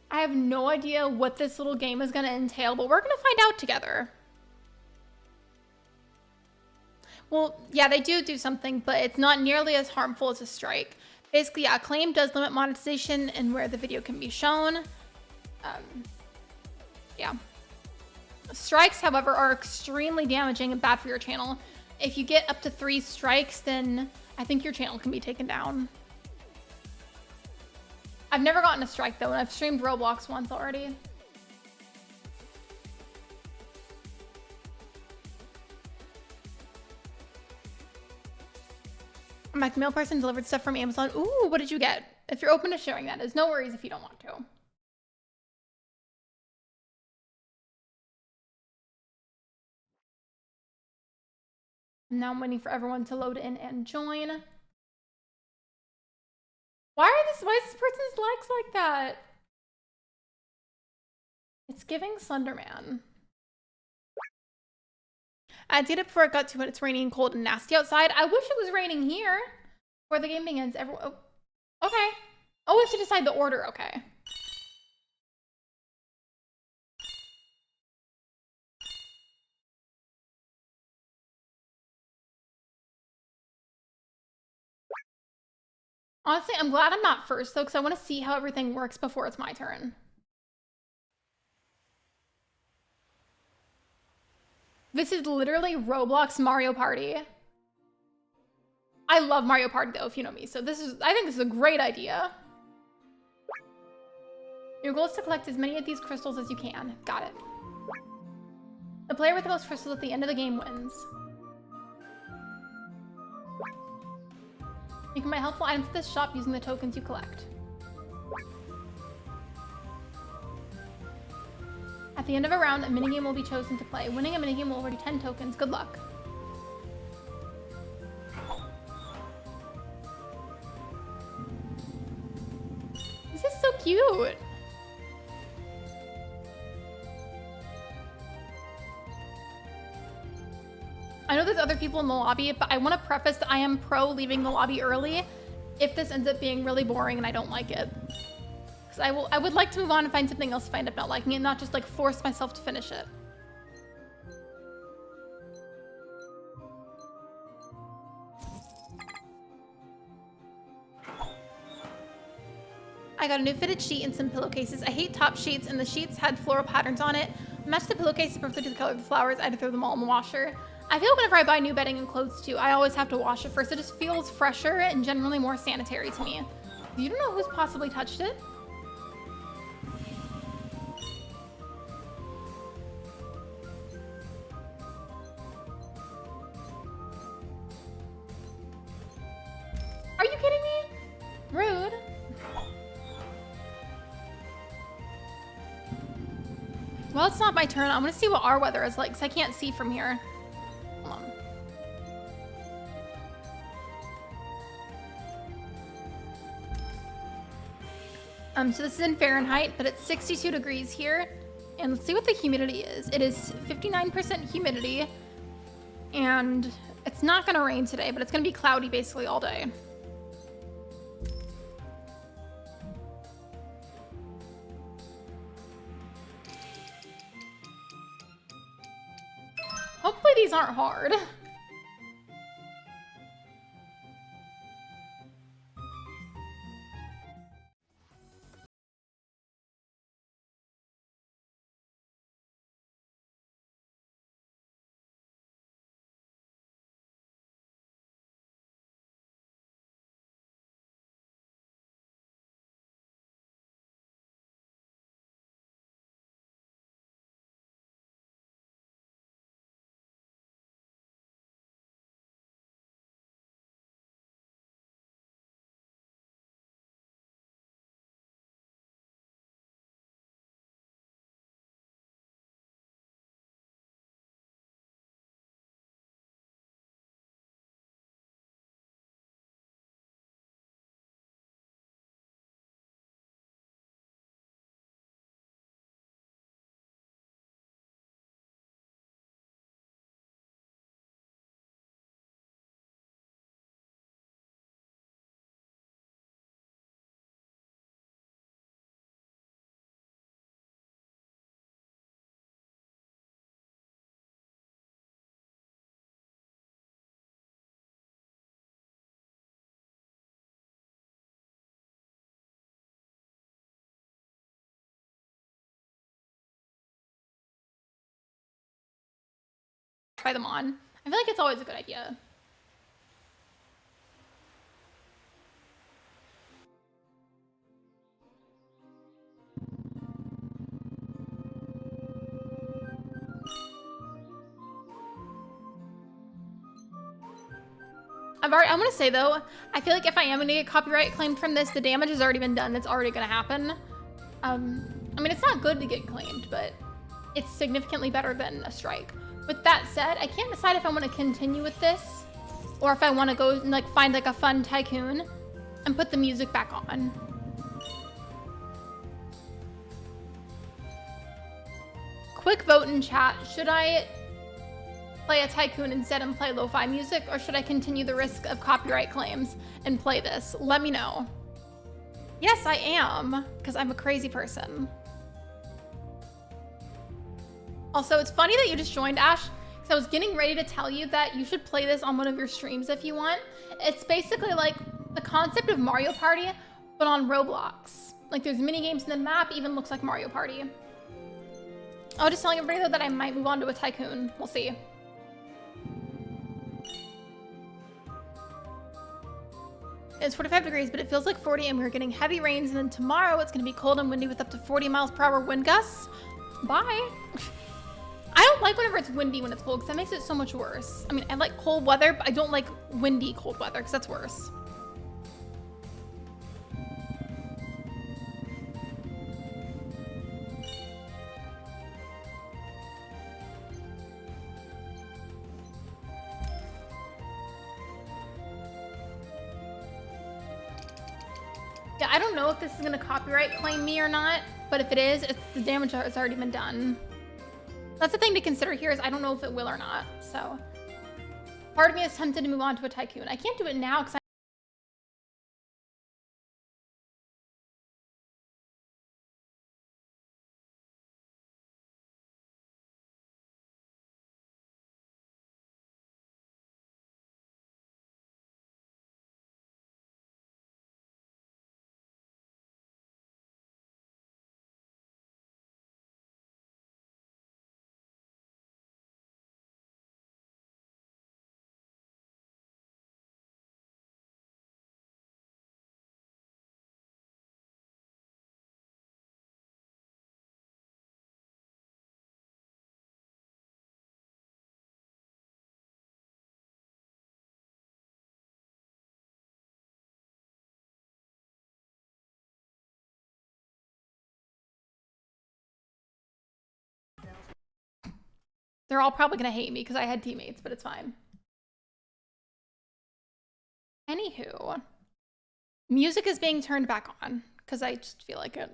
I have no idea what this little game is going to entail, but we're going to find out together. Well, yeah, they do something, but it's not nearly as harmful as a strike. Basically, yeah, a claim does limit monetization and where the video can be shown. Yeah. Strikes, however, are extremely damaging and bad for your channel. If you get up to 3 strikes, then I think your channel can be taken down. I've never gotten a strike though, and I've streamed Roblox once already. I'm back. Mail person delivered stuff from Amazon. Ooh, what did you get? If you're open to sharing that, there's no worries if you don't want to. Now I'm waiting for everyone to load in and join. Why is this person's legs like that? It's giving Slenderman. I did it before it got to when it's raining cold and nasty outside. I wish it was raining here before the game begins. Oh, okay. Oh, we have to decide the order. Okay. Honestly, I'm glad I'm not first though, because I want to see how everything works before it's my turn. This is literally Roblox Mario Party. I love Mario Party though, if you know me. So I think this is a great idea. Your goal is to collect as many of these crystals as you can. Got it. The player with the most crystals at the end of the game wins. You can buy helpful items at this shop using the tokens you collect. At the end of a round, a minigame will be chosen to play. Winning a minigame will award you 10 tokens. Good luck. This is so cute. I know there's other people in the lobby, but I want to preface that I am pro leaving the lobby early if this ends up being really boring and I don't like it. Because I would like to move on and find something else if I end up not liking it, not just like force myself to finish it. I got a new fitted sheet and some pillowcases. I hate top sheets, and the sheets had floral patterns on it. Match the pillowcases perfectly to the color of the flowers. I had to throw them all in the washer. I feel whenever I buy new bedding and clothes too, I always have to wash it first. It just feels fresher and generally more sanitary to me. You don't know who's possibly touched it? Are you kidding me? Rude. Well, it's not my turn. I'm gonna see what our weather is like because I can't see from here. Hold on. So this is in Fahrenheit, but it's 62 degrees here. And let's see what the humidity is. It is 59% humidity. And it's not gonna rain today, but it's gonna be cloudy basically all day. Hopefully these aren't hard. Try them on. I feel like it's always a good idea. I want to say though, I feel like if I am going to get copyright claimed from this, the damage has already been done. It's already going to happen. I mean, it's not good to get claimed, but it's significantly better than a strike. With that said, I can't decide if I want to continue with this or if I want to go and like find like a fun tycoon. and put the music back on. Quick vote in chat. Should I play a tycoon instead and play lo-fi music, or should I continue the risk of copyright claims and play this? Let me know. Yes, I am, because I'm a crazy person. Also, it's funny that you just joined, Ash, because I was getting ready to tell you that you should play this on one of your streams if you want. It's basically like the concept of Mario Party, but on Roblox. Like, there's mini games in the map, even looks like Mario Party. Oh, just telling everybody though that I might move on to a tycoon. We'll see. It's 45 degrees, but it feels like 40 and we're getting heavy rains, and then tomorrow it's gonna be cold and windy with up to 40 miles per hour wind gusts. Bye. I don't like whenever it's windy when it's cold, because that makes it so much worse. I mean, I like cold weather, but I don't like windy cold weather, because that's worse. Yeah, I don't know if this is gonna copyright claim me or not, but if it is, the damage has already been done. That's the thing to consider here, is I don't know if it will or not, so. Part of me is tempted to move on to a tycoon. I can't do it now because they're all probably gonna hate me because I had teammates, but it's fine. Anywho, music is being turned back on because I just feel like it.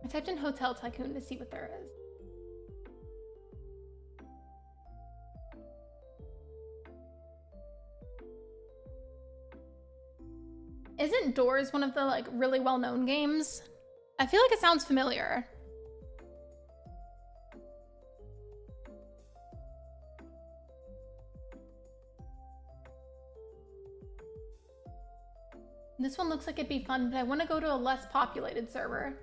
I typed in hotel tycoon to see what there is. Isn't Doors one of the like really well-known games? I feel like it sounds familiar. This one looks like it'd be fun, but I want to go to a less populated server.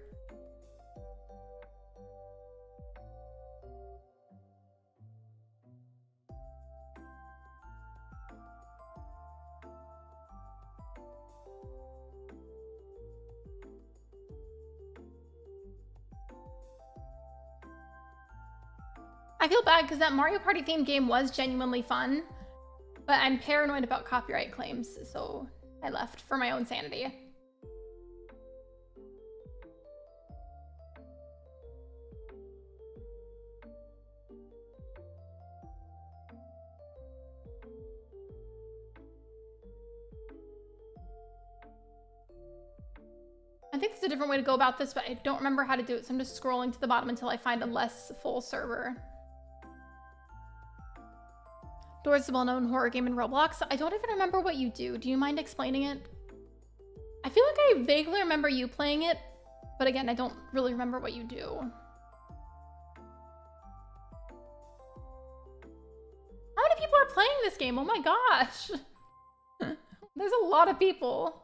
I feel bad because that Mario Party themed game was genuinely fun, but I'm paranoid about copyright claims, so I left for my own sanity. I think there's a different way to go about this, but I don't remember how to do it, so I'm just scrolling to the bottom until I find a less full server. Doors is a well-known horror game in Roblox. I don't even remember what you do. Do you mind explaining it? I feel like I vaguely remember you playing it, but again, I don't really remember what you do. How many people are playing this game? Oh my gosh. There's a lot of people.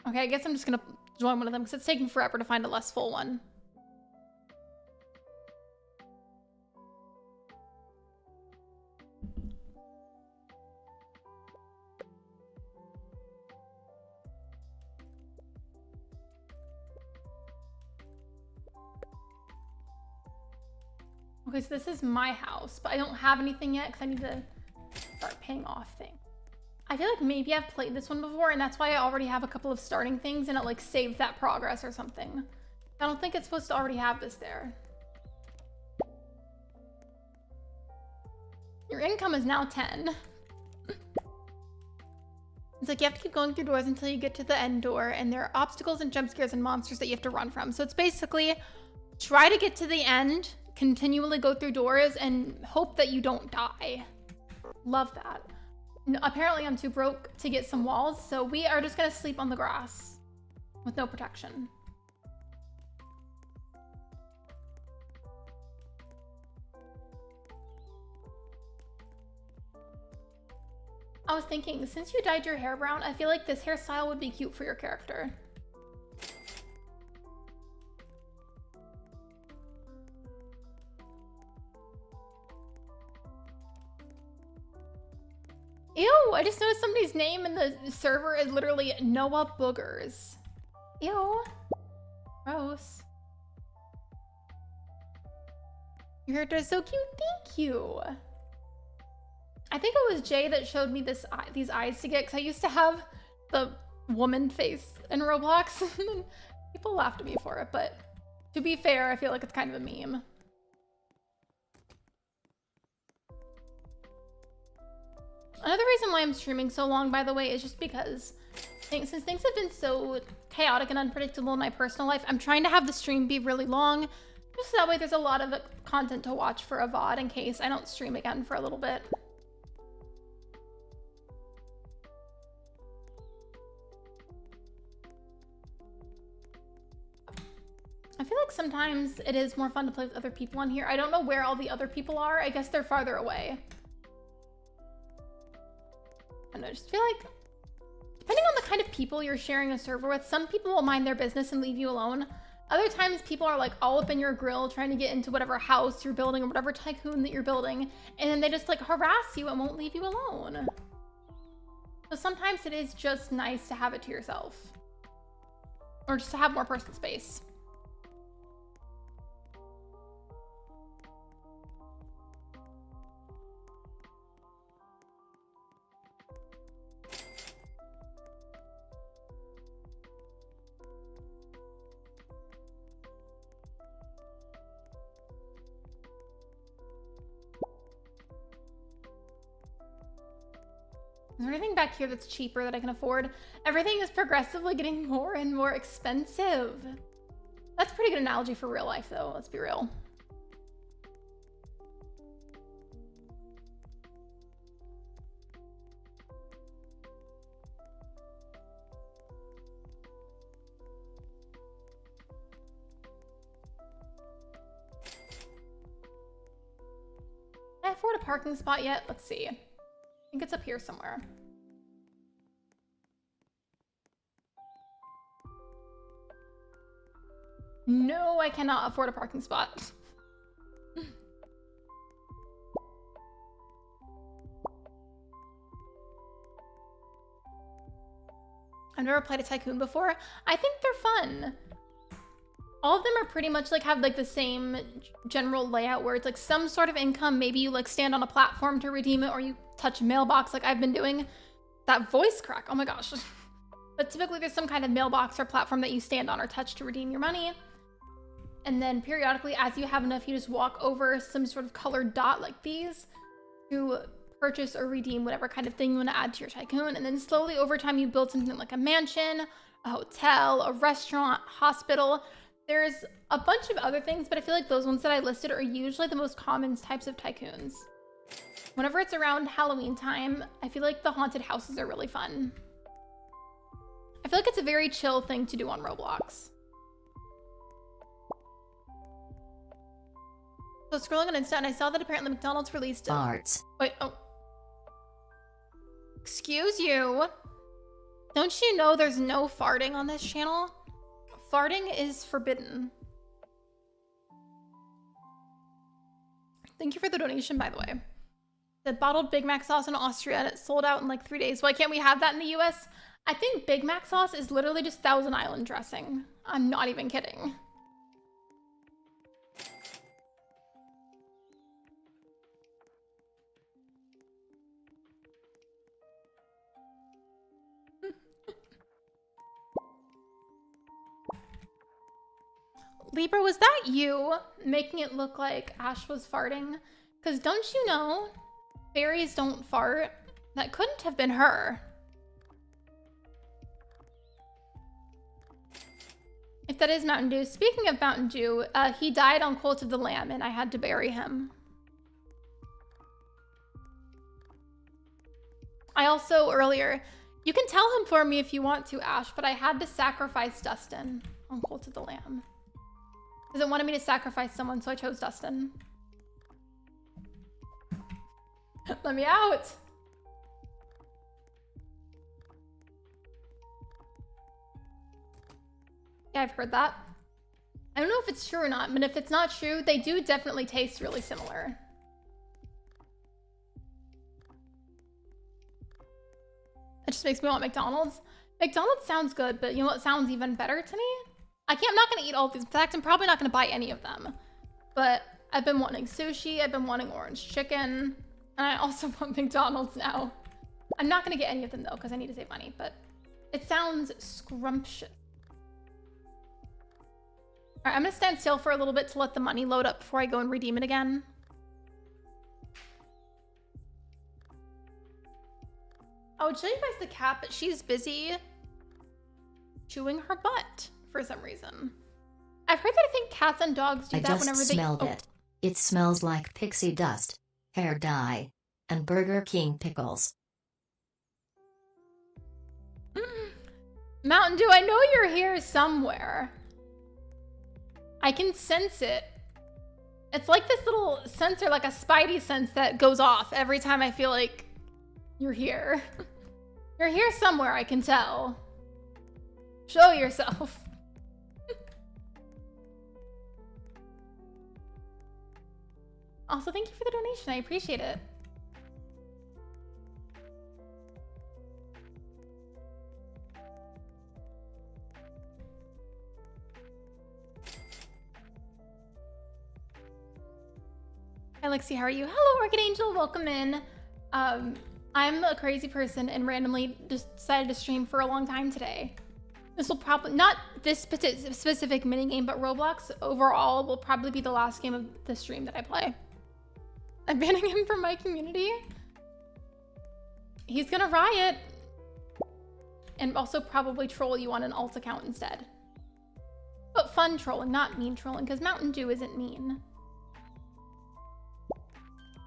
Okay, I guess I'm just gonna join one of them because it's taking forever to find a less full one. Okay, so this is my house, but I don't have anything yet because I need to start paying off things. I feel like maybe I've played this one before and that's why I already have a couple of starting things and it like saved that progress or something. I don't think it's supposed to already have this there. Your income is now 10. It's like you have to keep going through doors until you get to the end door, and there are obstacles and jump scares and monsters that you have to run from. So it's basically try to get to the end, continually go through doors, and hope that you don't die. Love that. Apparently I'm too broke to get some walls, so we are just gonna sleep on the grass with no protection. I was thinking, since you dyed your hair brown, I feel like this hairstyle would be cute for your character. Ew, I just noticed somebody's name in the server is literally Noah Boogers. Ew. Gross. Your character is so cute, thank you. I think it was Jay that showed me these eyes to get, because I used to have the woman face in Roblox. And people laughed at me for it, but to be fair, I feel like it's kind of a meme. Another reason why I'm streaming so long, by the way, is just because since things have been so chaotic and unpredictable in my personal life, I'm trying to have the stream be really long, just so that way there's a lot of content to watch for a VOD in case I don't stream again for a little bit. I feel like sometimes it is more fun to play with other people on here. I don't know where all the other people are. I guess they're farther away. And I just feel like, depending on the kind of people you're sharing a server with, some people will mind their business and leave you alone. Other times people are like all up in your grill trying to get into whatever house you're building or whatever tycoon that you're building. And then they just like harass you and won't leave you alone. So sometimes it is just nice to have it to yourself. Or just to have more personal space. Is there anything back here that's cheaper that I can afford? Everything is progressively getting more and more expensive. That's a pretty good analogy for real life, though. Let's be real. Can I afford a parking spot yet? Let's see. I think it's up here somewhere. No, I cannot afford a parking spot. I've never played a tycoon before. I think they're fun. All of them are pretty much like have like the same general layout where it's like some sort of income. Maybe you like stand on a platform to redeem it, or you touch a mailbox like I've been doing. That voice crack, oh my gosh. But typically there's some kind of mailbox or platform that you stand on or touch to redeem your money. And then periodically, as you have enough, you just walk over some sort of colored dot like these to purchase or redeem whatever kind of thing you want to add to your tycoon. And then slowly over time, you build something like a mansion, a hotel, a restaurant, hospital. There's a bunch of other things, but I feel like those ones that I listed are usually the most common types of tycoons. Whenever it's around Halloween time, I feel like the haunted houses are really fun. I feel like it's a very chill thing to do on Roblox. So scrolling on Insta, and I saw that apparently McDonald's released it. Farts. Wait, oh. Excuse you. Don't you know there's no farting on this channel? Farting is forbidden. Thank you for the donation, by the way. The bottled Big Mac sauce in Austria, and it sold out in like 3 days. Why can't we have that in the US? I think Big Mac sauce is literally just Thousand Island dressing. I'm not even kidding. Libra, was that you making it look like Ash was farting? Because don't you know, fairies don't fart? That couldn't have been her. If that is Mountain Dew. Speaking of Mountain Dew, he died on Cult of the Lamb and I had to bury him. I also, earlier, you can tell him for me if you want to, Ash, but I had to sacrifice Dustin on Cult of the Lamb. Because it wanted me to sacrifice someone, so I chose Dustin. Let me out. Yeah, I've heard that. I don't know if it's true or not, but if it's not true, they do definitely taste really similar. It just makes me want McDonald's. McDonald's sounds good, but you know what sounds even better to me? I'm not gonna eat all of these. In fact, I'm probably not gonna buy any of them. But I've been wanting sushi, I've been wanting orange chicken, and I also want McDonald's now. I'm not gonna get any of them though, because I need to save money, but it sounds scrumptious. All right, I'm gonna stand still for a little bit to let the money load up before I go and redeem it again. I would show you guys the cat, but she's busy chewing her butt for some reason. I've heard that I think cats and dogs do that whenever they— I just smelled it. It smells like pixie dust, hair dye, and Burger King pickles. Mountain Dew, I know you're here somewhere. I can sense it. It's like this little sensor, like a spidey sense that goes off every time I feel like you're here. You're here somewhere, I can tell. Show yourself. Also, thank you for the donation. I appreciate it. Hi, Lexi, how are you? Hello, Orchid Angel, welcome in. I'm a crazy person and randomly decided to stream for a long time today. This will probably, not this specific minigame, but Roblox overall will probably be the last game of the stream that I play. I'm banning him from my community. He's gonna riot. And also probably troll you on an alt account instead. But fun trolling, not mean trolling, because Mountain Dew isn't mean.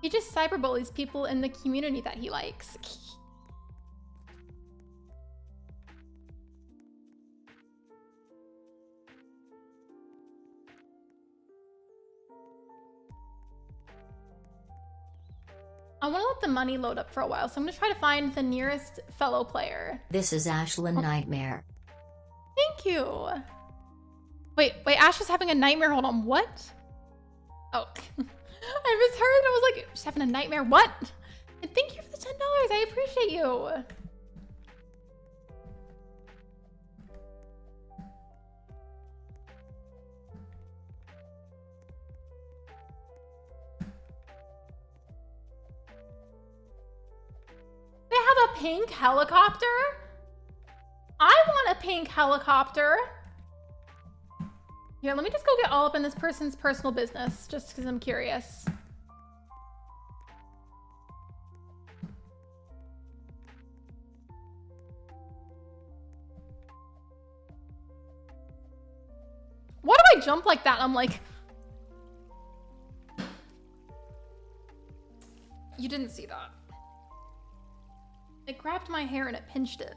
He just cyberbullies people in the community that he likes. I want to let the money load up for a while, so I'm going to try to find the nearest fellow player. This is Ashlyn Nightmare. Thank you. Wait, Ash is having a nightmare. Hold on, what? Oh. I misheard. I was like, she's having a nightmare. What? And thank you for the $10. I appreciate you. They have a pink helicopter? I want a pink helicopter. Here, let me just go get all up in this person's personal business, just because I'm curious. Why do I jump like that? I'm like... You didn't see that. It grabbed my hair and it pinched it.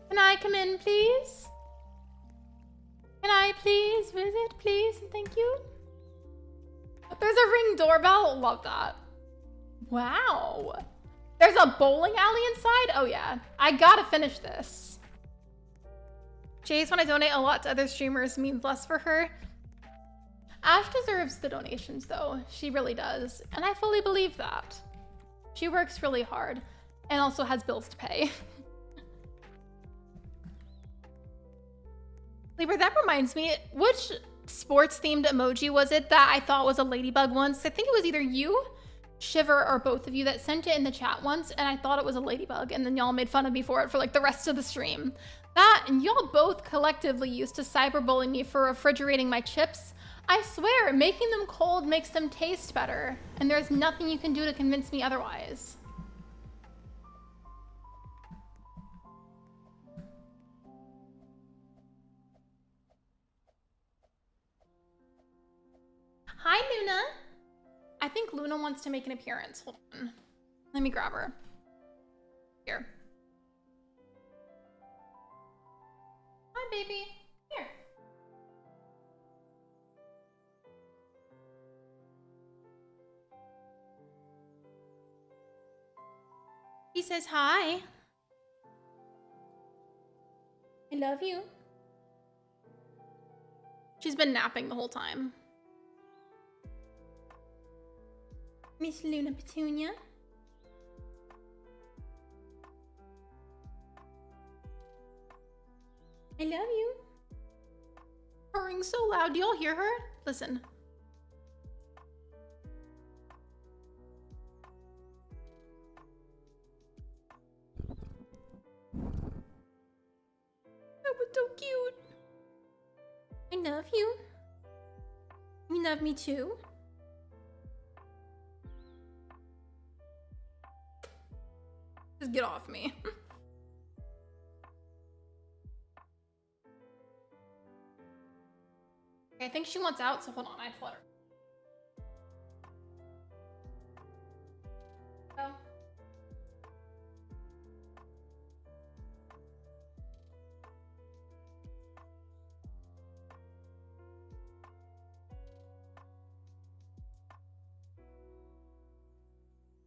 Can I come in, please? Can I please visit, please? Thank you. There's a Ring doorbell. Love that. Wow. There's a bowling alley inside? Oh, yeah. I gotta finish this. Jay's when I donate a lot to other streamers means less for her. Ash deserves the donations, though. She really does. And I fully believe that. She works really hard and also has bills to pay. Libra, that reminds me, which sports-themed emoji was it that I thought was a ladybug once? I think it was either you Shiver or both of you that sent it in the chat once, and I thought it was a ladybug, and then y'all made fun of me for it for like the rest of the stream. That, and y'all both collectively used to cyberbully me for refrigerating my chips. I swear, making them cold makes them taste better, and there's nothing you can do to convince me otherwise. Hi, Luna. I think Luna wants to make an appearance. Hold on. Let me grab her. Here. Hi, baby. Here. He says hi. I love you. She's been napping the whole time. Miss Luna Petunia. I love you. Purring so loud. Do y'all hear her? Listen. That was so cute. I love you. You love me too. Just get off me. Okay, I think she wants out, so hold on, I have to let her. Oh.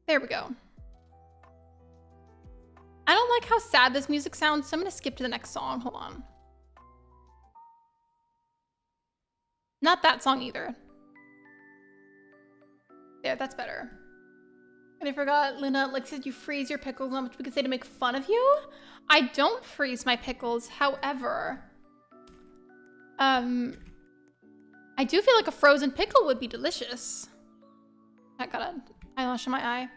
There we go. I don't like how sad this music sounds, so I'm gonna skip to the next song. Hold on. Not that song either. There, that's better. And I forgot, Luna, like said you freeze your pickles. Not much we could say to make fun of you. I don't freeze my pickles, however. I do feel like a frozen pickle would be delicious. I got an eyelash in my eye.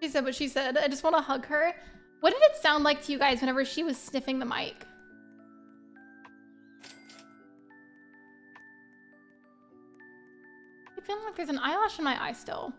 She said what she said. I just want to hug her. What did it sound like to you guys whenever she was sniffing the mic? I feel like there's an eyelash in my eye still.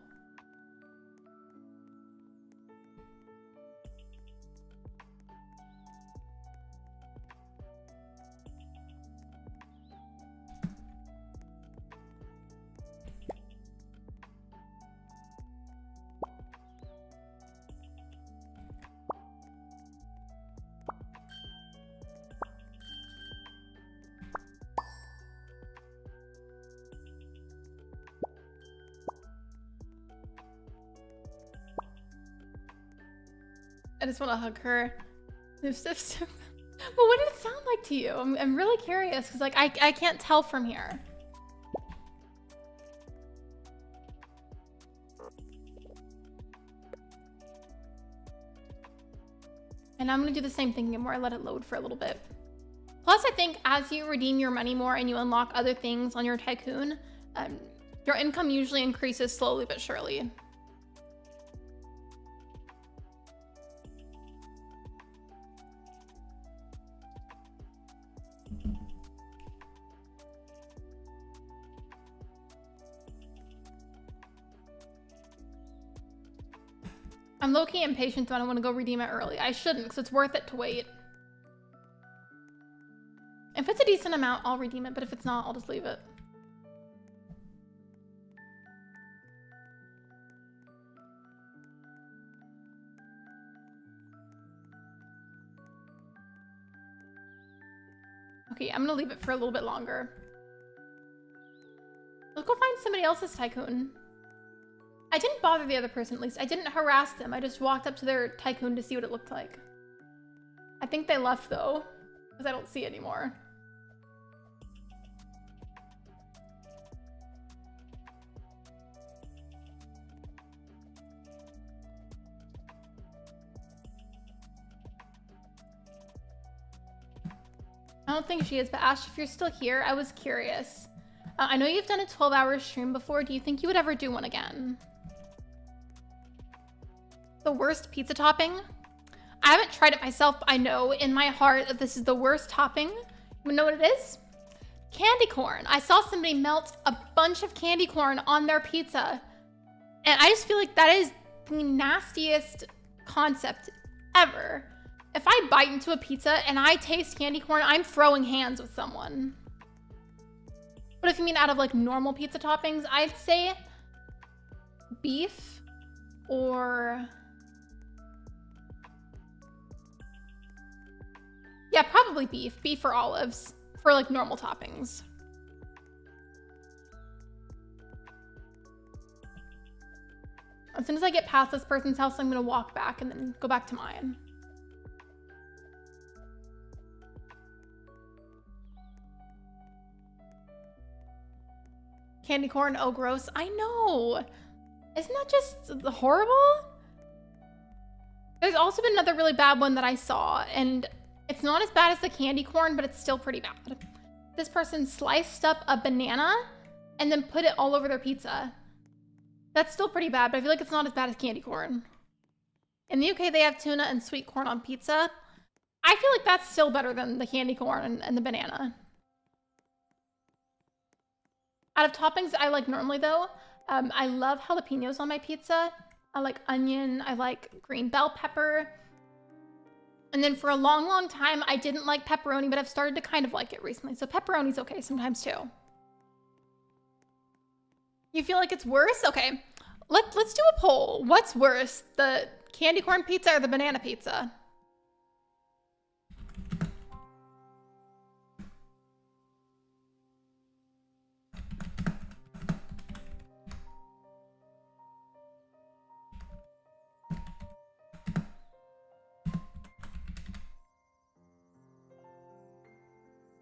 I just want to hug her. Sniff, sniff, sniff. But what did it sound like to you? I'm really curious because like I can't tell from here. And I'm gonna do the same thing again where I let it load for a little bit. Plus, I think as you redeem your money more and you unlock other things on your tycoon, your income usually increases slowly but surely. I'm low-key impatient, but I want to go redeem it early. I shouldn't, because it's worth it to wait. If it's a decent amount, I'll redeem it, but if it's not, I'll just leave it. Okay, I'm gonna leave it for a little bit longer. Let's go find somebody else's tycoon. I didn't bother the other person, at least. I didn't harass them. I just walked up to their tycoon to see what it looked like. I think they left, though, because I don't see it anymore. I don't think she is, but Ash, if you're still here, I was curious. I know you've done a 12-hour stream before. Do you think you would ever do one again? The worst pizza topping? I haven't tried it myself, but I know in my heart that this is the worst topping. You know what it is? Candy corn. I saw somebody melt a bunch of candy corn on their pizza. And I just feel like that is the nastiest concept ever. If I bite into a pizza and I taste candy corn, I'm throwing hands with someone. But if you mean out of like normal pizza toppings, I'd say beef or... yeah, probably beef. Beef or olives for like normal toppings. As soon as I get past this person's house, I'm gonna walk back and then go back to mine. Candy corn, oh gross. I know. Isn't that just horrible? There's also been another really bad one that I saw, and it's not as bad as the candy corn, but it's still pretty bad. This person sliced up a banana and then put it all over their pizza. That's still pretty bad, but I feel like it's not as bad as candy corn. In the UK, they have tuna and sweet corn on pizza. I feel like that's still better than the candy corn and the banana. Out of toppings I like normally though, I love jalapenos on my pizza. I like onion, I like green bell pepper. And then for a long, long time, I didn't like pepperoni, but I've started to kind of like it recently. So pepperoni's okay sometimes too. You feel like it's worse? Okay, let's do a poll. What's worse, the candy corn pizza or the banana pizza?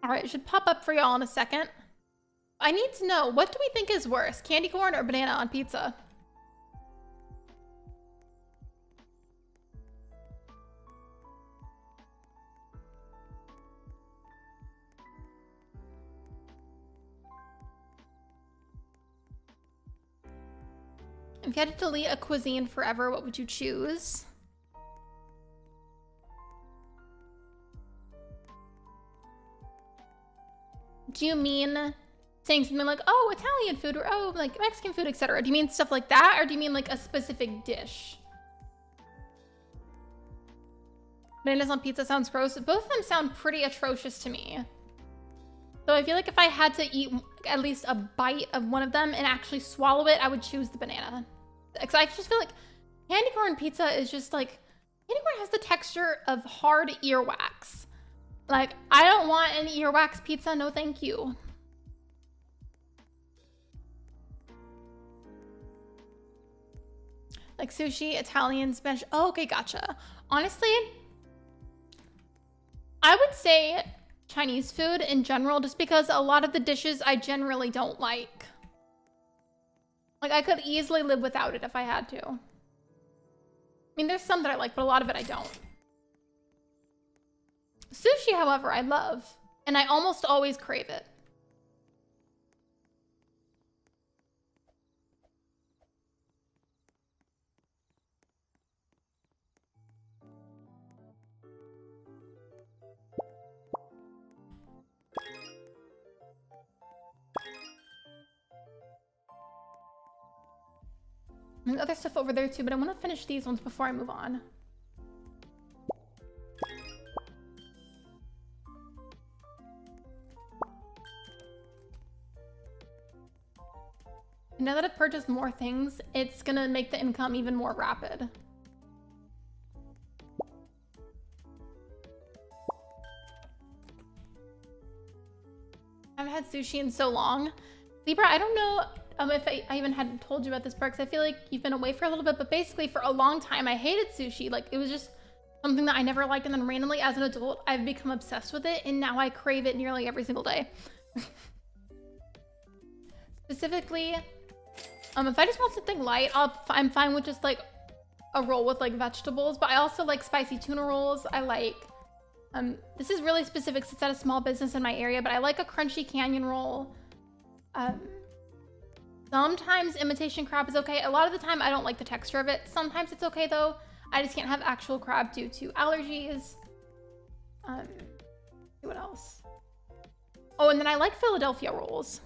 All right, it should pop up for y'all in a second. I need to know, what do we think is worse, candy corn or banana on pizza? If you had to delete a cuisine forever, what would you choose? Do you mean saying something like, oh, Italian food, or oh, like Mexican food, etc.? Do you mean stuff like that, or do you mean like a specific dish? Bananas on pizza sounds gross. Both of them sound pretty atrocious to me. So I feel like if I had to eat at least a bite of one of them and actually swallow it, I would choose the banana. Because I just feel like candy corn pizza is just like, candy corn has the texture of hard earwax. Like, I don't want an earwax pizza, no thank you. Like sushi, Italian, Spanish. Oh, okay, gotcha. Honestly, I would say Chinese food in general, just because a lot of the dishes I generally don't like. Like, I could easily live without it if I had to. I mean, there's some that I like, but a lot of it I don't. Sushi, however, I love, and I almost always crave it. There's other stuff over there too, but I want to finish these ones before I move on. Now that I've purchased more things, it's gonna make the income even more rapid. I haven't had sushi in so long. Libra, I don't know if I even hadn't told you about this part, because I feel like you've been away for a little bit, but basically for a long time I hated sushi. Like, it was just something that I never liked, and then randomly as an adult I've become obsessed with it, and now I crave it nearly every single day. Specifically, if I just want something light, I'm fine with just like a roll with like vegetables, but I also like spicy tuna rolls. I like, this is really specific since it's at a small business in my area, but I like a crunchy canyon roll. Sometimes imitation crab is okay. A lot of the time I don't like the texture of it. Sometimes it's okay though. I just can't have actual crab due to allergies. What else? Oh, and then I like Philadelphia rolls.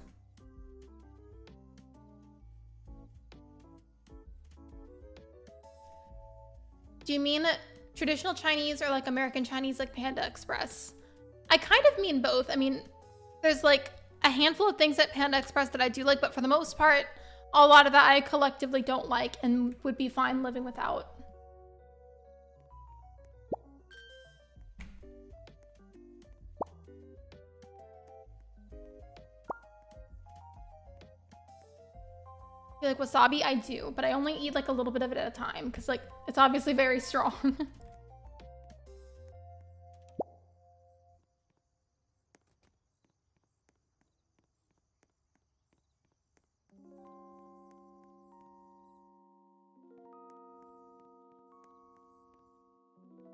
Do you mean traditional Chinese or like American Chinese, like Panda Express? I kind of mean both. I mean, there's like a handful of things at Panda Express that I do like, but for the most part, a lot of that I collectively don't like and would be fine living without. I feel like wasabi, I do, but I only eat like a little bit of it at a time because like it's obviously very strong.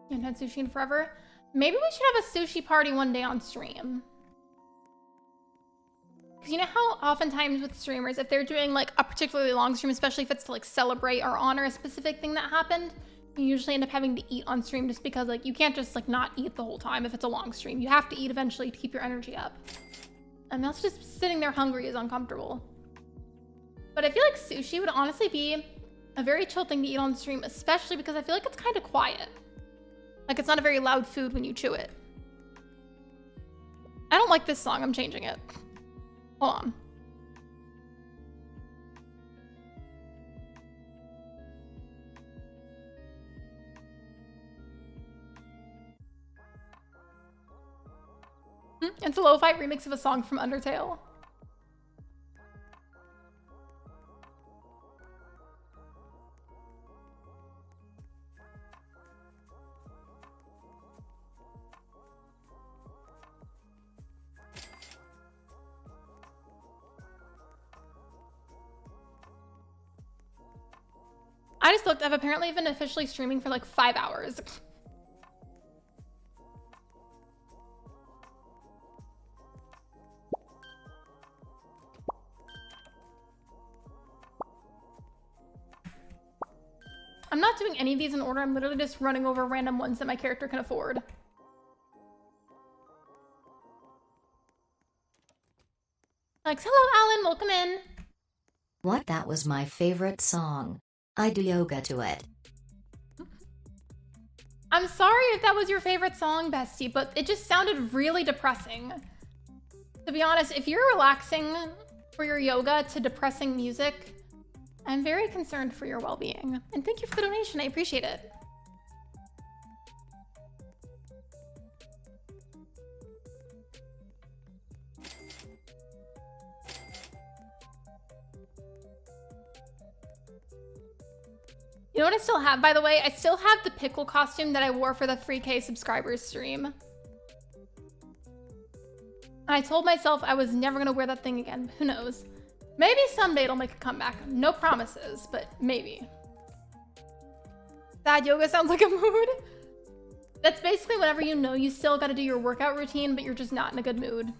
You haven't had sushi in forever? Maybe we should have a sushi party one day on stream. Because you know how oftentimes with streamers, if they're doing like a particularly long stream, especially if it's to like celebrate or honor a specific thing that happened, you usually end up having to eat on stream just because like you can't just like not eat the whole time if it's a long stream. You have to eat eventually to keep your energy up. And that's just sitting there hungry is uncomfortable. But I feel like sushi would honestly be a very chill thing to eat on stream, especially because I feel like it's kind of quiet. Like it's not a very loud food when you chew it. I don't like this song, I'm changing it. Hold on. It's a lo-fi remix of a song from Undertale. I just looked, I've apparently been officially streaming for like 5 hours. I'm not doing any of these in order. I'm literally just running over random ones that my character can afford. Like, hello, Alan, welcome in. What? That was my favorite song. I do yoga to it. I'm sorry if that was your favorite song, bestie, but it just sounded really depressing. To be honest, if you're relaxing for your yoga to depressing music, I'm very concerned for your well-being. And thank you for the donation, I appreciate it. You know what I still have, by the way? I still have the pickle costume that I wore for the 3K subscribers stream. And I told myself I was never gonna wear that thing again. Who knows? Maybe someday it'll make a comeback. No promises, but maybe. Sad yoga sounds like a mood. That's basically whenever you know you still gotta do your workout routine, but you're just not in a good mood.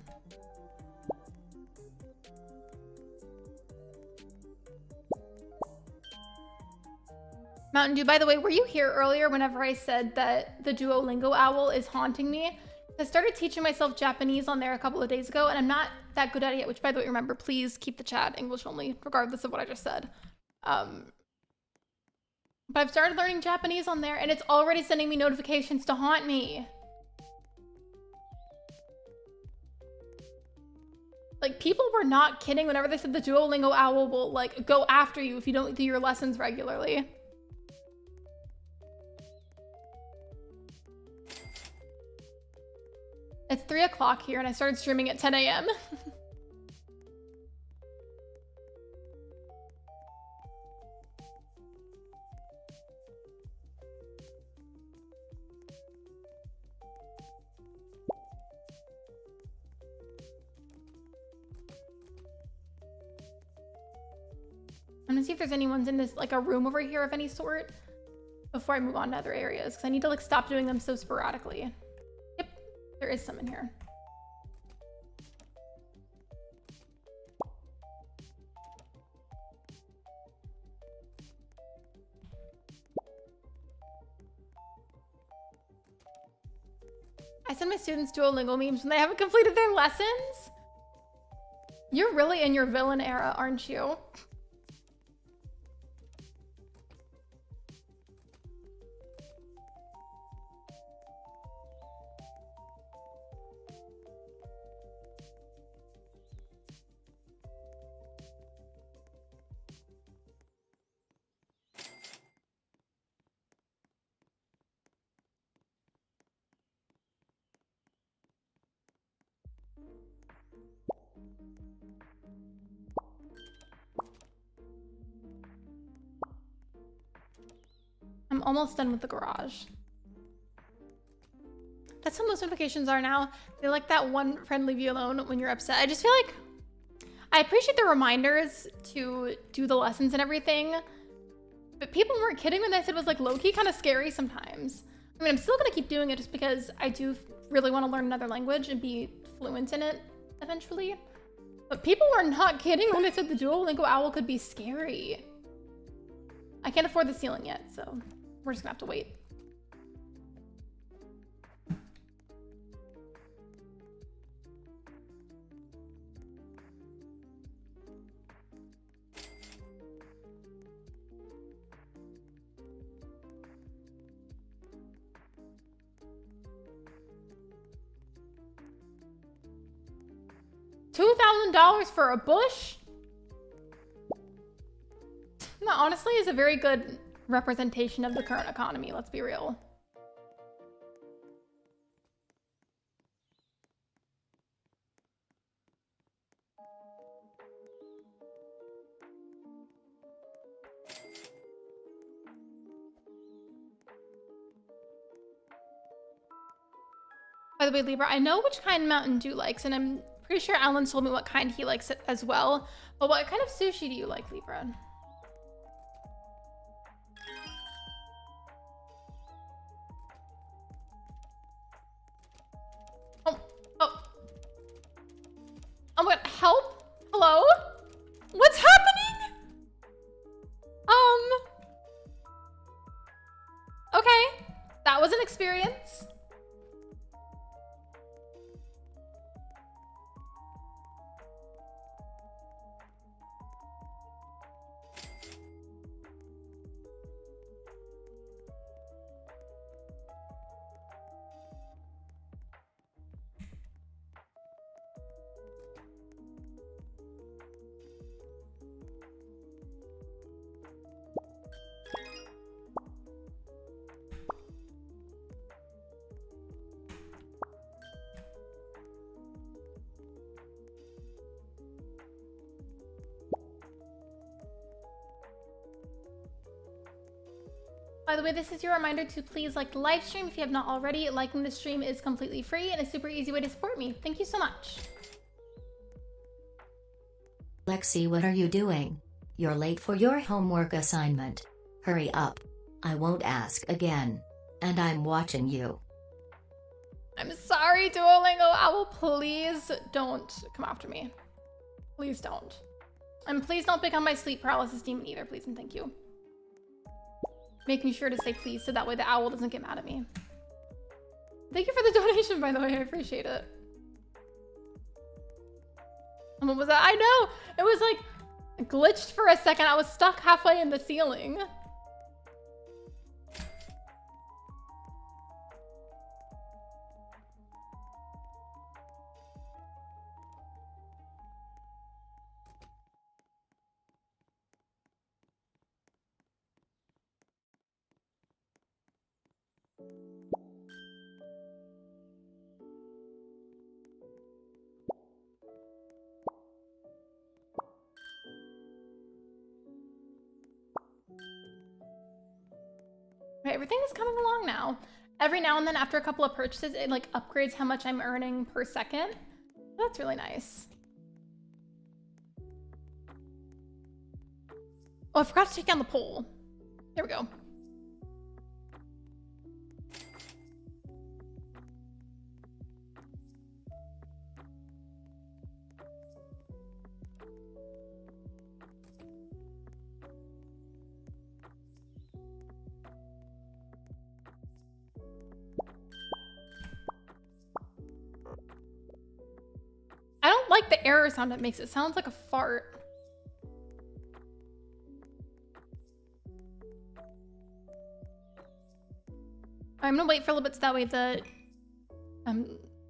Mountain Dew, by the way, were you here earlier whenever I said that the Duolingo owl is haunting me? I started teaching myself Japanese on there a couple of days ago, and I'm not that good at it yet, which, by the way, remember, please keep the chat English only, regardless of what I just said. But I've started learning Japanese on there, and it's already sending me notifications to haunt me. Like, people were not kidding whenever they said the Duolingo owl will, like, go after you if you don't do your lessons regularly. It's 3 o'clock here and I started streaming at 10 a.m. I'm gonna see if there's anyone's in this, like a room over here of any sort before I move on to other areas, because I need to like stop doing them so sporadically. Yep, there is some in here. I send my students Duolingo memes when they haven't completed their lessons. You're really in your villain era, aren't you? I'm almost done with the garage. That's how most notifications are now. They like that one friend leave you alone when you're upset. I just feel like I appreciate the reminders to do the lessons and everything, but people weren't kidding when they said it was like low-key kind of scary sometimes. I mean, I'm still gonna keep doing it just because I do really want to learn another language and be fluent in it eventually. But people were not kidding when they said the Duolingo owl could be scary. I can't afford the ceiling yet, so we're just gonna have to wait. $2,000 for a bush? That honestly is a very good representation of the current economy, let's be real. By the way, Libra, I know which kind Mountain Dew likes, and I'm pretty sure Alan told me what kind he likes as well. But what kind of sushi do you like, Libra? Oh my god, help? Hello? What's happening? Okay. That was an experience. By the way, this is your reminder to please like the live stream if you have not already. Liking the stream is completely free and a super easy way to support me. Thank you so much. Lexi, what are you doing? You're late for your homework assignment. Hurry up. I won't ask again. And I'm watching you. I'm sorry, Duolingo Owl. Please don't come after me. Please don't. And please don't pick on my sleep paralysis demon either, please and thank you. Making sure to say please so that way the owl doesn't get mad at me. Thank you for the donation, by the way. I appreciate it. And what was that? I know! It was like glitched for a second. I was stuck halfway in the ceiling. Right, everything is coming along now. Every now and then after a couple of purchases, it like upgrades how much I'm earning per second. That's really nice. Oh, I forgot to take down the pole. There we go. like the error sound it makes. It sounds like a fart. I'm gonna wait for a little bit so that way the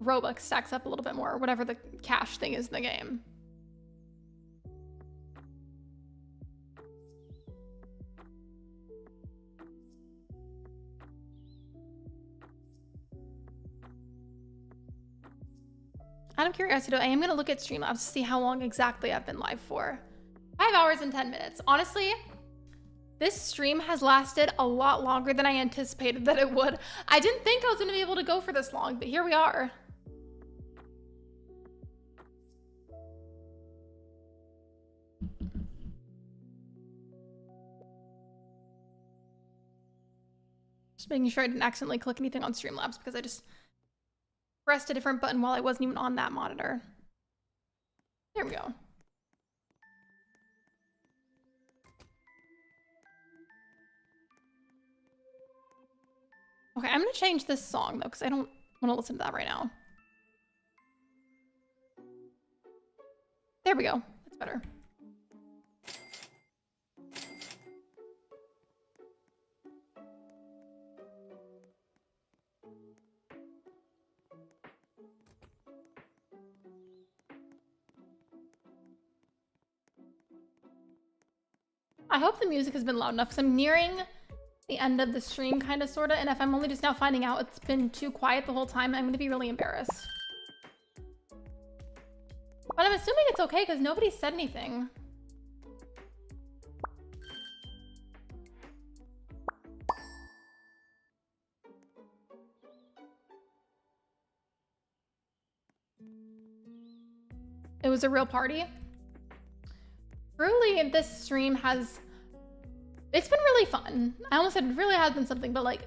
Robux stacks up a little bit more, whatever the cash thing is in the game. Out of curiosity, I am going to look at Streamlabs to see how long exactly I've been live for. 5 hours and 10 minutes. Honestly, this stream has lasted a lot longer than I anticipated that it would. I didn't think I was going to be able to go for this long, but here we are. Just making sure I didn't accidentally click anything on Streamlabs because I just pressed a different button while I wasn't even on that monitor. There we go. Okay, I'm gonna change this song though, because I don't want to listen to that right now. There we go. That's better. I hope the music has been loud enough because I'm nearing the end of the stream, kind of, sort of, and if I'm only just now finding out it's been too quiet the whole time, I'm going to be really embarrassed. But I'm assuming it's okay because nobody said anything. It was a real party. Truly, this stream has... It's been really fun. I almost said it really has been something, but like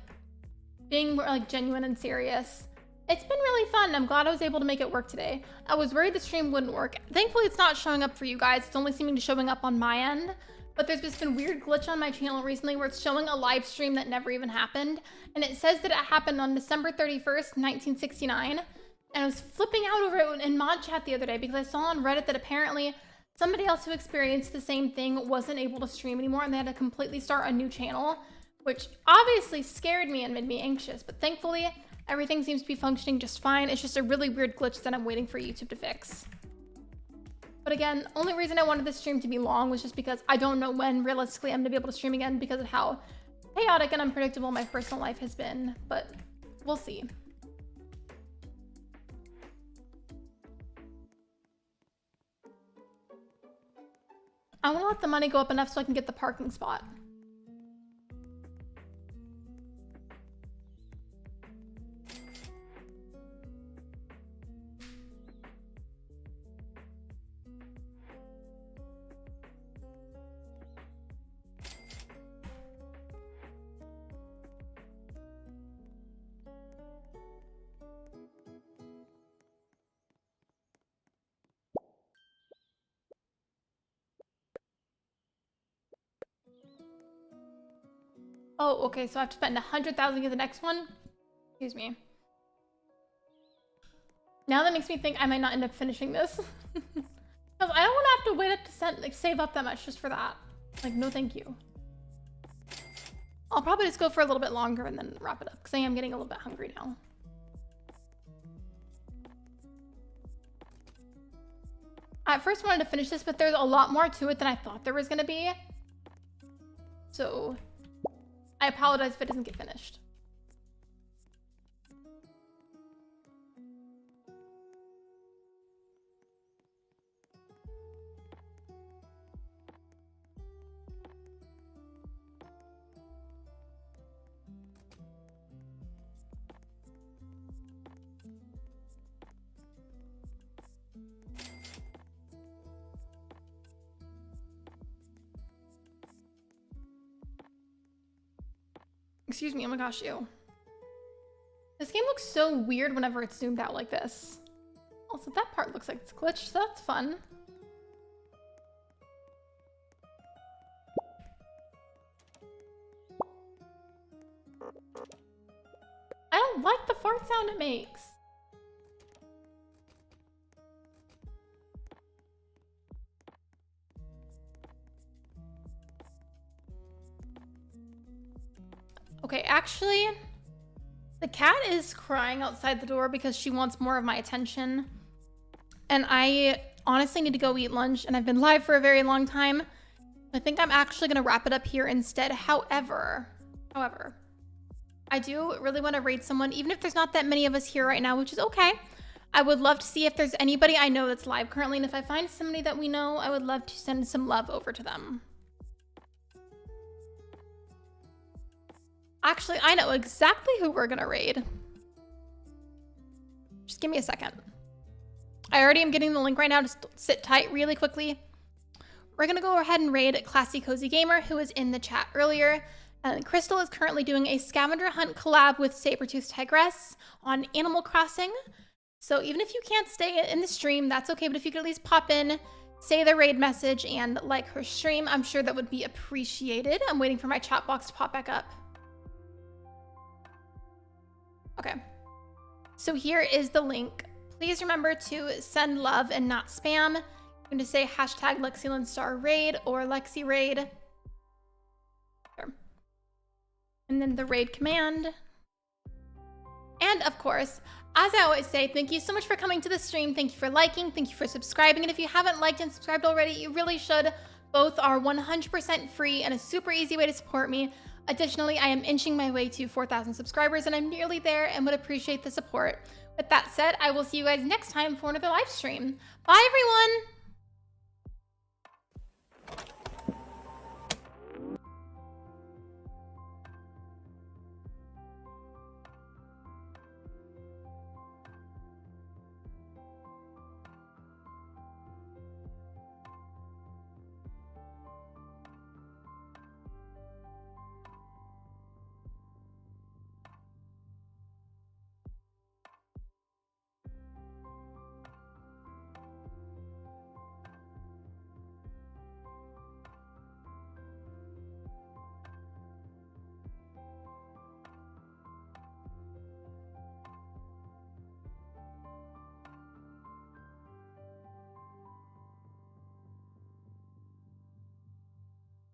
being like genuine and serious. It's been really fun. I'm glad I was able to make it work today. I was worried the stream wouldn't work. Thankfully, it's not showing up for you guys. It's only seeming to showing up on my end. But there's just been weird glitch on my channel recently where it's showing a live stream that never even happened. And it says that it happened on December 31st, 1969. And I was flipping out over it in mod chat the other day because I saw on Reddit that apparently somebody else who experienced the same thing wasn't able to stream anymore and they had to completely start a new channel, which obviously scared me and made me anxious. But thankfully, everything seems to be functioning just fine. It's just a really weird glitch that I'm waiting for YouTube to fix. But again, only reason I wanted this stream to be long was just because I don't know when realistically I'm gonna be able to stream again because of how chaotic and unpredictable my personal life has been, but we'll see. I want to let the money go up enough so I can get the parking spot. Oh, okay, so I have to spend 100,000 to get the next one? Excuse me. Now that makes me think I might not end up finishing this. Because I don't want to have to wait up to save up that much just for that. Like, no thank you. I'll probably just go for a little bit longer and then wrap it up, because I am getting a little bit hungry now. I at first wanted to finish this, but there's a lot more to it than I thought there was going to be. So I apologize if it doesn't get finished. Excuse me, oh my gosh, ew. This game looks so weird whenever it's zoomed out like this. Also, that part looks like it's glitched, so that's fun. I don't like the fart sound it makes. Okay, actually, the cat is crying outside the door because she wants more of my attention. And I honestly need to go eat lunch, and I've been live for a very long time. I think I'm actually gonna wrap it up here instead. However, I do really want to raid someone, even if there's not that many of us here right now, which is okay. I would love to see if there's anybody I know that's live currently, and if I find somebody that we know, I would love to send some love over to them. Actually, I know exactly who we're gonna raid. Just give me a second. I already am getting the link right now. Just sit tight really quickly. We're gonna go ahead and raid Classy Cozy Gamer, who was in the chat earlier. And Crystal is currently doing a scavenger hunt collab with Sabertooth Tigress on Animal Crossing. So even if you can't stay in the stream, that's okay. But if you could at least pop in, say the raid message, and like her stream, I'm sure that would be appreciated. I'm waiting for my chat box to pop back up. Okay. So here is the link. Please remember to send love and not spam. You're going to say hashtag lexilynstar raid or Lexi raid. And then the raid command. And of course, as I always say, thank you so much for coming to the stream. Thank you for liking. Thank you for subscribing. And if you haven't liked and subscribed already, you really should. Both are 100% free and a super easy way to support me. Additionally, I am inching my way to 4,000 subscribers, and I'm nearly there and would appreciate the support. With that said, I will see you guys next time for another live stream. Bye, everyone!